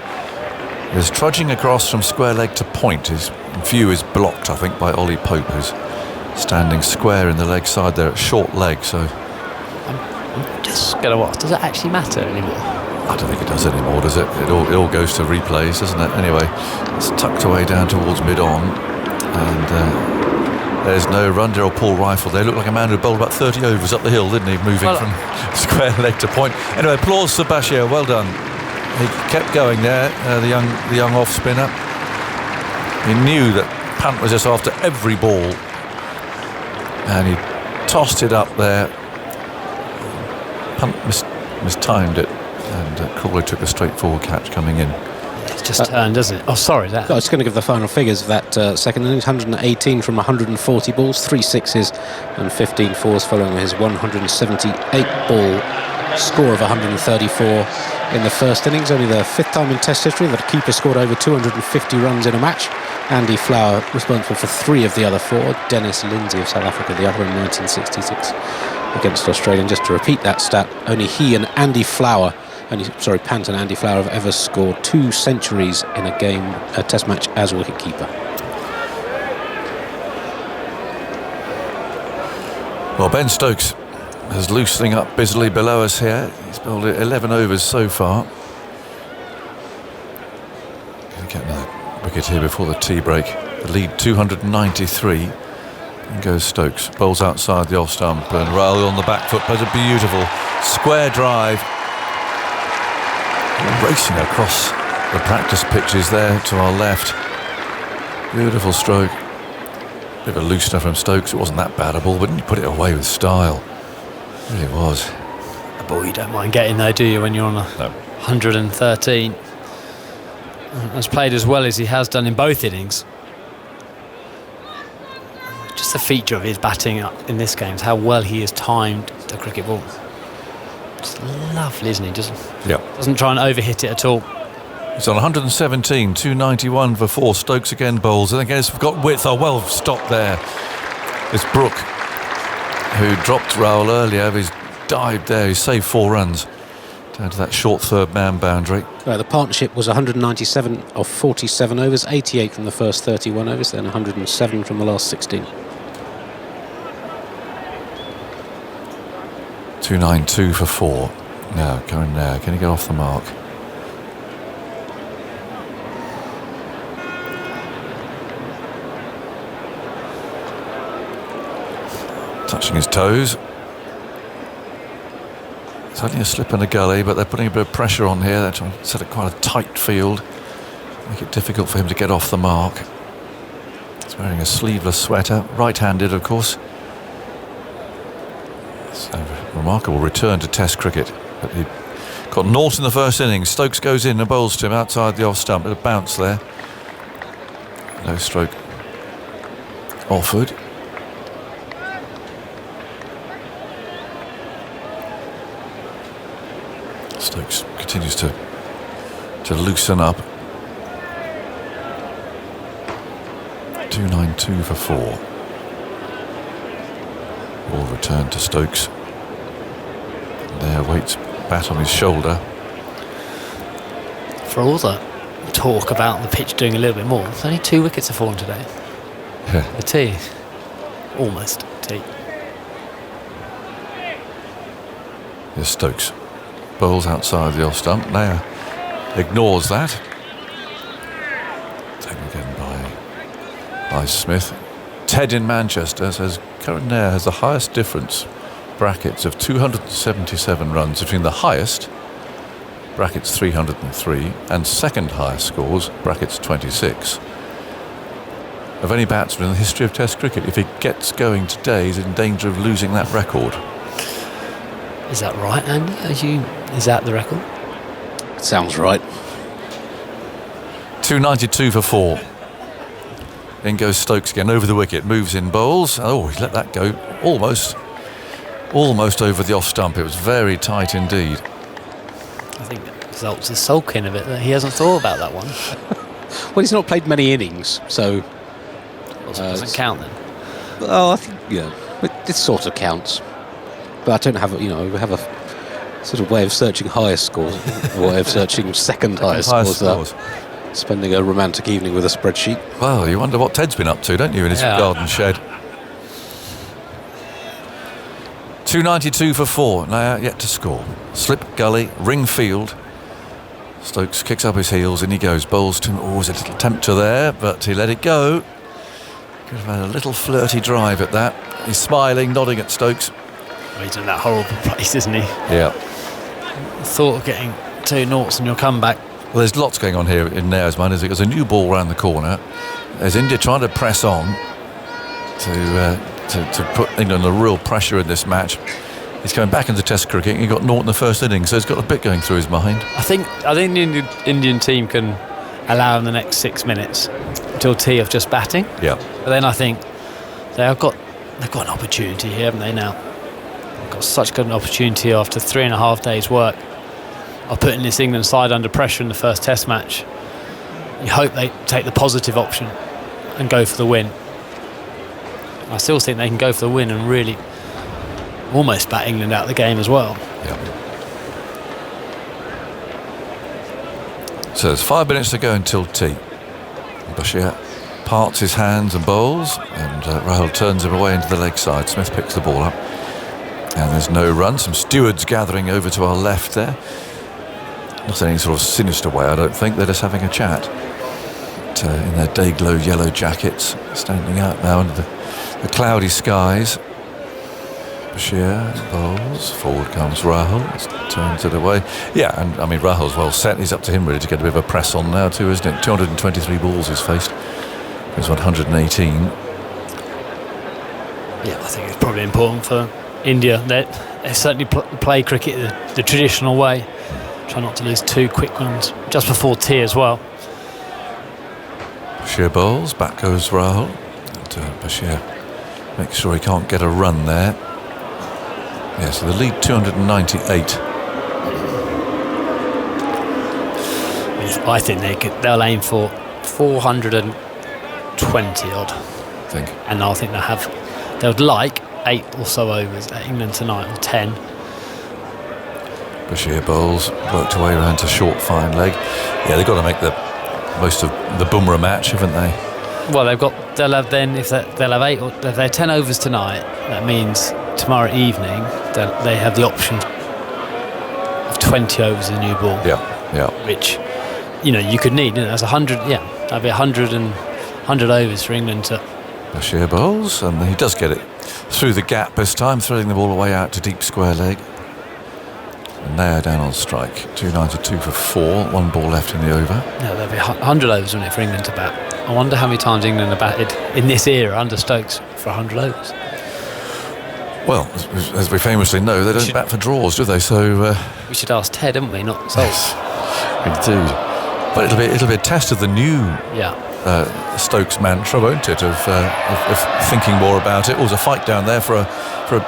is trudging across from square leg to point. His view is blocked, I think, by Ollie Pope, who's standing square in the leg side there at short leg. So I'm just going to watch. Does it actually matter anymore? I don't think it does anymore, does it? It all goes to replays, doesn't it? Anyway, it's tucked away down towards mid-on, and there's no run. Daryl Paul Rifle. They look like a man who bowled about 30 overs up the hill, didn't he? Moving from square leg to point. Anyway, applause to Bashir. Well done. He kept going there, the young off spinner. He knew that Pant was just after every ball, and he tossed it up there. Pant mistimed it, and Crawley took a straightforward catch coming in. It's just turned, doesn't it? Oh, sorry. I was going to give the final figures of that second innings. 118 from 140 balls, 3 sixes and 15 fours, following his 178 ball score of 134 in the first innings. Only the 5th time in Test history that a keeper scored over 250 runs in a match. Andy Flower responsible for 3 of the other 4. Dennis Lindsay of South Africa, the other in 1966 against Australia. And just to repeat that stat, only he and Andy Flower, Pant and Andy Flower have ever scored 2 centuries in a Test match as wicket-keeper. Well, Ben Stokes is loosening up busily below us here. He's bowled 11 overs so far. Going to get another wicket here before the tea break. The lead 293. And goes Stokes. Bowls outside the off stump, and Rahul on the back foot plays a beautiful square drive. Racing across the practice pitches there to our left. Beautiful stroke. Bit of a loosener from Stokes. It wasn't that bad a ball, but he put it away with style. really was. But you don't mind getting there, do you, when you're on 113? Has played as well as he has done in both innings. Just a feature of his batting up in this game is how well he has timed the cricket ball. Just lovely, isn't he? Doesn't try and overhit it at all. He's on 117, 291 for 4. Stokes again bowls. And again, it's got width. Oh, well stopped there. It's Brook, who dropped Rahul earlier. He's dived there. He saved 4 runs down to that short third man boundary. The partnership was 197 of 47 overs, 88 from the first 31 overs, then 107 from the last 16. 292 for 4. Now, going there. Can he get off the mark? Touching his toes. It's only a slip in a gully, but they're putting a bit of pressure on here. They're trying to set it quite a tight field, make it difficult for him to get off the mark. He's wearing a sleeveless sweater, right-handed, of course. It's a remarkable return to Test cricket. But he got naught in the first innings. Stokes goes in and bowls to him outside the off stump. A bounce there. No stroke offered. Stokes continues to loosen up. 292 for 4. Ball returned to Stokes. There waits bat on his shoulder. For all the talk about the pitch doing a little bit more, there's only 2 wickets have fallen today. Yeah. A tee. Almost a tee. Here's Stokes. Bowls outside the off stump. Now ignores that. Taken again by Smith. Ted in Manchester says Karan Nair has the highest difference, brackets, of 277 runs between the highest, brackets 303, and second highest scores, brackets 26, of any batsman in the history of Test cricket. If he gets going today, he's in danger of losing that record. Is that right, Andy? Is that the record? Sounds right. 292 for 4. In goes Stokes again over the wicket, moves in, bowls. Oh, he let that go almost over the off stump. It was very tight indeed. I think the results are sulking a bit that he hasn't thought about that one. Well, he's not played many innings, so doesn't count then. Well, I think this sort of counts. But I don't have we have a sort of way of searching highest scores, a way of searching second highest scores. Spending a romantic evening with a spreadsheet. Well, you wonder what Ted's been up to, don't you, in his garden shed. 292 for 4, now yet to score. Slip gully, ring field. Stokes kicks up his heels, in he goes, bowls to him. Oh, there's a little tempter there, but he let it go. Could have had a little flirty drive at that. He's smiling, nodding at Stokes. Oh, he's in that horrible place, isn't he? Yeah. The thought of getting 2 noughts in your comeback. Well, there's lots going on here in Nair's mind. There's a new ball round the corner. There's India trying to press on to put England under real pressure in this match. He's coming back into Test cricket. He got naught in the first innings, so he's got a bit going through his mind. I think the Indian team can allow him the next 6 minutes until tee of just batting. Yeah. But then I think they've got an opportunity here, haven't they? Now, they've got such good an opportunity after 3.5 days' work of putting this England side under pressure in the first Test match. You hope they take the positive option and go for the win. I still think they can go for the win and really almost bat England out of the game as well. Yeah. So there's 5 minutes to go until tea. Bashir parts his hands and bowls, and Rahul turns him away into the leg side. Smith picks the ball up, and there's no run. Some stewards gathering over to our left there. Not in any sort of sinister way, I don't think. They're just having a chat. But, in their day-glow yellow jackets, standing out now under the cloudy skies. Bashir bowls. Forward comes Rahul. Turns it away. Yeah, and I mean, Rahul's well set. He's up to him really to get a bit of a press on now too, isn't it? 223 balls he's faced. He's 118. Yeah, I think it's probably important for India, they certainly play cricket the traditional way. Try not to lose 2 quick ones just before tea as well. Bashir bowls, back goes Rahul. And Bashir makes sure he can't get a run there. Yeah, so the lead 298. I think they'll aim for 420 odd. I think. And I think they'll like 8 or so overs at England tonight, or 10. Bashir bowls, worked away around to short fine leg. Yeah, they've got to make the most of the Bumrah match, haven't they? Well, they'll have 8 or if they're 10 overs tonight, that means tomorrow evening they have the option of 20 overs in new ball. Yeah. Which, you could need. That's 100. Yeah, that'd be 100 overs for England to. Bashir bowls, and he does get it through the gap this time, throwing the ball away out to deep square leg. And now down on strike. 292 for 4. 1 ball left in the over. Yeah, there'll be 100 overs, wouldn't it, for England to bat? I wonder how many times England have batted in this era under Stokes for 100 overs. Well, as we famously know, they don't bat for draws, do they? So we should ask Ted, haven't we? Not Sol. Yes, indeed. But it'll be a test of the new Stokes mantra, won't it? Of thinking more about it. It was a fight down there for a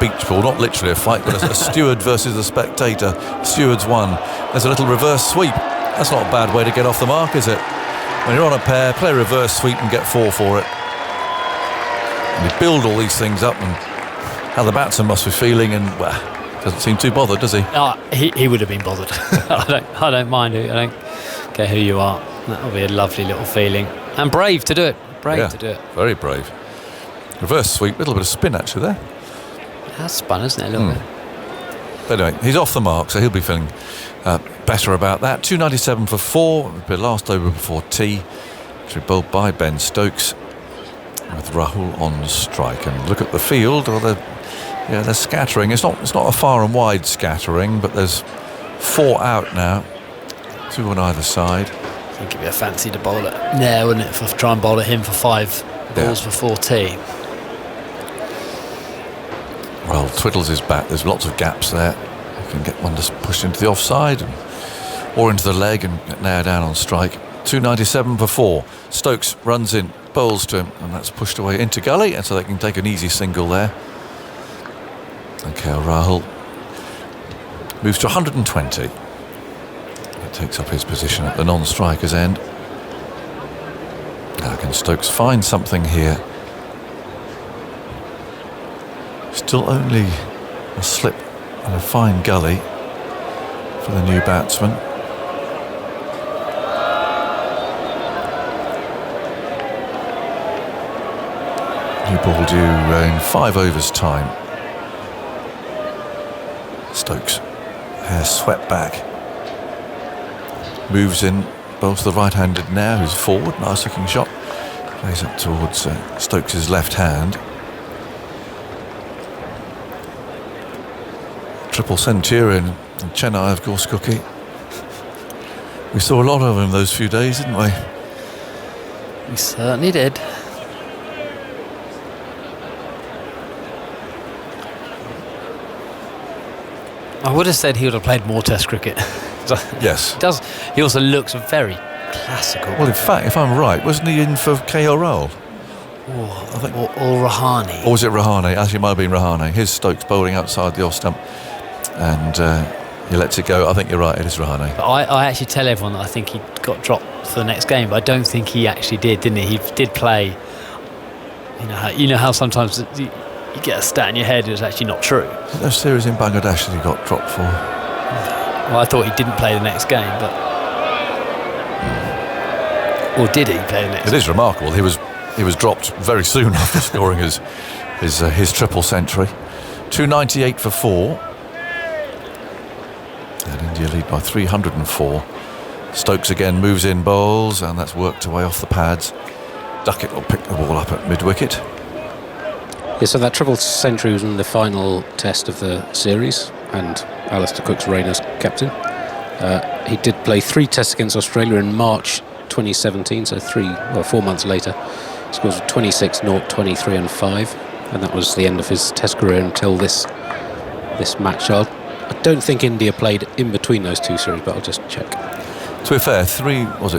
beach ball, not literally a fight, but a steward versus a spectator. Stewards won. There's a little reverse sweep. That's not a bad way to get off the mark, is it? When you're on a pair, play a reverse sweep and get 4 for it. And you build all these things up, and how the batsman must be feeling, and doesn't seem too bothered, does he? He would have been bothered. I don't mind it. I don't care who you are. That'll be a lovely little feeling, and brave to do it. To do it. Very brave. Reverse sweep, little bit of spin actually there. That's spun, isn't it? A little bit. But anyway, he's off the mark, so he'll be feeling better about that. 297 for 4. The last over before tea, which was bowled by Ben Stokes, with Rahul on strike. And look at the field. Well, they're scattering. It's not a far and wide scattering, but there's 4 out now, 2 on either side. I think it'd be a fancy to bowl it. Yeah, wouldn't it? Try and bowl at him for 5 balls before tea. Well, Twiddles is back. There's lots of gaps there. You can get one just pushed into the offside or into the leg and get nailed down on strike. 297 for 4. Stokes runs in, bowls to him, and that's pushed away into gully, and so they can take an easy single there. And KL Rahul moves to 120. He takes up his position at the non-striker's end. Now can Stokes find something here? Still only a slip and a fine gully for the new batsman. New ball due in 5 overs time. Stokes, hair swept back, moves in, bowls to the right-handed now, who's forward, nice looking shot, plays up towards Stokes' left hand. Triple centurion and Chennai, of course, Cookie. We saw a lot of him those few days, didn't we? We certainly did. I would have said he would have played more Test cricket. Yes. He also looks very classical. Well, in fact, if I'm right, wasn't he in for KL Rahul? Or Rahane. Or was it Rahane? Actually, it might have been Rahane. Here's Stokes bowling outside the off stump, and he lets it go. I think you're right, it is Rahane. But I actually tell everyone that I think he got dropped for the next game, but I don't think he actually did, didn't he? He did play. You know how sometimes you get a stat in your head and it's actually not true. No series in Bangladesh that he got dropped for. Well, I thought he didn't play the next game, but or did he play the next? It is remarkable. He was dropped very soon after scoring his triple century. 298 for 4. And India lead by 304. Stokes again moves in, bowls, and that's worked away off the pads. Duckett will pick the ball up at mid-wicket. Yeah, so that triple century was in the final test of the series, and Alistair Cook's reign as captain. He did play 3 tests against Australia in March 2017, so 4 months later. Scores 26, 0, 23 and 5, and that was the end of his test career until this this match. So I don't think India played in between those two series, but I'll just check. To be fair, what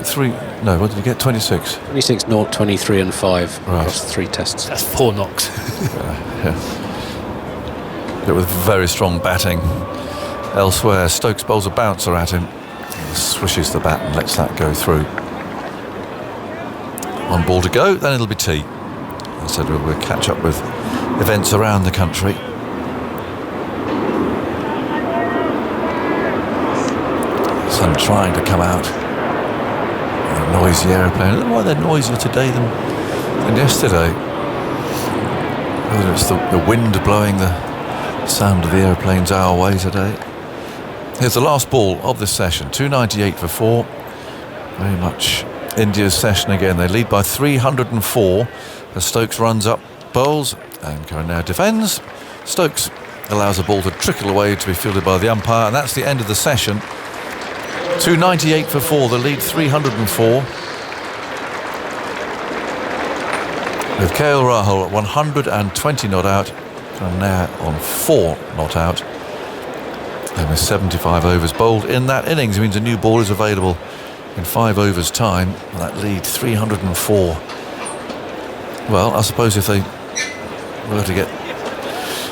did you get? 26? 26, 0, 23 and 5 across 3 tests. That's 4 knocks. But with very strong batting elsewhere. Stokes bowls a bouncer at him, swishes the bat and lets that go through. 1 ball to go, then it'll be tea. I said we'll catch up with events around the country. Sun trying to come out. A noisy aeroplane. I don't know why they're noisier today than yesterday. Whether it's the wind blowing the sound of the aeroplanes our way today. Here's the last ball of this session. 298 for 4. Very much India's session again. They lead by 304 as Stokes runs up, bowls, and Karan now defends. Stokes allows the ball to trickle away to be fielded by the umpire, and that's the end of the session. 298 for 4, the lead 304. With KL Rahul at 120 not out, and now on 4 not out. And with 75 overs bowled in that innings, it means a new ball is available in 5 overs time. And that lead 304. Well, I suppose if they were to get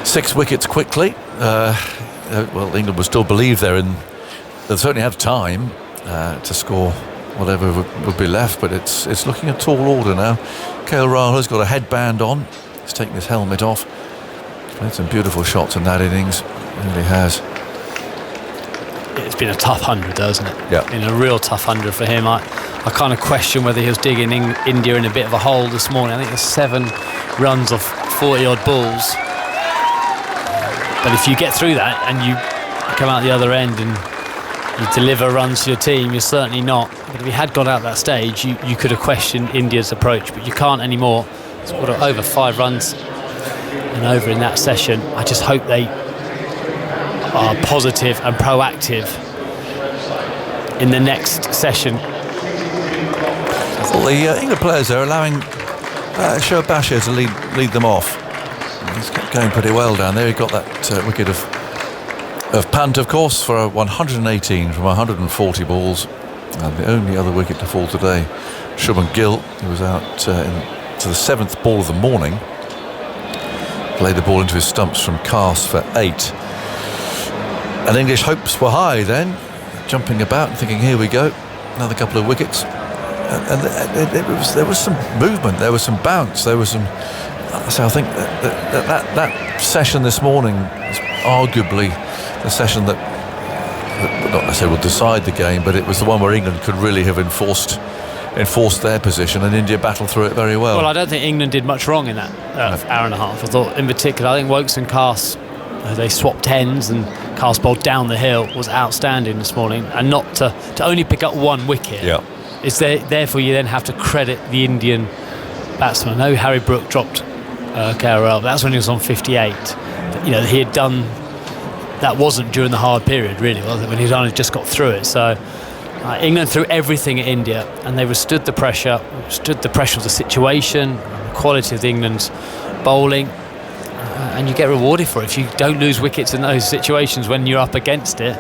6 wickets quickly, well, England would still believe they'll certainly have time to score whatever would be left, but it's looking a tall order now. KL Rahul has got a headband on. He's taken his helmet off. He's played some beautiful shots in that innings. He really has. It's been a tough 100, though, isn't it? Yeah. Been a real tough 100 for him. I kind of question whether he was digging India in a bit of a hole this morning. I think there's 7 runs off 40-odd balls. But if you get through that and you come out the other end and you deliver runs to your team, you're certainly not. But if he had got out that stage, you could have questioned India's approach, but you can't anymore. It's over 5 runs and over in that session. I just hope they are positive and proactive in the next session. Well, the England players are allowing Shoaib Bashir to lead them off. He's kept going pretty well down there. He got that wicket of Pant, of course, for a 118 from 140 balls. And the only other wicket to fall today, Shubman Gill, who was out to the 7th ball of the morning. Played the ball into his stumps from Cast for 8. And English hopes were high then, jumping about and thinking, here we go, another couple of wickets. And there was some movement, there was some bounce, there was some... So I think that session this morning is arguably the session that not necessarily will decide the game, but it was the one where England could really have enforced their position, and India battled through it very well. Well, I don't think England did much wrong in that hour and a half. I thought, in particular, I think Woakes and Cast, they swapped ends, and Cast bowled down the hill, was outstanding this morning, and not to only pick up 1 wicket. Yeah. Therefore, you then have to credit the Indian batsman. I know Harry Brook dropped KRL, but that's when he was on 58. But, he had done. That wasn't during the hard period, really, was it? When he'd only just got through it. So England threw everything at India, and they withstood the pressure of the situation, the quality of the England's bowling, and you get rewarded for it. If you don't lose wickets in those situations when you're up against it,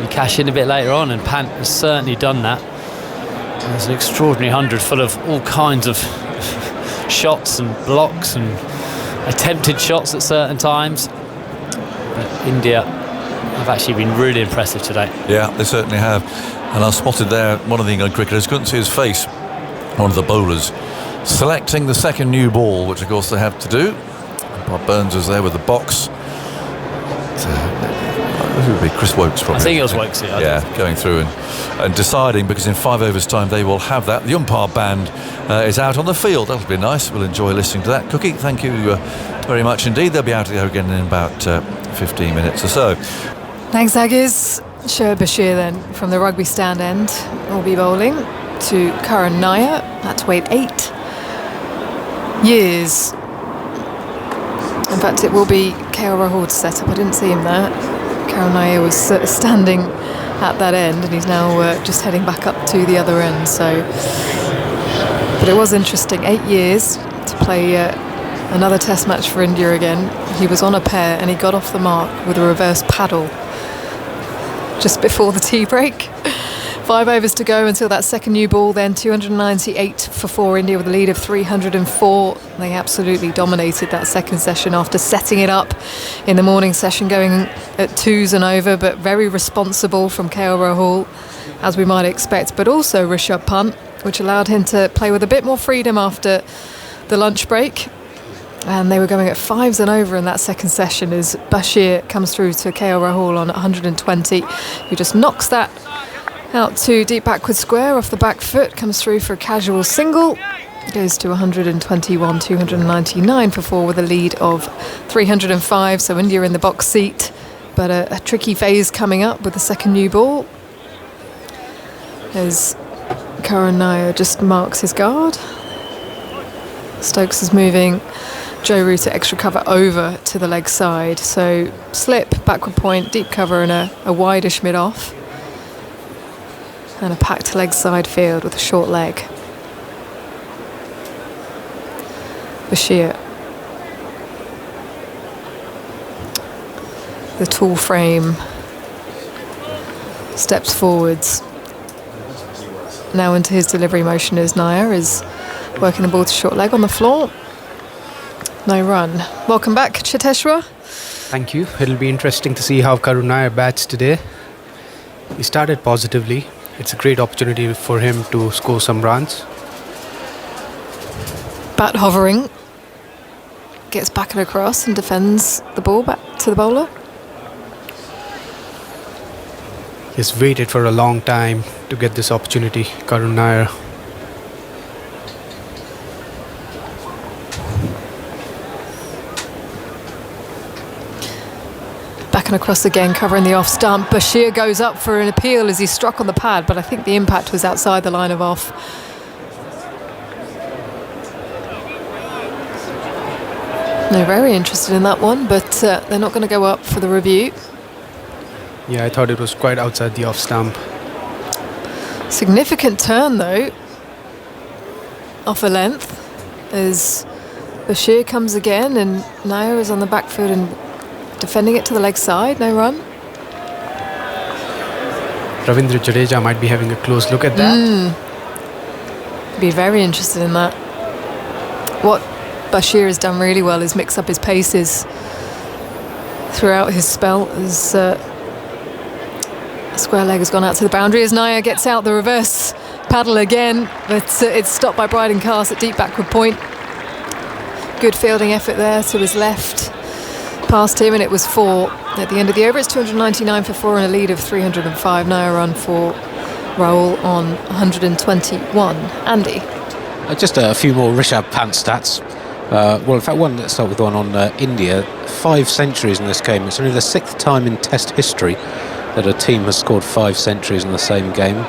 you cash in a bit later on, and Pant has certainly done that. And there's an extraordinary 100 full of all kinds of shots and blocks and attempted shots at certain times. But India have actually been really impressive today. Yeah, they certainly have. And I spotted there one of the England cricketers, couldn't see his face, one of the bowlers, selecting the second new ball, which of course they have to do. Bob Burns was there with the box. It would be Chris Woakes probably. I think it was Woakes, yeah, going through and deciding, because in 5 overs time they will have that. The umpire band is out on the field. That'll be nice. We'll enjoy listening to that. Cookie, thank you very much indeed. They'll be out there again in about 15 minutes or so. Thanks, Aggies. Shoaib Bashir then from the rugby stand end will be bowling to Karan Nair at weight 8 years. In fact, it will be KL Rahul to set up. I didn't see him there. Karan Nair was standing at that end, and he's now just heading back up to the other end. So, but it was interesting. 8 years to play Another test match for India again. He was on a pair and he got off the mark with a reverse paddle just before the tea break. 5 overs to go until that second new ball, then 298 for 4 India with a lead of 304. They absolutely dominated that second session after setting it up in the morning session, going at 2s and over, but very responsible from KL Rahul, as we might expect, but also Rishabh Pant, which allowed him to play with a bit more freedom after the lunch break. And they were going at 5s and over in that second session as Bashir comes through to KL Rahul on 120, who just knocks that out to deep backward square off the back foot, comes through for a casual single, goes to 121, 299 for 4 with a lead of 305. So India in the box seat, but a tricky phase coming up with the second new ball as Karan Nair just marks his guard. Stokes is moving Joe Root to extra cover over to the leg side, so slip, backward point, deep cover and a wideish mid-off. And a packed leg side field with a short leg. Bashir. The tall frame steps forwards. Now into his delivery motion as Nair is working the ball to short leg on the floor. No run. Welcome back, Cheteshwar. Thank you. It'll be interesting to see how Karun Nair bats today. He started positively. It's a great opportunity for him to score some runs. Bat hovering. Gets back and across and defends the ball back to the bowler. He's waited for a long time to get this opportunity, Karun Nair. Back and across again, covering the off stump. Bashir goes up for an appeal as he struck on the pad, but I think the impact was outside the line of off. They're very interested in that one, but they're not going to go up for the review. Yeah, I thought it was quite outside the off stump. Significant turn though, off a length, as Bashir comes again and Nair is on the back foot and defending it to the leg side. No run. Ravindra Jadeja might be having a close look at that. Be very interested in that. What Bashir has done really well is mix up his paces throughout his spell as square leg has gone out to the boundary as Nair gets out the reverse paddle again, but it's stopped by Bryden Cast at deep backward point. Good fielding effort there to his left, past him, and it was 4 at the end of the over. It's 299 for 4 and a lead of 305. Nair run for Rahul on 121. Andy. Just a few more Rishabh Pant stats. Well, in fact, let's start with one on India. 5 centuries in this game. It's only the 6th time in Test history that a team has scored 5 centuries in the same game.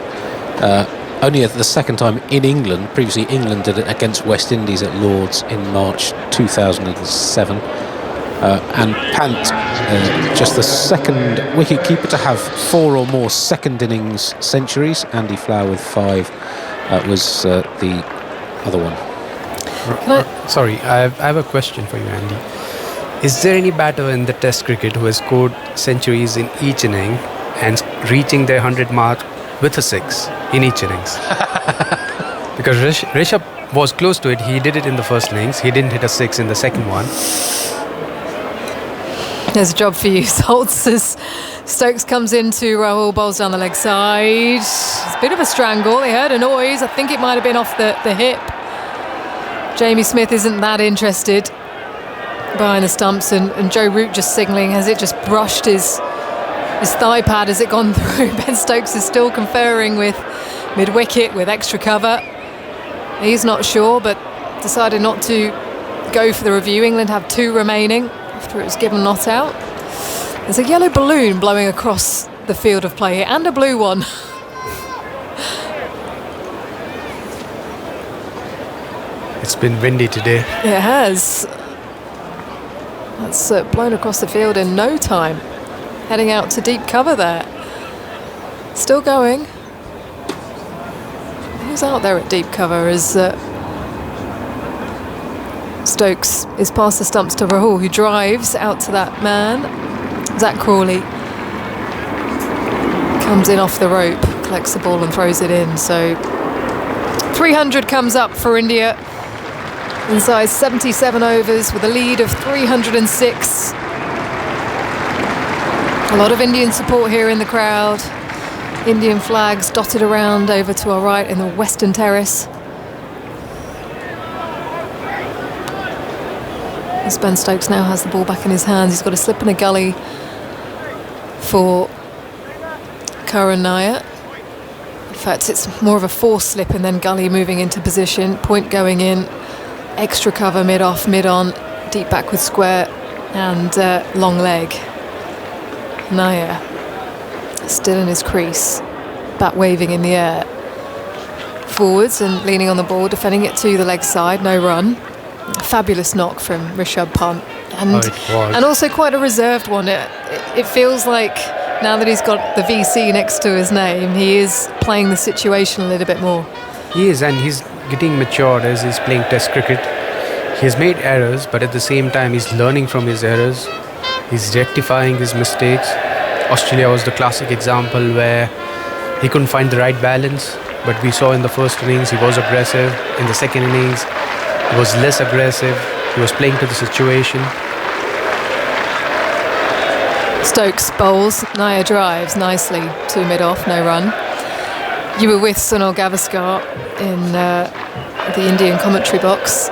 Only the second time in England. Previously, England did it against West Indies at Lord's in March 2007. And Pant, just the second wicket-keeper to have 4 or more second innings centuries. Andy Flower with 5 was the other one. Sorry, I have a question for you, Andy. Is there any batter in the Test cricket who has scored centuries in each inning and reaching their 100 mark with a 6 in each innings? Because Rishabh was close to it. He did it in the first innings. He didn't hit a 6 in the second one. There's a job for you, Salts, as Stokes comes into Rahul, bowls down the leg side. It's a bit of a strangle. They heard a noise. I think it might have been off the hip. Jamie Smith isn't that interested behind the stumps, and Joe Root just signalling, has it just brushed his thigh pad, has it gone through? Ben Stokes is still conferring with mid-wicket with extra cover. He's not sure, but decided not to go for the review. England have 2 remaining after it was given not out. There's a yellow balloon blowing across the field of play here, and a blue one. It's been windy today. It has. That's blown across the field in no time. Heading out to deep cover there. Still going. Who's out there at deep cover as Stokes is past the stumps to Rahul, who drives out to that man. Zach Crawley comes in off the rope, collects the ball and throws it in. So 300 comes up for India inside 77 overs with a lead of 306. A lot of Indian support here in the crowd. Indian flags dotted around over to our right in the Western Terrace. As Ben Stokes now has the ball back in his hands, he's got a slip in a gully for Karan Nair. In fact, it's more of a forced slip and then gully moving into position. Point going in, extra cover mid-off, mid-on, deep backward square and long leg. Nair still in his crease, bat waving in the air. Forwards and leaning on the ball, defending it to the leg side, no run. Fabulous knock from Rishabh Pant. And also quite a reserved one. It feels like now that he's got the VC next to his name, he is playing the situation a little bit more. He is, and he's getting matured as he's playing Test cricket. He has made errors, but at the same time he's learning from his errors. He's rectifying his mistakes. Australia was the classic example where he couldn't find the right balance, but we saw in the first innings he was aggressive. In the second innings he was less aggressive. He was playing to the situation. Stokes bowls, Nair drives nicely to mid-off, no run. You were with Sunil Gavaskar in the Indian commentary box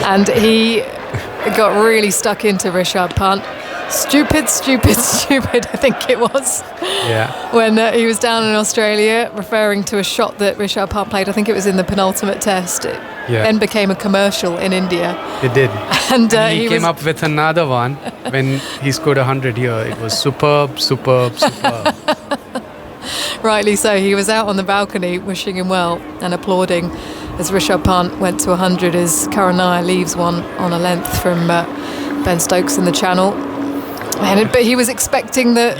and he got really stuck into Rishabh Pant. Stupid, I think it was. Yeah. When he was down in Australia, referring to a shot that Rishabh Pant played, I think it was in the penultimate test. It then became a commercial in India. It did. And he came up with another one when he scored 100 here. It was superb. Rightly so. He was out on the balcony wishing him well and applauding as Rishabh Pant went to 100 as Karan Nair leaves one on a length from Ben Stokes in the channel. But he was expecting the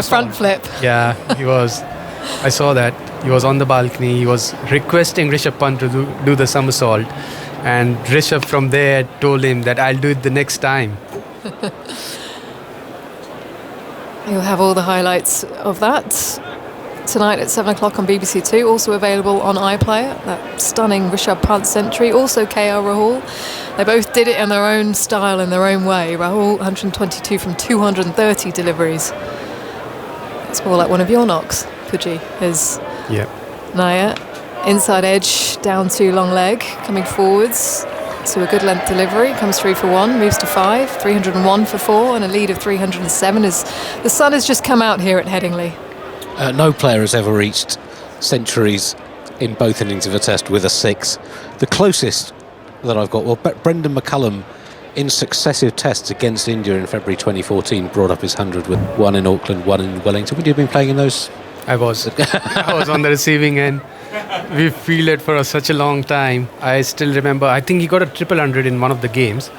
front flip. Yeah, he was. I saw that. He was on the balcony. He was requesting Rishabh Pant to do the somersault. And Rishabh from there told him that I'll do it the next time. You'll have all the highlights of that tonight at 7 o'clock on BBC Two. Also available on iPlayer, that stunning Rishabh Pant century. Also KL Rahul. They both did it in their own style, in their own way. Rahul 122 from 230 deliveries. It's more like one of your knocks, Puji, is Nair. Inside edge, down to long leg, coming forwards. So a good length delivery, comes 3 for 1, moves to 5, 301 for 4 and a lead of 307 as the sun has just come out here at Headingley. No player has ever reached centuries in both innings of a test with a 6. The closest that I've got, Brendan McCullum in successive tests against India in February 2014 brought up his 100 with 1 in Auckland, 1 in Wellington. Would you have been playing in those? I was. I was on the receiving end. We fielded for such a long time. I still remember, I think he got a 100 in one of the games.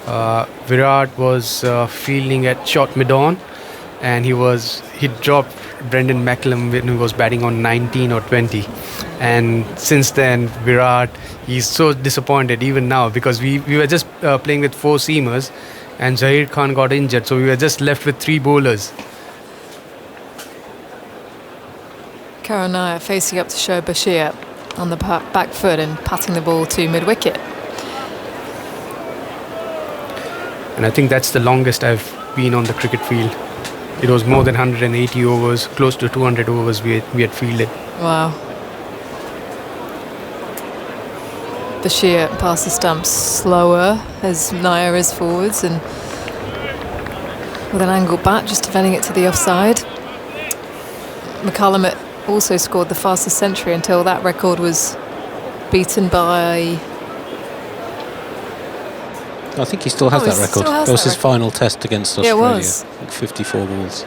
Virat was fielding at short mid-on and he dropped Brendan McCullum when he was batting on 19 or 20. And since then, Virat, he's so disappointed even now because we were just playing with 4 seamers and Zahir Khan got injured, so we were just left with 3 bowlers. Karan Nair facing up to Shoaib Bashir on the back foot and patting the ball to mid-wicket. And I think that's the longest I've been on the cricket field. It was more than 180 overs, close to 200 overs we had fielded. Wow. Bashir past the stumps slower as Nair is forwards and with an angled bat just defending it to the offside. McCullum also scored the fastest century until that record was beaten by... I think he still has that record. It was his final test against Australia. Yeah, it was. Like 54 balls.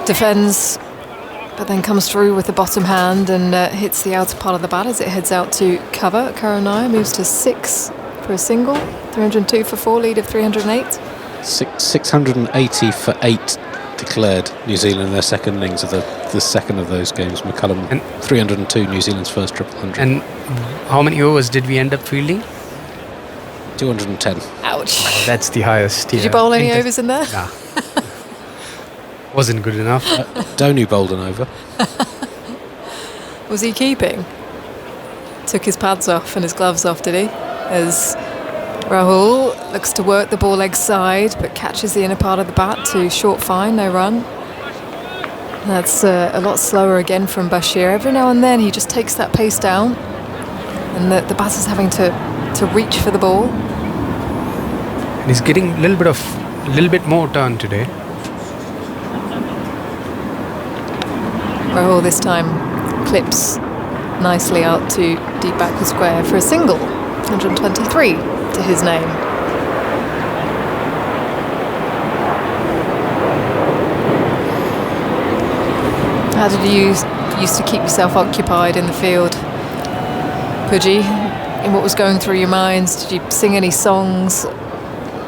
Defends, but then comes through with the bottom hand and hits the outer part of the bat as it heads out to cover. Karan Nair moves to 6 for a single, 302 for 4, lead of 308. 680 for 8 to declared New Zealand in their second innings of the second of those games. McCullum, and 302, New Zealand's first triple hundred. And how many overs did we end up fielding? 210. Ouch. Oh, that's the highest. Did you bowl any overs in there? Nah. Wasn't good enough. Dhoni bowled an over. Was he keeping? Took his pads off and his gloves off, did he? As Rahul looks to work the ball leg side, but catches the inner part of the bat to short fine, no run. That's a lot slower again from Bashir. Every now and then he just takes that pace down, and the batter's having to reach for the ball. And he's getting a little bit more turn today. Rahul this time clips nicely out to deep backward square for a single. 123 to his name. How did you used to keep yourself occupied in the field, Pudgy? In what was going through your minds? Did you sing any songs?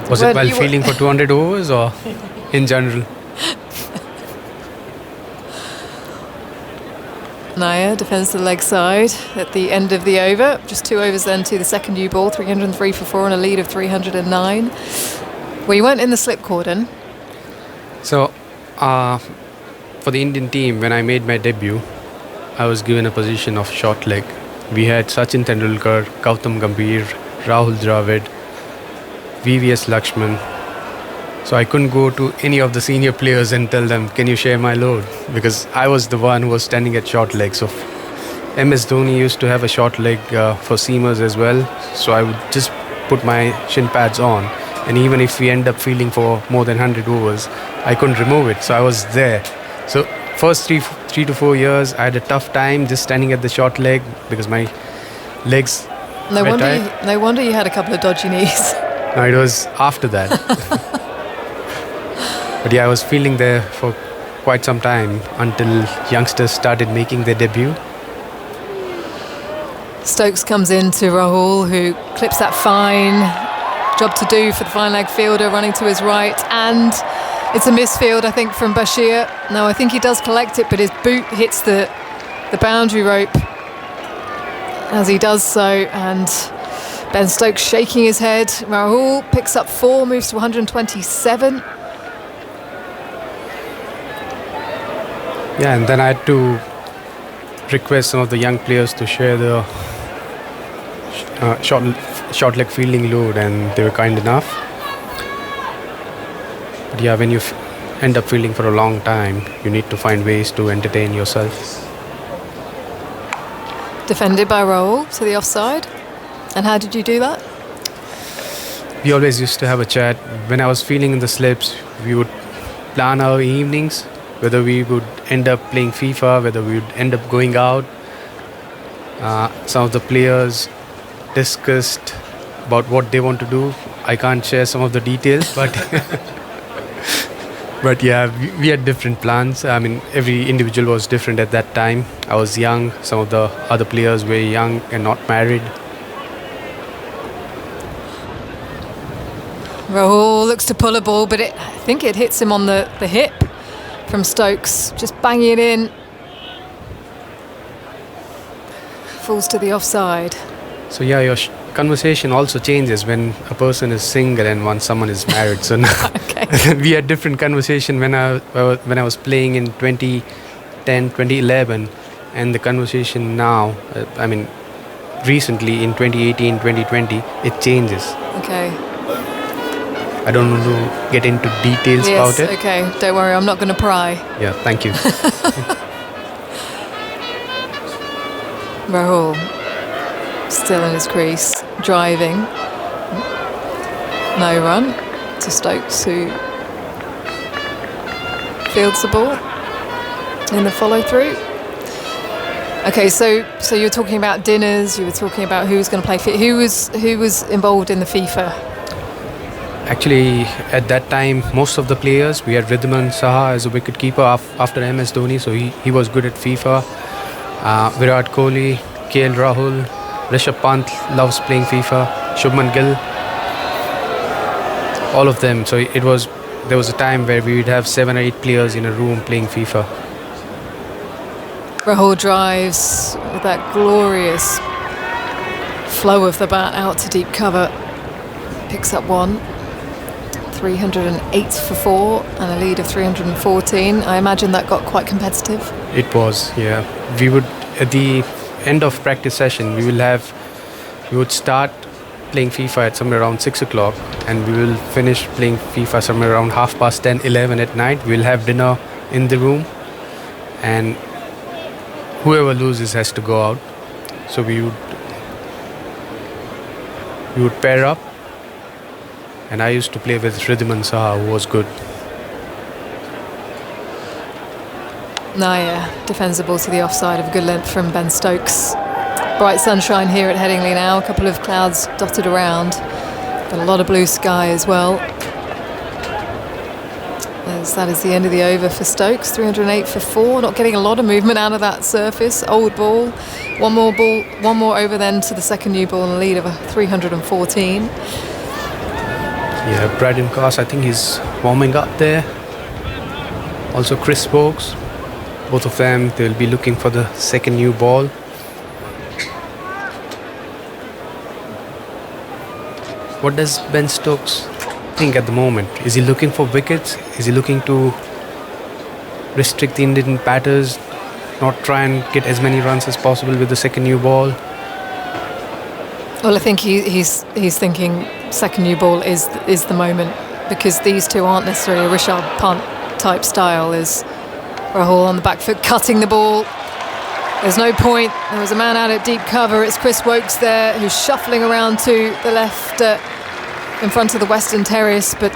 Was it while fielding for 200 overs or in general? Nair defends the leg side at the end of the over. Just 2 overs then to the second new ball. 303 for 4 and a lead of 309. Well, you weren't in the slip cordon. So, for the Indian team, when I made my debut, I was given a position of short leg. We had Sachin Tendulkar, Gautam Gambhir, Rahul Dravid, VVS Lakshman. So I couldn't go to any of the senior players and tell them, can you share my load? Because I was the one who was standing at short leg. So MS Dhoni used to have a short leg for seamers as well. So I would just put my shin pads on. And even if we end up fielding for more than 100 overs, I couldn't remove it. So I was there. So first three to 4 years, I had a tough time just standing at the short leg because my legs No were wonder tired. you had a couple of dodgy knees. No, it was after that. But yeah, I was fielding there for quite some time until youngsters started making their debut. Stokes comes in to Rahul, who clips that fine. Job to do for the fine leg fielder running to his right, and it's a misfield, I think, from Bashir. No, I think he does collect it, but his boot hits the boundary rope as he does so, and Ben Stokes shaking his head. Rahul picks up 4, moves to 127. Yeah, and then I had to request some of the young players to share the short leg fielding load, and they were kind enough. But yeah, when you end up fielding for a long time, you need to find ways to entertain yourself. Defended by Rahul to the offside. And how did you do that? We always used to have a chat. When I was fielding in the slips, we would plan our evenings, whether we would end up playing FIFA, whether we would end up going out. Some of the players discussed about what they want to do. I can't share some of the details, but but yeah, we had different plans. I mean, every individual was different at that time. I was young. Some of the other players were young and not married. Rahul looks to pull a ball, but I think it hits him on the hip from Stokes, just banging it in. Falls to the offside. So yeah, your conversation also changes when a person is single and when someone is married. So now we had different conversation when I was playing in 2010, 2011, and the conversation now, I mean, recently in 2018, 2020, it changes. Okay. I don't want to get into details about it. Okay, don't worry, I'm not going to pry. Yeah, thank you. Rahul, still in his crease, driving. No run to Stokes, who fields the ball in the follow through. Okay, so you're talking about dinners. You were talking about who was going to play. Who was involved in the FIFA? Actually, at that time, most of the players, we had Ridhiman Saha as a wicketkeeper after MS Dhoni, so he was good at FIFA. Virat Kohli, KL Rahul, Rishabh Pant loves playing FIFA, Shubman Gill, all of them. So it was there was a time where we would have 7 or 8 players in a room playing FIFA. Rahul drives with that glorious flow of the bat out to deep cover. Picks up one. 308 for 4 and a lead of 314. I imagine that got quite competitive. It was, yeah. We would, at the end of practice session, we would start playing FIFA at somewhere around 6 o'clock, and we will finish playing FIFA somewhere around 10:30, 11 at night. We'll have dinner in the room, and whoever loses has to go out. So we would pair up, and I used to play with Ridhiman Saha, who was good. Nair defends the ball to the offside of a good length from Ben Stokes. Bright sunshine here at Headingley now, a couple of clouds dotted around, but a lot of blue sky as well. As that is the end of the over for Stokes. 308 for 4, not getting a lot of movement out of that surface. Old ball, one more over then to the second new ball and a lead of 314. Yeah, Braden Carse, I think he's warming up there. Also Chris Bogues, both of them, they'll be looking for the second new ball. What does Ben Stokes think at the moment? Is he looking for wickets? Is he looking to restrict the Indian batters, not try and get as many runs as possible with the second new ball? Well, I think he's thinking second new ball is the moment, because these two aren't necessarily a Rishabh Pant type style. There's Rahul on the back foot cutting the ball. There's no point. There was a man out at deep cover. It's Chris Woakes there who's shuffling around to the left in front of the Western Terrace, but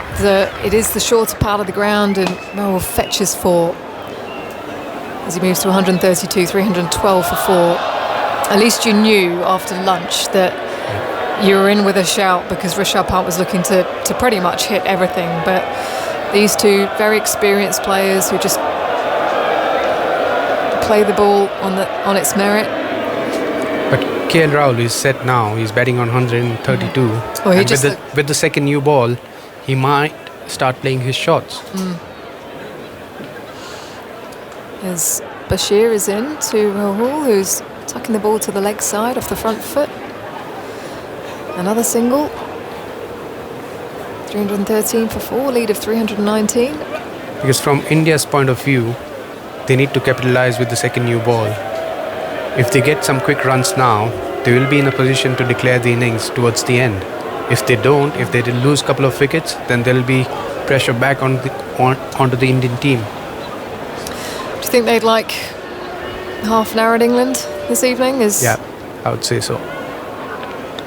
it is the shorter part of the ground, and Rahul fetches 4 as he moves to 132, 312 for 4. At least you knew after lunch that you were in with a shout, because Rishabh Pant was looking to pretty much hit everything. But these two very experienced players who just play the ball on its merit. But KL Rahul is set now. He's batting on 132. Well, and with the second new ball, he might start playing his shots. As Bashir is in to Rahul, who's tucking the ball to the leg side off the front foot. Another single. 313 for 4, lead of 319. Because from India's point of view, they need to capitalize with the second new ball. If they get some quick runs now, they will be in a position to declare the innings towards the end. If they don't, if they lose a couple of wickets, then there will be pressure back onto the Indian team. Do you think they'd like half an hour at England this evening? Yeah, I would say so.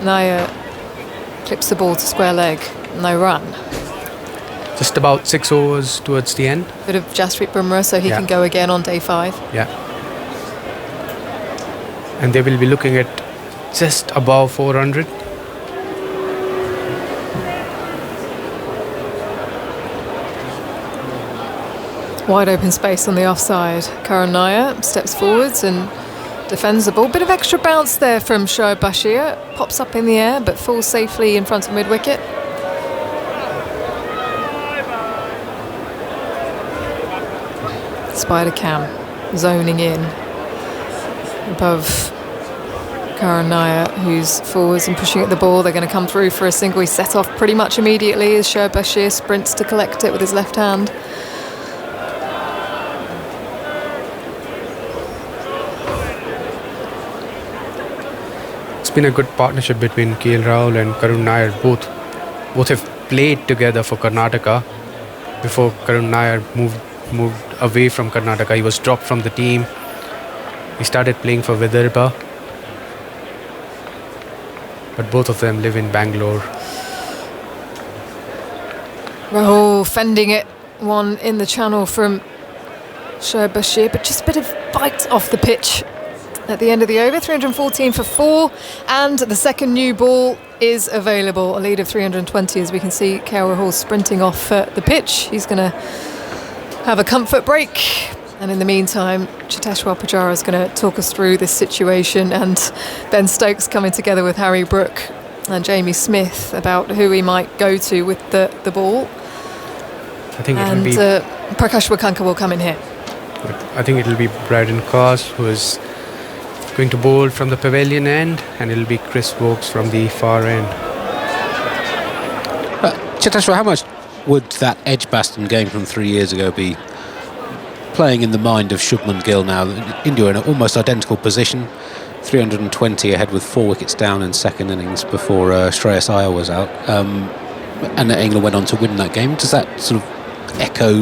Nair clips the ball to square leg, no run. Just about 6 overs towards the end. Bit of Jasprit Bumrah, so he can go again on day 5. Yeah. And they will be looking at just above 400. Wide open space on the offside. Karan Nair steps forwards and defends the ball. Bit of extra bounce there from Shoaib Bashir. Pops up in the air but falls safely in front of mid-wicket. Spider Cam zoning in above Karan Nair, who's forwards and pushing at the ball. They're going to come through for a single. He's set off pretty much immediately as Shoaib Bashir sprints to collect it with his left hand. It's been a good partnership between KL Rahul and Karun Nair. Both have played together for Karnataka before Karun Nair moved away from Karnataka. He was dropped from the team. He started playing for Vidarbha. But both of them live in Bangalore. Rahul fending it, one in the channel from Shoaib Bashir, but just a bit of bite off the pitch at the end of the over. 314 for 4, and the second new ball is available. A lead of 320 as we can see KL Rahul sprinting off the pitch. He's going to have a comfort break, and in the meantime Cheteshwar Pujara is going to talk us through this situation, and Ben Stokes coming together with Harry Brook and Jamie Smith about who he might go to with the ball. I think it will And be. Prakash Wakanka will come in here. I think it will be Braden Cars who is going to bowl from the pavilion end, and it will be Chris Vokes from the far end. Cheteshwar, how much would that Edgbaston game from 3 years ago be playing in the mind of Shubman Gill now? India in an almost identical position, 320 ahead with 4 wickets down in second innings before Shreyas Iyer was out, and England went on to win that game. Does that sort of echo?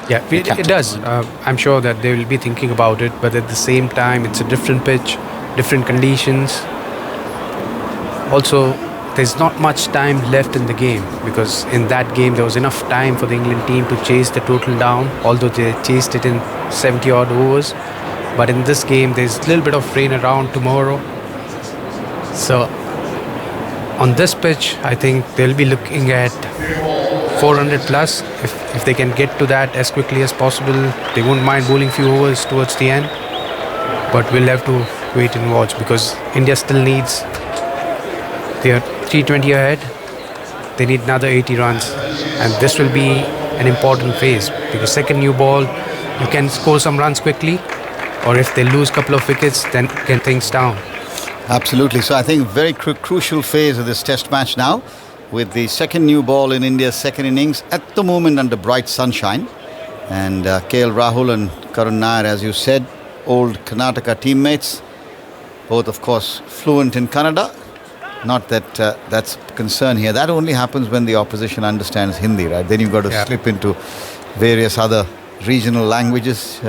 Yeah, it does. I'm sure that they will be thinking about it, but at the same time, it's a different pitch, different conditions. Also, there's not much time left in the game, because in that game there was enough time for the England team to chase the total down, although they chased it in 70 odd overs. But in this game there's a little bit of rain around tomorrow, so on this pitch I think they'll be looking at 400 plus. If they can get to that as quickly as possible, they won't mind bowling few overs towards the end, but we'll have to wait and watch, because India still needs, they are 320 ahead, they need another 80 runs, and this will be an important phase, because second new ball, you can score some runs quickly, or if they lose a couple of wickets, then get things down. Absolutely. So I think very crucial phase of this test match now, with the second new ball in India's second innings, at the moment under bright sunshine. And KL Rahul and Karun Nair, as you said, old Karnataka teammates, both of course fluent in Kannada. Not that that's a concern here. That only happens when the opposition understands Hindi, right? Then you've got to slip into various other regional languages.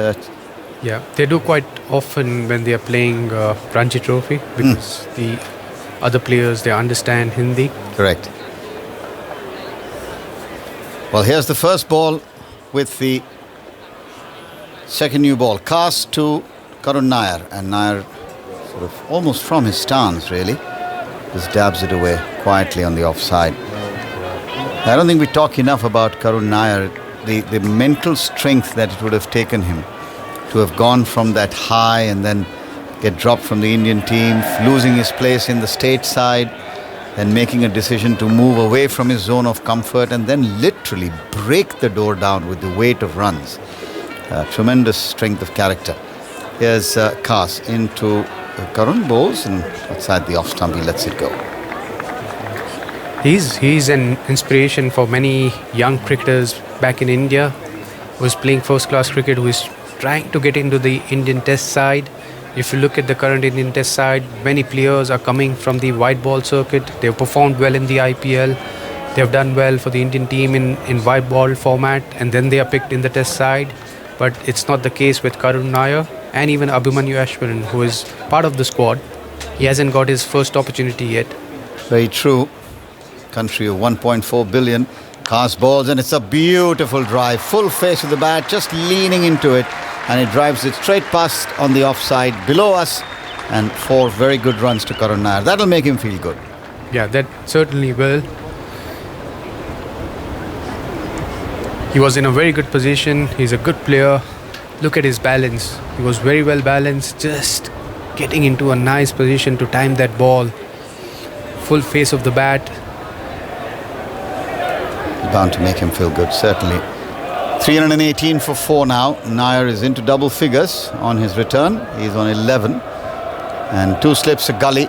Yeah, they do quite often when they are playing Ranji Trophy, because the other players, they understand Hindi. Correct. Well, here's the first ball with the second new ball. Cast to Karun Nair, and Nair sort of almost from his stance, really, just dabs it away quietly on the offside. I don't think we talk enough about Karun Nair, the mental strength that it would have taken him to have gone from that high and then get dropped from the Indian team, losing his place in the state side, and making a decision to move away from his zone of comfort and then literally break the door down with the weight of runs. Tremendous strength of character. Here's Kas into Karun, bowls, and outside the off stump he lets it go. He's an inspiration for many young cricketers back in India who's playing first class cricket, who is trying to get into the Indian Test side. If you look at the current Indian Test side, many players are coming from the white ball circuit. They've performed well in the IPL. They've done well for the Indian team in white ball format, and then they are picked in the Test side. But it's not the case with Karun Nair and even Abhimanyu Ashwin, who is part of the squad. He hasn't got his first opportunity yet. Very true. Country of 1.4 billion. Cast balls, and it's a beautiful drive. Full face of the bat, just leaning into it, and it drives it straight past on the offside below us, and 4 very good runs to Karun Nair. That'll make him feel good. Yeah, that certainly will. He was in a very good position. He's a good player. Look at his balance. He was very well balanced, just getting into a nice position to time that ball. Full face of the bat. Bound to make him feel good, certainly. 318 for 4 now. Nair is into double figures on his return. He's on 11. And 2 slips a gully.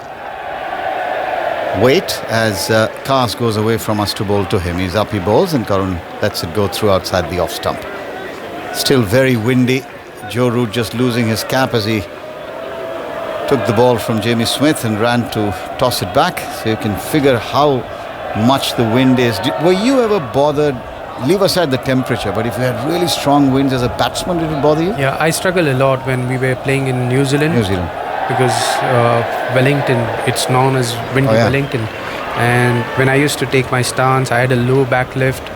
Wait as Kas goes away from us to bowl to him. He's up, he bowls, and Karun lets it go through outside the off stump. Still very windy. Joe Root just losing his cap as he took the ball from Jamie Smith and ran to toss it back. So you can figure how much the wind is. Were you ever bothered, leave aside the temperature, but if you had really strong winds as a batsman, did it bother you? Yeah, I struggled a lot when we were playing in New Zealand. Because Wellington, it's known as windy Wellington. And when I used to take my stance, I had a low back lift,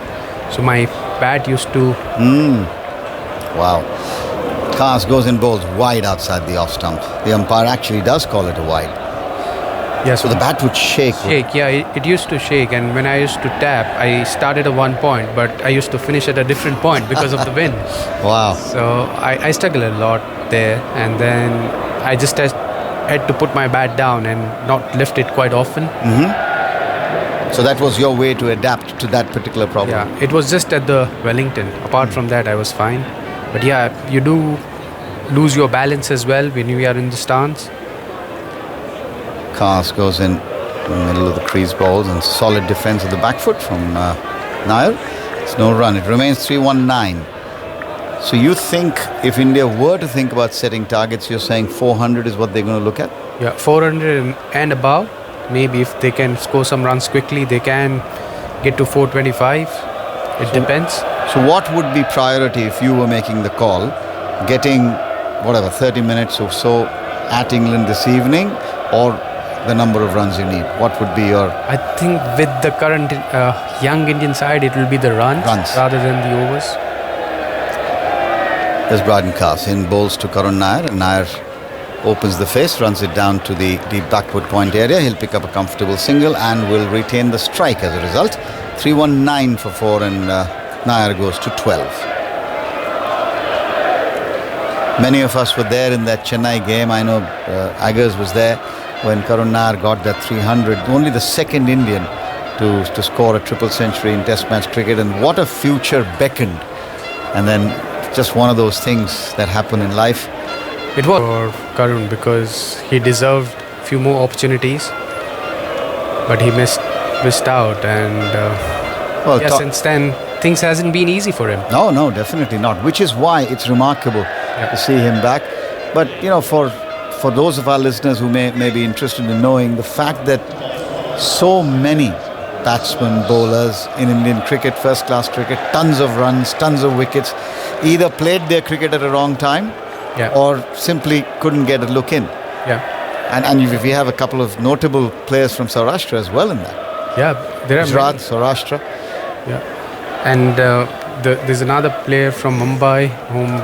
so my bat used to... Wow. Kas goes in bowls wide outside the off stump. The umpire actually does call it a wide. Yeah, so the bat would shake. It used to shake, and when I used to tap, I started at one point, but I used to finish at a different point because of the wind. Wow. So I struggled a lot there, and then I just had to put my bat down and not lift it quite often. So that was your way to adapt to that particular problem. Yeah, it was just at the Wellington. Apart from that, I was fine. But yeah, you do lose your balance as well when you are in the stance. Cars goes in the middle of the crease balls and solid defense of the back foot from Nair. It's no run. It remains 3-1-9. So you think if India were to think about setting targets, you're saying 400 is what they're going to look at? Yeah, 400 and above. Maybe if they can score some runs quickly, they can get to 425. It depends. So what would be priority if you were making the call? Getting, 30 minutes or so at England this evening, or the number of runs you need? What would be your... I think with the current young Indian side, it will be the runs rather than the overs. There's Braden Cars in bowls to Karun Nair, and Nair opens the face, runs it down to the deep backward point area. He'll pick up a comfortable single and will retain the strike as a result. 3-1-9 for 4, and Nair goes to 12. Many of us were there in that Chennai game. I know Aggers was there when Karun Nair got that 300. Only the second Indian to score a triple century in Test match cricket, and what a future beckoned. And then just one of those things that happen in life. It was for Karun because he deserved a few more opportunities, but he missed out, and since then things hasn't been easy for him. No, definitely not. Which is why it's remarkable to see him back. But for those of our listeners who may be interested in knowing the fact that so many batsmen, bowlers in Indian cricket, first-class cricket, tons of runs, tons of wickets, either played their cricket at a wrong time or simply couldn't get a look in. And if we have a couple of notable players from Saurashtra as well in that. There are Gujarat, Saurashtra. And there's another player from Mumbai whom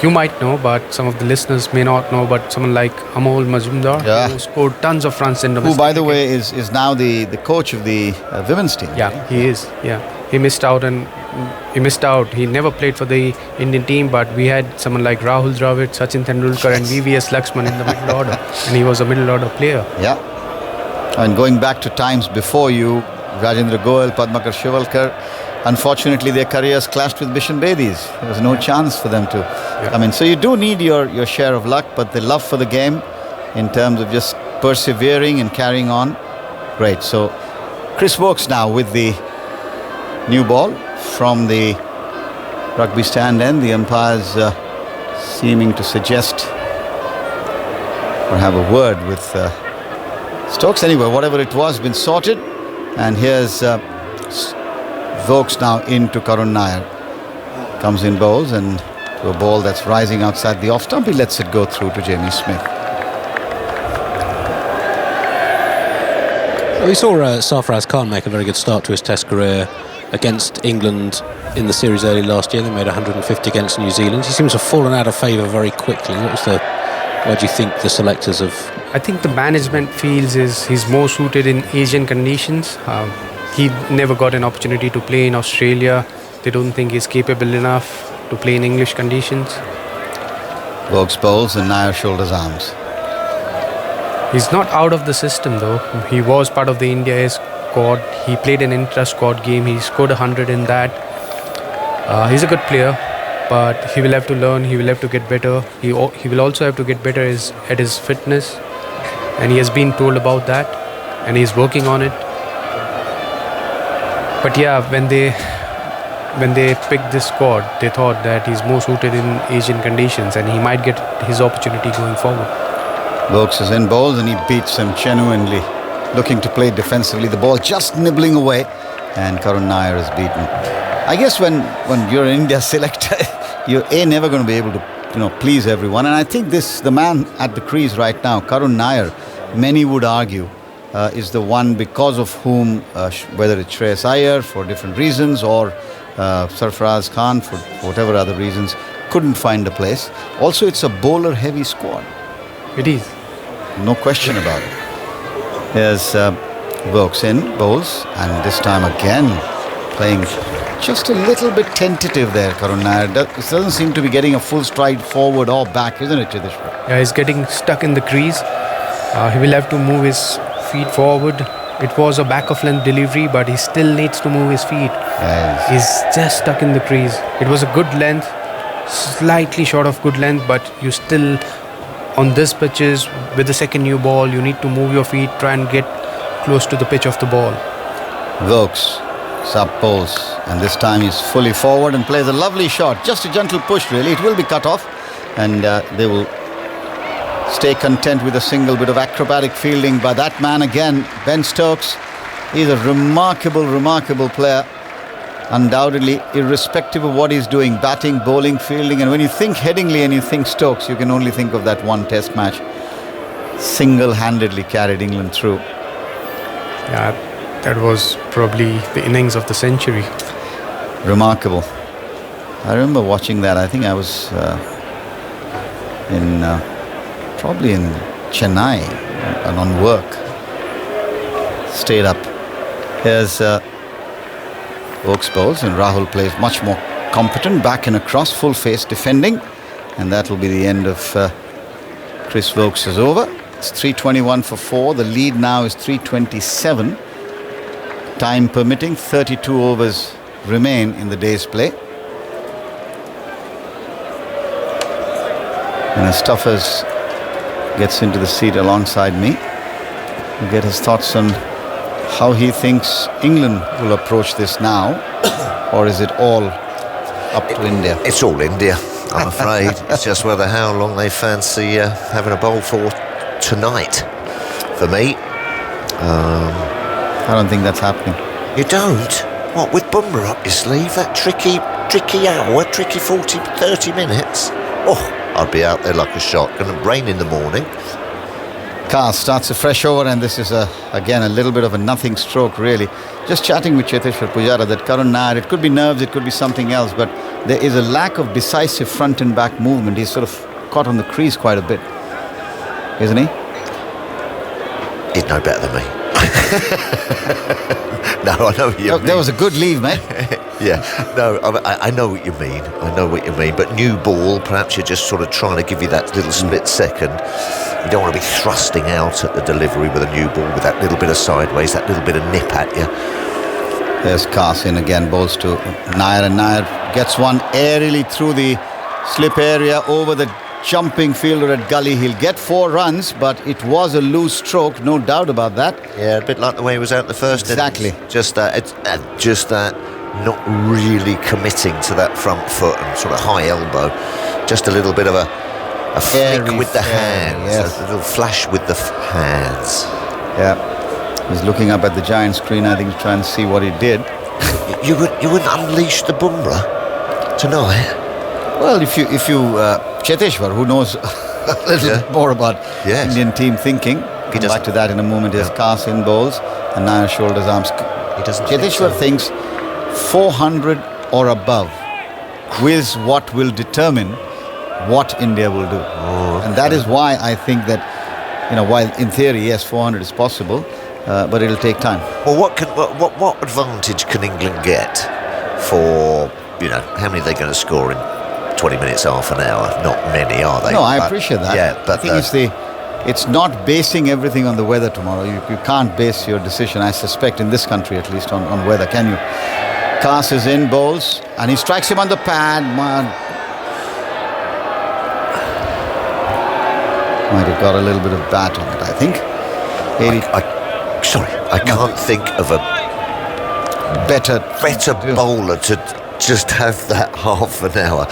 you might know, but some of the listeners may not know, but someone like Amol Majumdar, who scored tons of runs in domestic. Who, by the way, is now the coach of the women's team. He is. He missed out. He never played for the Indian team, but we had someone like Rahul Dravid, Sachin Tendulkar, and VVS Laxman in the middle order, and he was a middle order player. And going back to times before you, Rajendra Goel, Padmakar Shivalkar, unfortunately their careers clashed with Bishan Bedi's. There was no chance for them to come in. So you do need your share of luck, but the love for the game in terms of just persevering and carrying on, great. So Chris Woakes now with the new ball from the rugby stand end. The umpires seeming to suggest or have a word with Stokes. Anyway, whatever it was, been sorted. And here's Woakes now into Karun Nair. Comes in bowls and to a ball that's rising outside the off stump. He lets it go through to Jamie Smith. We saw Sarfaraz Khan make a very good start to his Test career against England in the series early last year. They made 150 against New Zealand. He seems to have fallen out of favour very quickly. Why do you think the selectors have... I think the management feels he's more suited in Asian conditions. He never got an opportunity to play in Australia. They don't think he's capable enough to play in English conditions. Woakes bowls and Nair shoulders arms. He's not out of the system though. He was part of the India A squad. He played an intra-squad game. He scored 100 in that. He's a good player, but he will have to learn. He will have to get better. He will also have to get better at his fitness, and he has been told about that, and he's working on it. But when they picked this squad, they thought that he's more suited in Asian conditions, and he might get his opportunity going forward. Woakes is in bowls and he beats him genuinely, looking to play defensively. The ball just nibbling away, and Karun Nair is beaten. I guess when you're an India selector, you're never going to be able to please everyone. And I think the man at the crease right now, Karun Nair, many would argue, is the one because of whom, whether it's Shreyas Iyer for different reasons or Sarfaraz Khan for whatever other reasons, couldn't find a place. Also, it's a bowler-heavy squad. It is. No question about it. There's Woakes in bowls, and this time again playing just a little bit tentative there, Karun Nair. It doesn't seem to be getting a full stride forward or back, isn't it, Chidishwar? Yeah, he's getting stuck in the crease. He will have to move his feet forward It was a back of length delivery, but he still needs to move his feet. Yes. He's just stuck in the crease. It was a good length, slightly short of good length, but you still, on this pitches, with the second new ball, you need to move your feet, try and get close to the pitch of the ball. Vokes sub bowls, and this time he's fully forward and plays a lovely shot. Just a gentle push, really. It will be cut off, and they will stay content with a single bit of acrobatic fielding by that man again, Ben Stokes. He's a remarkable player, undoubtedly, irrespective of what he's doing, batting, bowling, fielding. And when you think Headingley and you think Stokes, you can only think of that one test match. Single-handedly carried England through. Yeah, that was probably the innings of the century. Remarkable. I remember watching that. I think I was probably in Chennai and on work. Stayed up. Here's Vokes bowls, and Rahul plays much more competent, back and across, full face defending, and that will be the end of Chris Vokes' over. It's 3:21 for 4. The lead now is 3:27. Time permitting, 32 overs remain in the day's play. And as Stuffers gets into the seat alongside me, we'll get his thoughts on how he thinks England will approach this now, or is it all up to India? It's all India, I'm afraid. It's just whether how long they fancy having a bowl for tonight. For me, I don't think that's happening. You don't? What, with Bumrah up your sleeve? That tricky hour, tricky 30 minutes? Oh, I'd be out there like a shot. Going to rain in the morning. Carr starts a fresh over, and this is again a little bit of a nothing stroke, really. Just chatting with Cheteshwar Pujara that Karun Nair, it could be nerves, it could be something else, but there is a lack of decisive front and back movement. He's sort of caught on the crease quite a bit, isn't he? He'd know better than me. No, I know what you mean. That was a good leave, mate. Yeah, no, I know what you mean. I know what you mean. But new ball, perhaps you're just sort of trying to give you that little split second. You don't want to be thrusting out at the delivery with a new ball with that little bit of sideways, that little bit of nip at you. There's Carson again, bowls to Nair, and Nair gets one airily through the slip area over the jumping fielder at gully. He'll get 4 runs, but it was a loose stroke, no doubt about that. Yeah, a bit like the way he was out the first. Exactly. Just that, not really committing to that front foot and sort of high elbow. Just a little bit of a flick with the hands, yes. A little flash with the hands. Yeah, he's looking up at the giant screen, I think, to try and see what he did. You wouldn't unleash the Bumrah tonight? Well, if you Cheteshwar, who knows a little bit more about Indian team thinking, come back to that in a moment. His Carson bowls and Nair shoulders, arms. He doesn't. Cheteshwar thinks 400 or above is what will determine what India will do. And that is why I think that, while in theory, yes, 400 is possible, but it'll take time. Well, what advantage can England get for, how many are they going to score in 20 minutes, half an hour? Not many, are they? No, I appreciate that. Yeah, but I think it's not basing everything on the weather tomorrow. You can't base your decision, I suspect, in this country at least, on weather, can you? Kaas is in, bowls, and he strikes him on the pad. Might have got a little bit of bat on it, I think. I can't think of a better bowler to just have that half an hour.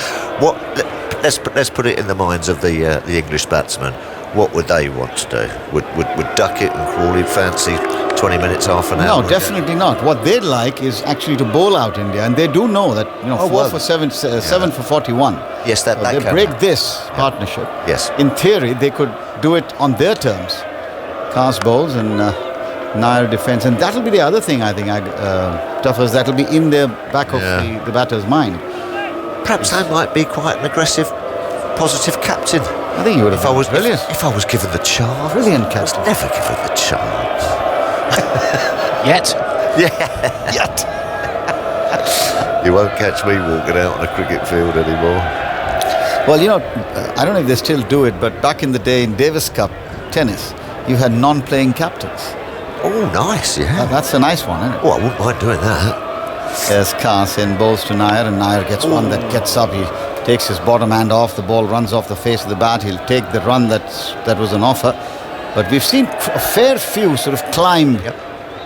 Let's put it in the minds of the English batsmen. What would they want to do? Would Duckett and Crawley fancy 20 minutes, half an hour? No, definitely not. What they'd like is actually to bowl out India, and they do know that 4 for 7, 7 for 41. Yes, that they break this partnership. Yes. In theory, they could do it on their terms. Kaas bowls and Nair defence, and that'll be the other thing I think. Toughers, that'll be in the back of the batter's mind. Perhaps I might be quite an aggressive, positive captain. I think you would have been brilliant. If I was given the chance. Brilliant captain. I was never given the chance. Yet. Yeah, yet. You won't catch me walking out on a cricket field anymore. Well, I don't know if they still do it, but back in the day in Davis Cup tennis, you had non-playing captains. Oh, nice, yeah. That's a nice one, isn't it? Oh, I wouldn't mind doing that. There's Kaas in, bowls to Nair, and Nair gets one that gets up. He takes his bottom hand off, the ball runs off the face of the bat. He'll take the run that was an offer. But we've seen a fair few sort of climb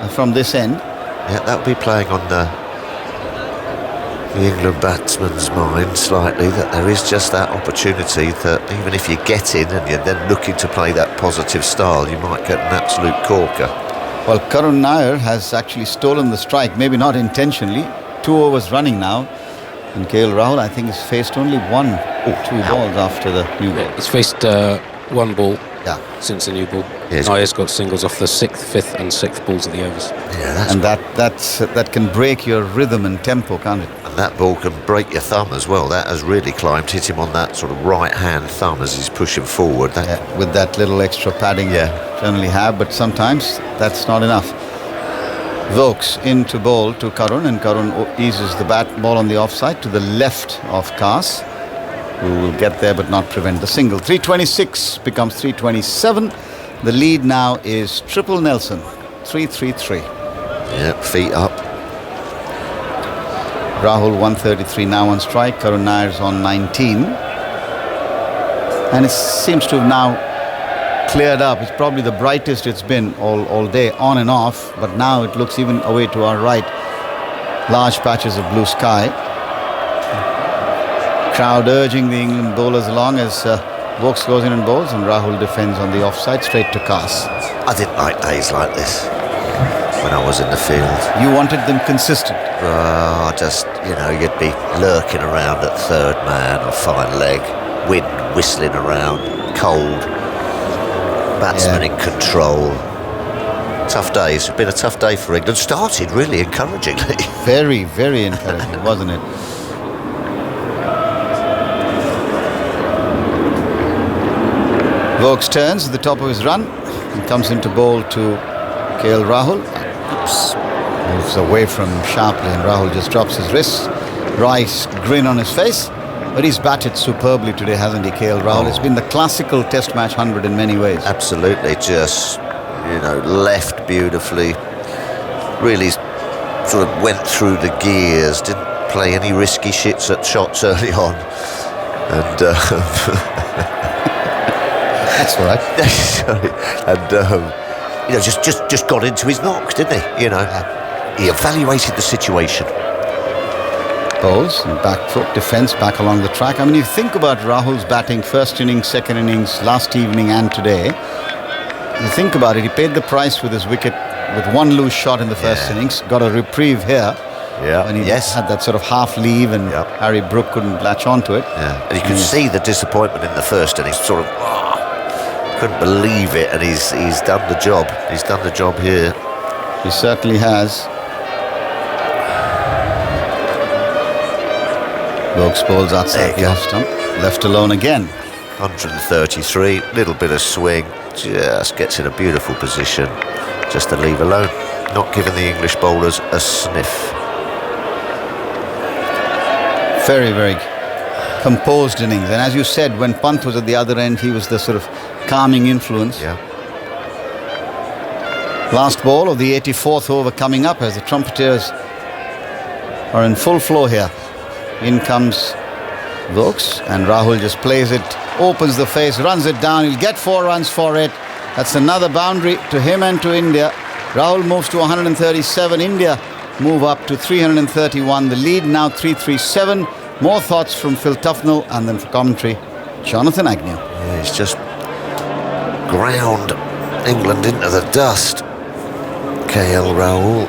from this end. Yeah, that would be playing on the England batsman's mind slightly, that there is just that opportunity that even if you get in and you're then looking to play that positive style, you might get an absolute corker. Well, Karun Nair has actually stolen the strike, maybe not intentionally. 2 overs running now. And KL Rahul, I think, has faced only 2 balls after the new ball. He's faced 1 ball since the new ball. Yes. Nair's got singles off the 6th, 5th and 6th balls of the overs. Yeah, and that can break your rhythm and tempo, can't it? And that ball can break your thumb as well. That has really climbed, hit him on that sort of right-hand thumb as he's pushing forward. With that little extra padding you generally have, but sometimes that's not enough. Vokes into bowl to Karun, and Karun eases the ball on the offside to the left of Kaas, who will get there but not prevent the single. 326 becomes 327. The lead now is Triple Nelson, 3-3-3. Yep, feet up. Rahul 133 now on strike. Karun Nair's on 19. And it seems to have now cleared up. It's probably the brightest it's been all day, on and off. But now it looks even away to our right. Large patches of blue sky. Crowd urging the England bowlers along as Vokes goes in and bowls, and Rahul defends on the offside straight to Kaas. I didn't like days like this when I was in the field. You wanted them consistent? Just, you'd be lurking around at third man or fine leg, wind whistling around, cold, batsman in control. Tough days. It's been a tough day for England. Started really encouragingly. Very, very encouraging, wasn't it? Vokes turns at the top of his run and comes into bowl to KL Rahul. Oops. Moves away from him sharply, and Rahul just drops his wrists. Rice grin on his face, but he's batted superbly today, hasn't he, KL Rahul? It's been the classical Test match 100 in many ways. Absolutely, just left beautifully. Really sort of went through the gears. Didn't play any risky shots early on, and. That's all right. Sorry. And just got into his knocks, didn't he? He evaluated the situation. Bowls and back foot defence back along the track. I mean, you think about Rahul's batting, first innings, second innings, last evening and today. You think about it, he paid the price with his wicket with 1 loose shot in the first innings, got a reprieve here. Yeah. When he had that sort of half leave and Harry Brook couldn't latch onto it. Yeah. And you could see the disappointment in the first innings, sort of couldn't believe it, and he's done the job. He's done the job here. He certainly has. Vokes bowls outside the off stump. Left alone again. 133, little bit of swing, just gets in a beautiful position just to leave alone. Not giving the English bowlers a sniff. Very, very composed innings. And as you said, when Pant was at the other end, he was the sort of calming influence. Yeah. Last ball of the 84th over coming up as the trumpeters are in full flow here. In comes Vokes, and Rahul just plays it, opens the face, runs it down. He'll get 4 runs for it. That's another boundary to him and to India. Rahul moves to 137. India move up to 331. The lead now 337. More thoughts from Phil Tufnell, and then for commentary, Jonathan Agnew. Yeah, he's just ground England into the dust. KL Rahul.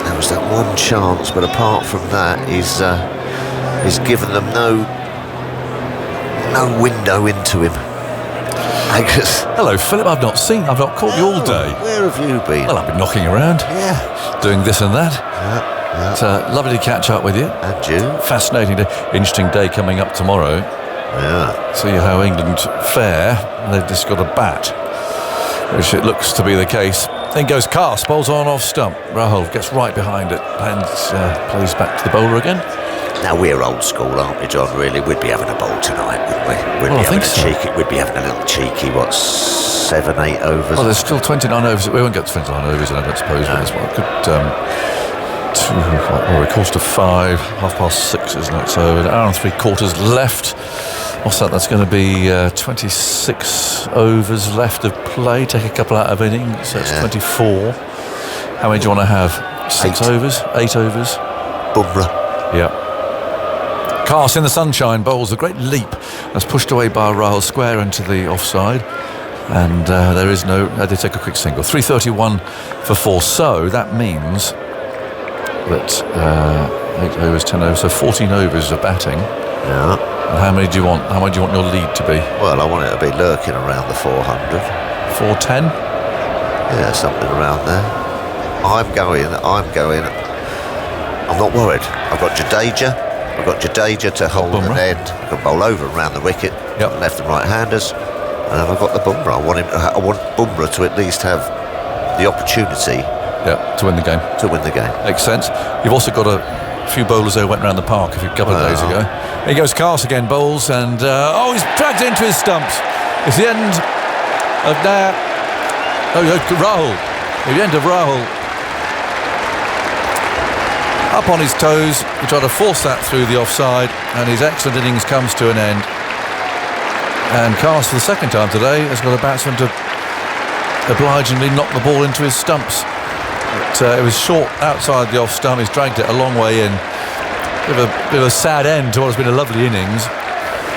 There was that one chance, but apart from that, he's given them no window into him. Hello, Philip. I've not caught you all day. Where have you been? Well, I've been knocking around. Yeah. Doing this and that. Yeah. It's lovely to catch up with you. And you. Fascinating day. Interesting day coming up tomorrow. Yeah. See how England fare. They've just got a bat, which it looks to be the case In goes Carse, bowls on off stump. Rahul gets right behind it and plays back to the bowler again. Now we're old school, aren't we, John? Really, we'd be having a bowl tonight, wouldn't we? We'd be having a little cheeky, 7, 8 overs. Well, there's still 29 overs. We won't get to 29 overs, I don't suppose. But well, we're close to 5, 6:30, isn't it? So an hour and 3/4 left. What's that? That's going to be 26 overs left of play. Take a couple out of innings, so it's 24. How many do you want to have? 6 overs? 8 overs? Bumrah. Yeah. Carse in the sunshine bowls a great leap. That's pushed away by Rahul square into the offside. And there is no... they take a quick single. 3:31 for 4. So that means that 8 overs, 10 overs, so 14 overs of batting. Yeah. And how many do you want? How many do you want your lead to be? Well, I want it to be lurking around the 400. 410? Yeah, something around there. I'm going. I'm not worried. I've got Jadeja to hold an end. I can bowl over and round the wicket. Yep. Left and right-handers. And I've got the Bumrah. I want Bumrah to at least have the opportunity. Yeah, to win the game. Makes sense. You've also got a few bowlers there who went round the park a couple of days ago. Here goes Carse again, bowls, and he's dragged into his stumps. It's the end of Rahul. The end of Rahul. Up on his toes, he tried to force that through the offside, and his excellent innings comes to an end. And Carse, for the second time today, has got a batsman to obligingly knock the ball into his stumps. But it was short outside the off stump. He's dragged it a long way in. Bit of a sad end to what has been a lovely innings.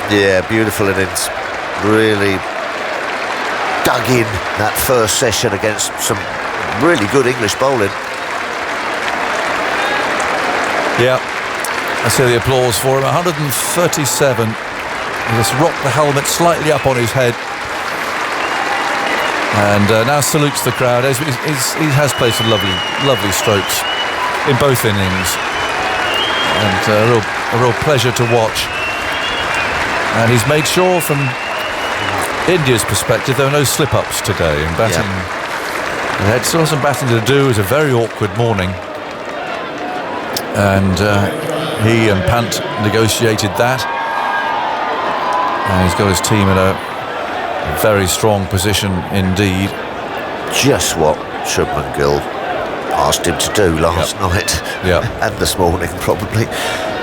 Yeah, beautiful innings. Really dug in that first session against some really good English bowling. Yeah, I see the applause for him. 137. He just rocked the helmet slightly up on his head. And now salutes the crowd. He has played some lovely strokes in both innings. And a real pleasure to watch. And he's made sure from India's perspective there are no slip-ups today in batting. Yeah. They had still some batting to do. It was a very awkward morning. And he and Pant negotiated that. And he's got his team in a very strong position indeed. Just what Shubman Gill asked him to do last night. And this morning probably.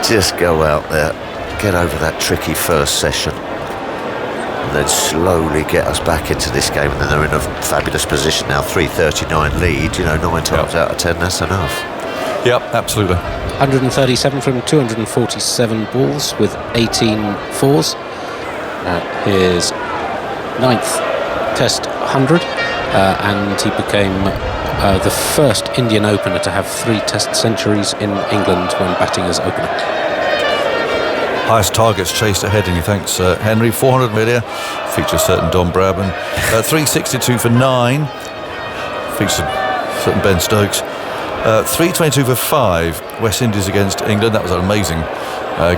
Just go out there, get over that tricky first session, and then slowly get us back into this game. And then they're in a fabulous position now, 339 lead. 9 times out of 10, that's enough. Yep, absolutely. 137 from 247 balls with 18 fours. His 9th Test 100, and he became the first Indian opener to have 3 Test centuries in England when batting as opener. Highest targets chased at Headingley, thanks Henry. 400 media, features certain Don Bradman. 362 for 9, features certain Ben Stokes. 322 for 5, West Indies against England. That was an amazing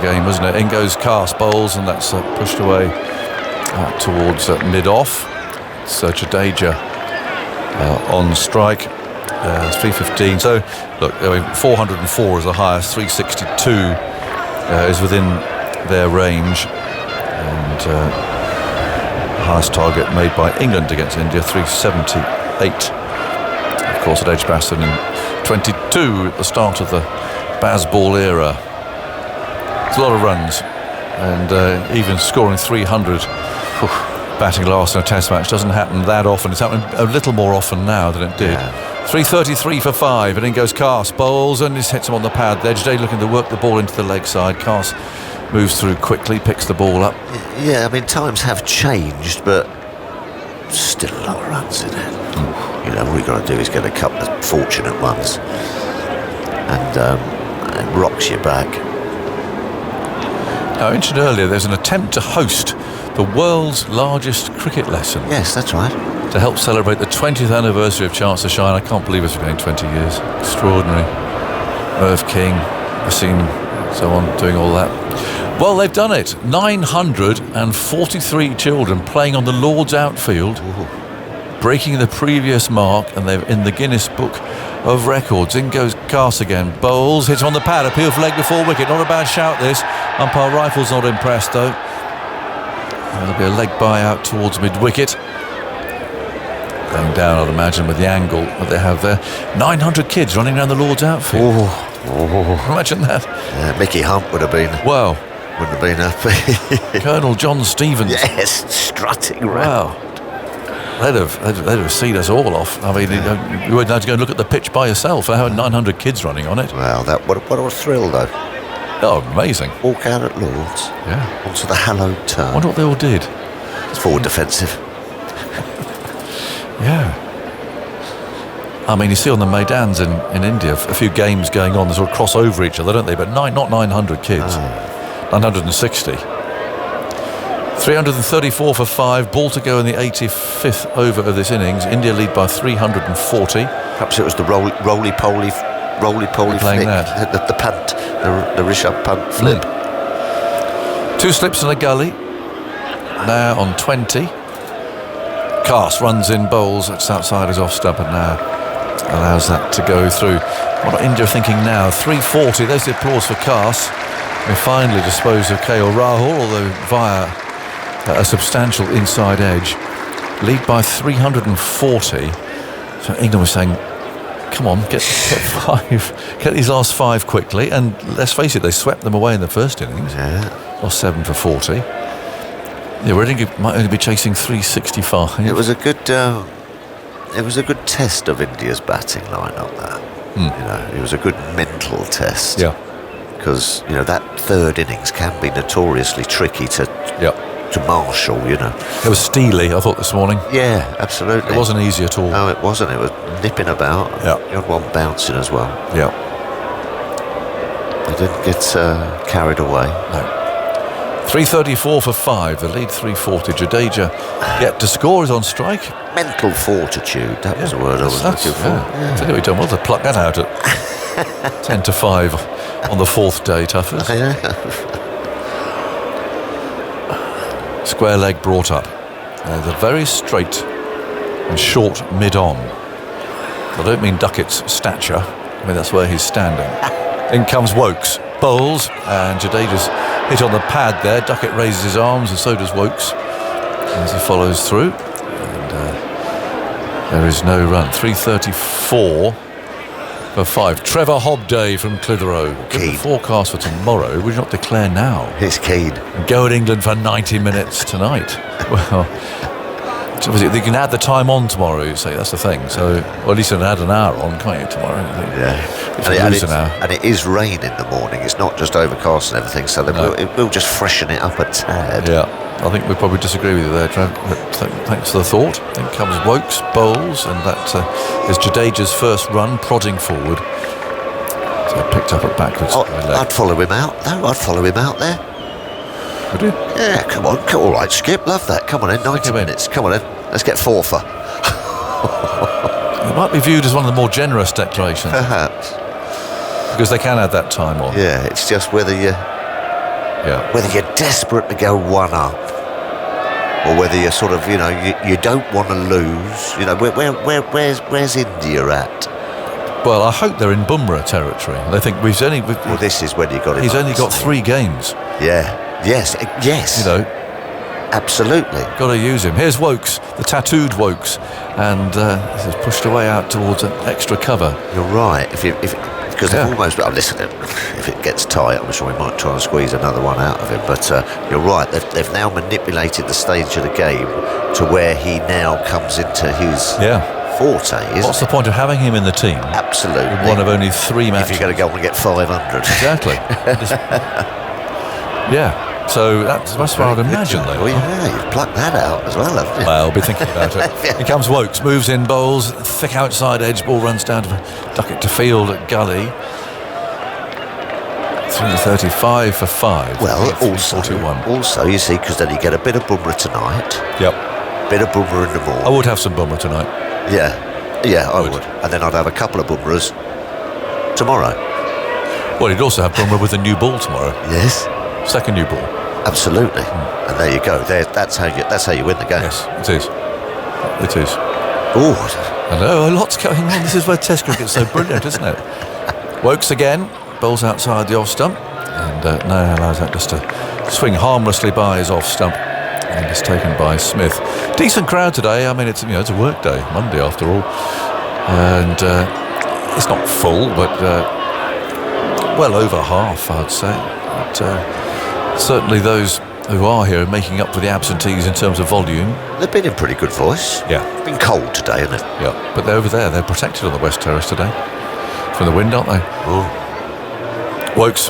game, wasn't it? In goes Carse bowls, and that's pushed away towards mid-off. So Jadeja on strike. It's 315. So look, 404 is the highest. 362 is within their range, and highest target made by England against India, 378. Of course, at Edgbaston in 22 at the start of the Bazball era. It's a lot of runs, and even scoring 300 batting last in a Test match doesn't happen that often. It's happening a little more often now than it did. 333 for 5, and in goes Carse, bowls, and just hits him on the pad there. Today looking to work the ball into the leg side. Carse moves through quickly, picks the ball up. Yeah, I mean, times have changed, but still a lot of runs in it. All you've got to do is get a couple of fortunate ones, and it rocks you back. I mentioned earlier there's an attempt to host the world's largest cricket lesson. Yes, that's right. To help celebrate the 20th anniversary of Chance to Shine. I can't believe it's been going 20 years. Extraordinary. Irv King, Wasim, so on, doing all that. Well, they've done it. 943 children playing on the Lord's outfield breaking the previous mark, and they're in the Guinness Book of Records. In goes Cast again. Bowles hits on the pad, appeal for leg before wicket. Not a bad shout this. Umpire Rifle's not impressed though. There'll be a leg bye out towards mid-wicket. Going down, I'd imagine, with the angle that they have there. 900 kids running around the Lord's outfield. Imagine that. Yeah, Mickey Hunt would have been. Wow. Wouldn't have been happy. Colonel John Stevens. Yes, strutting Wow. round. They'd have seen us all off. I mean, you wouldn't have to go and look at the pitch by yourself. They have 900 kids running on it. Well, what a thrill, though. Oh, amazing. Walk out at Lord's. Yeah. Onto the hallowed turf. I wonder what they all did. It's forward defensive. Yeah. I mean, you see on the Maidans in India, a few games going on, they sort of cross over each other, don't they? But not 900 kids. 960. 334 for 5. Ball to go in the 85th over of this innings. India lead by 340. Perhaps it was the roly-poly playing flick. that. The punt, the Rishabh Pant flip. 2 slips and a gully. Now on 20. Cast runs in, bowls. That's outside his off stump, and now allows that to go through. What are India thinking now? 340. There's the applause for Cast. They finally dispose of KL Rahul, although via a substantial inside edge. Lead by 340. So England was saying, come on, get 5. Get these last 5 quickly. And let's face it, they swept them away in the first innings. Yeah. Lost 7 for 40. Yeah, we're might only be chasing 365. It was a good test of India's batting lineup. That you know, it was a good mental test. Yeah. Because that third innings can be notoriously tricky to marshal. It was steely, I thought, this morning. Yeah, absolutely. It wasn't easy at all. No, it wasn't. It was nipping about. Yeah. You had one bouncing as well. Yeah. They didn't get carried away. No. 334 for 5. The lead 340. Jadeja yet to score, is on strike. Mental fortitude. That was the word I was looking for. Yeah. Tell you what, well to pluck that out at 10 to 5 on the 4th day, Tuffers. Square leg brought up. They're very straight and short mid-on. I don't mean Duckett's stature. I mean, that's where he's standing. In comes Wokes. Bowles, and Jadeja's hit on the pad there. Duckett raises his arms, and so does Wokes as he follows through. And there is no run. 334 for 5. Trevor Hobday from Clitheroe. The forecast for tomorrow, would you not declare now? It's keen. Go at England for 90 minutes tonight. Well, they can add the time on tomorrow, you say. That's the thing. So, or at least add an hour on, can't you, tomorrow? Yeah. And it is rain in the morning. It's not just overcast and everything, so it will just freshen it up a tad. Yeah. I think we probably disagree with you there, Trev. But thanks for the thought. Then comes Wokes, Bowles, and that is Jadeja's first run, prodding forward. So picked up it backwards. I'd follow him out. No, I'd follow him out there. Would you? Yeah, come on. All right, Skip. Love that. Come on in. 90 minutes. Come on in. Let's get 4 for. It might be viewed as one of the more generous declarations. Perhaps. Because they can add that time on. Yeah, it's just whether you're desperate to go one up, or whether you're sort of, you don't want to lose. Where's India at? Well, I hope they're in Bumrah territory. They think this is when you got it. He's only got 3 games. Yeah. Yes. Absolutely. Got to use him. Here's Wokes, the tattooed Wokes, and this is pushed away out towards an extra cover. You're right. Because they've almost. Listen, if it gets tight, I'm sure we might try and squeeze another one out of him. But you're right. They've now manipulated the stage of the game to where he now comes into his forte. What's the point of having him in the team? Absolutely. One of only 3 matches. If you're going to go and get 500. Exactly. Yeah. So that's what I'd imagine, though. Well, yeah, you've plucked that out as well, haven't you? Well, I'll be thinking about it. Here comes Wokes, moves in, bowls, thick outside edge, ball runs down to Duckett to field at gully. 335 for 5. Well, also, you see, because then you get a bit of Bumrah tonight. Yep. Bit of Bumrah in the morning. I would have some Bumrah tonight. Yeah, I would. And then I'd have a couple of Bumrahs tomorrow. Well, you'd also have Bumrah with a new ball tomorrow. Yes. Second new ball. Absolutely. And there you go. That's how you win the game. Yes, it is. It is. Oh, I know, a lot's going on. This is where Test cricket's so brilliant, isn't it? Wokes again, bowls outside the off stump, and now allows that just to swing harmlessly by his off stump, and it's taken by Smith. Decent crowd today. I mean, it's it's a work day, Monday after all, and it's not full, but well over half, I'd say. But, certainly those who are here are making up for the absentees in terms of volume. They've been in pretty good voice. Yeah. It's been cold today, isn't it? Yeah, but they're over there. They're protected on the West Terrace today from the wind, aren't they? Oh. Wokes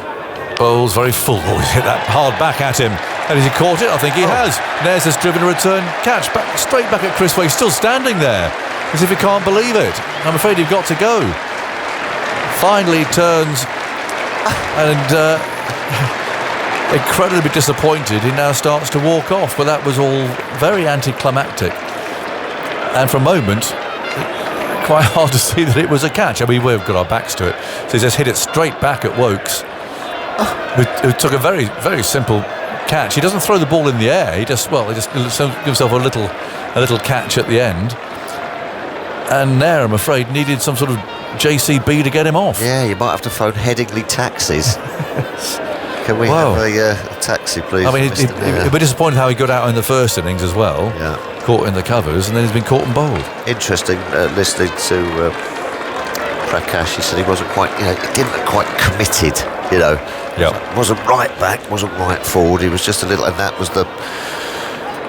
bowls very full. Oh, he's hit that hard back at him. And has he caught it? I think he has. Nares has driven a return catch back straight back at Chris Wokes. He's still standing there as if he can't believe it. I'm afraid you've got to go. Finally turns and incredibly disappointed, he now starts to walk off, but that was all very anticlimactic, and for a moment quite hard to see that it was a catch. I mean, we've got our backs to it, so he just hit it straight back at Wokes, who took a very, very simple catch. He doesn't throw the ball in the air, he just gives himself a little catch at the end, and Nair, I'm afraid, needed some sort of JCB to get him off. Yeah, you might have to phone Headingley Taxis. Can we have a taxi, please? I mean, he'd be disappointed how he got out in the first innings as well. Yeah. Caught in the covers, and then he's been caught and bowled. Interesting listening to Prakash. He said he wasn't quite, he didn't look quite committed, Yeah. Wasn't right back, wasn't right forward. He was just a little, and that was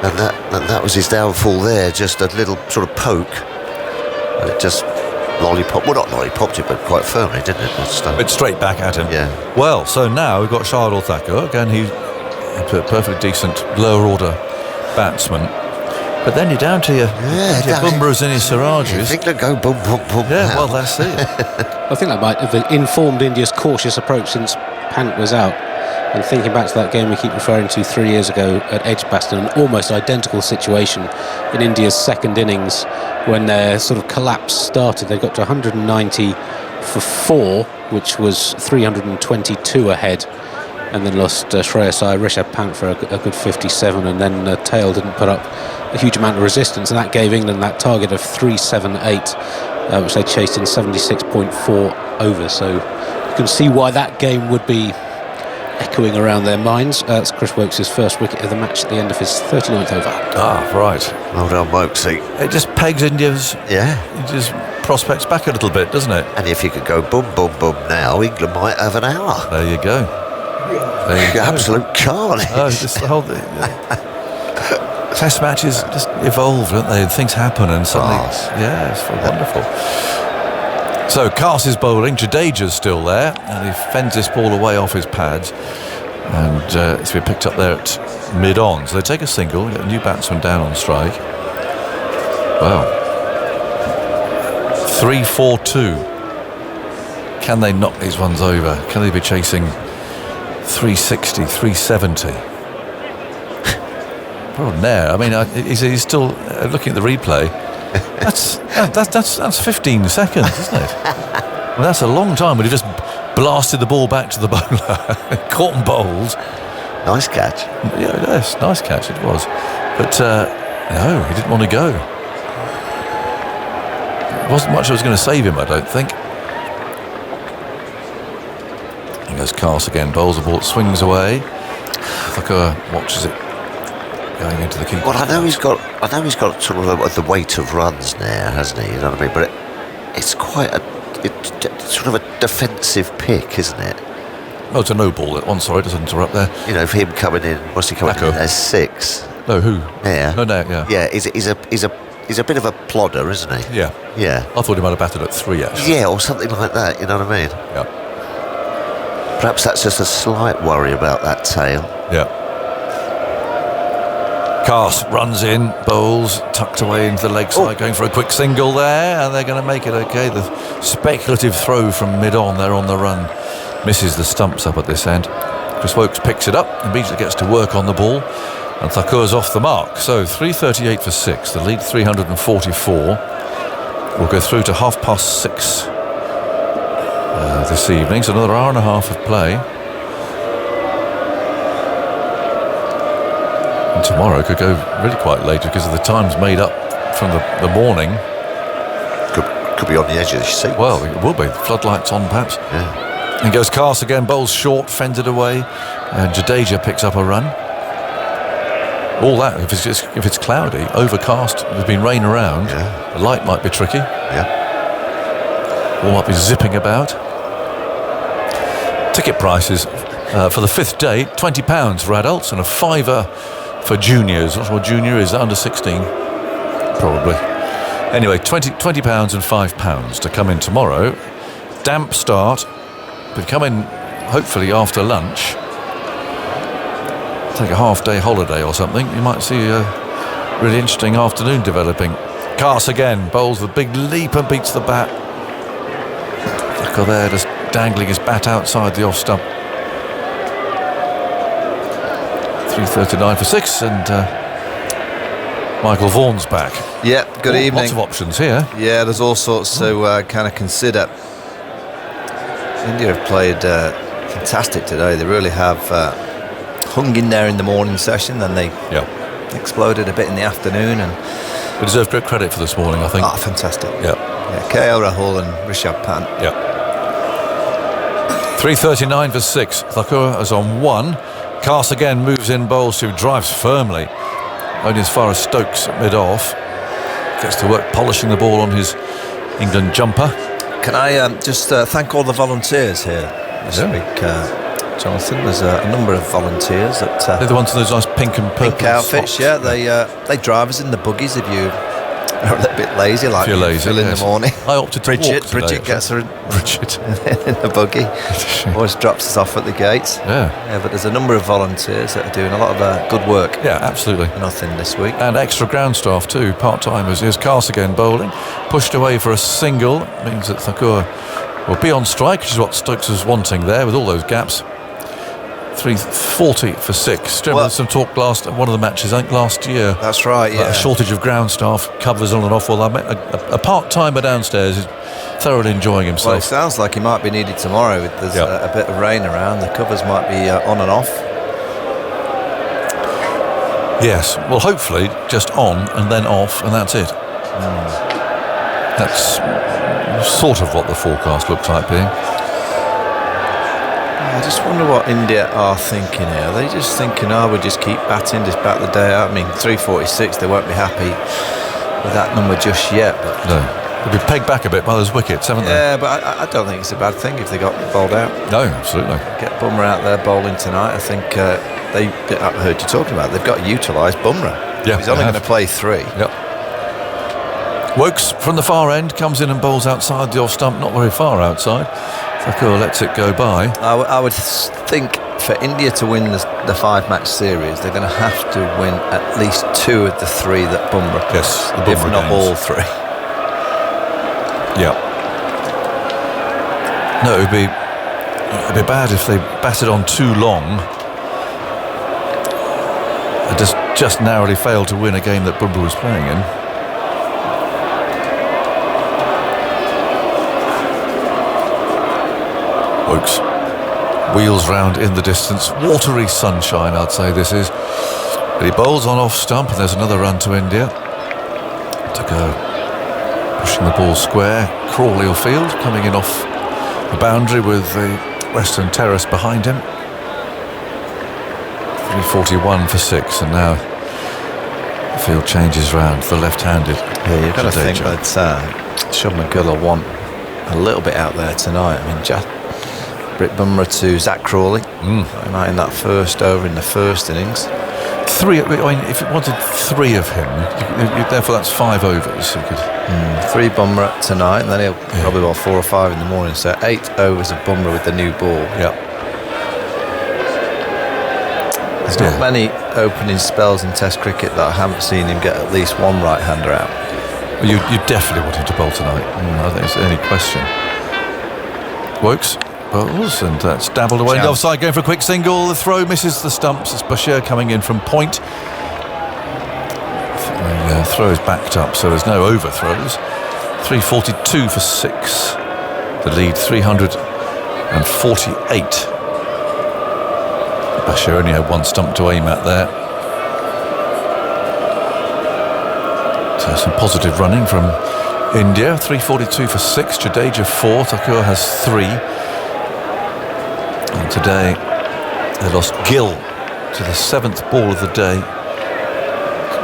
that was his downfall there. Just a little sort of poke, and it just lollipop. Well, not lollipopped it, but quite firmly, didn't it? But straight back at him. Yeah. Well, so now we've got Shardul Thakur. Again, he's a perfectly decent lower order batsman. But then you're down to your Bumrahs and your Sirajas. England go boom, boom, boom. Yeah, now. well, that's it. I think that might have informed India's cautious approach since Pant was out. And thinking back to that game we keep referring to 3 years ago at Edgbaston, an almost identical situation in India's second innings when their sort of collapse started. They got to 190 for 4, which was 322 ahead, and then lost Shreyas Iyer, Rishabh Pant for a good 57, and then Tail didn't put up a huge amount of resistance, and that gave England that target of 378, which they chased in 76.4 overs. So you can see why that game would be echoing around their minds. That's Chris Wokes' first wicket of the match at the end of his 39th over. Ah, right. Well done, Wokesy. It just pegs India's it just prospects back a little bit, doesn't it? And if you could go boom, boom, boom now, England might have an hour. There you go. There you go. Absolute carnage. Oh, just the whole Test matches just evolve, don't they? Things happen, and suddenly, it's wonderful. So Carse is bowling, Jadeja's still there, and he fends this ball away off his pads, and it's been picked up there at mid-on. So they take a single, get a new batsman down on strike. Wow. 3-4-2. Can they knock these ones over? Can they be chasing 360, 370? Poor Nair. I mean, he's still looking at the replay. That's 15 seconds, isn't it? Well, that's a long time. But he just blasted the ball back to the bowler, caught and bowled. Nice catch. Yeah, yes, nice catch it was. But no, he didn't want to go. There wasn't much that was going to save him, I don't think. And goes Carse again, bowls the ball, swings away. Thakur watches it going into the keeper. Well, I know he's got sort of the weight of runs now, hasn't he? You know what I mean? But it's quite it's sort of a defensive pick, isn't it? Oh, it's a no ball. Sorry, doesn't interrupt there. You know, for him coming in, what's he coming in as 6? No, who? Yeah. No, yeah. Yeah, he's a bit of a plodder, isn't he? Yeah. Yeah. I thought he might have batted at 3, actually. Yeah, or something like that. You know what I mean? Yeah. Perhaps that's just a slight worry about that tail. Yeah. Carse runs in, bowls, tucked away into the leg side, going for a quick single there, and they're going to make it okay. The speculative throw from mid-on, they're on the run. Misses the stumps up at this end. Chris Wokes picks it up, immediately gets to work on the ball, and Thakur's off the mark. So 3:38 for 6, the lead 344. We'll go through to 6:30 this evening, so another hour and a half of play. And tomorrow could go really quite late because of the times made up from the morning. Could be on the edge of the seat. Well, it will be. Floodlights on, perhaps. Yeah. And goes Carse again, bowls short, fended away. And Jadeja picks up a run. All that, if it's cloudy, overcast, there's been rain around, the light might be tricky. Yeah. All might be zipping about. Ticket prices for the 5th day, £20 for adults and a £5 for juniors. Not sure what junior is, under 16, probably. Anyway, £20 and £5 to come in tomorrow. Damp start. But come in hopefully after lunch. Take a half-day holiday or something. You might see a really interesting afternoon developing. Carse again, bowls with a big leap and beats the bat. Thakur there just dangling his bat outside the off stump. 3:39 for 6 and Michael Vaughan's back. Yeah, good evening. Lots of options here. Yeah, there's all sorts to kind of consider. India have played fantastic today. They really have hung in there in the morning session, then they exploded a bit in the afternoon. And they deserve great credit for this morning, I think. Oh, fantastic. Yeah. KL Rahul and Rishabh Pant. Yeah. 3:39 for 6. Thakur is on 1. Carse again moves in, bowls to, drives firmly. Only as far as Stokes at mid-off. Gets to work polishing the ball on his England jumper. Can I just thank all the volunteers here this week, Jonathan? There's a number of volunteers that they're the ones in those nice pink and purple outfits. socks. Yeah, they drive us in the buggies if you are a little bit lazy, like if you're lazy, in the morning. I opted to walk today, Bridget gets her in the buggy. Always drops us off at the gates. Yeah, but there's a number of volunteers that are doing a lot of good work. Yeah, absolutely. Nothing this week. And extra ground staff too, part-timers. Here's Carse again bowling. Pushed away for a single. Means that Thakur will be on strike, which is what Stokes was wanting there with all those gaps. 3:40 for 6. There was some talk last one of the matches, I think last year. That's right, yeah. A shortage of ground staff, covers on and off. Well, I met a part-timer downstairs is thoroughly enjoying himself. Well, it sounds like he might be needed tomorrow. There's a bit of rain around. The covers might be on and off. Yes, well, hopefully just on and then off, and that's it. That's sort of what the forecast looks like being. I just wonder what India are thinking here. Are they just thinking, we'll just keep batting, just bat the day out? I mean, 3:46, they won't be happy with that number just yet. But no, they'll be pegged back a bit by those wickets, haven't they? Yeah, but I don't think it's a bad thing if they got bowled out. No, absolutely. Get Bumrah out there bowling tonight. I think I heard you talking about it. They've got to utilise Bumrah. Yeah, he's only going to play 3. Yep. Wokes from the far end comes in and bowls outside the off stump, not very far outside. Thakur lets it go by. I would think for India to win the 5-match series, they're going to have to win at least 2 of the 3 that Bumrah plays. Yes, the Bumrah if not games. all 3. Yeah. No, it'd be bad if they batted on too long and just narrowly failed to win a game that Bumrah was playing in. Wokes wheels round in the distance. Watery sunshine, I'd say this is. But he bowls on off stump, and there's another run to India. To go. Pushing the ball square. Crawley field coming in off the boundary with the Western Terrace behind him. 3:41 for 6, and now the field changes round. The left-handed. Yeah, you've got to think that Shubman Gill will want a little bit out there tonight. I mean, Britt Bumrah to Zach Crawley in that first over in the first innings. 3. I mean, if you wanted 3 of him, therefore that's 5 overs. You could 3 Bumrah tonight, and then he'll probably bowl 4 or 5 in the morning. So 8 overs of Bumrah with the new ball. Yeah. There's not many opening spells in Test cricket that I haven't seen him get at least one right-hander out. You definitely want him to bowl tonight. I don't think there's any question. Wokes bowls, and that's dabbled away. Offside, going for a quick single. The throw misses the stumps. It's Bashir coming in from point. The throw is backed up, so there's no overthrows. 3:42 for 6. The lead 348. Bashir only had 1 stump to aim at there. So some positive running from India, 342 for 6, Jadeja 4, Thakur has 3. And today they lost Gill to the 7th ball of the day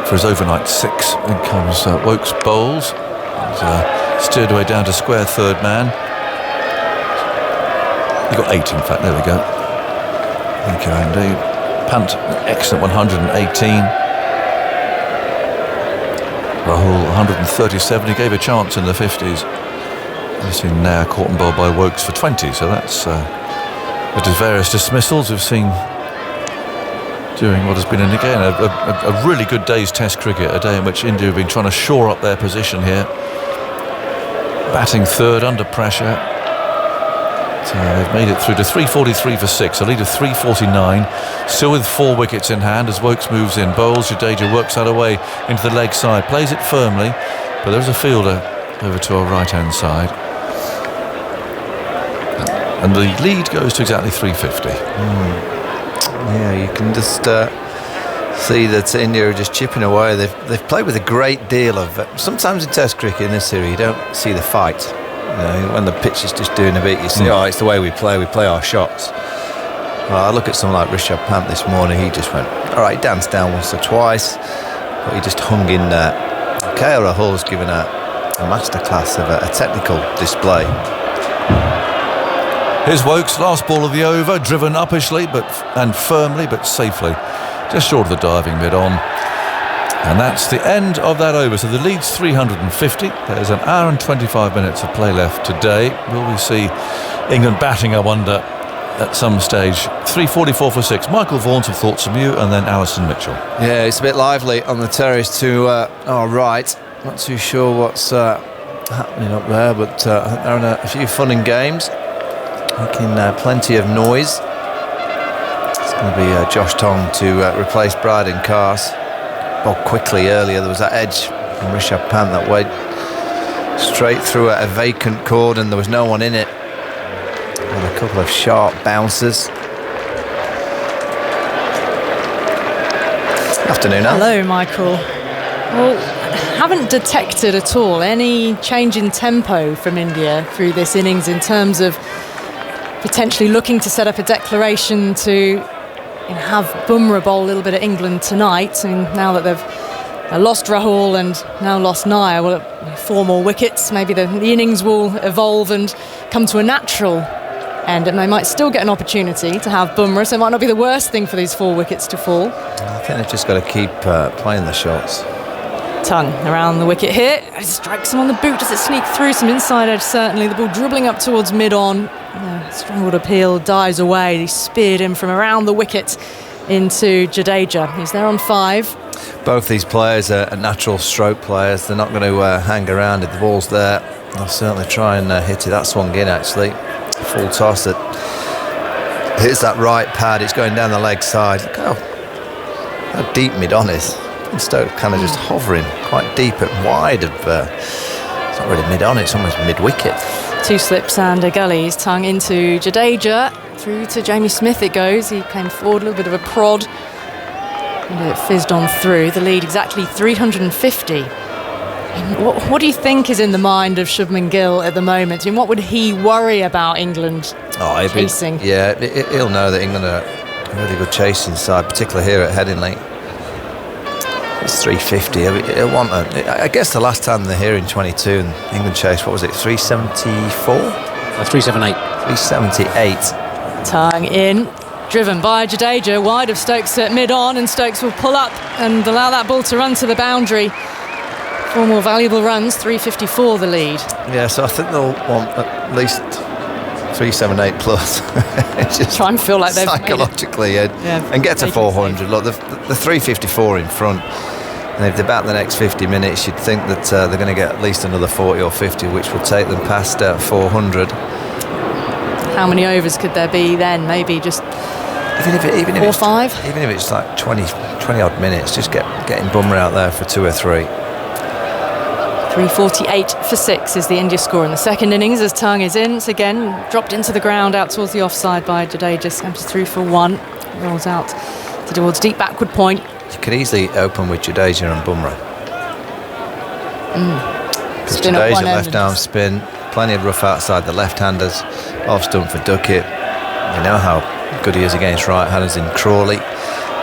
for his overnight 6. In comes Woakes bowls, and steered away down to square third man. He got 8 in fact, there we go. Thank you Andy. Pant, excellent 118. Rahul 137, he gave a chance in the 50s. We've seen now caught and bowled by Woakes for 20, so that's the various dismissals we've seen during what has been again a really good day's Test cricket, a day in which India have been trying to shore up their position here. Batting third under pressure. So they've made it through to 343 for 6, a lead of 349, still with 4 wickets in hand as Woakes moves in. Bowls, Jadeja works that away into the leg side, plays it firmly, but there's a fielder over to our right hand side. And the lead goes to exactly 350. Yeah, you can just see that India are just chipping away. They've played with a great deal of... sometimes in Test cricket in this series you don't see the fight. When the pitch is just doing a bit, you see, it's the way we play our shots. Well, I look at someone like Rishabh Pant this morning, he just went, all right, danced down once or twice, but he just hung in there. KL Rahul's given a masterclass of a technical display. Here's Woakes, last ball of the over, driven uppishly and firmly but safely, just short of the diving mid-on. And that's the end of that over. So the lead's 350. There's an hour and 25 minutes of play left today. Will we see England batting, I wonder, at some stage? 344 for 6. Michael Vaughan, some thoughts from you, and then Alison Mitchell. Yeah, it's a bit lively on the terrace to our right. Not too sure what's happening up there, but they're having a few fun and games, making plenty of noise. It's going to be Josh Tong to replace Bryden Cars. Bob quickly earlier, there was that edge from Rishabh Pant that went straight through a vacant chord and there was no one in it, with a couple of sharp bounces. Afternoon, Al. Hello, Michael. Well, haven't detected at all any change in tempo from India through this innings in terms of potentially looking to set up a declaration to have Bumrah bowl a little bit at England tonight. I mean, now that they've lost Rahul and now lost Nair, well, 4 more wickets, maybe the innings will evolve and come to a natural end, and they might still get an opportunity to have Bumrah, so it might not be the worst thing for these 4 wickets to fall. I think they've just got to keep playing the shots. Tongue around the wicket here, it strikes him on the boot. Does it sneak through? Some inside edge certainly. The ball dribbling up towards mid-on. Strangled appeal dies away. He speared him from around the wicket into Jadeja. He's there on 5. Both these players are natural stroke players. They're not going to hang around. If the ball's there, they'll certainly try and hit it. That swung in actually. Full toss. It hits that right pad. It's going down the leg side. Look how deep mid-on is. Stoke kind of just hovering quite deep and wide of it's not really mid-on, it's almost mid-wicket. 2 slips and a gully. He's Tongue into Jadeja, through to Jamie Smith it goes. He came forward, a little bit of a prod, and it fizzed on through. The lead exactly 350. What do you think is in the mind of Shubman Gill at the moment? I mean, what would he worry about England chasing? He'll know that England are a really good chasing side, particularly here at Headingley. It's 350. He'll want I guess the last time they're here in 22 and England chased, what was it, 374? 378. 378. Tongue in, driven by Jadeja, wide of Stokes at mid-on, and Stokes will pull up and allow that ball to run to the boundary. 4 more valuable runs, 354 the lead. Yeah, so I think they'll want at least 378 plus. Just try and feel like they've psychologically and get to 400. Look, the 354 in front, and if they bat the next 50 minutes, you'd think that they're going to get at least another 40 or 50, which will take them past 400. How many overs could there be then? Maybe just even 4 or 5? Even if it's like 20 odd minutes, just getting Bumrah out there for 2 or 3. 348 for 6 is the India score in the second innings as Tongue is in. It's again dropped into the ground out towards the offside by Jadeja. Scampers through for 1. Rolls out towards deep backward point. You could easily open with Jadeja and Bumrah. Because spin up today's one a end. left arm spin, plenty of rough outside the left-handers, off stump for Duckett. You know how good he is against right-handers in Crawley.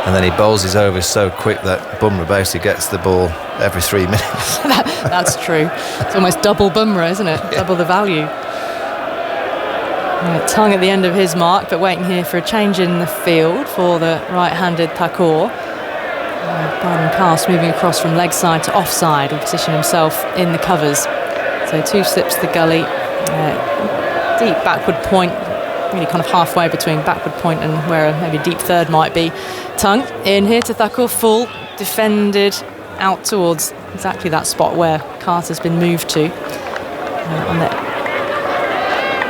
And then he bowls his overs so quick that Bumrah basically gets the ball every 3 minutes. That's true. It's almost double Bumrah, isn't it? Double the value. Tongue at the end of his mark, but waiting here for a change in the field for the right-handed Thakur. Biden Cast moving across from leg side to offside, will position himself in the covers. So 2 slips to the gully, deep backward point, really kind of halfway between backward point and where maybe a deep third might be. Tongue in here to Thakur, full, defended out towards exactly that spot where Carter's been moved to. On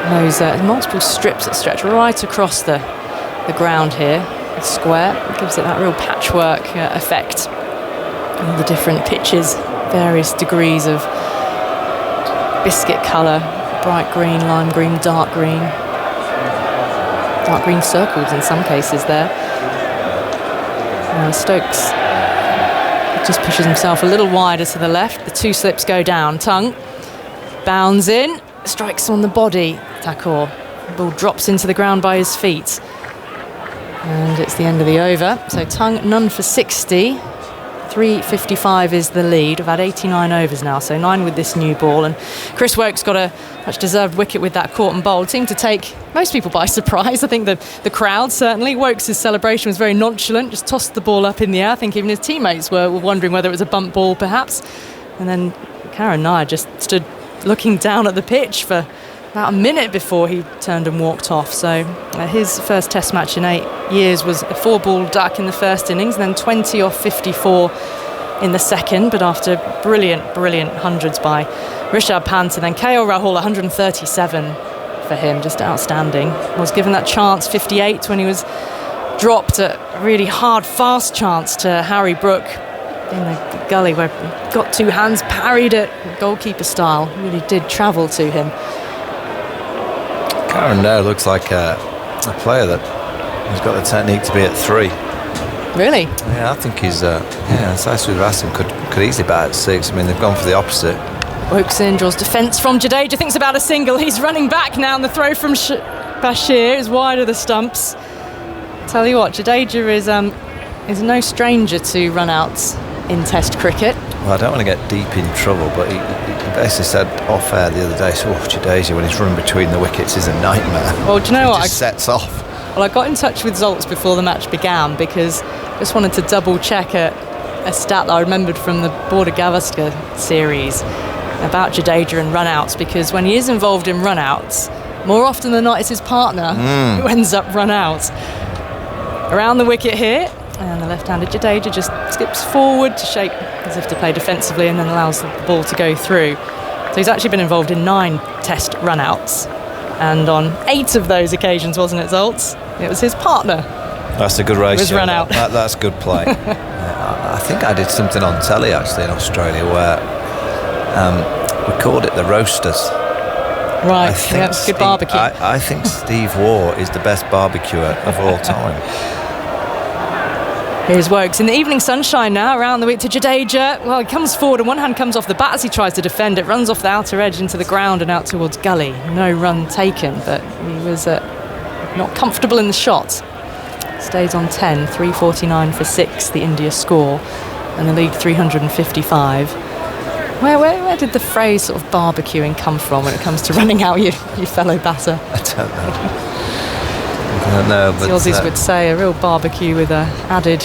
those multiple strips that stretch right across the ground here. The square, it gives it that real patchwork effect. All the different pitches, various degrees of biscuit colour, bright green, lime green, dark green circles in some cases there. Stokes just pushes himself a little wider to the left. The 2 slips go down. Tongue bounds in, strikes on the body. Thakur, the ball drops into the ground by his feet. And it's the end of the over. So Tongue none for 60. 355 is the lead. We've had 89 overs now, so 9 with this new ball. And Chris Woakes got a much-deserved wicket with that caught and bowled. Seemed to take most people by surprise. I think the crowd, certainly. Woakes' celebration was very nonchalant, just tossed the ball up in the air. I think even his teammates were wondering whether it was a bump ball, perhaps. And then Karen Nair just stood looking down at the pitch for about a minute before he turned and walked off. So his first test match in 8 years was a 4-ball duck in the first innings, and then 20 off 54 in the second. But after brilliant hundreds by Rishabh Pant, and then KL Rahul, 137 for him, just outstanding. Was given that chance, 58, when he was dropped a really hard, fast chance to Harry Brook in the gully, where he got 2 hands, parried it goalkeeper style. Really did travel to him. Karen Nair looks like a player that has got the technique to be at 3. Really? Yeah, I think he's. Saiswar Rasim could easily bat at 6. I mean, they've gone for the opposite. Woakes in, draws defence from Jadeja, thinks about a single. He's running back now, and the throw from Bashir is wide of the stumps. Tell you what, Jadeja is no stranger to run-outs in Test cricket. Well, I don't want to get deep in trouble, but he basically said off air the other day, so Jadeja, when he's running between the wickets, is a nightmare. Well, do you know what? He just sets off. Well, I got in touch with Zoltz before the match began because I just wanted to double-check a stat that I remembered from the Border Gavaskar series about Jadeja and run-outs, because when he is involved in run-outs, more often than not, it's his partner who ends up run-out. Around the wicket here, and the left-handed Jadeja just skips forward to shape as if to play defensively, and then allows the ball to go through. So he's actually been involved in 9 test run-outs, and on 8 of those occasions, wasn't it, Zoltz? It was his partner. That's a good ratio. Was run out. That's good play. I think I did something on telly actually in Australia where we called it the Roasters. Right, yeah, good barbecue. I think Steve Waugh is the best barbecuer of all time. Here's Woakes in the evening sunshine now, around the wicket to Jadeja. Well, he comes forward and one hand comes off the bat as he tries to defend it, runs off the outer edge into the ground and out towards gully. No run taken, but he was not comfortable in the shot. Stays on 10, 349 for 6, the India score, and the lead 355. Where did the phrase sort of barbecuing come from when it comes to running out your fellow batter? I don't know, but the Aussies would say a real barbecue with added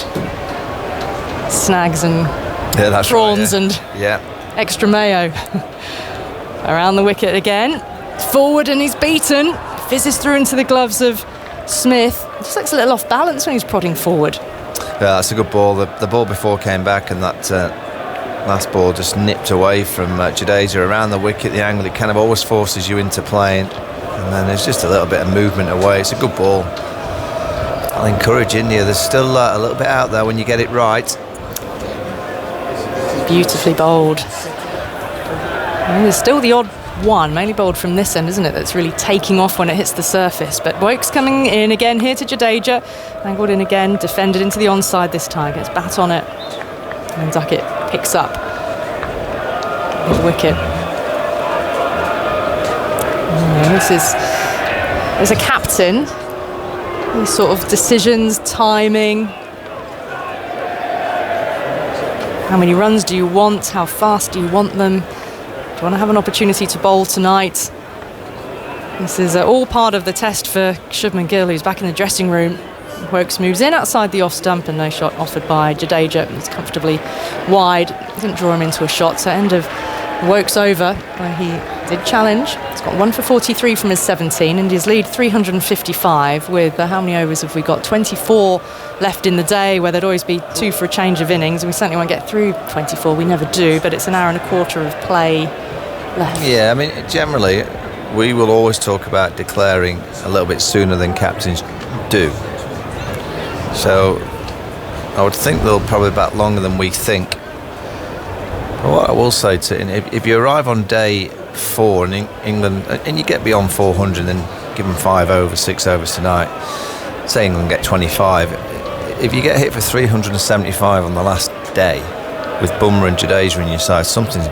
snags and prawns and extra mayo. Around the wicket again, forward, and he's beaten. Fizzes through into the gloves of Smith. Just looks a little off balance when he's prodding forward. Yeah, that's a good ball. The ball before came back, and that last ball just nipped away from Jadeja around the wicket. The angle, it kind of always forces you into playing, and then there's just a little bit of movement away. It's a good ball. I'll encourage India. There's still a little bit out there when you get it right. Beautifully bowled. And there's still the odd one, mainly bowled from this end, isn't it, that's really taking off when it hits the surface. But Woakes coming in again here to Jadeja. Angled in again, defended into the onside this time. Gets bat on it. And Duckett picks up his wicket. this is, as a captain, these sort of decisions, timing. How many runs do you want? How fast do you want them? Do you want to have an opportunity to bowl tonight? This is all part of the test for Shubman Gill, who's back in the dressing room. Woakes moves in outside the off stump, and no shot offered by Jadeja. He's comfortably wide. Didn't draw him into a shot, so end of Woakes over, where he did challenge. He's got 1 for 43 from his 17. India's lead 355 with how many overs have we got? 24 left in the day, where there'd always be 2 for a change of innings. We certainly won't get through 24, we never do, but it's an hour and a quarter of play left. Yeah, I mean, generally, we will always talk about declaring a little bit sooner than captains do. So I would think they'll probably bat longer than we think. But what I will say to if you arrive on day 4 in England and you get beyond 400 and then give them 5 overs, 6 overs tonight, say England get 25. If you get hit for 375 on the last day with Bumrah and Jadeja in your side, something's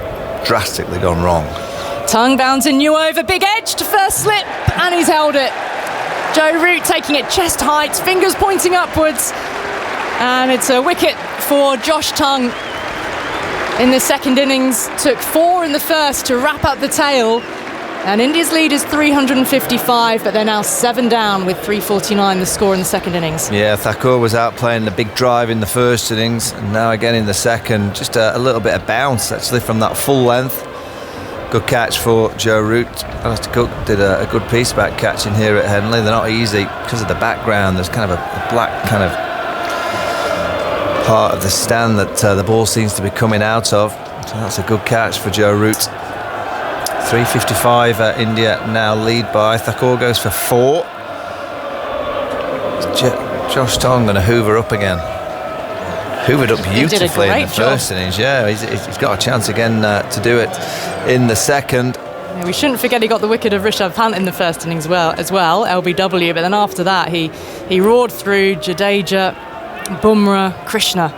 drastically gone wrong. Tongue bounds a new over, big edge to first slip, and he's held it. Joe Root taking it chest height, fingers pointing upwards, and it's a wicket for Josh Tongue. In the second innings, took 4 in the first to wrap up the tail, and India's lead is 355, but they're now 7 down with 349 the score in the second innings. Yeah, Thakur was out playing the big drive in the first innings, and now again in the second, just a little bit of bounce actually from that full length. Good catch for Joe Root. Alistair Cook did a good piece about catching here at Headingley. They're not easy because of the background. There's kind of a black kind of part of the stand that the ball seems to be coming out of. So that's a good catch for Joe Root. 355 India now lead by. Thakur goes for 4. Josh Tongue going to hoover up again. Hoovered up beautifully in the first innings. Yeah, he's got a chance again to do it in the second. Yeah, we shouldn't forget he got the wicket of Rishabh Pant in the first innings as well, LBW, but then after that he roared through Jadeja, Bumrah, Krishna.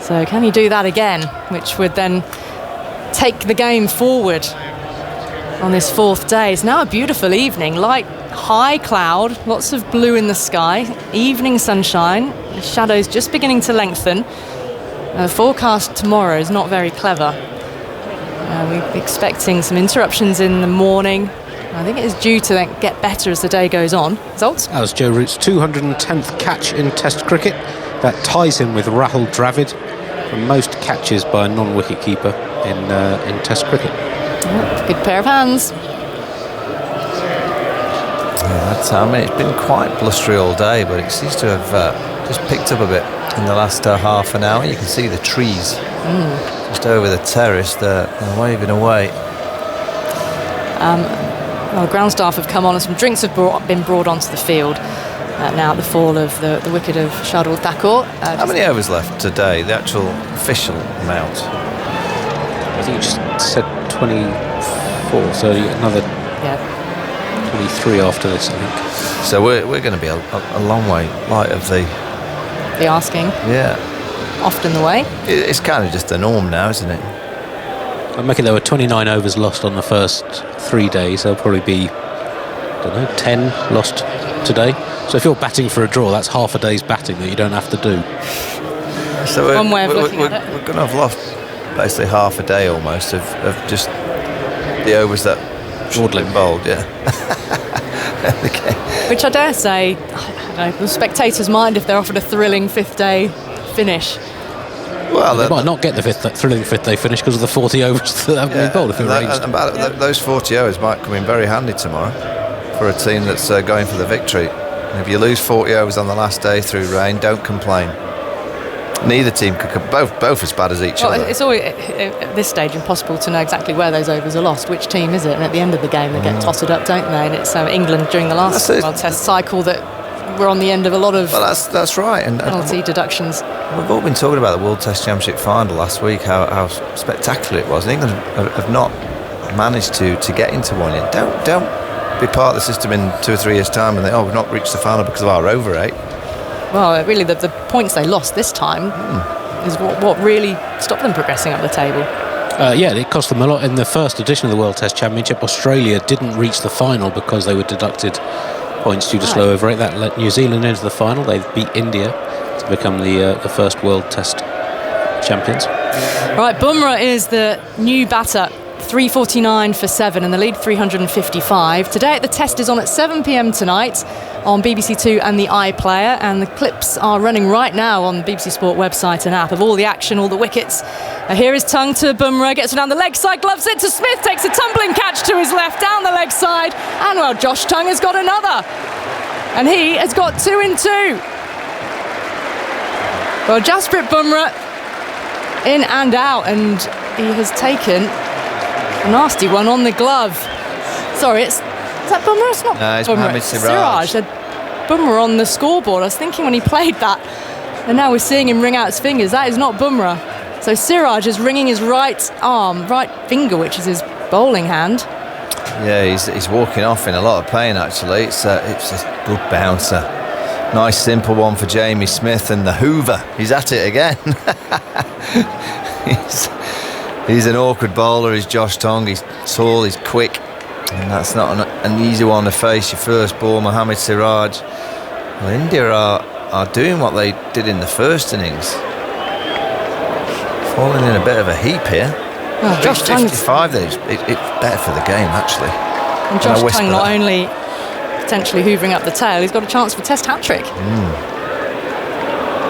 So can he do that again, which would then take the game forward on this 4th day? It's now a beautiful evening, light high cloud, lots of blue in the sky, evening sunshine, the shadows just beginning to lengthen. Forecast tomorrow is not very clever. We're expecting some interruptions in the morning. I think it is due to get better as the day goes on. Results? That was Joe Root's 210th catch in Test cricket. That ties him with Rahul Dravid for most catches by a non-wicket keeper in Test cricket. Good pair of hands. I mean, it's been quite blustery all day, but it seems to have just picked up a bit in the last half an hour. You can see the trees just over the terrace. They're waving away. Well, the ground staff have come on and some drinks have been brought onto the field. Now at the fall of the wicket of Shardul Thakur. How many overs left today? The actual official amount? I think you just said 24, so another 23 after this, I think. So we're going to be a long way light of the asking. Yeah. Often the way. It's kind of just the norm now, isn't it? I make it there were 29 overs lost on the first 3 days. There'll probably be, I don't know, 10 lost today. So if you're batting for a draw, that's half a day's batting that you don't have to do. So one way of looking at it. We're going to have lost basically half a day almost of just the overs that Broadly bowled, yeah. Okay. Which I dare say, I don't know, the spectators mind if they're offered a thrilling 5th day finish. Well, they might not get the thrilling 5th day finish because of the 40 overs that haven't been bowled if it rains. Those 40 overs might come in very handy tomorrow for a team that's going for the victory. And if you lose 40 overs on the last day through rain, don't complain. Neither team could both as bad as each other. It's always at this stage impossible to know exactly where those overs are lost. Which team is it? And at the end of the game, they get totted up, don't they? And it's England during the last World Test cycle that we're on the end of a lot of. Well, that's right. And penalty deductions. We've all been talking about the World Test Championship final last week. How spectacular it was. And England have not managed to get into one yet. Don't be part of the system in 2 or 3 years' time and we've not reached the final because of our over 8. Well, really, the points they lost this time is what really stopped them progressing up the table. Yeah, it cost them a lot. In the first edition of the World Test Championship, Australia didn't reach the final because they were deducted points due to slow over rate. That let New Zealand into the final. They beat India to become the first World Test champions. Right, Bumrah is the new batter. 349 for 7 and the lead 355. Today the test is on at 7 p.m. tonight on BBC Two and the iPlayer, and the clips are running right now on the BBC Sport website and app of all the action, all the wickets. Here is Tongue to Bumrah, gets it down the leg side, gloves it to Smith, takes a tumbling catch to his left down the leg side, and well, Josh Tongue has got another, and he has got 2 in 2. Well, Jasprit Bumrah in and out, and he has taken a nasty one on the glove. Sorry, is that Bumrah? It's not. No, it's Bumrah. Mohammad Siraj. Bumrah on the scoreboard. I was thinking when he played that, and now we're seeing him ring out his fingers. That is not Bumrah. So Siraj is ringing his right finger, which is his bowling hand. Yeah, he's walking off in a lot of pain, actually. It's a good bouncer. Nice simple one for Jamie Smith, and the Hoover. He's at it again. He's an awkward bowler, he's Josh Tongue. He's tall, he's quick, and that's not an easy one to face. Your first ball, Mohammad Siraj. Well, India are doing what they did in the first innings. Falling in a bit of a heap here. Oh, Josh 55 there. It's better for the game, actually. And Josh Tongue not only potentially hoovering up the tail, he's got a chance for Test hat-trick.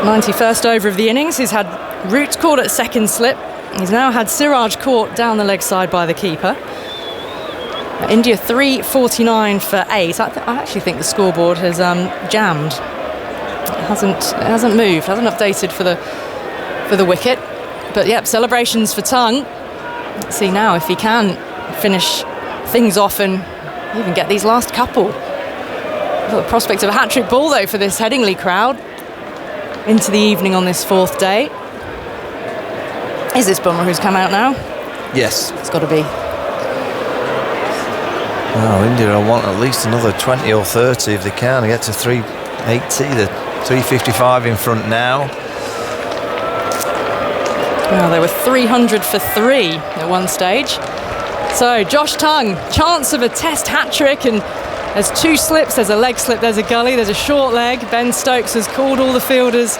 91st over of the innings. He's had Root caught at second slip. He's now had Siraj caught down the leg side by the keeper. India 349 for 8. I actually think the scoreboard has jammed. It hasn't moved, hasn't updated for the wicket. But yep, celebrations for Tongue. Let's see now if he can finish things off and even get these last couple. The prospect of a hat-trick ball though for this Headingley crowd into the evening on this 4th day. Is this Bumrah who's come out now? Yes. It's got to be. Well, India will want at least another 20 or 30 if they can to get to 380. The 355 in front now. Well, they were 300 for 3 at one stage. So Josh Tongue, chance of a Test hat-trick, and there's 2 slips, there's a leg slip, there's a gully, there's a short leg. Ben Stokes has called all the fielders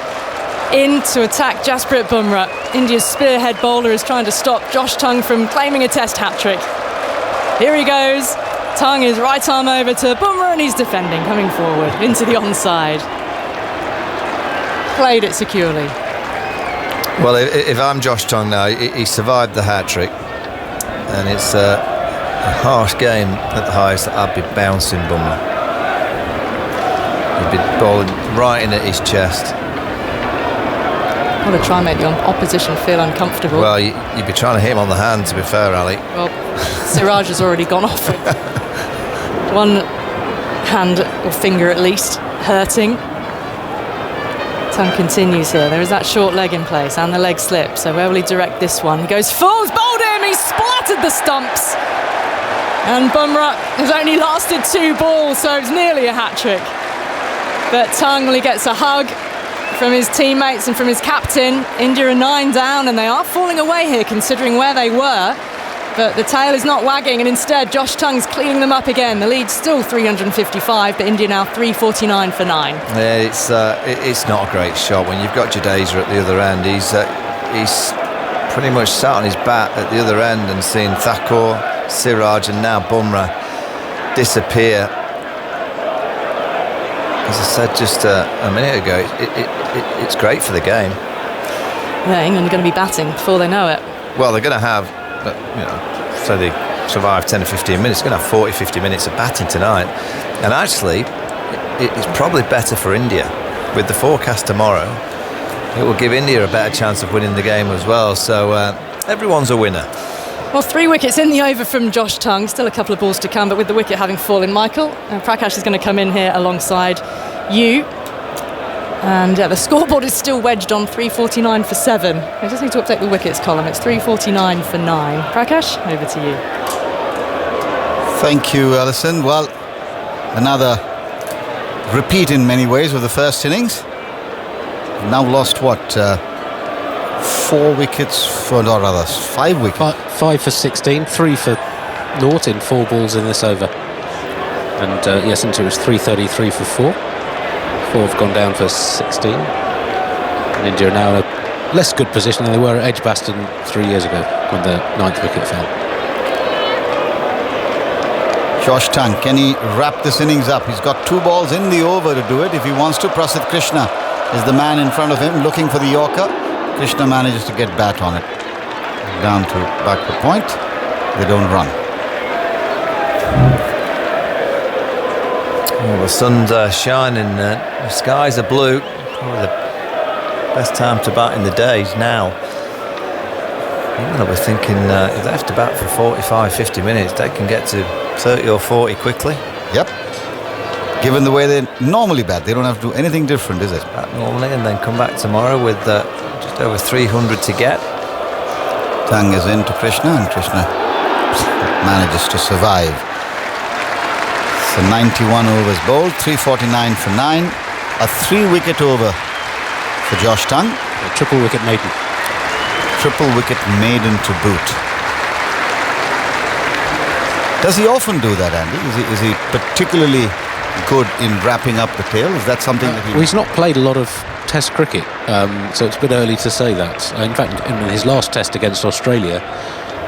in to attack Jasprit Bumrah. India's spearhead bowler is trying to stop Josh Tongue from claiming a Test hat-trick. Here he goes. Tongue is right arm over to Bumrah, and he's defending, coming forward into the onside. Played it securely. Well, if I'm Josh Tongue now, he survived the hat-trick, and it's a harsh game at the highest. I'd be bouncing Bumrah. He'd be bowling right in at his chest. I want to try and make the opposition feel uncomfortable. Well, you'd be trying to hit him on the hand, to be fair, Ali. Well, Siraj has already gone off with one hand or finger at least hurting. Tongue continues here. There is that short leg in place and the leg slip. So where will he direct this one? He goes full, he's bowled him, he's splattered the stumps. And Bumrah has only lasted 2 balls, so it's nearly a hat-trick. But Tongue, well, he gets a hug from his teammates and from his captain. India are 9 down, and they are falling away here considering where they were, but the tail is not wagging, and instead Josh Tongue's cleaning them up again. The lead's still 355, but India now 349 for 9. Yeah, it's not a great shot when you've got Jadeja at the other end. He's pretty much sat on his bat at the other end and seeing Thakur, Siraj and now Bumrah disappear. As I said just a minute ago, it's great for the game. Yeah, England are going to be batting before they know it. Well, they're going to have, so they survive 10 to 15 minutes, they're going to have 40, 50 minutes of batting tonight. And actually, it's probably better for India. With the forecast tomorrow, it will give India a better chance of winning the game as well. So everyone's a winner. Well, 3 wickets in the over from Josh Tongue. Still a couple of balls to come, but with the wicket having fallen, Michael, Prakash is going to come in here alongside you. And the scoreboard is still wedged on 349 for 7. I just need to update the wickets column. It's 349 for 9. Prakash, over to you. Thank you, Alison. Well, another repeat in many ways of the first innings. Now lost, 4 wickets for, or rather 5 wickets. 5 for 16, 3 for naught in 4 balls in this over. And yes, into it was 333 for 4. 4 have gone down for 16. And India are now in a less good position than they were at Edgbaston 3 years ago when the 9th wicket fell. Josh Tongue, can he wrap this innings up? He's got 2 balls in the over to do it if he wants to. Prasidh Krishna is the man in front of him looking for the Yorker. Krishna manages to get bat on it. Down to backward point. They don't run. Well, the sun's shining, the skies are blue. Probably the best time to bat in the day is now. I was thinking if they have to bat for 45, 50 minutes, they can get to 30 or 40 quickly. Yep. Given the way they normally bat, they don't have to do anything different, is it? Bat normally and then come back tomorrow with just over 300 to get. Tongue is into Krishna and Krishna manages to survive. So 91 overs bowled, 349 for 9. A 3-wicket over for Josh Tongue. A triple wicket maiden. Triple wicket maiden to boot. Does he often do that, Andy? Is he particularly good in wrapping up the tail? Is that something that he... Well, he's not played a lot of Test cricket, so it's a bit early to say that. In fact, in his last Test against Australia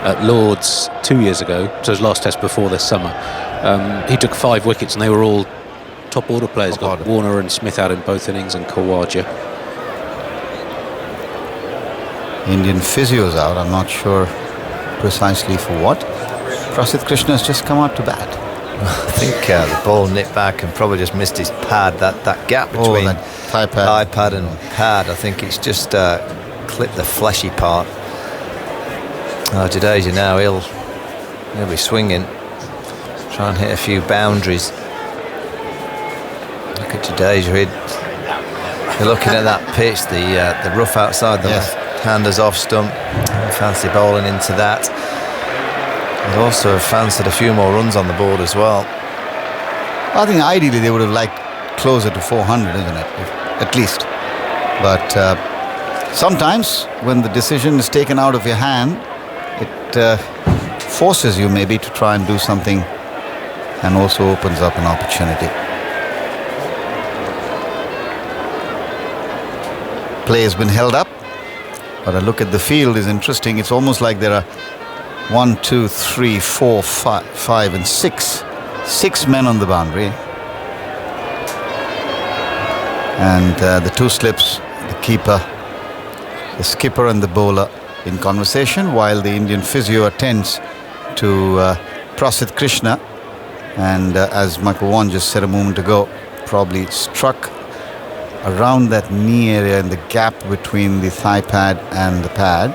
at Lord's 2 years ago, so his last Test before this summer, he took 5 wickets and they were all top order players. Got Warner and Smith out in both innings and Khawaja. Indian physio's out. I'm not sure precisely for what. Prasidh Krishna has just come out to bat. I think the ball nipped back and probably just missed his pad. That gap between that thigh pad and pad, I think it's just clipped the fleshy part. Jadeja now, he'll be swinging, try and hit a few boundaries. Look at Jadeja. You're looking at that pitch, the rough outside, the left-handers off stump. Fancy bowling into that. I'd also have fancied a few more runs on the board as well. I think ideally they would have liked closer to 400, isn't it? At least. But sometimes when the decision is taken out of your hand, it forces you maybe to try and do something and also opens up an opportunity. Play has been held up, but a look at the field is interesting. It's almost like there are 1, 2, 3, 4, 5 and 6 men on the boundary, and the 2 slips, the keeper, the skipper and the bowler in conversation, while the Indian physio attends to Prasidh Krishna, and as Michael Vaughan just said a moment ago, probably struck around that knee area in the gap between the thigh pad and the pad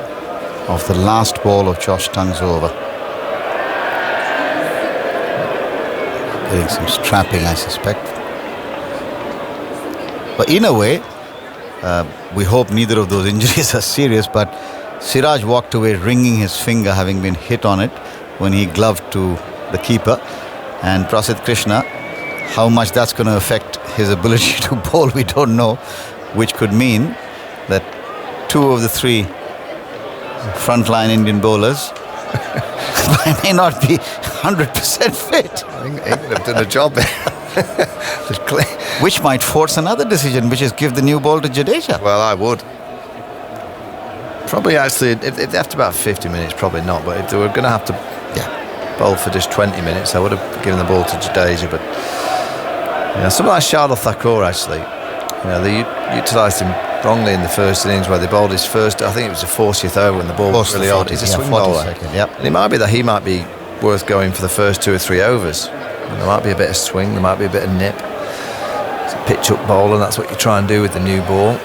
of the last ball of Josh Tongue's over. Getting some strapping, I suspect. But in a way, we hope neither of those injuries are serious, but Siraj walked away wringing his finger, having been hit on it when he gloved to the keeper. And Prasidh Krishna, how much that's going to affect his ability to bowl, we don't know, which could mean that 2 of the 3 frontline Indian bowlers may not be 100% fit. I think England have done a job there. Which might force another decision, which is give the new ball to Jadeja. Well, I would. Probably actually, if they have to about 50 minutes, probably not. But if they were going to have to bowl for just 20 minutes, I would have given the ball to Jadeja. But someone like Shardul Thakur, actually, they utilised him wrongly in the first innings where they bowled his first, I think it was the 40th over when the ball was really odd. He's a swing bowler. And it might be that he might be worth going for the first 2 or 3 overs. And there might be a bit of swing, there might be a bit of nip. It's a pitch up bowler, and that's what you try and do with the new ball.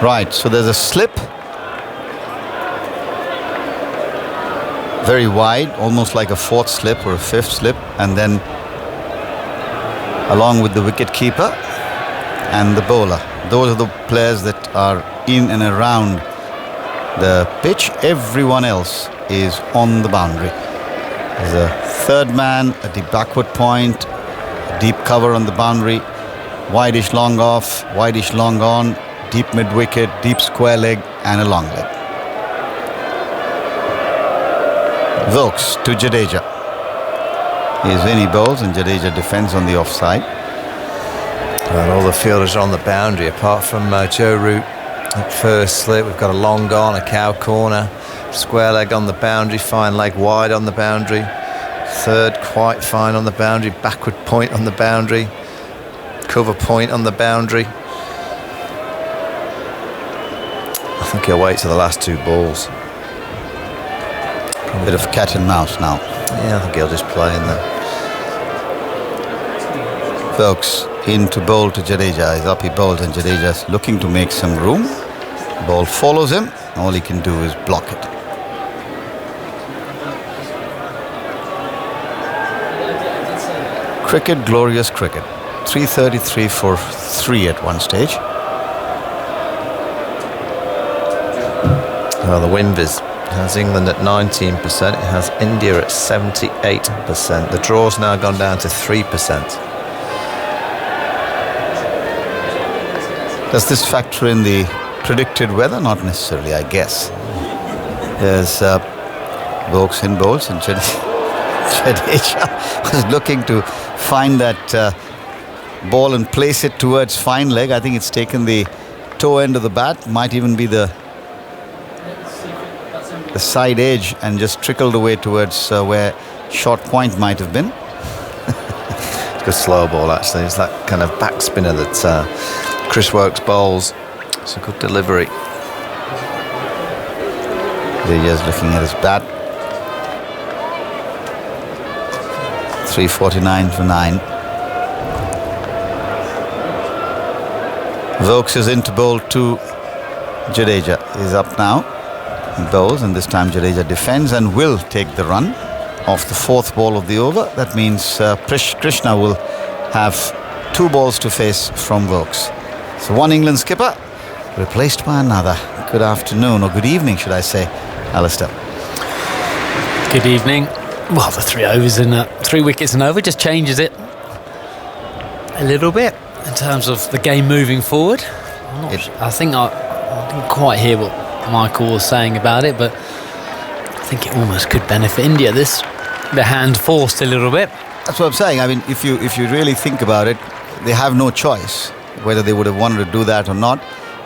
Right, so there's a slip. Very wide, almost like a 4th slip or a 5th slip. And then along with the wicket keeper and the bowler. Those are the players that are in and around the pitch. Everyone else is on the boundary. There's a 3rd man at the backward point, a deep cover on the boundary, wideish long off, wideish long on, deep mid-wicket, deep square leg, and a long leg. Wilkes to Jadeja. Here's when he bowls and Jadeja defends on the offside. And all the fielders are on the boundary, apart from Joe Root at first slip. We've got a long on, a cow corner, square leg on the boundary, fine leg wide on the boundary, third quite fine on the boundary, backward point on the boundary, cover point on the boundary. I think he'll wait till the last two balls. A bit of cat and mouse now. Yeah, I think he'll just play in there. Wilkes in to bowl to Jadeja. He's up, he bowls, and Jadeja's looking to make some room. Ball follows him. All he can do is block it. Cricket, glorious cricket. 333 for 3 at one stage. Well, the wind has England at 19%. It has India at 78%. The draw's now gone down to 3%. Does this factor in the predicted weather? Not necessarily, I guess. There's Wilkes in bowls, and Jadeja was looking to find that ball and place it towards fine leg. I think it's taken the toe end of the bat, might even be the side edge, and just trickled away towards where short point might have been. It's a slow ball, actually. It's that kind of backspinner that Chris Woakes bowls. It's a good delivery. Jadeja's looking at his bat. 349 for 9. Wilkes is in to bowl to Jadeja. He's up now. He bowls, and this time Jadeja defends and will take the run off the fourth ball of the over. That means Krishna will have 2 balls to face from Wilkes. So one England skipper replaced by another. Good afternoon, or good evening, should I say, Alistair. Good evening. Well, the 3 overs and 3 wickets and over just changes it a little bit in terms of the game moving forward. I think I didn't quite hear what Michael was saying about it, but I think it almost could benefit India. The hand forced a little bit. That's what I'm saying. I mean, if you really think about it, they have no choice whether they would have wanted to do that or not.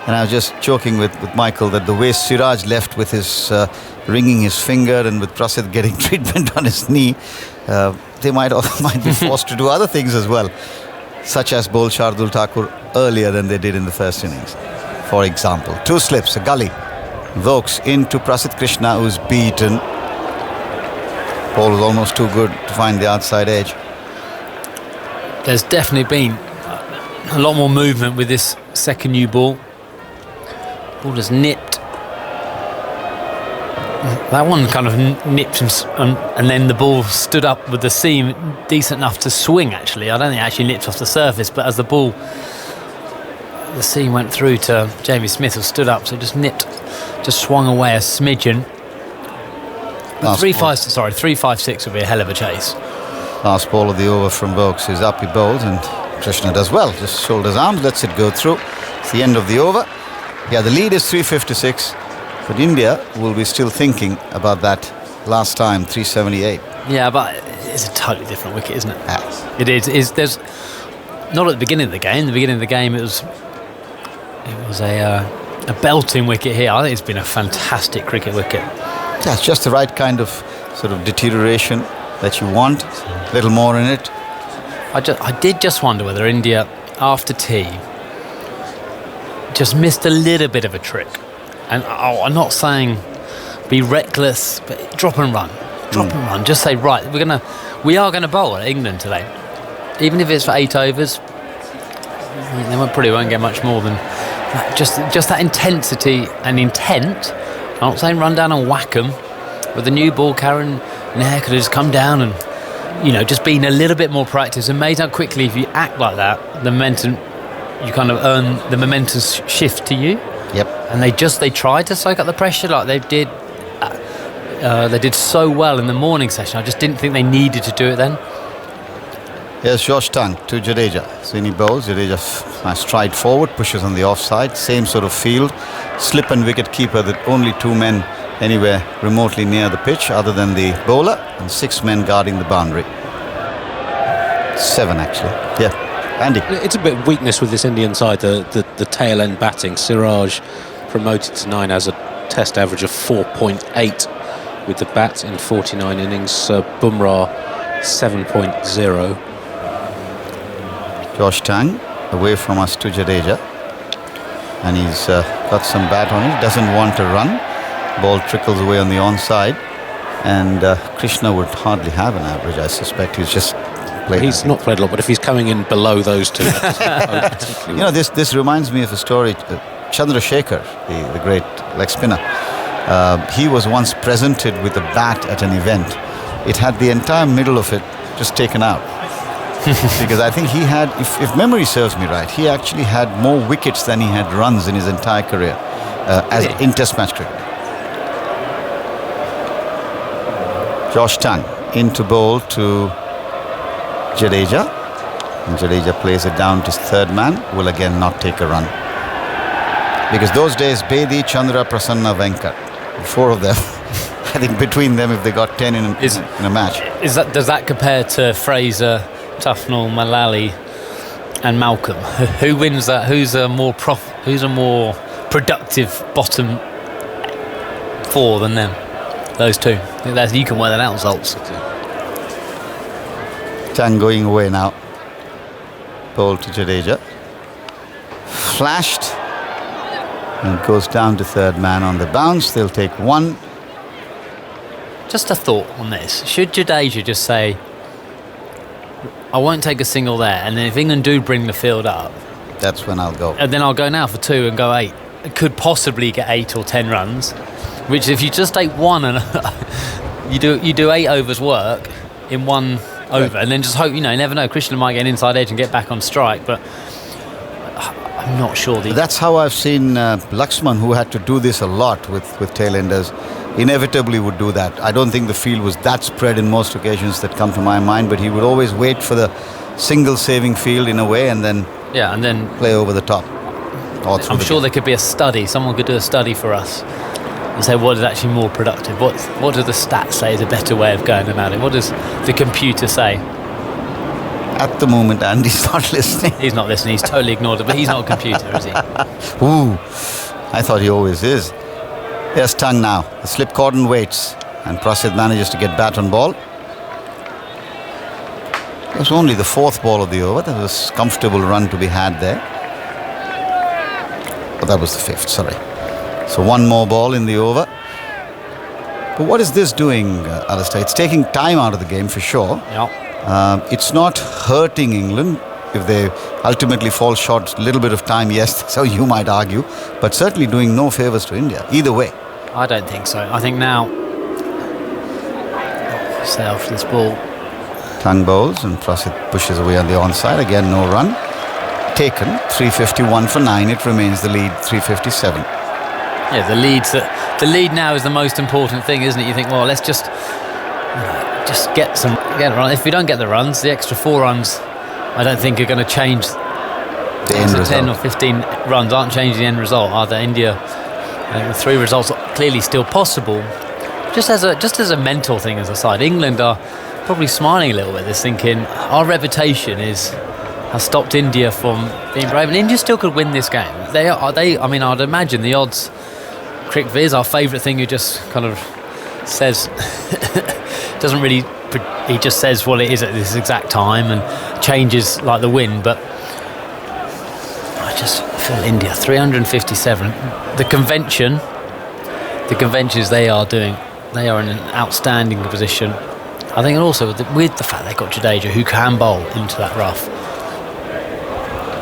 And I was just joking with Michael that the way Siraj left with his wringing his finger, and with Prasidh getting treatment on his knee, they might be forced to do other things as well, such as bowl Shardul Thakur earlier than they did in the first innings. For example, 2 slips, a gully. Wilkes into Prasidh Krishna, who's beaten. Ball was almost too good to find the outside edge. There's definitely been a lot more movement with this second new ball. Ball has nipped. That one kind of nipped and then the ball stood up with the seam decent enough to swing, actually. I don't think it actually nipped off the surface, but as the seam went through to Jamie Smith, who stood up, so it just swung away a smidgen. 3-5-6 would be a hell of a chase. Last ball of the over from Wilkes. He's up, he bowls, and Krishna does well. Just shoulders arms, lets it go through. It's the end of the over. Yeah, the lead is 356, but India will be still thinking about that last time, 378. Yeah, but it's a totally different wicket, isn't it? It is. There's not at the beginning of the game. The beginning of the game, it was a belting wicket here. I think it's been a fantastic cricket wicket. Yeah, it's just the right kind of sort of deterioration that you want. A little more in it. I did just wonder whether India, after tea, just missed a little bit of a trick. And I'm not saying be reckless, but drop and run. Drop and run. Just say, right, we are gonna bowl at England today. Even if it's for 8 overs, they probably won't get much more than that. Just that intensity and intent. I'm not saying run down and whack them. With the new ball, Karen Nair could have just come down and, just been a little bit more practice and made out quickly. If you act like that, the momentum, you kind of earn the momentum shift to you. Yep. And they tried to soak up the pressure like they did. They did so well in the morning session. I just didn't think they needed to do it then. Here's Josh Tongue to Jadeja. So he bowls. Jadeja stride forward, pushes on the offside. Same sort of field. Slip and wicket keeper. That only 2 men anywhere remotely near the pitch other than the bowler, and 6 men guarding the boundary. 7 actually. Yeah. Andy. It's a bit of weakness with this Indian side, the tail end batting. Siraj promoted to 9 has a test average of 4.8 with the bat in 49 innings. Bumrah 7.0. Josh Tongue away from us to Jadeja, and he's got some bat on it, doesn't want to run. Ball trickles away on the onside, and Krishna would hardly have an average. I suspect he's just played. He's not played a lot, but if he's coming in below those 2, you know, this reminds me of a story. Chandrasekhar, the great leg spinner, he was once presented with a bat at an event. It had the entire middle of it just taken out. Because I think he had, if memory serves me right, he actually had more wickets than he had runs in his entire career in Test match cricket. Josh Tongue into bowl to Jadeja. And Jadeja plays it down to his 3rd man, will again not take a run. Because those days, Bedi, Chandra, Prasanna, Venkat, the 4 of them, I think between them, if they got 10 in a match. Does that compare to Fraser, Tufnell, Malali and Malcolm? Who wins that? Who's a more productive bottom 4 than them? Those 2. You can work that out, results. Tongue going away now. Ball to Jadeja. Flashed. And goes down to 3rd man on the bounce. They'll take 1. Just a thought on this. Should Jadeja just say, I won't take a single there, and then if England do bring the field up, that's when I'll go. And then I'll go now for 2 and go 8. It could possibly get 8 or 10 runs, which if you just take 1 and you do 8 overs work in 1 over, and then just hope, you never know, Krishna might get an inside edge and get back on strike, but I'm not sure. That's how I've seen Laxman, who had to do this a lot with tailenders, inevitably would do that. I don't think the field was that spread in most occasions that come to my mind, but he would always wait for the single saving field in a way and then play over the top. I'm sure there could be a study. Someone could do a study for us and say what is actually more productive. What do the stats say is a better way of going about it? What does the computer say? At the moment, Andy's not listening. He's not listening. He's totally ignored it. But he's not a computer, is he? Ooh, I thought he always is. Here's Tongue now. The slip cordon waits, and Prasidh manages to get bat on ball. It was only the 4th ball of the over. There was a comfortable run to be had there. But that was the 5th, sorry. So 1 more ball in the over. But what is this doing, Alistair? It's taking time out of the game for sure. Yeah. It's not hurting England if they ultimately fall short a little bit of time. Yes, so you might argue, but certainly doing no favours to India either way. I don't think so. I think now stay after this ball. Tongue bowls and Prasidh pushes away on the onside. Again, no run taken. 351 for 9. It remains the lead. 357. Yeah, the lead now is the most important thing, isn't it? You think, well, let's just get a run. If we don't get the runs, the extra 4 runs, I don't think are going to change. The end result. 10 or 15 runs aren't changing the end result. Are they? India, 3 results are clearly still possible. Just as a mental thing as a side, England are probably smiling a little bit. They're thinking our reputation has stopped India from being brave, and India still could win this game. I mean, I'd imagine the odds. Crick Viz, our favourite thing, who just kind of says doesn't really. He just says, well, it is at this exact time and changes like the wind. But I just feel India 357. The conventions they are doing. They are in an outstanding position. I think, and also with the fact they've got Jadeja, who can bowl into that rough.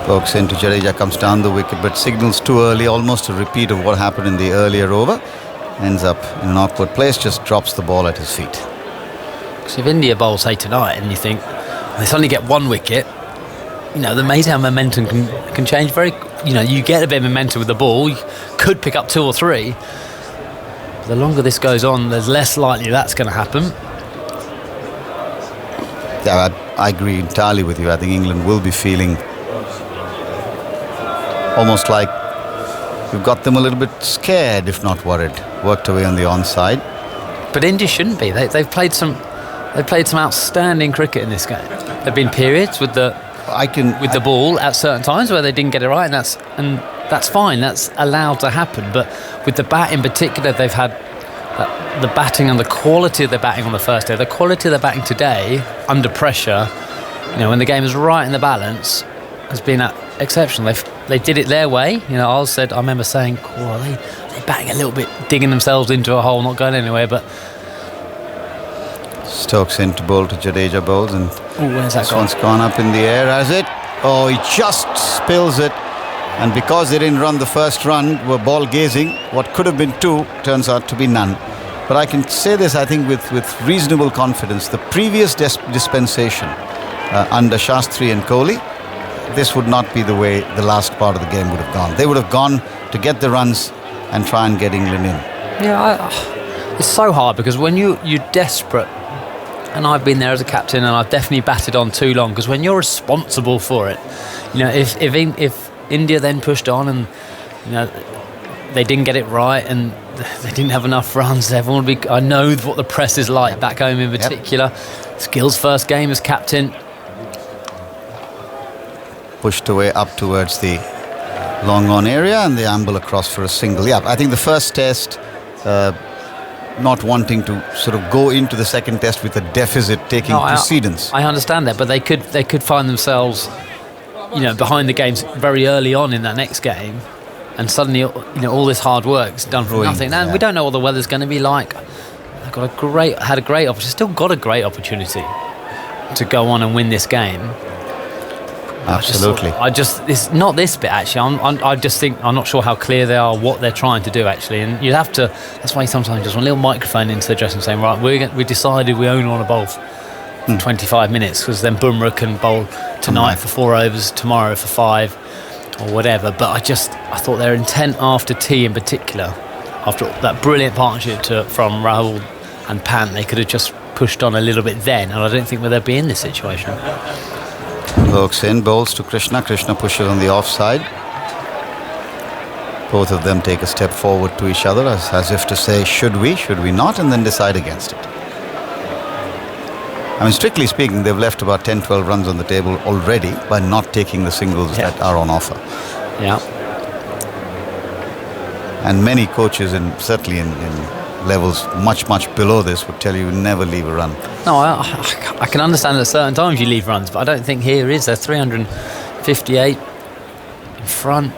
Pokes into Jadeja, comes down the wicket, but signals too early, almost a repeat of what happened in the earlier over. Ends up in an awkward place, just drops the ball at his feet. Because if India bowls, say, tonight, and you think they suddenly get 1 wicket, the amazing how momentum can change very. You get a bit of momentum with the ball, you could pick up 2 or 3. The longer this goes on, there's less likely that's going to happen. Yeah, I agree entirely with you. I think England will be feeling almost like we've got them a little bit scared, if not worried. Worked away on the onside. But India shouldn't be. They've played some outstanding cricket in this game. There've been periods with the ball at certain times where they didn't get it right, and that's fine. That's allowed to happen. But with the bat in particular, they've had the batting and the quality of their batting on the first day, the quality of their batting today under pressure. When the game is right in the balance, has been exceptional. They did it their way. I remember saying, "Oh, they're batting a little bit, digging themselves into a hole, not going anywhere." But Stokes in to bowl to Jadeja bowls, and where's that this one's gone up in the air, has it? Oh, he just spills it. And because they didn't run the first run, were ball gazing. What could have been 2 turns out to be none. But I can say this, I think, with reasonable confidence. The previous dispensation under Shastri and Kohli, this would not be the way the last part of the game would have gone. They would have gone to get the runs and try and get England in. Yeah, it's so hard because when you're desperate, and I've been there as a captain, and I've definitely batted on too long, because when you're responsible for it, if India then pushed on and they didn't get it right and they didn't have enough runs, everyone would be. I know what the press is like back home in particular. Skill's first game as captain. Pushed away up towards the long on area, and the amble across for a single. Yeah, I think the first test, not wanting to sort of go into the second test with a deficit, taking precedence. I understand that, but they could find themselves behind the games very early on in that next game, and suddenly all this hard work's done for nothing. And we don't know what the weather's going to be like. They've had a great opportunity, still got a great opportunity to go on and win this game. Absolutely. It's not this bit actually. I just think I'm not sure how clear they are what they're trying to do actually, and you have to. That's why sometimes you just want a little microphone into the dressing room saying, right, we decided we only want to bowl 25 minutes, because then Bumrah can bowl tonight for 4 overs, tomorrow for 5 or whatever. But I thought their intent after tea in particular, after that brilliant partnership from Rahul and Pant, they could have just pushed on a little bit then, and I don't think they'd be in this situation. Looks in, bowls to Krishna. Krishna pushes on the offside. Both of them take a step forward to each other as if to say, should we not, and then decide against it. I mean, strictly speaking, they've left about 10-12 runs on the table already by not taking the singles that are on offer. Yeah. And many coaches, certainly in levels much below this, would tell you never leave a run. No, I can understand at certain times you leave runs, but I don't think here is. They're 358 in front.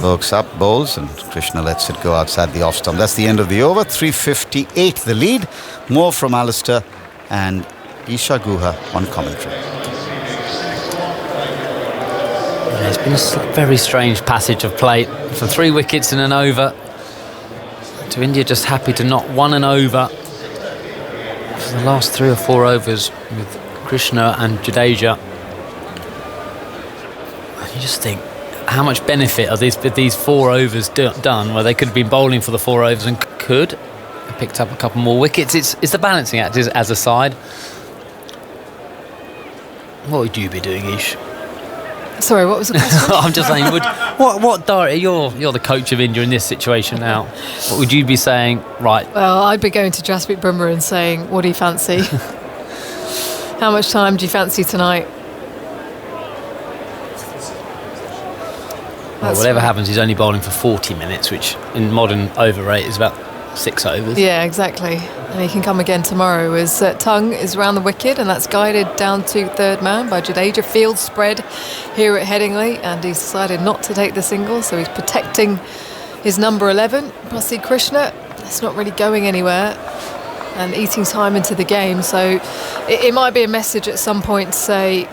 Looks up, bowls, and Krishna lets it go outside the off stump. That's the end of the over. 358 the lead. More from Alistair and Isha Guha on commentary. It's been a very strange passage of play from 3 wickets in an over to India just happy to not one an over for the last 3 or 4 overs with Krishna and Jadeja. You just think, how much benefit are these 4 overs done, where they could have been bowling for the 4 overs and could have picked up a couple more wickets? It's the balancing act as a side. What would you be doing, Ish? Sorry, what was the question? I'm just saying, what Dara, you're the coach of India in this situation now. What would you be saying? Right. Well, I'd be going to Jasprit Bumrah and saying, what do you fancy? How much time do you fancy tonight? Well, whatever happens, he's only bowling for 40 minutes, which in modern over rate is about 6 overs. Yeah, exactly. And he can come again tomorrow as Tongue is around the wicket, and that's guided down to third man by Jadeja. Field spread here at Headingley, and he's decided not to take the single, so he's protecting his number 11, Prasidh Krishna. It's not really going anywhere and eating time into the game, so it might be a message at some point to say,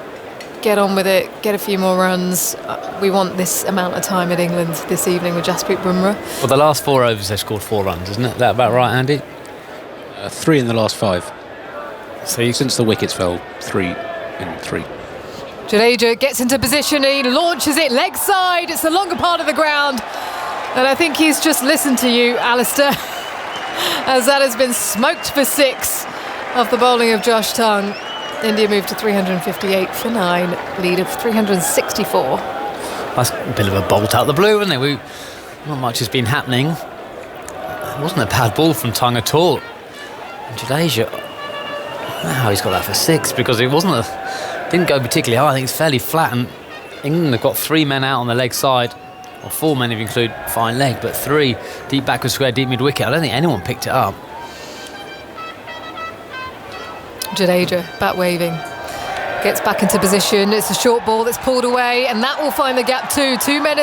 get on with it, get a few more runs. We want this amount of time at England this evening with Jasprit Bumrah. Well, the last 4 overs they've scored 4 runs, isn't it? That about right, Andy? 3 in the last 5. So since the wickets fell, 3 in 3. Jadeja gets into position, he launches it leg side. It's the longer part of the ground, and I think he's just listened to you, Alistair, as that has been smoked for 6. Of the bowling of Josh Tongue, India moved to 358 for 9, lead of 364. That's a bit of a bolt out the blue, isn't it? Not much has been happening. It wasn't a bad ball from Tongue at all. And Jadeja, I don't know how he's got that for 6, because it didn't go particularly high. I think it's fairly flat, and England have got 3 men out on the leg side, or 4 men if you include fine leg, but 3 deep backward square, deep mid wicket. I don't think anyone picked it up. Jadeja, bat waving, gets back into position. It's a short ball that's pulled away, and that will find the gap too. 2 men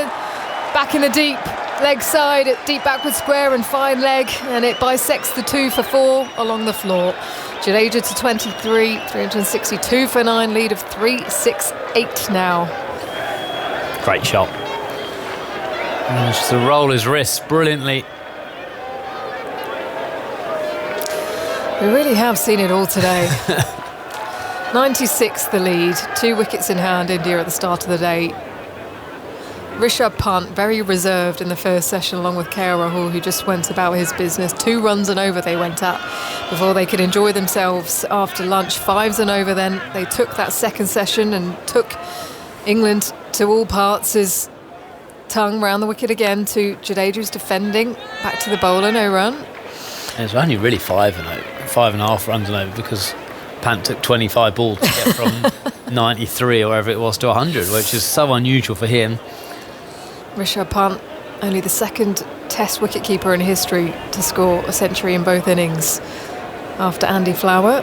back in the deep leg side, deep backward square and fine leg, and it bisects the 2 for 4 along the floor. Jadeja to 23, 362 for 9, lead of 368 now. Great shot. Managed to roll his wrists brilliantly. We really have seen it all today. 96 the lead, 2 wickets in hand, India at the start of the day. Rishabh Pant very reserved in the first session, along with KL Rahul, who just went about his business. 2 runs and over they went at before they could enjoy themselves after lunch. 5s and over then. They took that second session and took England to all parts as Tongue round the wicket again to Jadeja, who's defending. Back to the bowler, no run. It was only really 5.5 runs and over, because Pant took 25 balls to get from 93 or whatever it was to 100, which is so unusual for him. Rishabh Pant, only the second Test wicketkeeper in history to score a century in both innings, after Andy Flower,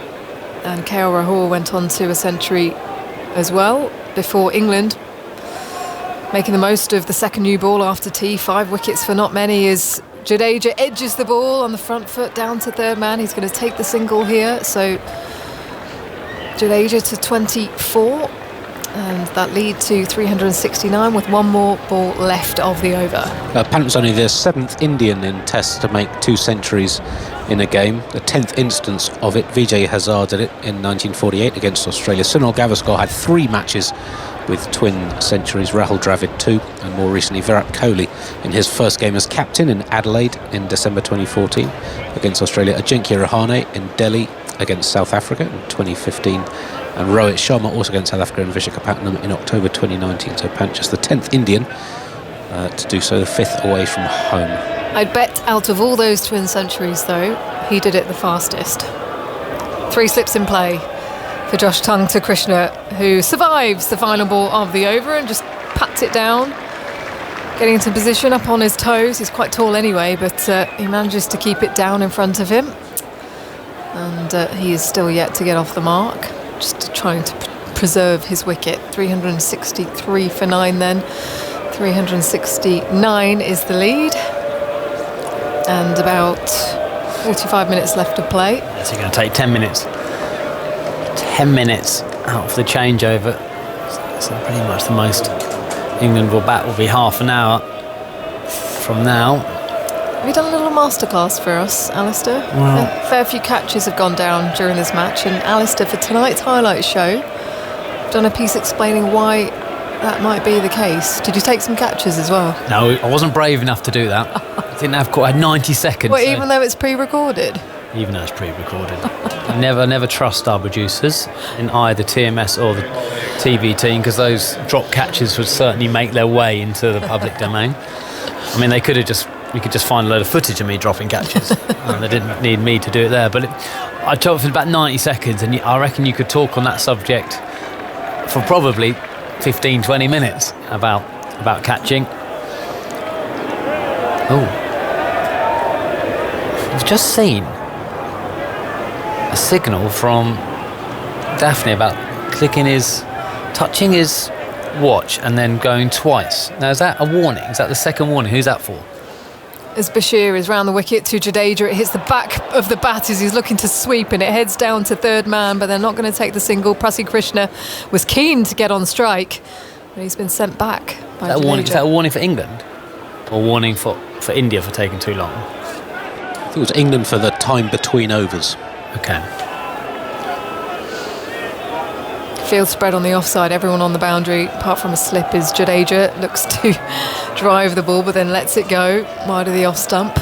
and KL Rahul went on to a century as well before England. Making the most of the second new ball after tea, 5 wickets for not many, as Jadeja edges the ball on the front foot down to third man. He's going to take the single here, so Jadeja to 24, and that lead to 369 with 1 more ball left of the over. Pant was only the 7th Indian in Tests to make 2 centuries in a game, the 10th instance of it. Vijay Hazare did it in 1948 against Australia. Sunil Gavaskar had 3 matches with twin centuries, Rahul Dravid 2, and more recently Virat Kohli in his first game as captain in Adelaide in December 2014 against Australia, Ajinkya Rahane in Delhi against South Africa in 2015, and Rohit Sharma also against South Africa and Vishakhapatnam in October 2019. So Pant just the 10th Indian to do so, the 5th away from home. I'd bet out of all those twin centuries, though, he did it the fastest. 3 slips in play for Josh Tongue to Krishna, who survives the final ball of the over and just pats it down, getting into position up on his toes. He's quite tall anyway, but he manages to keep it down in front of him, and he is still yet to get off the mark, just trying to preserve his wicket. 363 for 9 then. 369 is the lead, and about 45 minutes left to play. It's going to take 10 minutes. 10 minutes out of the changeover. So pretty much the most England will bat will be half an hour from now. Have you done a little masterclass for us, Alistair? Well, A fair few catches have gone down during this match, and Alistair, for tonight's highlight show, done a piece explaining why that might be the case. Did you take some catches as well? no, I wasn't brave enough to do that. I didn't have quite. I had 90 seconds. Well, so- even though it's pre-recorded? even though it's pre-recorded. never trust our producers in either TMS or the TV team, because those drop catches would certainly make their way into the public domain. I mean, we could just find a load of footage of me dropping catches, and they didn't need me to do it there. But I talked for about 90 seconds, and I reckon you could talk on that subject for probably 15-20 minutes about catching. Oh, I've just seen a signal from Daphne about touching his watch and then going twice. Now, is that a warning? Is that the second warning? Who's that for? As Bashir is round the wicket to Jadeja, it hits the back of the bat as he's looking to sweep, and it heads down to third man, but they're not going to take the single. Prassi Krishna was keen to get on strike, but he's been sent back by Jadeja. Is that a warning for England? Or warning for India for taking too long? I think it was England for the time between overs. Okay. Field spread on the offside, everyone on the boundary, apart from a slip, is Jadeja. Looks to drive the ball, but then lets it go wide of the off stump.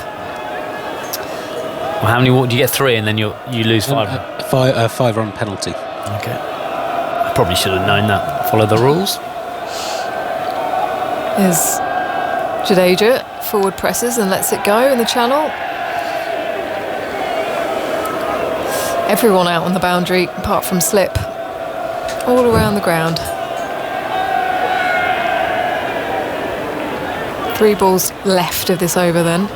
Well, how many? Do you get 3 and then you lose 5? 5-run penalty. Okay. I probably should have known that. Follow the rules. Is Jadeja forward presses and lets it go in the channel. Everyone out on the boundary apart from slip. All around the ground. 3 balls left of this over then.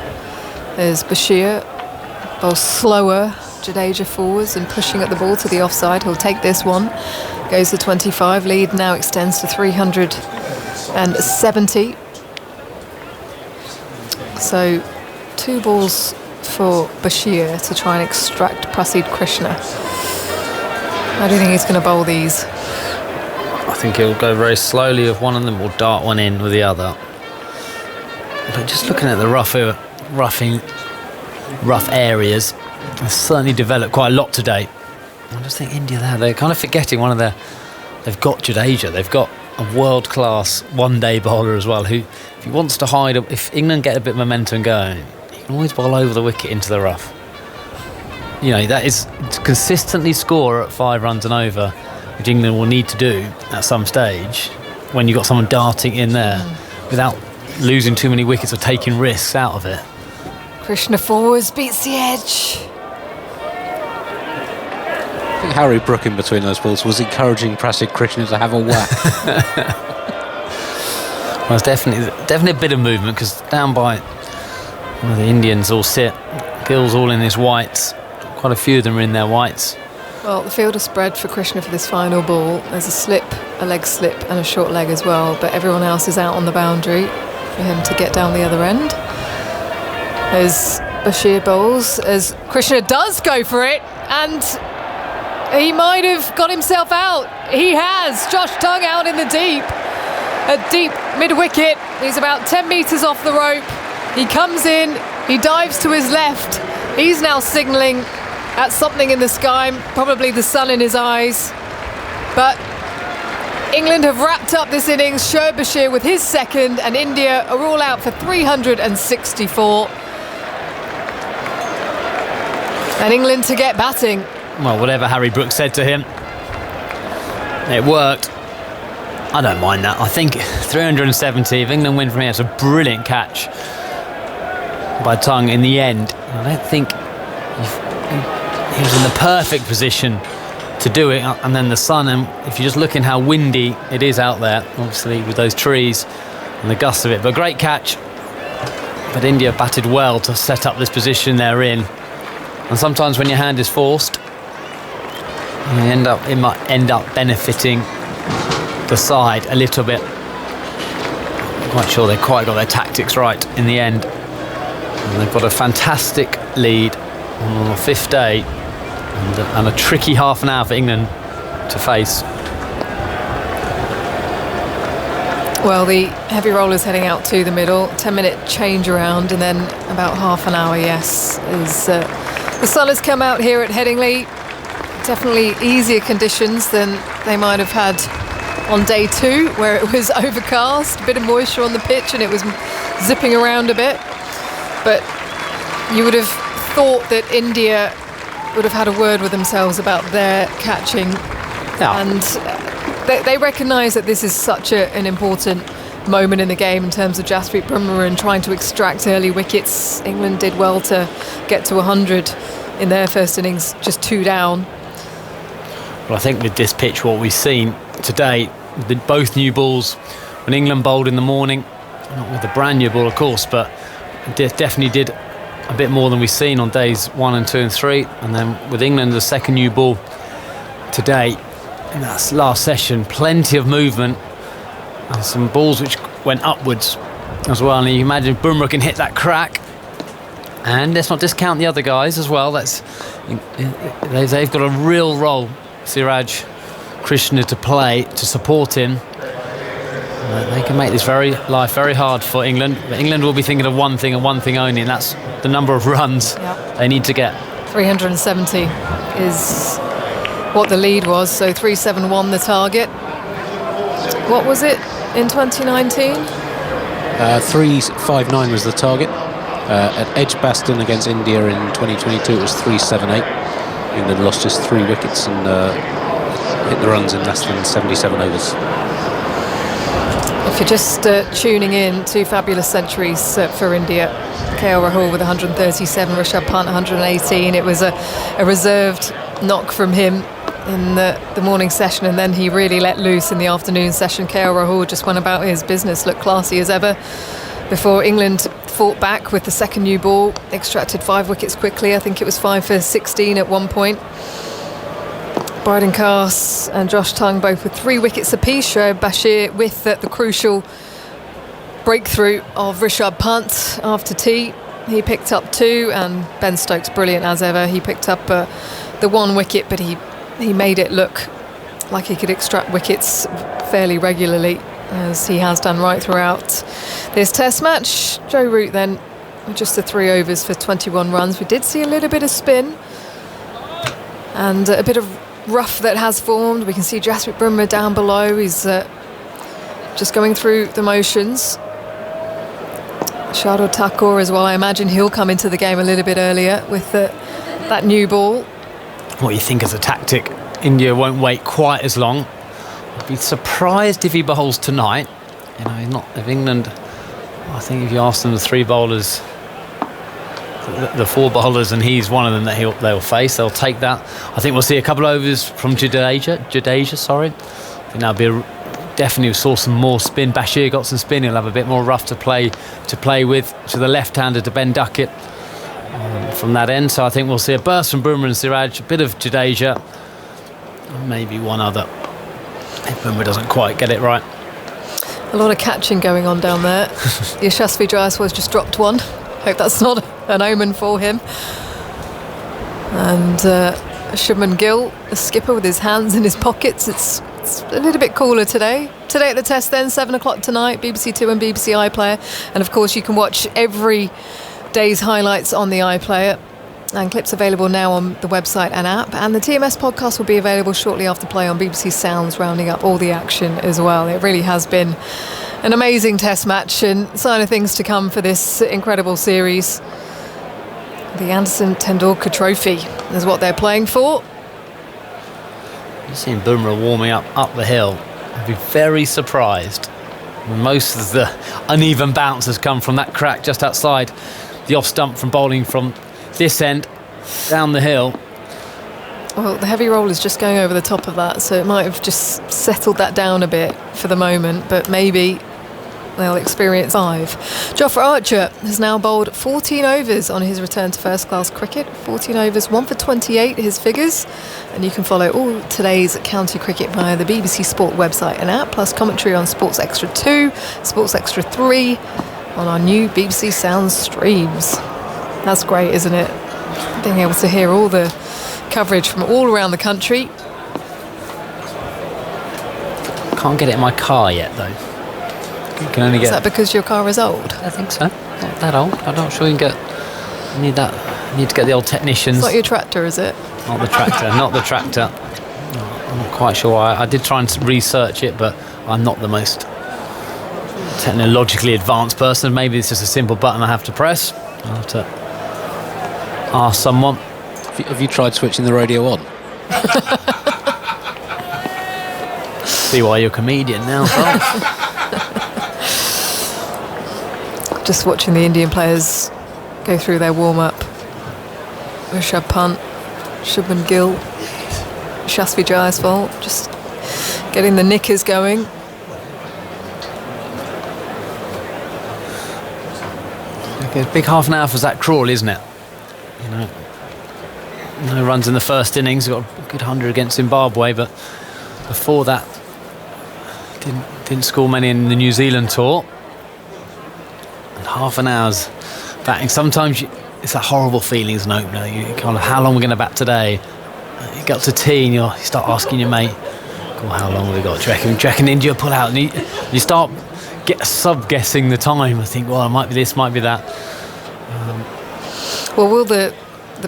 There's Bashir, bowls slower, Jadeja forwards and pushing at the ball to the offside. He'll take this one. Goes to 25. Lead now extends to 370. So 2 balls for Bashir to try and extract Prasidh Krishna. How do you think he's going to bowl these? I think he'll go very slowly with one of them or dart one in with the other. But just looking at the rough areas, it's certainly developed quite a lot today. I just think India they're kind of forgetting they've got Jadeja, they've got a world-class one-day bowler as well, who, if he wants to hide, if England get a bit of momentum going, he can always bowl over the wicket into the rough. You know, that is to consistently score at 5 runs and over, which England will need to do at some stage when you've got someone darting in there without losing too many wickets or taking risks out of it. Krishna forwards, beats the edge. I think Harry Brook in between those balls was encouraging Prasidh Krishna to have a whack. Well, it's definitely a bit of movement because down by the Indians all sit. Gill's all in his whites. Quite a few of them are in their whites. Well, the field is spread for Krishna for this final ball. There's a slip, a leg slip and a short leg as well, but everyone else is out on the boundary for him to get down the other end. As Bashir bowls, as Krishna does go for it, and he might have got himself out. He has. Josh Tongue out in the deep. A deep mid-wicket. He's about 10 metres off the rope. He comes in, he dives to his left. He's now signalling at something in the sky, probably the sun in his eyes. But England have wrapped up this innings. Shoaib Bashir with his second, and India are all out for 364. And England to get batting. Well, whatever Harry Brook said to him, it worked. I don't mind that. I think 370, if England win from here, it's a brilliant catch by Tongue in the end. I don't think he was in the perfect position to do it, and then the sun, and if you're just looking how windy it is out there, obviously with those trees and the gusts of it, but great catch. But India batted well to set up this position they're in, and sometimes when your hand is forced, it might end up benefiting the side a little bit. I'm quite sure they quite got their tactics right in the end, and they've got a fantastic lead on the 5th day, and a tricky half an hour for England to face. Well, the heavy rollers heading out to the middle, 10-minute change around, and then about half an hour, yes. The sun has come out here at Headingley. Definitely easier conditions than they might have had on day 2, where it was overcast, a bit of moisture on the pitch, and it was zipping around a bit. But you would have thought that India would have had a word with themselves about their catching. Yeah. And they recognise that this is such an important moment in the game in terms of Jasprit Bumrah and trying to extract early wickets. England did well to get to 100 in their first innings, just 2 down. Well, I think with this pitch, what we've seen today, both new balls, when England bowled in the morning, not with the brand new ball, of course, but definitely did a bit more than we've seen on days 1 and 2 and 3. And then with England, the second new ball today, in that last session, plenty of movement and some balls which went upwards as well. And you imagine Bumrah can hit that crack. And let's not discount the other guys as well. They've got a real role, Siraj Krishna, to play to support him. They can make this life very hard for England. But England will be thinking of one thing and one thing only, and that's the number of runs they need to get. 370 is what the lead was, so 371 the target. What was it in 2019? 359 was the target. At Edgbaston against India in 2022, it was 378. England lost just 3 wickets and hit the runs in less than 77 overs. If you're just tuning in, 2 fabulous centuries for India. KL Rahul with 137, Rishabh Pant 118. It was a reserved knock from him in the morning session, and then he really let loose in the afternoon session. KL Rahul just went about his business, looked classy as ever, before England fought back with the second new ball, extracted 5 wickets quickly. I think it was 5 for 16 at one point. Bryden Carse and Josh Tongue both with 3 wickets apiece. Shoaib Bashir with the crucial breakthrough of Rishabh Pant after tea. He picked up 2, and Ben Stokes brilliant as ever. He picked up the 1 wicket, but he made it look like he could extract wickets fairly regularly, as he has done right throughout this test match. Joe Root then with just the 3 overs for 21 runs. We did see a little bit of spin and a bit of rough that has formed. We can see Jasprit Bumrah down below. He's just going through the motions. Shardul Thakur as well. I imagine he'll come into the game a little bit earlier with that new ball. What you think as a tactic, India won't wait quite as long. I'd be surprised if he bowls tonight. He's not. If England, I think if you ask them the 3 bowlers, the 4 bowlers, and he's one of them that they'll face, they'll take that. I think we'll see a couple of overs from Jadeja, sorry. I think that'll be definitely saw some more spin. Bashir got some spin. He'll have a bit more rough to play with to the left-hander, to Ben Duckett from that end. So I think we'll see a burst from Bumrah and Siraj, a bit of Jadeja, and maybe one other if Bumrah doesn't quite get it right. A lot of catching going on down there. Yashasvi Jaiswal's just dropped 1. Hope that's not an omen for him. And Shubman Gill, the skipper, with his hands in his pockets. It's a little bit cooler today. Today at the test then, 7 o'clock tonight, BBC 2 and BBC iPlayer. And of course you can watch every day's highlights on the iPlayer. And clips available now on the website and app. And the TMS podcast will be available shortly after play on BBC Sounds, rounding up all the action as well. It really has been an amazing test match, and sign of things to come for this incredible series. The Anderson Tendulkar Trophy is what they're playing for. You've seen Bumrah warming up the hill. I'd be very surprised when most of the uneven bounce has come from that crack just outside the off stump from bowling from this end down the hill. Well, the heavy roll is just going over the top of that, so it might have just settled that down a bit for the moment, but maybe they'll experience 5. Jofra Archer has now bowled 14 overs on his return to first-class cricket. 14 overs, 1 for 28, his figures. And you can follow all today's county cricket via the BBC Sport website and app, plus commentary on Sports Extra 2, Sports Extra 3, on our new BBC Sounds streams. That's great, isn't it? Being able to hear all the coverage from all around the country. Can't get it in my car yet, though. You can only get. Is that because your car is old? I think so. Not that old. I'm not sure you can get. You need that. You need to get the old technicians. It's not your tractor, is it? Not the tractor. Not the tractor. I'm not quite sure why. I did try and research it, but I'm not the most technologically advanced person. Maybe it's just a simple button I have to press. I'll have to ask someone. Have you tried switching the radio on? See why you're a comedian now, Frank. Just watching the Indian players go through their warm-up. Rishabh Pant, Shubman Gill, Yashasvi Jaiswal, just getting the knickers going. Okay, big half an hour for Zach Crawley, isn't it? No runs in the first innings. Got a good 100 against Zimbabwe, but before that, didn't score many in the New Zealand tour. And half an hour's batting. Sometimes it's a horrible feeling as an opener. You kind of, how long are we going to bat today? You get up to tea and you start asking your mate, "God, how long have we got? Do you reckon India pull out?" And you start sub-guessing the time. I think, well, it might be this, might be that. Well, will the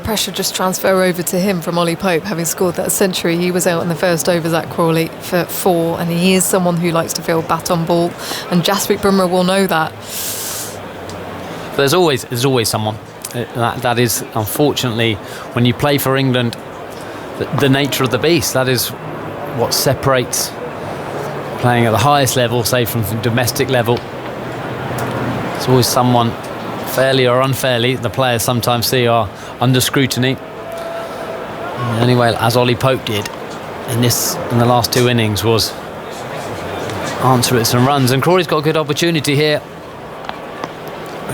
pressure just transfer over to him from Ollie Pope, having scored that century? He was out in the first over, Zach Crawley, for 4, and he is someone who likes to field bat on ball, and Jasprit Bumrah will know that. there's always someone. That is, unfortunately, when you play for England, the nature of the beast. That is what separates playing at the highest level, say from domestic level. There's always someone, fairly or unfairly, the players sometimes see are under scrutiny. Anyway, as Ollie Pope did in the last 2 innings, was answer with some runs, and Crawley's got a good opportunity here.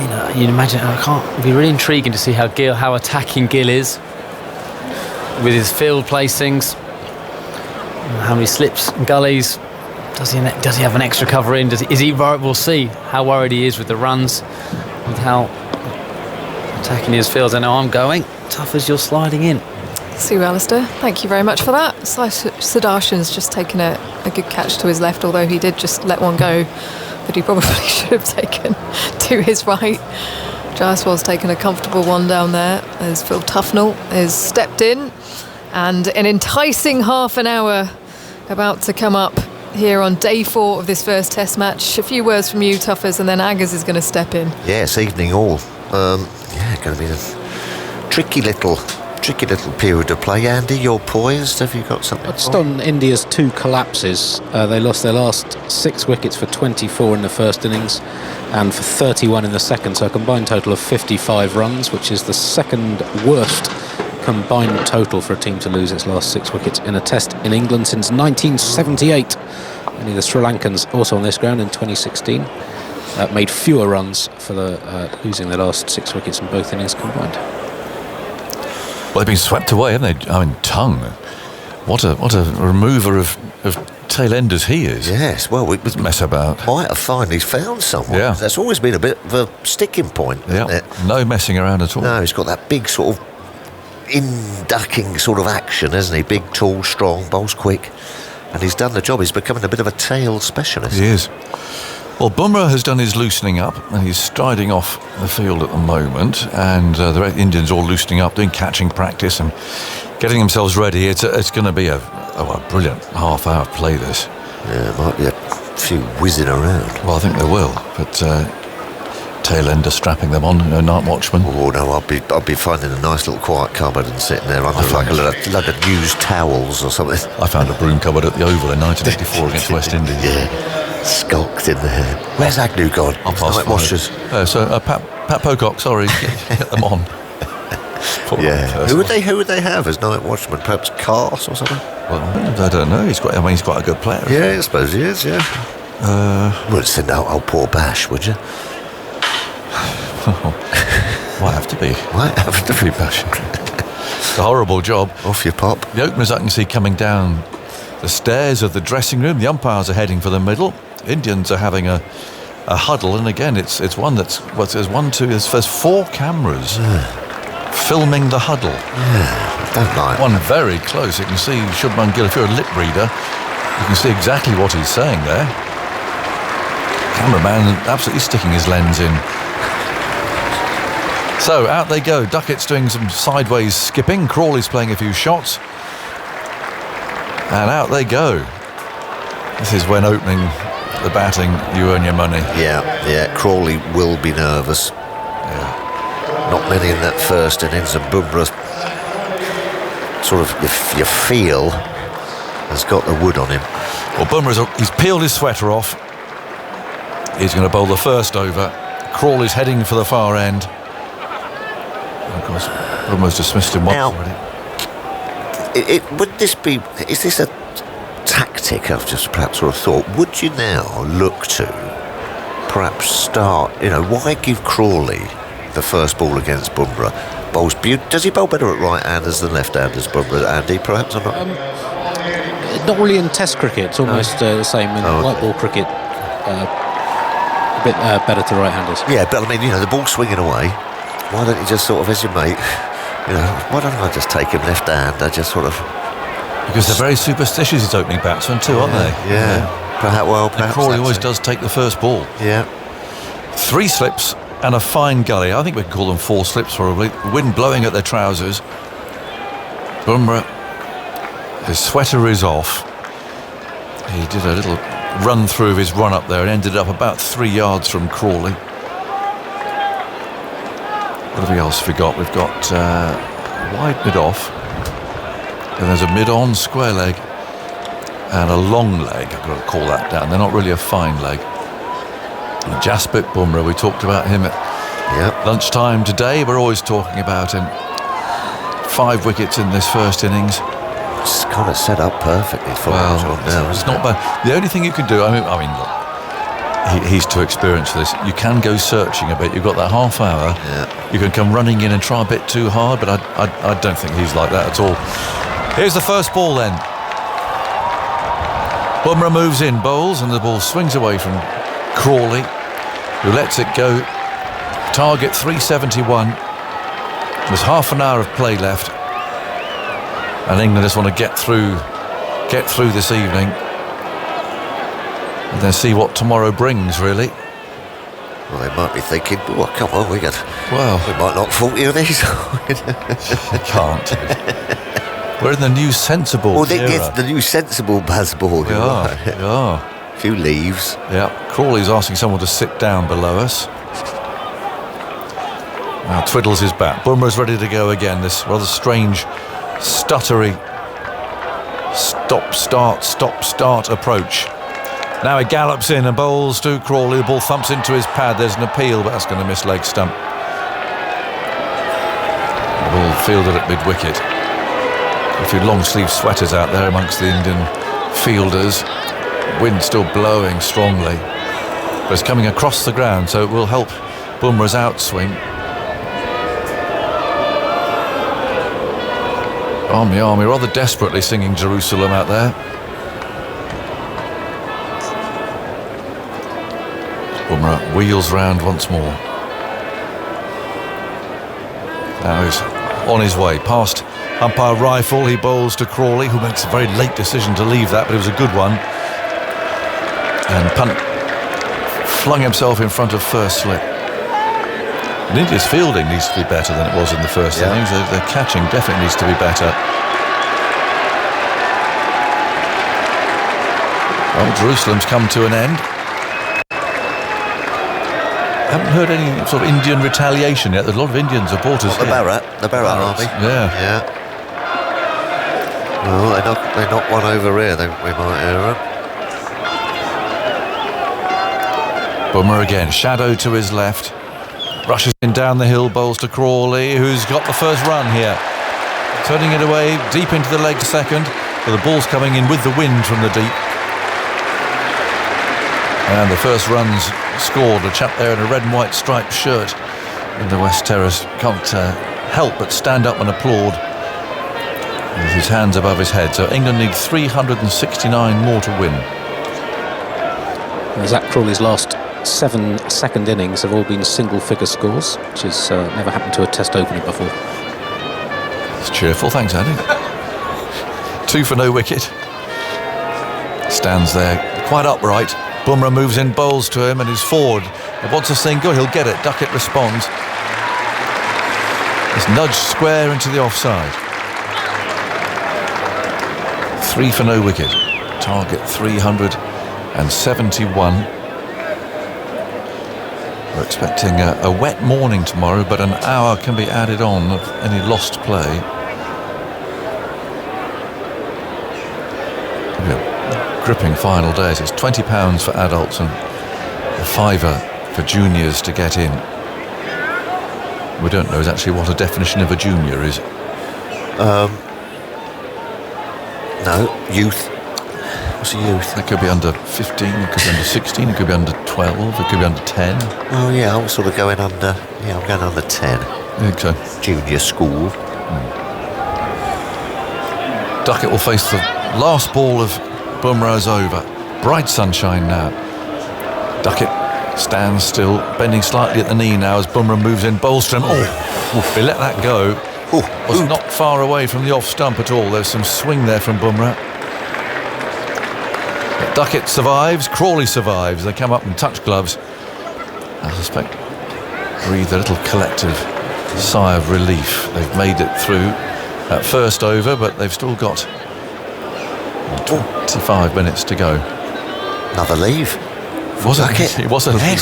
You know, you'd imagine, it'd be really intriguing to see how attacking Gill is with his field placings, how many slips and gullies. Does he have an extra cover in? We'll see how worried he is with the runs, with how attacking his fields. I know I'm going tough as you're sliding in. See you, Alistair. Thank you very much for that. Sudarshan's just taken a good catch to his left, although he did just let one go that he probably should have taken to his right. Jaiswal's taken a comfortable one down there as Phil Tufnell has stepped in, and an enticing half an hour about to come up here on day 4 of this first test match. A few words from you, Tuffers, and then Aggers is going to step in. Yes, evening all. Going to be a tricky little period of play. Andy, you're poised. Have you got something? Just on India's 2 collapses, they lost their last 6 wickets for 24 in the first innings and for 31 in the second, so a combined total of 55 runs, which is the second worst combined total for a team to lose its last 6 wickets in a test in England since 1978. Only the Sri Lankans, also on this ground in 2016, made fewer runs for losing their last 6 wickets in both innings combined. Well, they've been swept away, haven't they? I mean, Tongue, what a remover of tail enders he is. Yes, well, it was mess about. Quite a find. He's found someone. Yeah. That's always been a bit of a sticking point, isn't it? No messing around at all. No, he's got that big sort of in-ducking sort of action, hasn't he? Big, tall, strong, bowls quick. And he's done the job. He's becoming a bit of a tail specialist. He is. Well, Bumrah has done his loosening up, and he's striding off the field at the moment, and the Indians all loosening up, doing catching practice and getting themselves ready. It's going to be a brilliant half-hour play, this. Yeah, it might be a few whizzing around. Well, I think there will, but tail ender strapping them on, night watchman. Oh no, I'll be finding a nice little quiet cupboard and sitting there under like a load of used towels or something. I found a broom cupboard at the Oval in 1984 against West Indies. Yeah, skulked in there. Where's Agnew gone? I'll pass night watchers. Pat Pocock, sorry, get them on. Yeah. Who would they have as night watchman? Perhaps Cars or something? Well, I don't know. He's quite a good player. Yeah, I suppose he is. Yeah. Wouldn't send out old poor Bash, would you? Might have to be. Bash. It's a horrible job. Off you pop. The openers I can see coming down the stairs of the dressing room. The umpires are heading for the middle. Indians are having a huddle, and again it's one that's there's 4 cameras filming the huddle. Yeah, I don't like one very close. You can see Shubman Gill. If you're a lip reader, you can see exactly what he's saying there. Cameraman absolutely sticking his lens in. So out they go. Duckett's doing some sideways skipping. Crawley's playing a few shots. And out they go. This is when opening the batting, you earn your money. Yeah. Crawley will be nervous. Yeah. Not many in that first innings, and Bumrah sort of, you feel, has got the wood on him. Well, he's peeled his sweater off. He's going to bowl the first over. Crawley's heading for the far end. And of course, Bumrah's dismissed him once already. Is this a tactic I've just perhaps sort of thought? Would you now look to perhaps start, why give Crawley the first ball against Bumrah? Does he bowl better at right-handers than left-handers, Bumrah, Andy, perhaps, or not? Not really in Test cricket. It's almost the same in white ball cricket. A bit better to right-handers. Yeah, but I mean, the ball's swinging away. Why don't you just sort of, as your mate, why don't I just take him left-hand? I just sort of... Because they're very superstitious, his opening batsmen too, aren't they? Yeah. Perhaps Crawley always does take the first ball. Yeah. 3 slips and a fine gully. I think we can call them 4 slips probably. Wind blowing at their trousers. Bumrah, his sweater is off. He did a little run through of his run up there and ended up about 3 yards from Crawley. What have we else we got? We've got wide mid-off. Then there's a mid-on square leg. And a long leg. I've got to call that down. They're not really a fine leg. Jasprit Bumrah, we talked about him at lunchtime today. We're always talking about him. 5 wickets in this first innings. It's kind of set up perfectly for him now. It's not bad. The only thing you can do, I mean, look, he's too experienced for this. You can go searching a bit. You've got that half hour. Yeah. You can come running in and try a bit too hard, but I don't think he's like that at all. Here's the first ball then. Bumrah moves in, bowls, and the ball swings away from Crawley, who lets it go. Target 371. There's half an hour of play left, and England just want to get through this evening, and then see what tomorrow brings. Really. Well, they might be thinking, "Oh, come on, we might knock 40 of these." You can't. We're in the new sensible era. It's the new sensible Bazball. We are. A few leaves. Yeah. Crawley's asking someone to sit down below us. Now twiddles his bat. Bumrah's ready to go again. This rather strange, stuttery stop-start approach. Now he gallops in and bowls to Crawley. The ball thumps into his pad. There's an appeal, but that's going to miss leg stump. The ball fielded at mid-wicket. A few long-sleeve sweaters out there amongst the Indian fielders. Wind still blowing strongly, but it's coming across the ground, so it will help Bumrah's outswing. Army, rather desperately singing Jerusalem out there. Bumrah wheels round once more. Now he's on his way past umpire Rifle. He bowls to Crawley, who makes a very late decision to leave that, but it was a good one. And Punt flung himself in front of first slip. And India's fielding needs to be better than it was in the first innings. Their catching definitely needs to be better. Well, Jerusalem's come to an end. Haven't heard any sort of Indian retaliation yet. There's a lot of Indian supporters here. The Bharat army. Yeah. Well, they knocked one over here. We might hear them. Bumrah again, shadow to his left. Rushes in down the hill, bowls to Crawley, who's got the first run here. Turning it away, deep into the leg second, but the ball's coming in with the wind from the deep. And the first run's scored. A chap there in a red and white striped shirt in the West Terrace can't help but stand up and applaud with his hands above his head. So England need 369 more to win. Zach Crawley's last 7 second innings have all been single-figure scores, which has never happened to a Test opener before. It's cheerful, thanks Andy. 2 for no wicket. Stands there quite upright. Bumrah moves in, bowls to him, and he's forward. He wants a single, he'll get it. Duckett responds. It's nudged square into the offside. 3 for no wicket. Target 371. We're expecting a wet morning tomorrow, but an hour can be added on of any lost play. Gripping final days. It's £20 for adults and a £5 for juniors to get in. We don't know actually what a definition of a junior is. No, youth. What's a youth? It could be under 15, it could be under 16, it could be under 12, it could be under 10. Oh yeah, I'm sort of going under. Yeah, I'm going under 10. I think so. Junior school. Duckett will face the last ball of Bumrah's over. Bright sunshine now. Duckett stands still, bending slightly at the knee now as Bumrah moves in. Bowls to him. He let that go. Was not far away from the off stump at all. There's some swing there from Bumrah. But Duckett survives. Crawley survives. They come up and touch gloves. I suspect breathe a little collective sigh of relief. They've made it through that first over, but they've still got 25 minutes to go. Another leave. It was a leave. It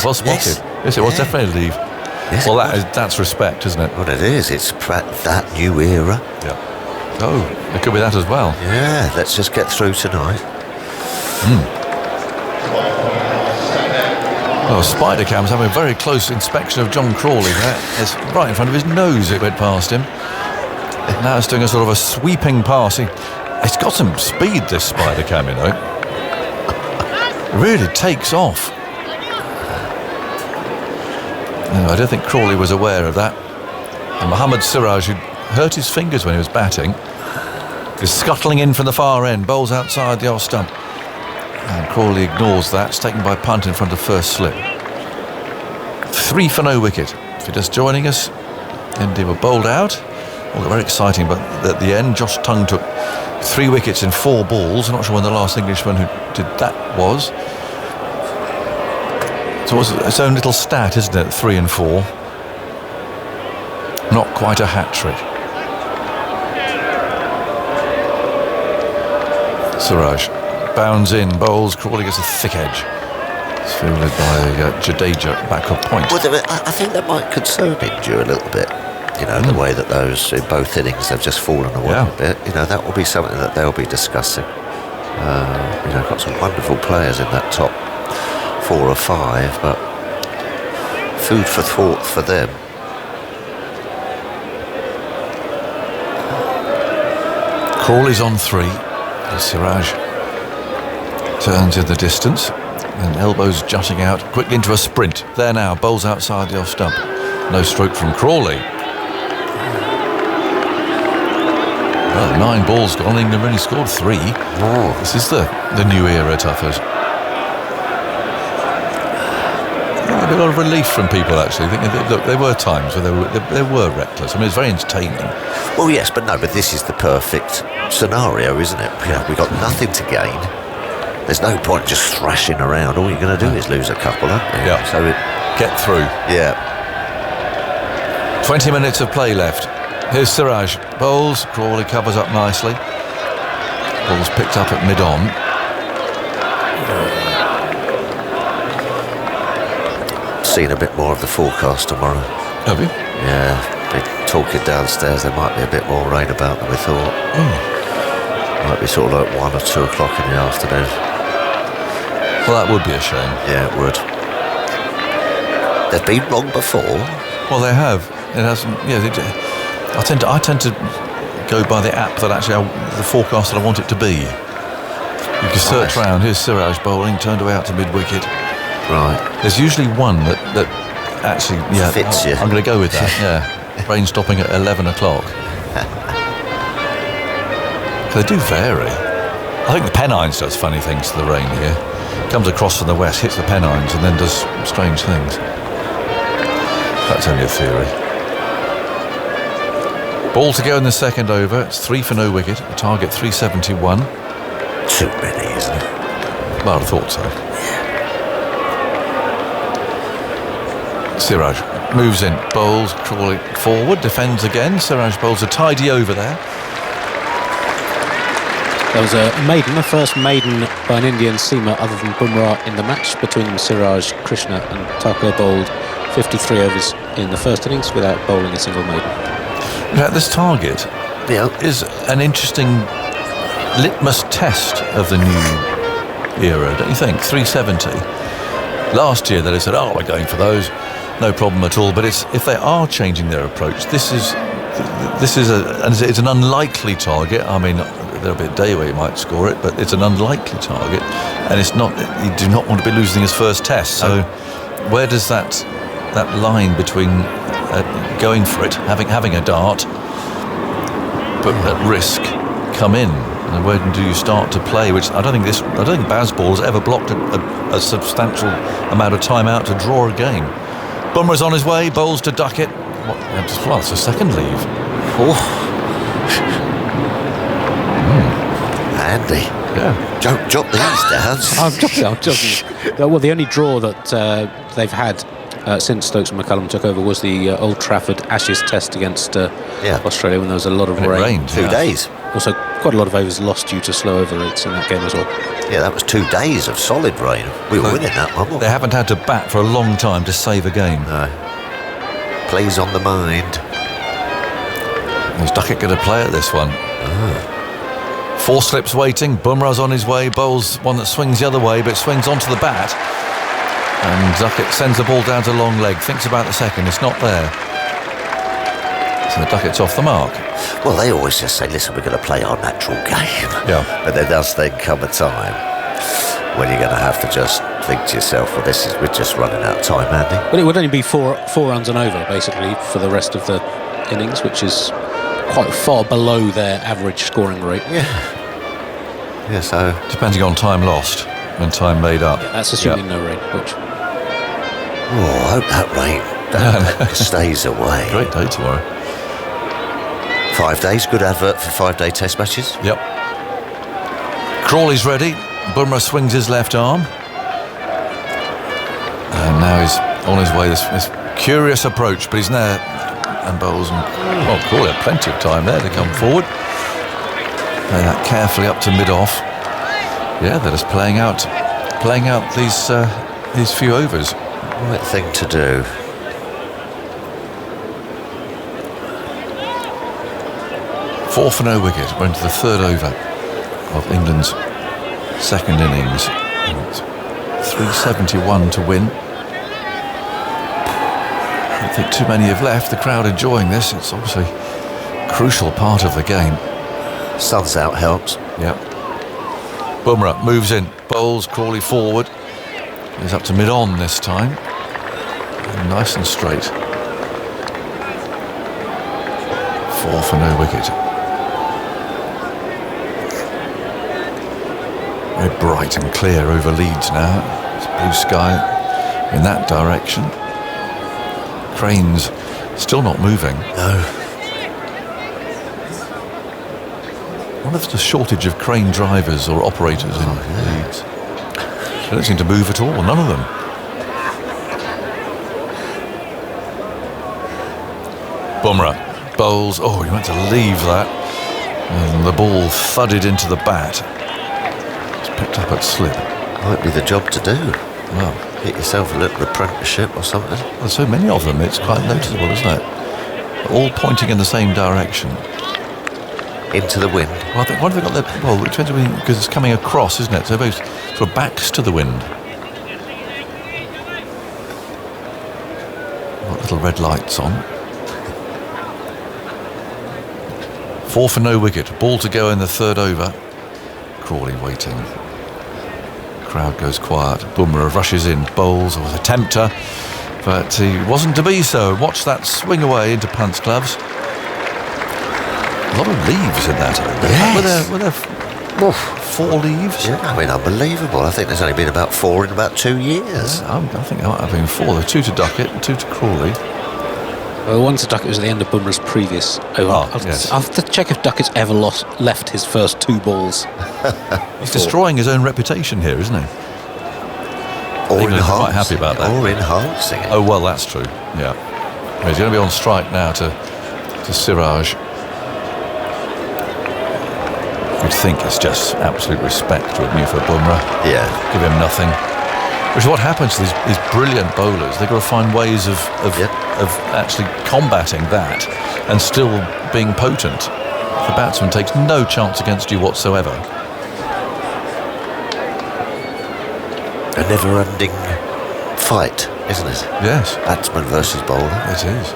was spotted. Yes, it was definitely a leave. Yes, well, that's respect, isn't it? Well, it is. It's that new era. Yeah. Oh, it could be that as well. Yeah, let's just get through tonight. Well, Spider-Cam's having a very close inspection of John Crawley there. It's right in front of his nose it went past him. Now it's doing a sort of a sweeping pass. It's got some speed, this Spider-Cam, you know. It really takes off. No, I don't think Crawley was aware of that. And Mohammad Siraj, who hurt his fingers when he was batting, is scuttling in from the far end, bowls outside the off stump. And Crawley ignores that. It's taken by punt in front of first slip. 3 for no wicket. If you're just joining us, India were bowled out. All very exciting, but at the end, Josh Tongue took 3 wickets in 4 balls. I'm not sure when the last Englishman who did that was. So it's its own little stat, isn't it? 3 and 4. Not quite a hat-trick. Siraj bounds in, bowls, Crawley gets a thick edge. It's fielded by Jadeja, backup point. Well, I think that might concern India a little bit. You know, the way that those, in both innings, have just fallen away a bit. You know, that will be something that they'll be discussing. You know, got some wonderful players in that top 4 or 5, but food for thought for them. Crawley's on 3. Siraj turns in the distance and elbows jutting out quickly into a sprint. There now, bowls outside the off stump. No stroke from Crawley. Well, 9 balls gone. England only scored 3. Oh. This is the new era, Tuffers. A lot of relief from people, actually. Look, there were times where they were reckless. I mean, it's very entertaining. Well, yes, but this is the perfect scenario, isn't it? You know, we've got nothing to gain. There's no point just thrashing around. All you're going to do is lose a couple, aren't you? Yeah. So get through. Yeah. 20 minutes of play left. Here's Siraj. Bowls. Crawley covers up nicely. Ball's picked up at mid-on. Seen a bit more of the forecast tomorrow. Have you? Yeah. Been talking downstairs. There might be a bit more rain about than we thought. Might be sort of like 1 or 2 o'clock in the afternoon. Well, that would be a shame. Yeah, it would. They've been wrong before. Well, they have. It hasn't. Yeah, I tend to go by the app that actually the forecast that I want it to be. You can search round. Here's Siraj bowling, turned away out to mid-wicket. Right. There's usually one that actually fits you. I'm going to go with that. Yeah. Rain stopping at 11 o'clock. They do vary. I think the Pennines does funny things to the rain here. Comes across from the west, hits the Pennines, and then does strange things. That's only a theory. Ball to go in the second over. It's 3 for no wicket. The target 371. Too many, isn't it? Well, I thought so. Siraj moves in, bowls, Crawley forward, defends again. Siraj bowls a tidy over there. There was a maiden, the first maiden by an Indian seamer other than Bumrah in the match between them. Siraj, Krishna and Thakur bowled 53 overs in the first innings without bowling a single maiden. In fact, this target is an interesting litmus test of the new era, don't you think? 370. Last year they said, we're going for those. No problem at all. But if they are changing their approach, it's an unlikely target. I mean, there'll be a day where you might score it, but it's an unlikely target, and it's not. You do not want to be losing his first test. So, where does that line between going for it, having a dart, but at risk, come in? And where do you start to play? Which I don't think Bazball has ever blocked a substantial amount of time out to draw a game. Bumrah's on his way, bowls to Duckett. Well, it's a second leave. Andy. Yeah. Don't jot these down. I'm joking. Well, the only draw that they've had since Stokes and McCullum took over was the Old Trafford Ashes test against Australia when there was a lot of rain. It rained 2 days. Also, quite a lot of overs lost due to slow over rates in that game as well. Yeah, that was 2 days of solid rain. We were winning that one. They haven't had to bat for a long time to save a game. No. Plays on the mind. Is Duckett going to play at this one? Four slips waiting. Bumrah's on his way. Bowles one that swings the other way, but swings onto the bat. And Duckett sends the ball down to long leg. Thinks about the second. It's not there. So Duckett's off the mark. Well, they always just say, listen, we're going to play our natural game. Yeah. But there does then come a time when you're going to have to just think to yourself, well, we're just running out of time, Andy. But it would only be four runs and over, basically, for the rest of the innings, which is quite far below their average scoring rate. Yeah, so... Depending on time lost and time made up. Yeah, that's assuming no rain, which... Oh, I hope that rain stays away. Great day tomorrow. 5 days, good advert for 5-day test matches. Yep. Crawley's ready. Bumrah swings his left arm. And now he's on his way. This curious approach, but he's there. And Bowles and Crawley had plenty of time there to come forward. Play that carefully up to mid-off. Yeah, they're just playing out these few overs. Right thing to do. Four for no wicket. We're into the third over of England's second innings. And 371 to win. I don't think too many have left. The crowd enjoying this. It's obviously a crucial part of the game. Sun's out helps. Yep. Bumrah moves in. Bowles, Crawley forward. He's up to mid-on this time. And nice and straight. Four for no wicket. Very bright and clear over Leeds now. It's blue sky in that direction. Cranes still not moving. No. I wonder if there's a shortage of crane drivers or operators in Leeds. They don't seem to move at all, none of them. Bumrah, Bowles, he went to leave that. And the ball thudded into the bat. It's picked up at slip. Might be the job to do. Well, get yourself a little apprenticeship or something. There's so many of them, it's quite noticeable, isn't it? All pointing in the same direction. Into the wind. Well, I think, what have they got there? Well, it depends because it's coming across, isn't it? So both sort of backs to the wind. Got little red lights on. Four for no wicket. Ball to go in the third over. Crawley waiting. Crowd goes quiet. Bumrah rushes in. Bowles was a tempter, but he wasn't to be so. Watch that swing away into Pant's gloves. A lot of leaves in that over. Yes. Were there 4 leaves? Yeah, I mean, unbelievable. I think there's only been about 4 in about 2 years. Yeah, I think there might have been 4. There were 2 to Duckett and 2 to Crawley. Well, the one to Duckett was at the end of Bumrah's previous over. Yes. I'll have to check if Duckett's ever left his first 2 balls. He's destroying his own reputation here, isn't he? Or England are quite happy about that. Or enhancing it. Oh, well, that's true. Yeah. He's going to be on strike now to Siraj. You'd think it's just absolute respect, wouldn't you, for Bumrah? Yeah. Give him nothing. Which is what happens to these brilliant bowlers. They've got to find ways of actually combating that and still being potent. The batsman takes no chance against you whatsoever. A never-ending fight, isn't it? Yes. Batsman versus bowler. It is.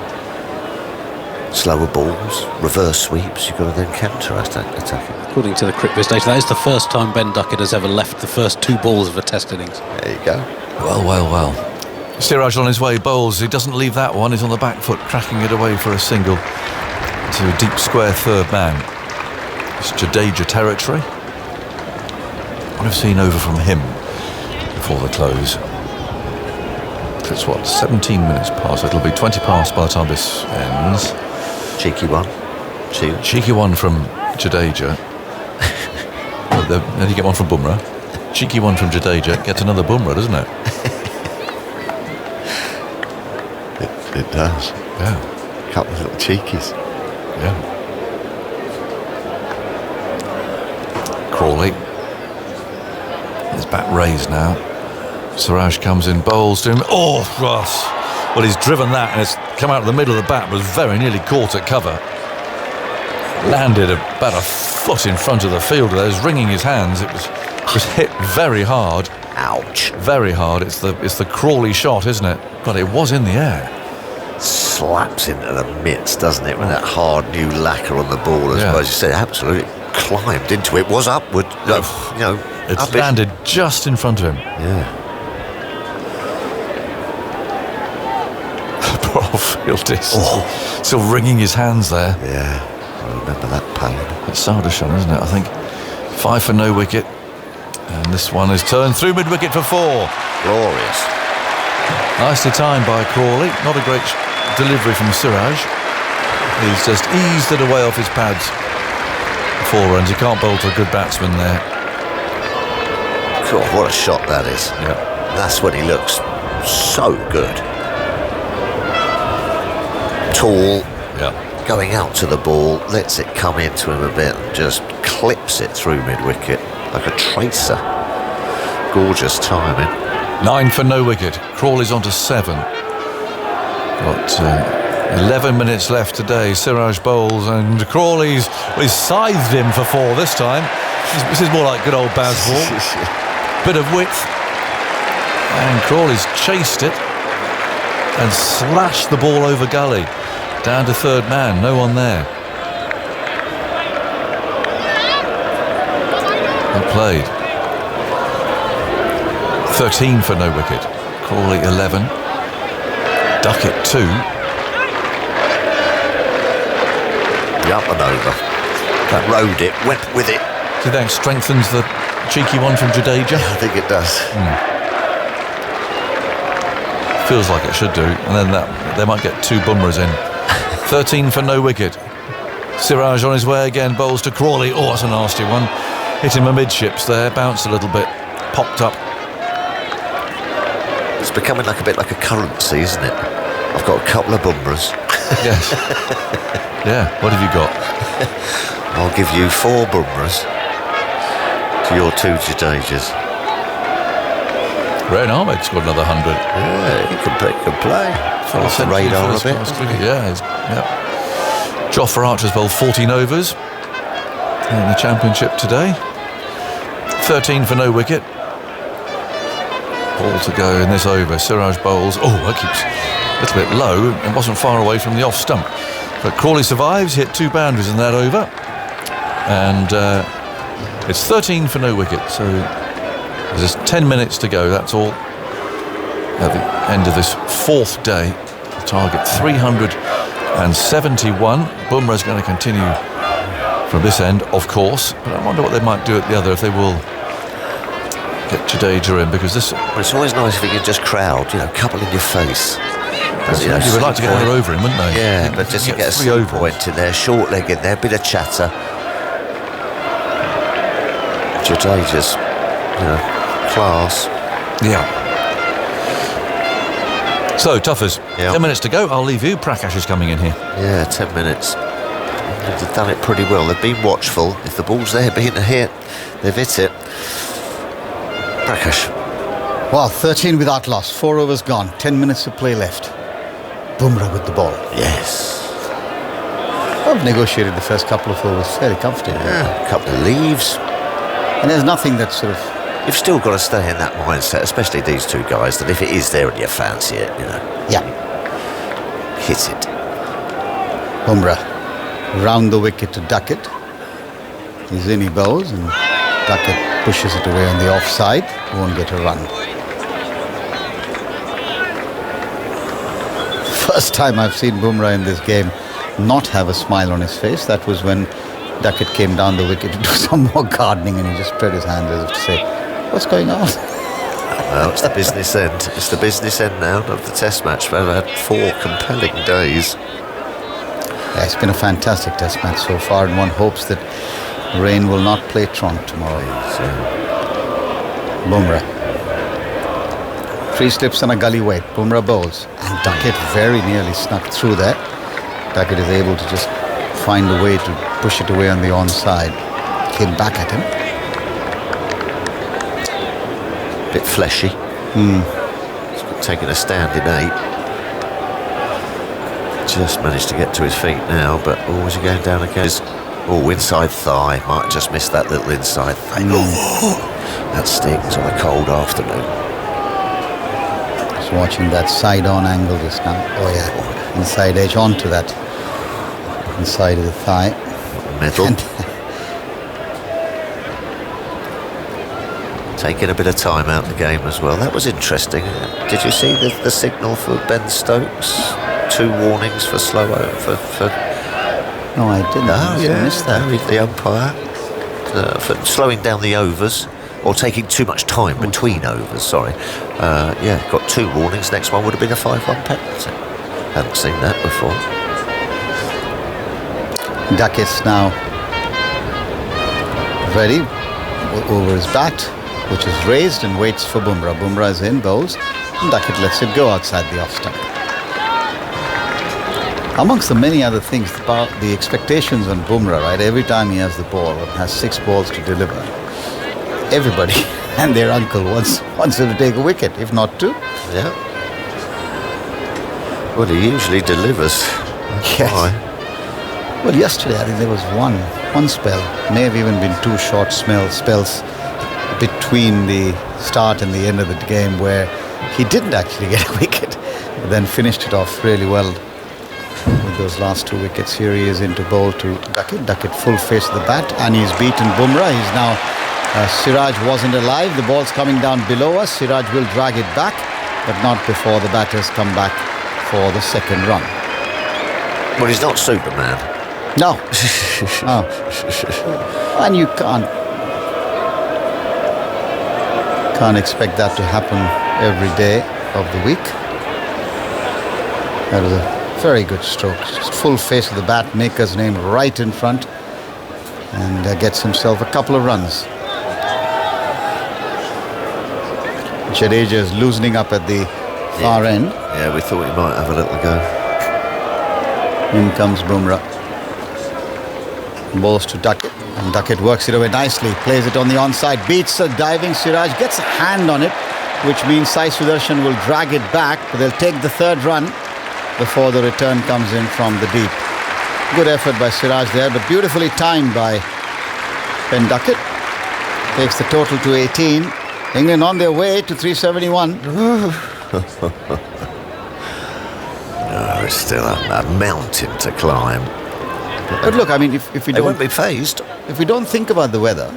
Slower balls, reverse sweeps, you've got to then counter-attack it. According to the Crickviz data, that is the first time Ben Duckett has ever left the first 2 balls of a test innings. There you go. Well. Siraj on his way, Bowles. He doesn't leave that one. He's on the back foot, cracking it away for a single to a deep square third man. It's Jadeja territory. What I've seen over from him before the close. It's 17 minutes past. It'll be 20 past by the time this ends. Cheeky one. Cheeky one from Jadeja. Then you get one from Bumrah. Cheeky one from Jadeja. Gets another Bumrah, doesn't it? It does. Yeah. A couple of little cheekies. Yeah. Crawley. His bat raised now. Siraj comes in, bowls to him. Oh, Ross. Well, he's driven that and it's come out of the middle of the bat, was very nearly caught at cover. Landed about a foot in front of the fielder. He was wringing his hands. It was hit very hard. Ouch. Very hard. It's the Crawley shot, isn't it? But it was in the air. Slaps into the mitts, doesn't it? With that hard new lacquer on the ball, as well as you said, absolutely climbed into it. Was upward, It's landed just in front of him. Yeah. Poor Field is still wringing his hands there. Yeah, I remember that pain. It's Sardashan, isn't it? I think 5 for no wicket. And this one is turned through mid-wicket for 4. Glorious. Nicely timed by Crawley. Not a great delivery from Siraj. He's just eased it away off his pads. 4 runs. You can't bowl to a good batsman there. God, what a shot that is. Yeah. That's when he looks so good. Tall. Yeah. Going out to the ball, lets it come into him a bit and just clips it through mid-wicket like a tracer. Gorgeous timing. 9 for no wicket. Crawley's on to 7. Got 11 minutes left today. Siraj bowls and Crawley's scythed him for 4 this time. This is more like good old Bazball. Bit of width. And Crawley's chased it and slashed the ball over gully. Down to third man. No one there. Well played. 13 for no wicket. Crawley 11. Duckett 2. Up and over. That rode it, went with it. Do you think strengthens the cheeky one from Jadeja? I think it does. Feels like it should do. And then they might get 2 Bumrahs in. 13 for no wicket. Siraj on his way again, bowls to Crawley. Oh, that's a nasty one. Hit him amidships there, bounced a little bit, popped up. It's becoming like a bit like a currency, isn't it? I've got a couple of Bumrahs. Yes. Yeah, what have you got? I'll give you 4 Bumrahs to your 2 Jadejas. Rain Ahmed's got another 100. Yeah, he can play. Full off the radar a bit. Yeah. Jofra Archer's bowled 14 overs in the championship today. 13 for no wicket. Ball to go in this over. Siraj bowls. Oh, that keeps a little bit low and wasn't far away from the off stump. But Crawley survives, hit 2 boundaries in that over. And it's 13 for no wicket. So there's just 10 minutes to go. That's all. At the end of this 4th day, the target 371. Bumrah's going to continue from this end, of course, but I wonder what they might do at the other, if they will get Jadeja in, because this... Well, it's always nice if you can just crowd, couple in your face. You would like to get another over him, wouldn't they? Yeah, but just to get a 3 point in there, short leg in there, bit of chatter. Jadeja's, class. Yeah. So, Tuffers, 10 minutes to go. I'll leave you. Prakash is coming in here. Yeah, 10 minutes. They've done it pretty well. They've been watchful. If the ball's there being a hit, they've hit it. Prakash. Well, 13 without loss. 4 overs gone. 10 minutes to play left. Bumrah with the ball. Yes. I've negotiated the first couple of overs fairly comfortably. Yeah, a couple of leaves. And there's nothing that sort of... You've still got to stay in that mindset, especially these 2 guys, that if it is there and you fancy it, Yeah. hit it. Bumrah round the wicket to Duckett. He's in, he bowls, and Duckett pushes it away on the offside. Won't get a run. First time I've seen Bumrah in this game not have a smile on his face. That was when Duckett came down the wicket to do some more gardening, and he just spread his hands as if to say, what's going on? Well, it's the business end. It's the business end now of the Test match. We've had 4 compelling days. Yeah, it's been a fantastic Test match so far, and one hopes that rain will not play trump tomorrow. Bumrah. 3 slips and a gully weight. Bumrah bowls, and Duckett very nearly snuck through there. Duckett is able to just find a way to push it away on the onside. Came back at him. Bit fleshy. He's taking a stand in 8. just managed to get to his feet now, but is he going down again? Oh, inside thigh. Might have just missed that little inside thigh. That stings on a cold afternoon. Just watching that side-on angle just now. Oh yeah, inside edge onto that inside of the thigh. Middle. Taking a bit of time out of the game as well. That was interesting. Did you see the signal for Ben Stokes? 2 warnings for slow over. No, I didn't. I missed that. The umpire for slowing down the overs or taking too much time between overs. Sorry. Got 2 warnings. Next one would have been a 5-1 penalty. Hadn't seen that before. Duckett's now ready over his bat, which is raised and waits for Bumrah. Bumrah is in, bowls, and Duckett lets it go outside the off stump. Amongst the many other things, the expectations on Bumrah, right? Every time he has the ball and has 6 balls to deliver, everybody and their uncle wants him to take a wicket, if not 2. Yeah. Well, he usually delivers. Yes. Why? Well, yesterday I think there was one spell, may have even been 2 short spells between the start and the end of the game where he didn't actually get a wicket, but then finished it off really well with those last 2 wickets. Here he is into bowl to Duckett. Duckett full face of the bat, and he's beaten Bumrah. He's now Siraj wasn't alive. The ball's coming down below us. Siraj will drag it back, but not before the batters come back for the second run. Well, he's not Superman. No. Oh. And you can't expect that to happen every day of the week. That was a very good stroke. Just full face of the bat, Maker's name right in front, and gets himself a couple of runs. Jadeja is loosening up at the far end. Yeah, we thought he might have a little go. In comes Bumrah. Balls to Duckett, and Duckett works it away nicely, plays it on the onside, beats a diving Siraj, gets a hand on it, which means Sai Sudarshan will drag it back, but they'll take the 3rd run before the return comes in from the deep. Good effort by Siraj there, but beautifully timed by Ben Duckett. Takes the total to 18. England on their way to 371. It's still a mountain to climb. But look, I mean, if we they don't won't be phased. If we don't think about the weather,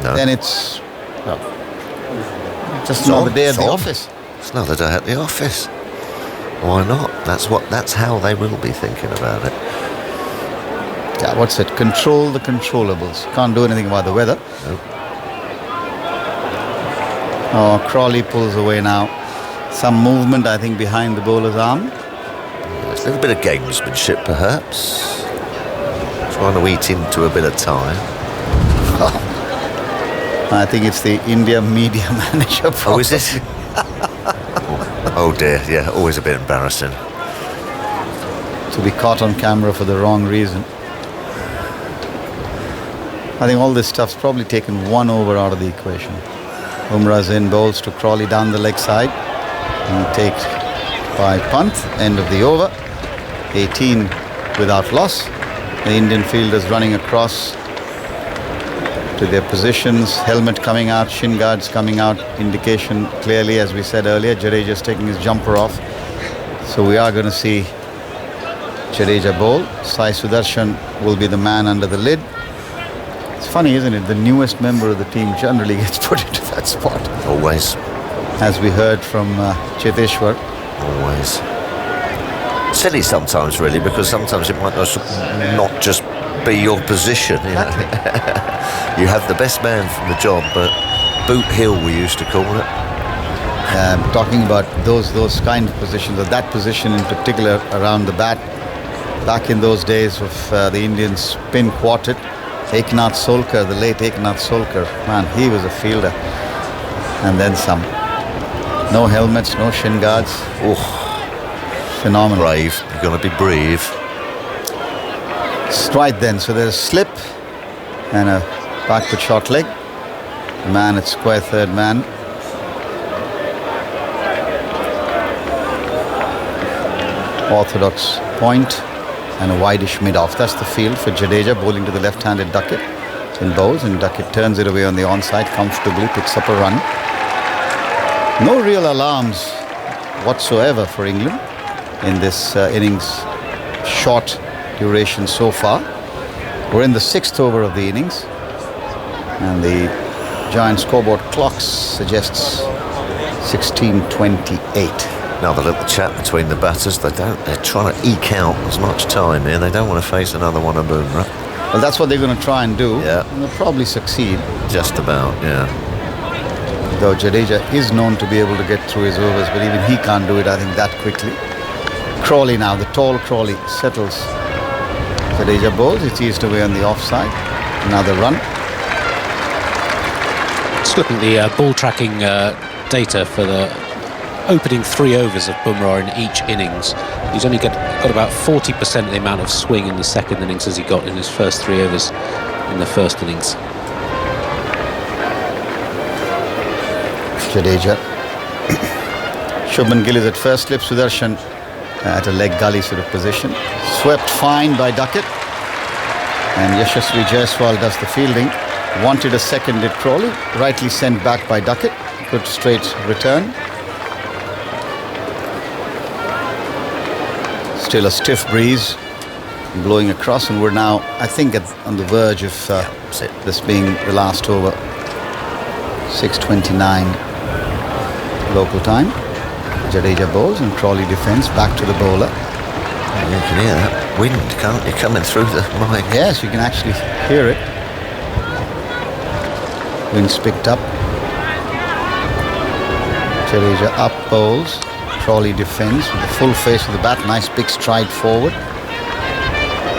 then it's just another day at the office. It's another day at the office. Why not? That's how they will be thinking about it. Yeah, what's it? Control the controllables. Can't do anything about the weather. Nope. Oh, Crawley pulls away now. Some movement, I think, behind the bowler's arm. There's a little bit of gamesmanship, perhaps. Trying to eat into a bit of time. I think it's the India media manager problem. Oh, is it? Oh dear, yeah, always a bit embarrassing. To be caught on camera for the wrong reason. I think all this stuff's probably taken 1 over out of the equation. Bumrah's in, bowls to Crawley down the leg side. And he takes by Pant, end of the over. 18 without loss. The Indian fielders running across to their positions. Helmet coming out, shin guards coming out. Indication clearly, as we said earlier, Jadeja's taking his jumper off. So we are going to see Jadeja bowl. Sai Sudarshan will be the man under the lid. It's funny, isn't it? The newest member of the team generally gets put into that spot. Always. As we heard from Cheteshwar. Always. Silly sometimes, really, because sometimes it might not just be your position. You know? You have the best man from the job, but boot hill we used to call it. Talking about those kind of positions, or that position in particular around the bat, back in those days of the Indian spin quartet, Eknath Solkar, the late Eknath Solkar, man, he was a fielder. And then some. No helmets, no shin guards. Oh. Phenomenal. Brave. You've got to be brave. Stride then. So there's a slip and a backward short leg. Man at square 3rd man. orthodox point and a wideish mid-off. That's the field for Jadeja, bowling to the left-handed Duckett in bowls, and Duckett turns it away on the onside comfortably, picks up a run. No real alarms whatsoever for England in this innings, short duration so far. We're in the 6th over of the innings, and the giant scoreboard clock suggests 16:28. Another little chat between the batters. They're trying to eke out as much time here. They don't want to face another one of Bumrah. Well, that's what they're going to try and do. Yeah. And they'll probably succeed. Just about, yeah. Though Jadeja is known to be able to get through his overs, but even he can't do it, I think, that quickly. Crawley now, the tall Crawley settles. Jadeja bowls, it's eased away on the offside. Another run. Let's look at the ball tracking data for the opening 3 overs of Bumrah in each innings. He's only got about 40% of the amount of swing in the second innings as he got in his first 3 overs in the first innings. Jadeja. Shubman Gill is at first slip. Sudarshan at a leg gully sort of position. Swept fine by Duckett. And Yashasvi Jaiswal does the fielding. Wanted a second, did Crawley. Rightly sent back by Duckett. Good straight return. Still a stiff breeze blowing across, and we're now, I think, on the verge of this being the last over. 6:29 local time. Jadeja bowls and Crawley defends, back to the bowler. You can hear that wind, can't you, coming through the mic? Yes, you can actually hear it. Wind's picked up. Jadeja up bowls. Crawley defends with the full face of the bat. Nice big stride forward.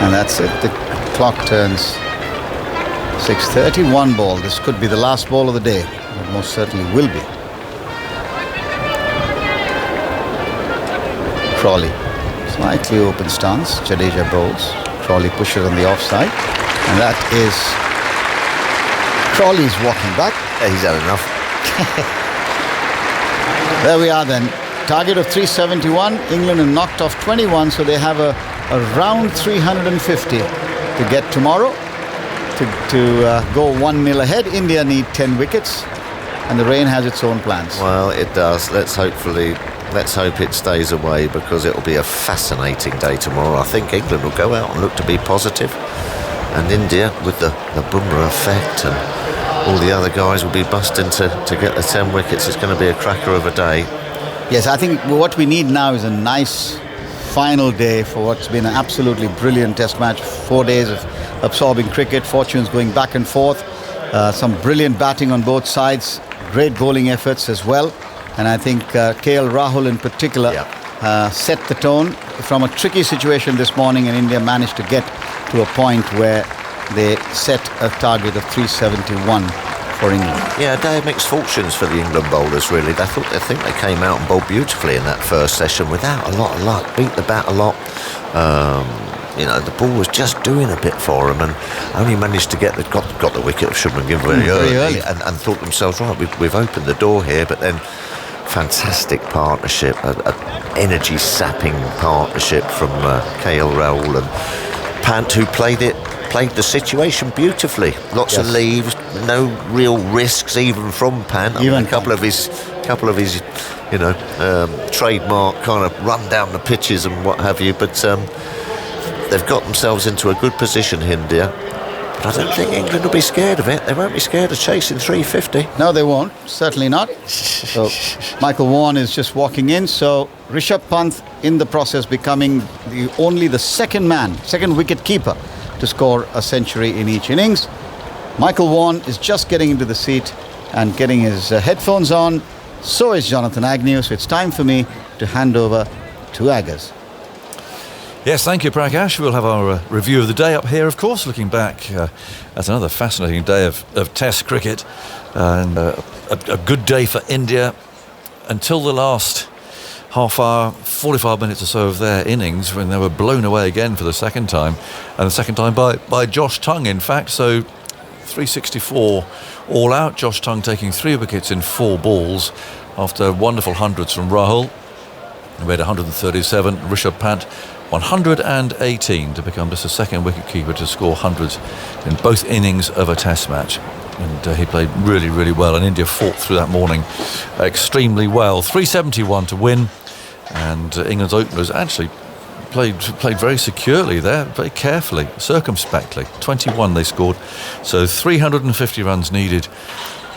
And that's it. The clock turns 6:30. 1 ball. This could be the last ball of the day. It most certainly will be. Crawley. Slightly open stance. Jadeja bowls. Crawley pushes on the offside. And that is Crawley's walking back. Yeah, he's had enough. There we are then. Target of 371. England have knocked off 21, so they have a round 350 to get tomorrow to go 1-0 ahead. India need 10 wickets, and the rain has its own plans. Well, it does. Let's hope it stays away, because it'll be a fascinating day tomorrow. I think England will go out and look to be positive, and India, with the Bumrah effect and all the other guys, will be busting to get the 10 wickets. It's going to be a cracker of a day. Yes, I think what we need now is a nice final day for what's been an absolutely brilliant test match. 4 days of absorbing cricket, fortunes going back and forth, some brilliant batting on both sides, great bowling efforts as well. And I think KL Rahul in particular set the tone from a tricky situation this morning, and India managed to get to a point where they set a target of 371 for England. Yeah, a day of mixed fortunes for the England bowlers, really. I think they came out and bowled beautifully in that first session without a lot of luck, beat the bat a lot. The ball was just doing a bit for them, and only managed to got the wicket of Shubman Gill very early. And thought themselves, right, we've opened the door here. But then fantastic partnership, a energy-sapping partnership from KL Rahul and Pant, who played the situation beautifully. Lots of leaves, no real risks even from Pant. A couple of his trademark kind of run down the pitches and what have you. But they've got themselves into a good position, India. But I don't think England will be scared of it. They won't be scared of chasing 350. No, they won't. Certainly not. So Michael Vaughan is just walking in. So Rishabh Pant in the process becoming only the second wicket keeper to score a century in each innings. Michael Vaughan is just getting into the seat and getting his headphones on. So is Jonathan Agnew. So it's time for me to hand over to Aggers. Yes, thank you, Prakash. We'll have our review of the day up here, of course, looking back at another fascinating day of Test cricket, and a good day for India until the last half hour, 45 minutes or so of their innings, when they were blown away again for the second time, and the second time by Josh Tongue, in fact. So 364 all out. Josh Tongue taking 3 wickets in 4 balls after wonderful hundreds from Rahul. He made 137. Rishabh Pant 118 to become just the second wicketkeeper to score hundreds in both innings of a Test match. And he played really, really well. And India fought through that morning extremely well. 371 to win. And England's openers actually played very securely there, very carefully, circumspectly. 21 they scored. So 350 runs needed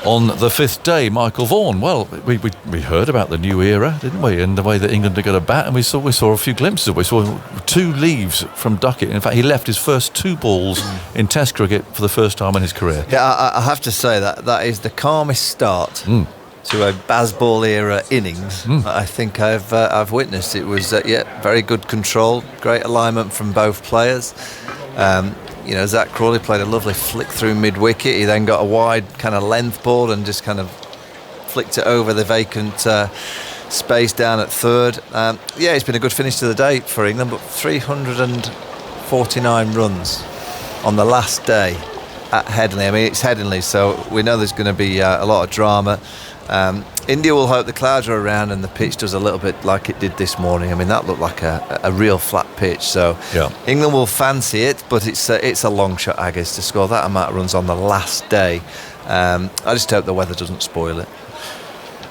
on the fifth day. Michael Vaughan, well, we heard about the new era, didn't we, and the way that England are going to bat, and we saw a few glimpses of it. We saw 2 leaves from Duckett. In fact, he left his first 2 balls in Test cricket for the first time in his career. Yeah, I have to say that is the calmest start to a Bazball era innings I think I've witnessed. It was very good control, great alignment from both players. Zach Crawley played a lovely flick through mid-wicket. He then got a wide kind of length ball and just kind of flicked it over the vacant space down at third. It's been a good finish to the day for England, but 349 runs on the last day at Headingley. I mean, it's Headingley, so we know there's going to be a lot of drama. India will hope the clouds are around and the pitch does a little bit like it did this morning. I mean, that looked like a real flat pitch. So England will fancy it, but it's a long shot, Aggies, to score that amount of runs on the last day. I just hope the weather doesn't spoil it.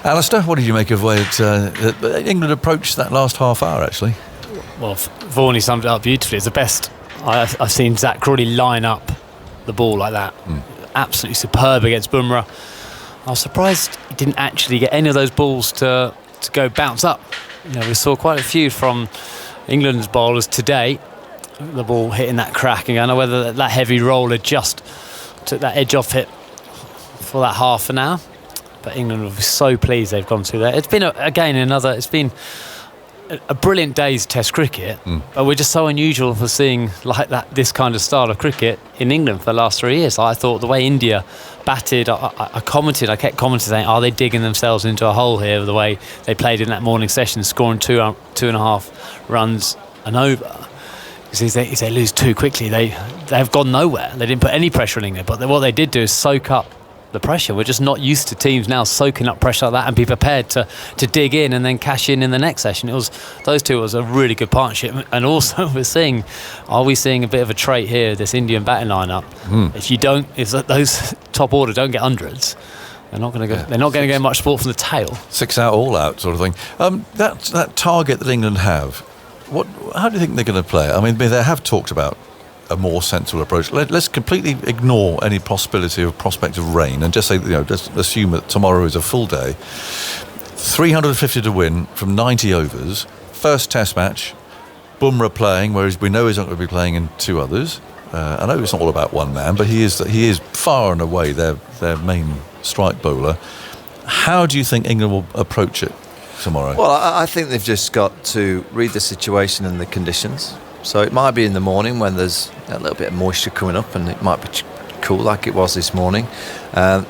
Alistair, what did you make of the way England approached that last half hour, actually? Well, Vaughan summed it up beautifully. It's the best I've seen Zach Crawley line up the ball like that. Absolutely superb against Bumrah. I was surprised he didn't actually get any of those balls to go bounce up. We saw quite a few from England's bowlers today. The ball hitting that crack, and I don't know whether that heavy roller just took that edge off it for that half an hour. But England will be so pleased they've gone through there. It's been it's been a brilliant day's Test cricket, but we're just so unusual for seeing like that this kind of style of cricket in England for the last 3 years. I thought the way India batted, I kept commenting saying, are they digging themselves into a hole here, the way they played in that morning session, scoring 2.5 runs and over. Because if they lose too quickly, they've gone nowhere. They didn't put any pressure on England, but what they did do is soak up the pressure. We're just not used to teams now soaking up pressure like that and be prepared to dig in and then cash in the next session. Those two was a really good partnership, and also are we seeing a bit of a trait here, this Indian batting lineup? If those top order don't get hundreds, they're not going to go. They're not going to get much sport from the tail. 6 out, all out sort of thing. That target that England have, how do you think they're going to play? I mean, they have talked about a more sensible approach. Let's completely ignore any prospect of rain and just say, just assume that tomorrow is a full day. 350 to win from 90 overs. First Test match. Bumrah playing, whereas we know he's not going to be playing in 2 others. I know it's not all about one man, but he is far and away their main strike bowler. How do you think England will approach it tomorrow? Well, I think they've just got to read the situation and the conditions. So it might be in the morning when there's a little bit of moisture coming up, and it might be cool like it was this morning, and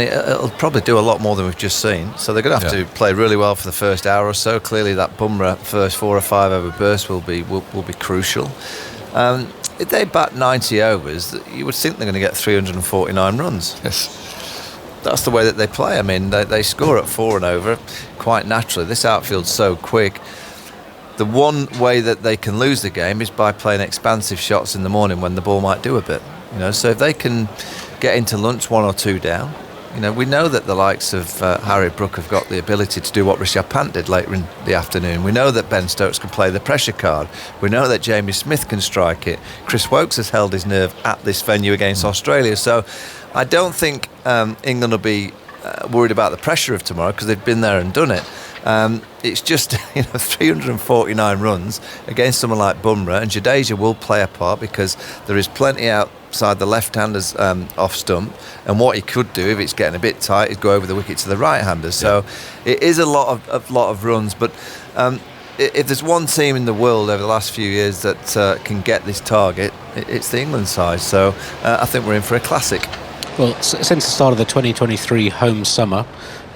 it'll probably do a lot more than we've just seen. So they're going to have to play really well for the first hour or so. Clearly that Bumrah first 4 or 5 over burst will be crucial. If they bat 90 overs, you would think they're going to get 349 runs. Yes. That's the way that they play. I mean, they score at 4 and over quite naturally. This outfield's so quick. The one way that they can lose the game is by playing expansive shots in the morning when the ball might do a bit. So if they can get into lunch 1 or 2 down, we know that the likes of Harry Brook have got the ability to do what Rishabh Pant did later in the afternoon. We know that Ben Stokes can play the pressure card. We know that Jamie Smith can strike it. Chris Woakes has held his nerve at this venue against Australia. So I don't think England will be worried about the pressure of tomorrow, because they've been there and done it. It's just 349 runs against someone like Bumrah, and Jadeja will play a part because there is plenty outside the left-handers off stump, and what he could do if it's getting a bit tight is go over the wicket to the right-handers. So it is a lot of runs, but if there's one team in the world over the last few years that can get this target, it's the England side. So I think we're in for a classic. Well, since the start of the 2023 home summer,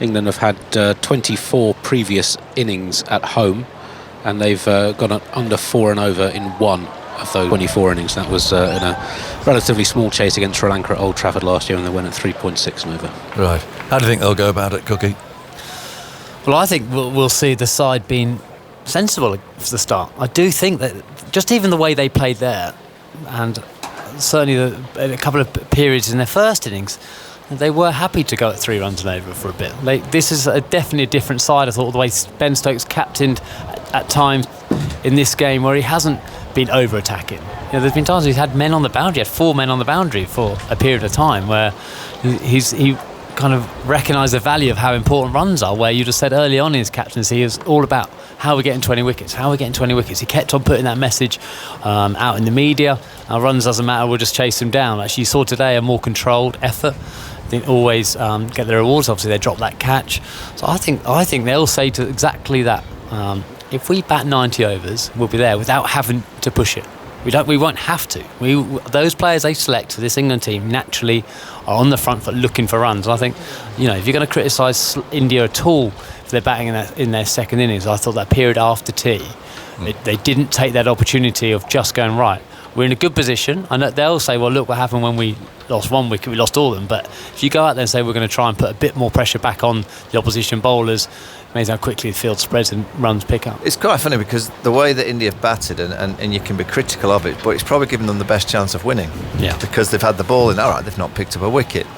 England have had 24 previous innings at home, and they've gone under 4 and over in 1 of those 24 innings. That was in a relatively small chase against Sri Lanka at Old Trafford last year, and they went at 3.6 and over. Right. How do you think they'll go about it, Cookie? Well, I think we'll see the side being sensible for the start. I do think that just even the way they played there, and certainly a couple of periods in their first innings, they were happy to go at 3 runs and over for a bit. This is definitely a different side. I thought the way Ben Stokes captained at times in this game where he hasn't been over-attacking. There's been times he's had men on the boundary, he had 4 men on the boundary for a period of time where he kind of recognised the value of how important runs are, where you just said early on in his captaincy, it was all about how we're getting 20 wickets, how we're getting 20 wickets. He kept on putting that message out in the media. Our runs doesn't matter, we'll just chase them down. Actually, you saw today a more controlled effort. Didn't always get the rewards. Obviously, they dropped that catch. So I think they'll say to exactly that. If we bat 90 overs, we'll be there without having to push it. We won't have to. Those players they select for this England team naturally are on the front foot looking for runs. I think, if you're going to criticise India at all if they're batting in their second innings, I thought that period after tea, they didn't take that opportunity of just going right. We're in a good position. I know they'll say, well, look what happened when we lost 1 wicket, we lost all of them. But if you go out there and say we're going to try and put a bit more pressure back on the opposition bowlers, amazing how quickly the field spreads and runs pick up. It's quite funny because the way that India have batted, and you can be critical of it, but it's probably given them the best chance of winning. Yeah. Because they've had the ball in. All right, they've not picked up a wicket,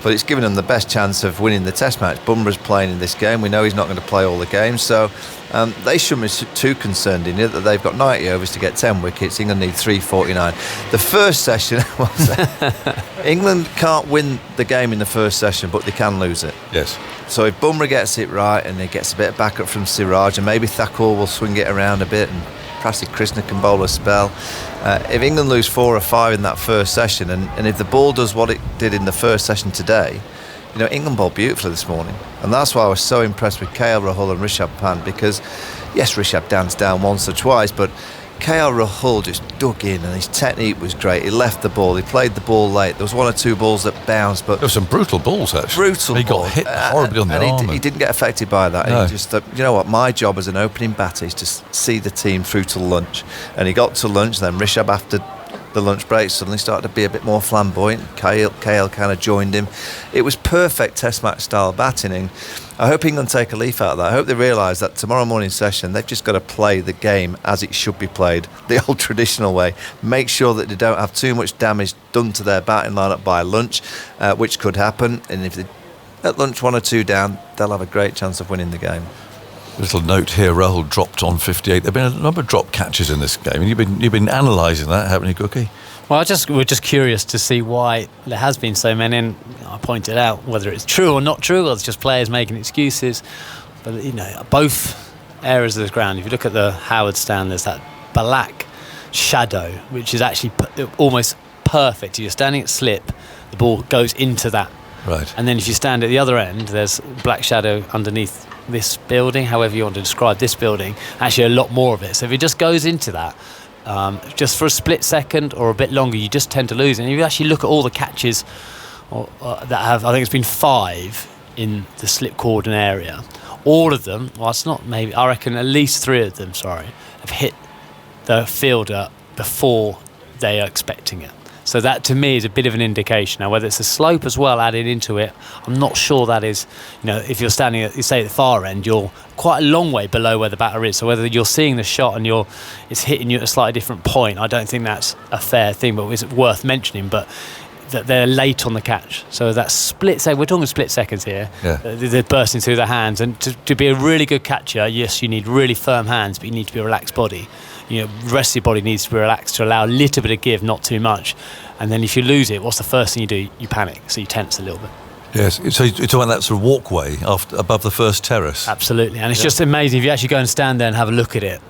but it's given them the best chance of winning the Test match. Bumrah's playing in this game. We know he's not going to play all the games, so they shouldn't be too concerned in it that they've got 90 overs to get 10 wickets. England need 349. The first session, England can't win the game in the first session, but they can lose it. Yes. So if Bumrah gets it right and he gets a bit of backup from Siraj, and maybe Thakur will swing it around a bit, and perhaps Krishna can bowl a spell. If England lose 4 or 5 in that first session, and if the ball does what it did in the first session today, England bowled beautifully this morning. And that's why I was so impressed with KL Rahul and Rishabh Pant, because yes, Rishabh danced down once or twice, but KL Rahul just dug in and his technique was great. He left the ball, he played the ball late. There was 1 or 2 balls that bounced, but there were some brutal balls actually. He got hit horribly on the arm. He didn't get affected by that. No. He just thought, you know what, my job as an opening batter is to see the team through to lunch. And he got to lunch, then Rishabh after the lunch break suddenly started to be a bit more flamboyant. KL kind of joined him. It was perfect Test match style batting, and I hope England take a leaf out of that. I hope they realise that tomorrow morning session they've just got to play the game as it should be played, the old traditional way. Make sure that they don't have too much damage done to their batting lineup by lunch, which could happen, and if they at lunch 1 or 2 down, they'll have a great chance of winning the game. Little note here, Rahul dropped on 58. There have been a number of drop catches in this game. You've been analysing that, haven't you, Cookie? Well, we're just curious to see why there has been so many, and I pointed out whether it's true or not true, or it's just players making excuses. But both areas of the ground, if you look at the Howard stand, there's that black shadow, which is actually almost perfect. You're standing at slip, the ball goes into that. Right. And then if you stand at the other end, there's black shadow underneath this building, however you want to describe this building, actually a lot more of it. So if it just goes into that, just for a split second or a bit longer, you just tend to lose. And if you actually look at all the catches that have, I think it's been 5 in the slip cordon area, all of them, well, it's not maybe, I reckon at least 3 of them, have hit the fielder before they are expecting it. So that to me is a bit of an indication. Now whether it's a slope as well added into it, I'm not sure that is, if you're standing at, you say at the far end, you're quite a long way below where the batter is. So whether you're seeing the shot and it's hitting you at a slightly different point, I don't think that's a fair thing, but it's worth mentioning. But that they're late on the catch. So that split second, we're talking split seconds here, they're bursting through their hands. And to be a really good catcher, yes, you need really firm hands, but you need to be a relaxed body. The rest of your body needs to be relaxed to allow a little bit of give, not too much. And then if you lose it, what's the first thing you do? You panic, so you tense a little bit. Yes, so you're talking about that sort of walkway above the first terrace. Absolutely, and it's just amazing if you actually go and stand there and have a look at it,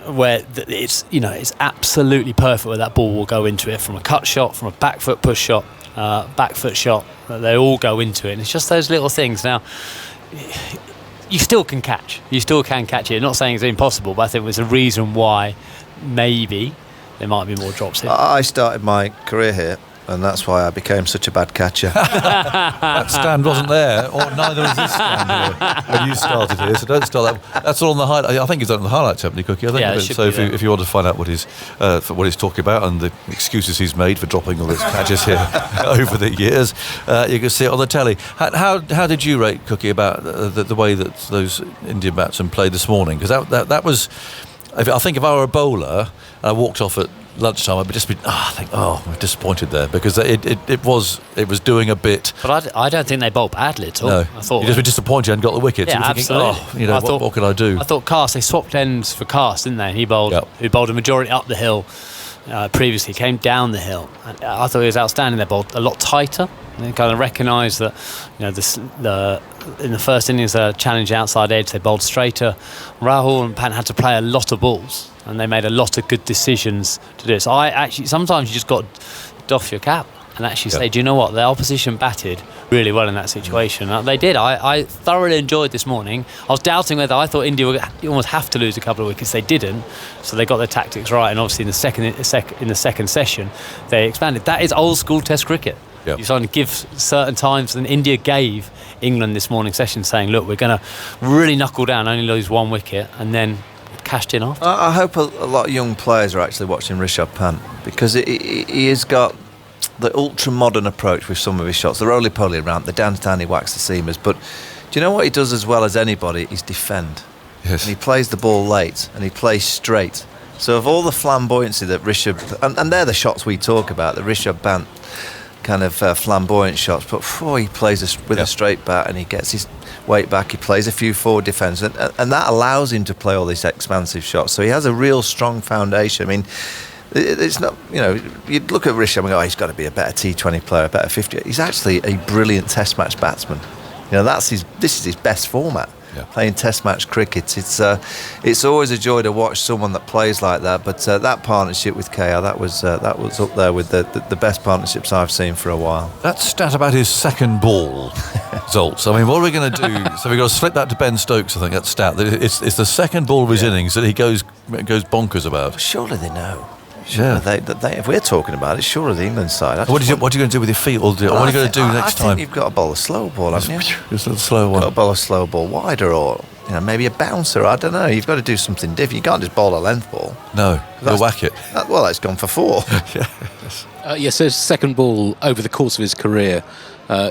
where it's it's absolutely perfect where that ball will go into it, from a cut shot, from a back foot push shot, back foot shot. They all go into it, and it's just those little things. Now, you still can catch. You still can catch it. I'm not saying it's impossible, but I think there's a reason why maybe there might be more drops here. I started my career here and that's why I became such a bad catcher. That stand wasn't there, or neither is this stand here when you started here. So don't start that. That's all on the highlight. I think he's on the highlights, haven't he, Cookie? I think. Yeah, So if you want to find out what he's talking about and the excuses he's made for dropping all his catches here over the years, you can see it on the telly. How did you rate, Cookie, about the way that those Indian batsmen played this morning? Because that was, I think if I were a bowler and I walked off at lunchtime, I'd just be, I'm disappointed there, because it was doing a bit. But I don't think they bowled badly at all. No, I thought you'd just be disappointed and got the wicket. Yeah, so absolutely. Thinking, what can I do? I thought Cast, they swapped ends for Cast, didn't they? He bowled a majority up the hill. Previously came down the hill. And I thought he was outstanding. They bowled a lot tighter. They kind of recognised that, in the first innings, challenge outside edge, they bowled straighter. Rahul and Pant had to play a lot of balls, and they made a lot of good decisions to do it. So sometimes you just got to doff your cap and actually say, do you know what? The opposition batted really well in that situation. They did. I thoroughly enjoyed this morning. I was doubting whether I thought India would almost have to lose a couple of wickets. They didn't, so they got their tactics right. And obviously in the second session, they expanded. That is old school Test cricket. Yep. You sort of give certain times, and India gave England this morning session saying, look, we're going to really knuckle down, only lose one wicket, and then cashed in after. I hope a lot of young players are actually watching Rishabh Pant, because he has got the ultra-modern approach with some of his shots. The roly-poly around, the dance down, he whacks the seamers. But do you know what he does as well as anybody? Is defend. Yes. And he plays the ball late, and he plays straight. So of all the flamboyancy that Rishabh... And they're the shots we talk about, the Rishabh Pant kind of flamboyant shots. But he plays with a straight bat, and he gets his weight back. He plays a few forward defence, and that allows him to play all these expansive shots. So he has a real strong foundation. I mean... It's not, you'd look at Rishabh and go, he's got to be a better T20 player, a better 50. He's actually a brilliant Test match batsman. This is his best format. Yeah. Playing Test match cricket, it's always a joy to watch someone that plays like that. But that partnership with KR, that was up there with the best partnerships I've seen for a while. That stat about his second ball results. I mean, what are we going to do? So we've got to slip that to Ben Stokes. I think that stat. It's the second ball of his innings that he goes bonkers about. Surely they know. Yeah. If we're talking about it, surely the England side. What are you going to do with your feet? What are you going to do next time? I think you've got to bowl a slow ball, haven't you? Just a slow one. Got to bowl a slow ball wider, or maybe a bouncer. I don't know. You've got to do something different. You can't just bowl a length ball. No, you'll whack it. That's gone for 4. So second ball over the course of his career,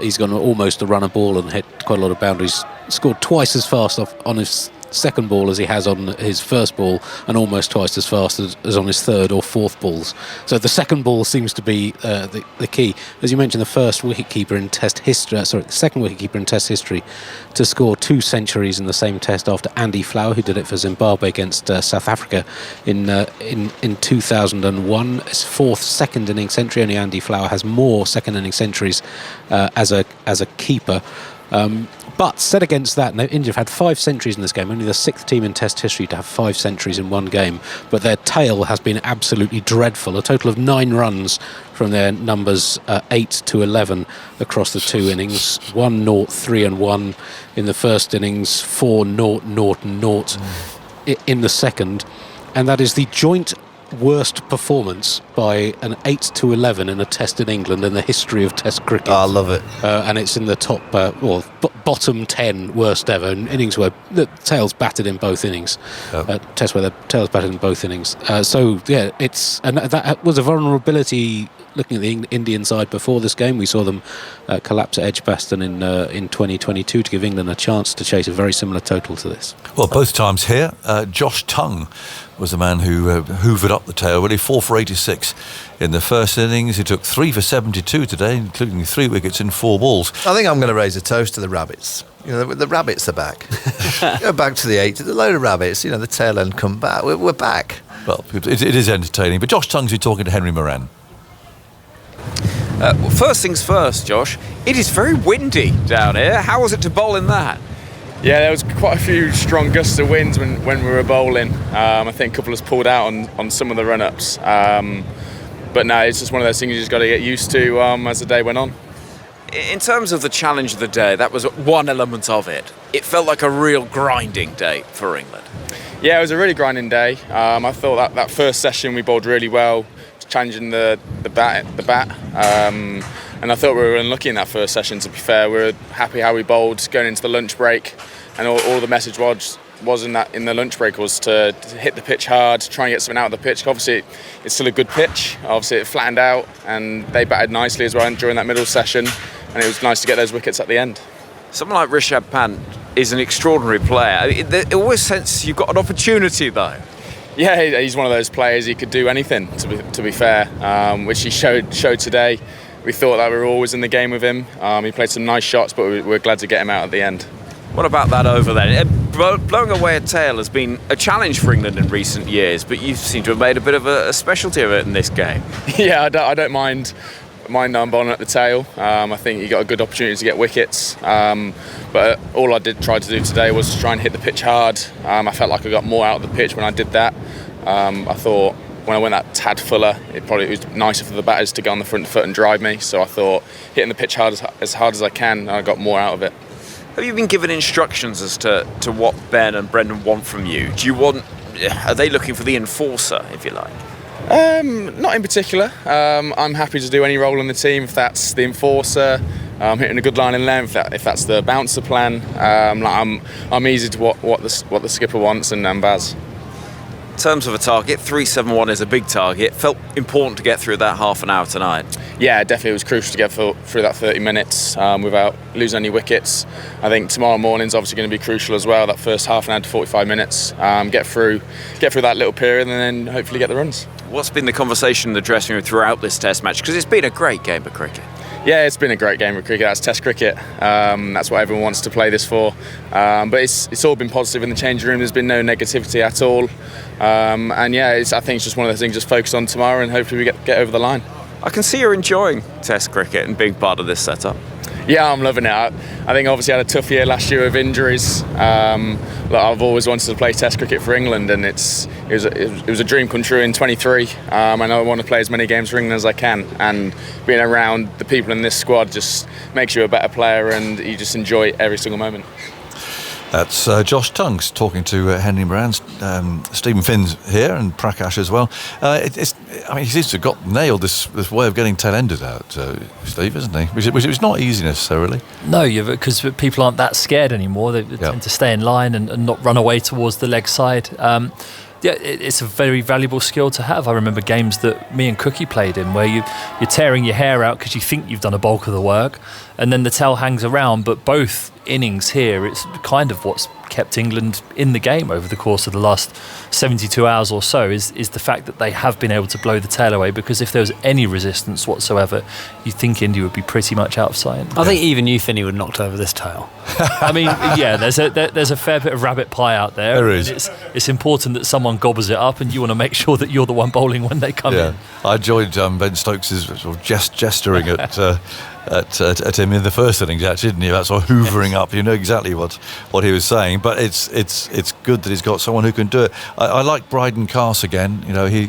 he's gone almost a run a ball and hit quite a lot of boundaries. Scored twice as fast on his second ball as he has on his first ball, and almost twice as fast as on his third or fourth balls. So the second ball seems to be the key. As you mentioned, the first wicketkeeper in Test history, the second wicketkeeper in Test history to score 2 centuries in the same Test, after Andy Flower, who did it for Zimbabwe against South Africa in 2001. His 4th second inning century. Only Andy Flower has more second inning centuries as a keeper. But set against that, India have had 5 centuries in this game, only the 6th team in Test history to have 5 centuries in one game. But their tail has been absolutely dreadful. A total of 9 runs from their numbers 8 to 11 across the 2 innings. 1-0, 3-1 in the first innings, 4-0, 0-0 in the second. And that is the joint worst performance by an 8 to 11 in a Test in England in the history of Test cricket. I love it. And it's in the top, bottom 10 worst ever. And innings where the tails batted in both innings. Test where the tails batted in both innings. That was a vulnerability. Looking at the Indian side before this game, we saw them collapse at Edgbaston in 2022 to give England a chance to chase a very similar total to this. Well, both times here, Josh Tongue was the man who hoovered up the tail, really 4 for 86 in the first innings. He took 3 for 72 today, including 3 wickets in 4 balls. I think I'm going to raise a toast to the rabbits. The rabbits are back. Go back to the 80s, the load of rabbits, the tail end come back. We're back. Well, it is entertaining. But Josh Tongue's talking to Henry Moran. Well, first things first, Josh, it is very windy down here. How was it to bowl in that? Yeah, there was quite a few strong gusts of winds when we were bowling. I think a couple of us pulled out on some of the run-ups. But no, it's just one of those things you just got to get used to as the day went on. In terms of the challenge of the day, that was one element of it. It felt like a real grinding day for England. Yeah, it was a really grinding day. I thought that first session we bowled really well. challenging the bat. And I thought we were unlucky in that first session, to be fair. We were happy how we bowled going into the lunch break, and all the message was in the lunch break was to hit the pitch hard, try and get something out of the pitch. Obviously, it's still a good pitch. Obviously, it flattened out, and they batted nicely as well during that middle session, and it was nice to get those wickets at the end. Someone like Rishabh Pant is an extraordinary player. It always sense you've got an opportunity, though. Yeah, he's one of those players. He could do anything, to be fair, which he showed today. We thought that we were always in the game with him. He played some nice shots, but we were glad to get him out at the end. What about that over there? Blowing away a tail has been a challenge for England in recent years, but you seem to have made a bit of a specialty of it in this game. Yeah, I don't mind bowling at the tail. I think you got a good opportunity to get wickets. But all I tried to do today was to try and hit the pitch hard. I felt like I got more out of the pitch when I did that. I thought when I went that tad fuller, it was nicer for the batters to get on the front foot and drive me. So I thought hitting the pitch hard as hard as I can, I got more out of it. Have you been given instructions as to what Ben and Brendan want from you? Are they looking for the enforcer, if you like? Not in particular. I'm happy to do any role in the team if that's the enforcer, hitting a good line in length, if that's the bouncer plan. I'm easy to what the skipper wants and Baz. In terms of a target, 371 is a big target. Felt important to get through that half an hour tonight. Yeah, definitely it was crucial to get through that 30 minutes without losing any wickets. I think tomorrow morning's obviously going to be crucial as well, that first half an hour to 45 minutes. Get through that little period and then hopefully get the runs. What's been the conversation in the dressing room throughout this Test match? Because it's been a great game of cricket. Yeah, it's been a great game of cricket. That's Test cricket. That's what everyone wants to play this for. But it's all been positive in the changing room. There's been no negativity at all. And yeah, I think it's just one of those things. Just focus on tomorrow and hopefully we get over the line. I can see you're enjoying Test cricket and being part of this setup. Yeah, I'm loving it. I think obviously I had a tough year last year with injuries. I've always wanted to play Test cricket for England, and it was a dream come true in 23. And I want to play as many games for England as I can. And being around the people in this squad just makes you a better player, and you just enjoy every single moment. That's Josh Tunks talking to Henry Moran, Stephen Finn's here, and Prakash as well. He seems to have nailed this way of getting tail-ended out, Steve, isn't he? Which is not easy necessarily. No, because people aren't that scared anymore. They tend to stay in line and not run away towards the leg side. Yeah, it's a very valuable skill to have. I remember games that me and Cookie played in where you're tearing your hair out because you think you've done a bulk of the work, and then the tail hangs around. But both innings here, it's kind of what's kept England in the game over the course of the last 72 hours or so is the fact that they have been able to blow the tail away, because if there was any resistance whatsoever, you'd think India would be pretty much out of sight. I think even you, Finney, would knocked over this tail. I mean, yeah, there's a fair bit of rabbit pie out there. There is. It's important that someone gobbles it up, and you want to make sure that you're the one bowling when they come in. I enjoyed Ben Stokes' sort of gesturing at him in the first innings, actually, didn't he? That sort of hoovering up. You know exactly what he was saying. But it's good that he's got someone who can do it. I like Bryden Carse again. You know, he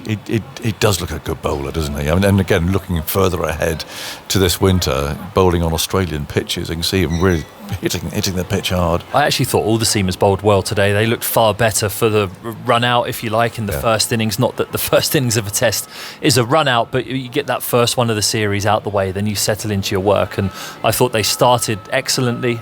does look a good bowler, doesn't he? I mean, and again, looking further ahead to this winter, bowling on Australian pitches, you can see him really hitting the pitch hard. I actually thought all the seamers bowled well today. They looked far better for the run out, if you like, in the first innings. Not that the first innings of a test is a run out, but you get that first one of the series out the way, then you settle into your work. And I thought they started excellently.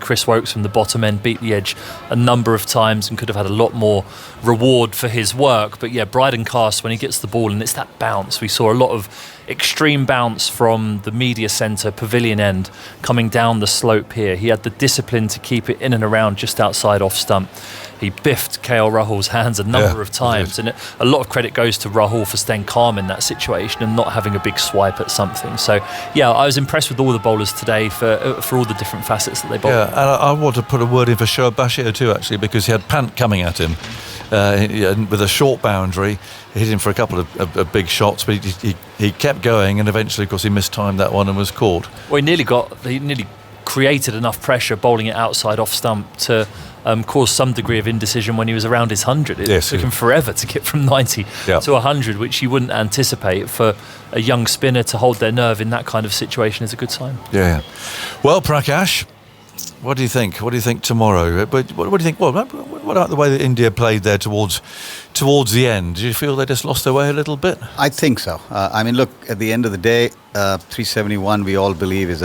Chris Wokes from the bottom end beat the edge a number of times and could have had a lot more reward for his work. But yeah, Bryden Carse, when he gets the ball and it's that bounce, we saw a lot of extreme bounce from the media centre pavilion end coming down the slope here. He had the discipline to keep it in and around just outside off stump. He biffed KL Rahul's hands a number of times, and a lot of credit goes to Rahul for staying calm in that situation and not having a big swipe at something. So yeah, I was impressed with all the bowlers today for all the different facets that they bowled. Yeah, and I want to put a word in for Shoaib Bashir too, actually, because he had Pant coming at him with a short boundary. He hit him for a couple of big shots, but he kept going, and eventually, of course, he mistimed that one and was caught. Well, he nearly created enough pressure bowling it outside off stump to cause some degree of indecision when he was around his 100. It took him forever to get from 90 to 100, which you wouldn't anticipate. For a young spinner to hold their nerve in that kind of situation is a good sign. Yeah. Well, Prakash, What do you think? What do you think tomorrow? But what do you think? Well, what about the way that India played there towards the end? Do you feel they just lost their way a little bit? I think so. I mean, look, at the end of the day, 371 we all believe is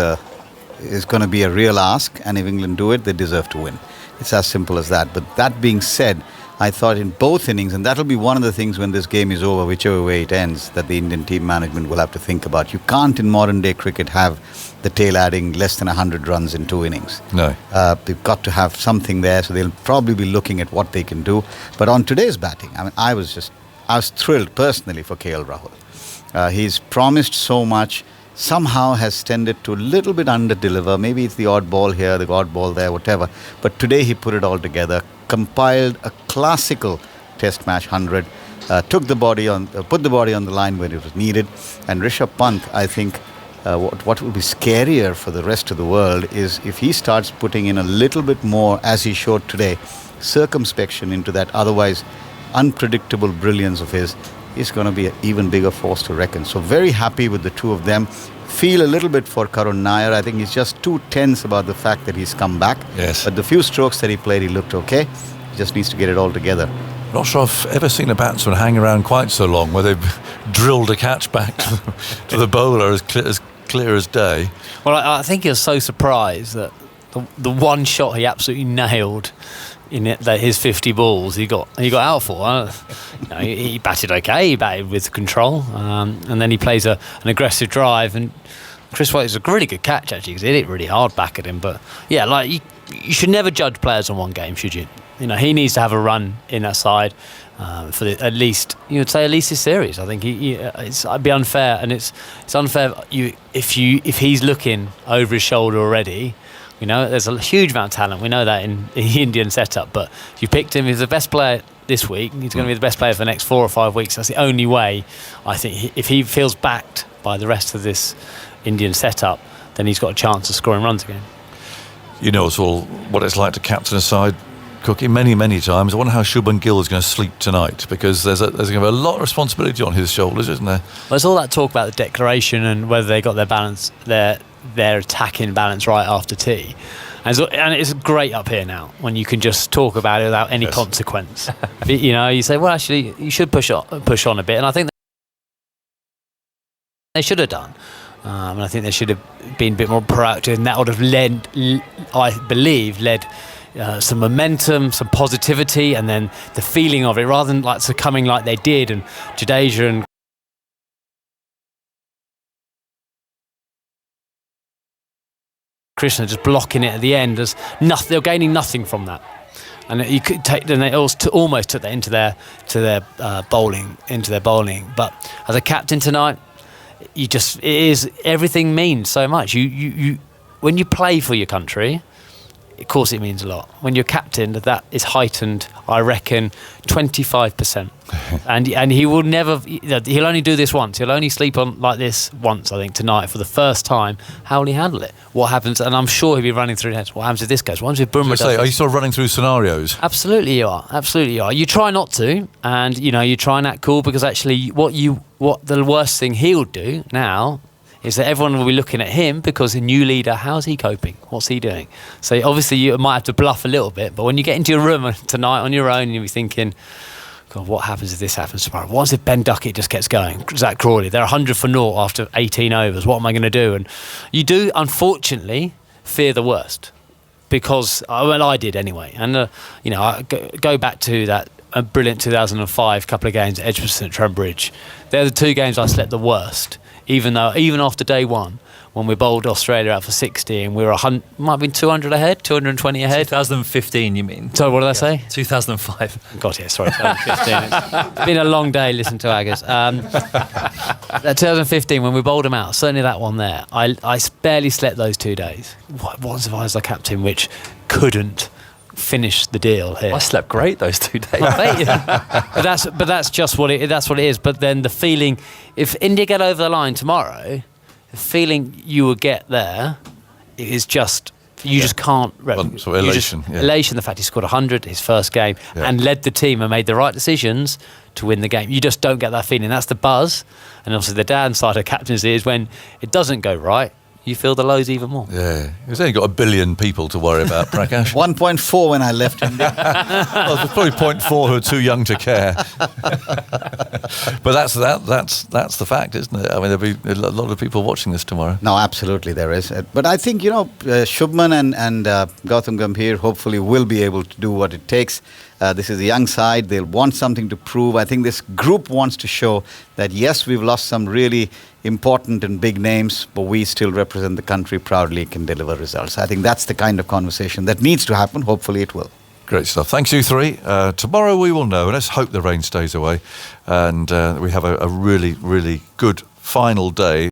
going to be a real ask, and if England do it, they deserve to win. It's as simple as that. But that being said, I thought in both innings, and that'll be one of the things when this game is over, whichever way it ends, that the Indian team management will have to think about. You can't in modern day cricket have the tail adding less than 100 runs in 2 innings. No. They've got to have something there, so they'll probably be looking at what they can do. But on today's batting, I mean, I was thrilled personally for KL Rahul. He's promised so much, somehow has tended to a little bit under-deliver. Maybe it's the odd ball here, the odd ball there, whatever. But today he put it all together, compiled a classical Test match 100, put the body on the line when it was needed. And Rishabh Pant, I think, what will be scarier for the rest of the world is if he starts putting in a little bit more, as he showed today, circumspection into that otherwise unpredictable brilliance of his. Is going to be an even bigger force to reckon. So very happy with the two of them. Feel a little bit for Karun Nair. I think he's just too tense about the fact that he's come back. Yes. But the few strokes that he played, he looked okay. He just needs to get it all together. Not sure I've ever seen a batsman hang around quite so long where they've drilled a catch back to the bowler as clear as day. Well, I think he was so surprised that the one shot he absolutely nailed in it, that his 50 balls he got out for. He batted okay, he batted with control, and then he plays an aggressive drive, and Chris White is a really good catch actually, because he hit it really hard back at him. But yeah, like you should never judge players on one game, should you? He needs to have a run in that side for at least this series. I think it'd be unfair, and it's unfair if he's looking over his shoulder already. There's a huge amount of talent. We know that in the Indian setup. But if you picked him, he's the best player this week. He's going to be the best player for the next 4 or 5 weeks. That's the only way, I think, if he feels backed by the rest of this Indian setup, then he's got a chance of scoring runs again. You know, it's all what it's like to captain a side, Cookie, many, many times. I wonder how Shubman Gill is going to sleep tonight, because there's going to be a lot of responsibility on his shoulders, isn't there? Well, there's all that talk about the declaration and whether they got their balance, their attacking balance right after tea. And it's great up here now when you can just talk about it without any consequence. You say, well, actually, you should push on a bit, and I think they should have done. And I think they should have been a bit more proactive, and that would have led some momentum, some positivity, and then the feeling of it, rather than succumbing like they did, and Jadeja and Krishna just blocking it at the end. They're gaining nothing from that, and you could take. Then they almost took that into their bowling. But as a captain tonight, everything means so much. You when you play for your country, of course it means a lot. When you're captain, that is heightened, I reckon, 25%. and he will never. He'll only do this once. He'll only sleep on like this once, I think, tonight for the first time. How will he handle it? What happens? And I'm sure he'll be running through his head. What happens if this goes? What happens if Bumrah does? Are you still running through scenarios? Absolutely, you are. Absolutely, you are. You try not to, and you try and act cool, because actually, what the worst thing he'll do now is that everyone will be looking at him, because a new leader, how's he coping? What's he doing? So obviously you might have to bluff a little bit, but when you get into your room tonight on your own, you'll be thinking, God, what happens if this happens tomorrow? What if Ben Duckett just gets going? Zach Crawley, they're 100 for naught after 18 overs. What am I going to do? And you do, unfortunately, fear the worst, because, I did anyway. And, I go back to that brilliant 2005 couple of games at Edgbaston at Trent Bridge. They're the 2 games I slept the worst. Even after day one, when we bowled Australia out for 60 and we were might have been 200 ahead, 220 ahead. 2015, you mean? So what did I say? 2005. God, yeah, sorry, 2015. It's been a long day listening to Aggers. That 2015, when we bowled them out, certainly that one there, I barely slept those 2 days. What if I was the captain, which couldn't finish the deal here? I slept great those 2 days. but that's just what it is. But then the feeling, if India get over the line tomorrow, the feeling you will get there is just just can't. So elation, elation. The fact he scored 100 his first game and led the team and made the right decisions to win the game. You just don't get that feeling. That's the buzz. And obviously the downside of captaincy is when it doesn't go right, you feel the lows even more. Yeah, he's only got 1 billion people to worry about, Prakash. 1.4 when I left India. Well, there's probably 0.4 who are too young to care. But that's the fact, isn't it? I mean, there'll be a lot of people watching this tomorrow. No, absolutely there is. But I think, Shubman and Gautam Gambhir hopefully will be able to do what it takes. This is a young side. They'll want something to prove. I think this group wants to show that, yes, we've lost some really important and big names, but we still represent the country proudly, can deliver results. I think that's the kind of conversation that needs to happen. Hopefully it will. Great stuff. Thanks, you three. Tomorrow we will know. Let's hope the rain stays away and we have a really, really good final day.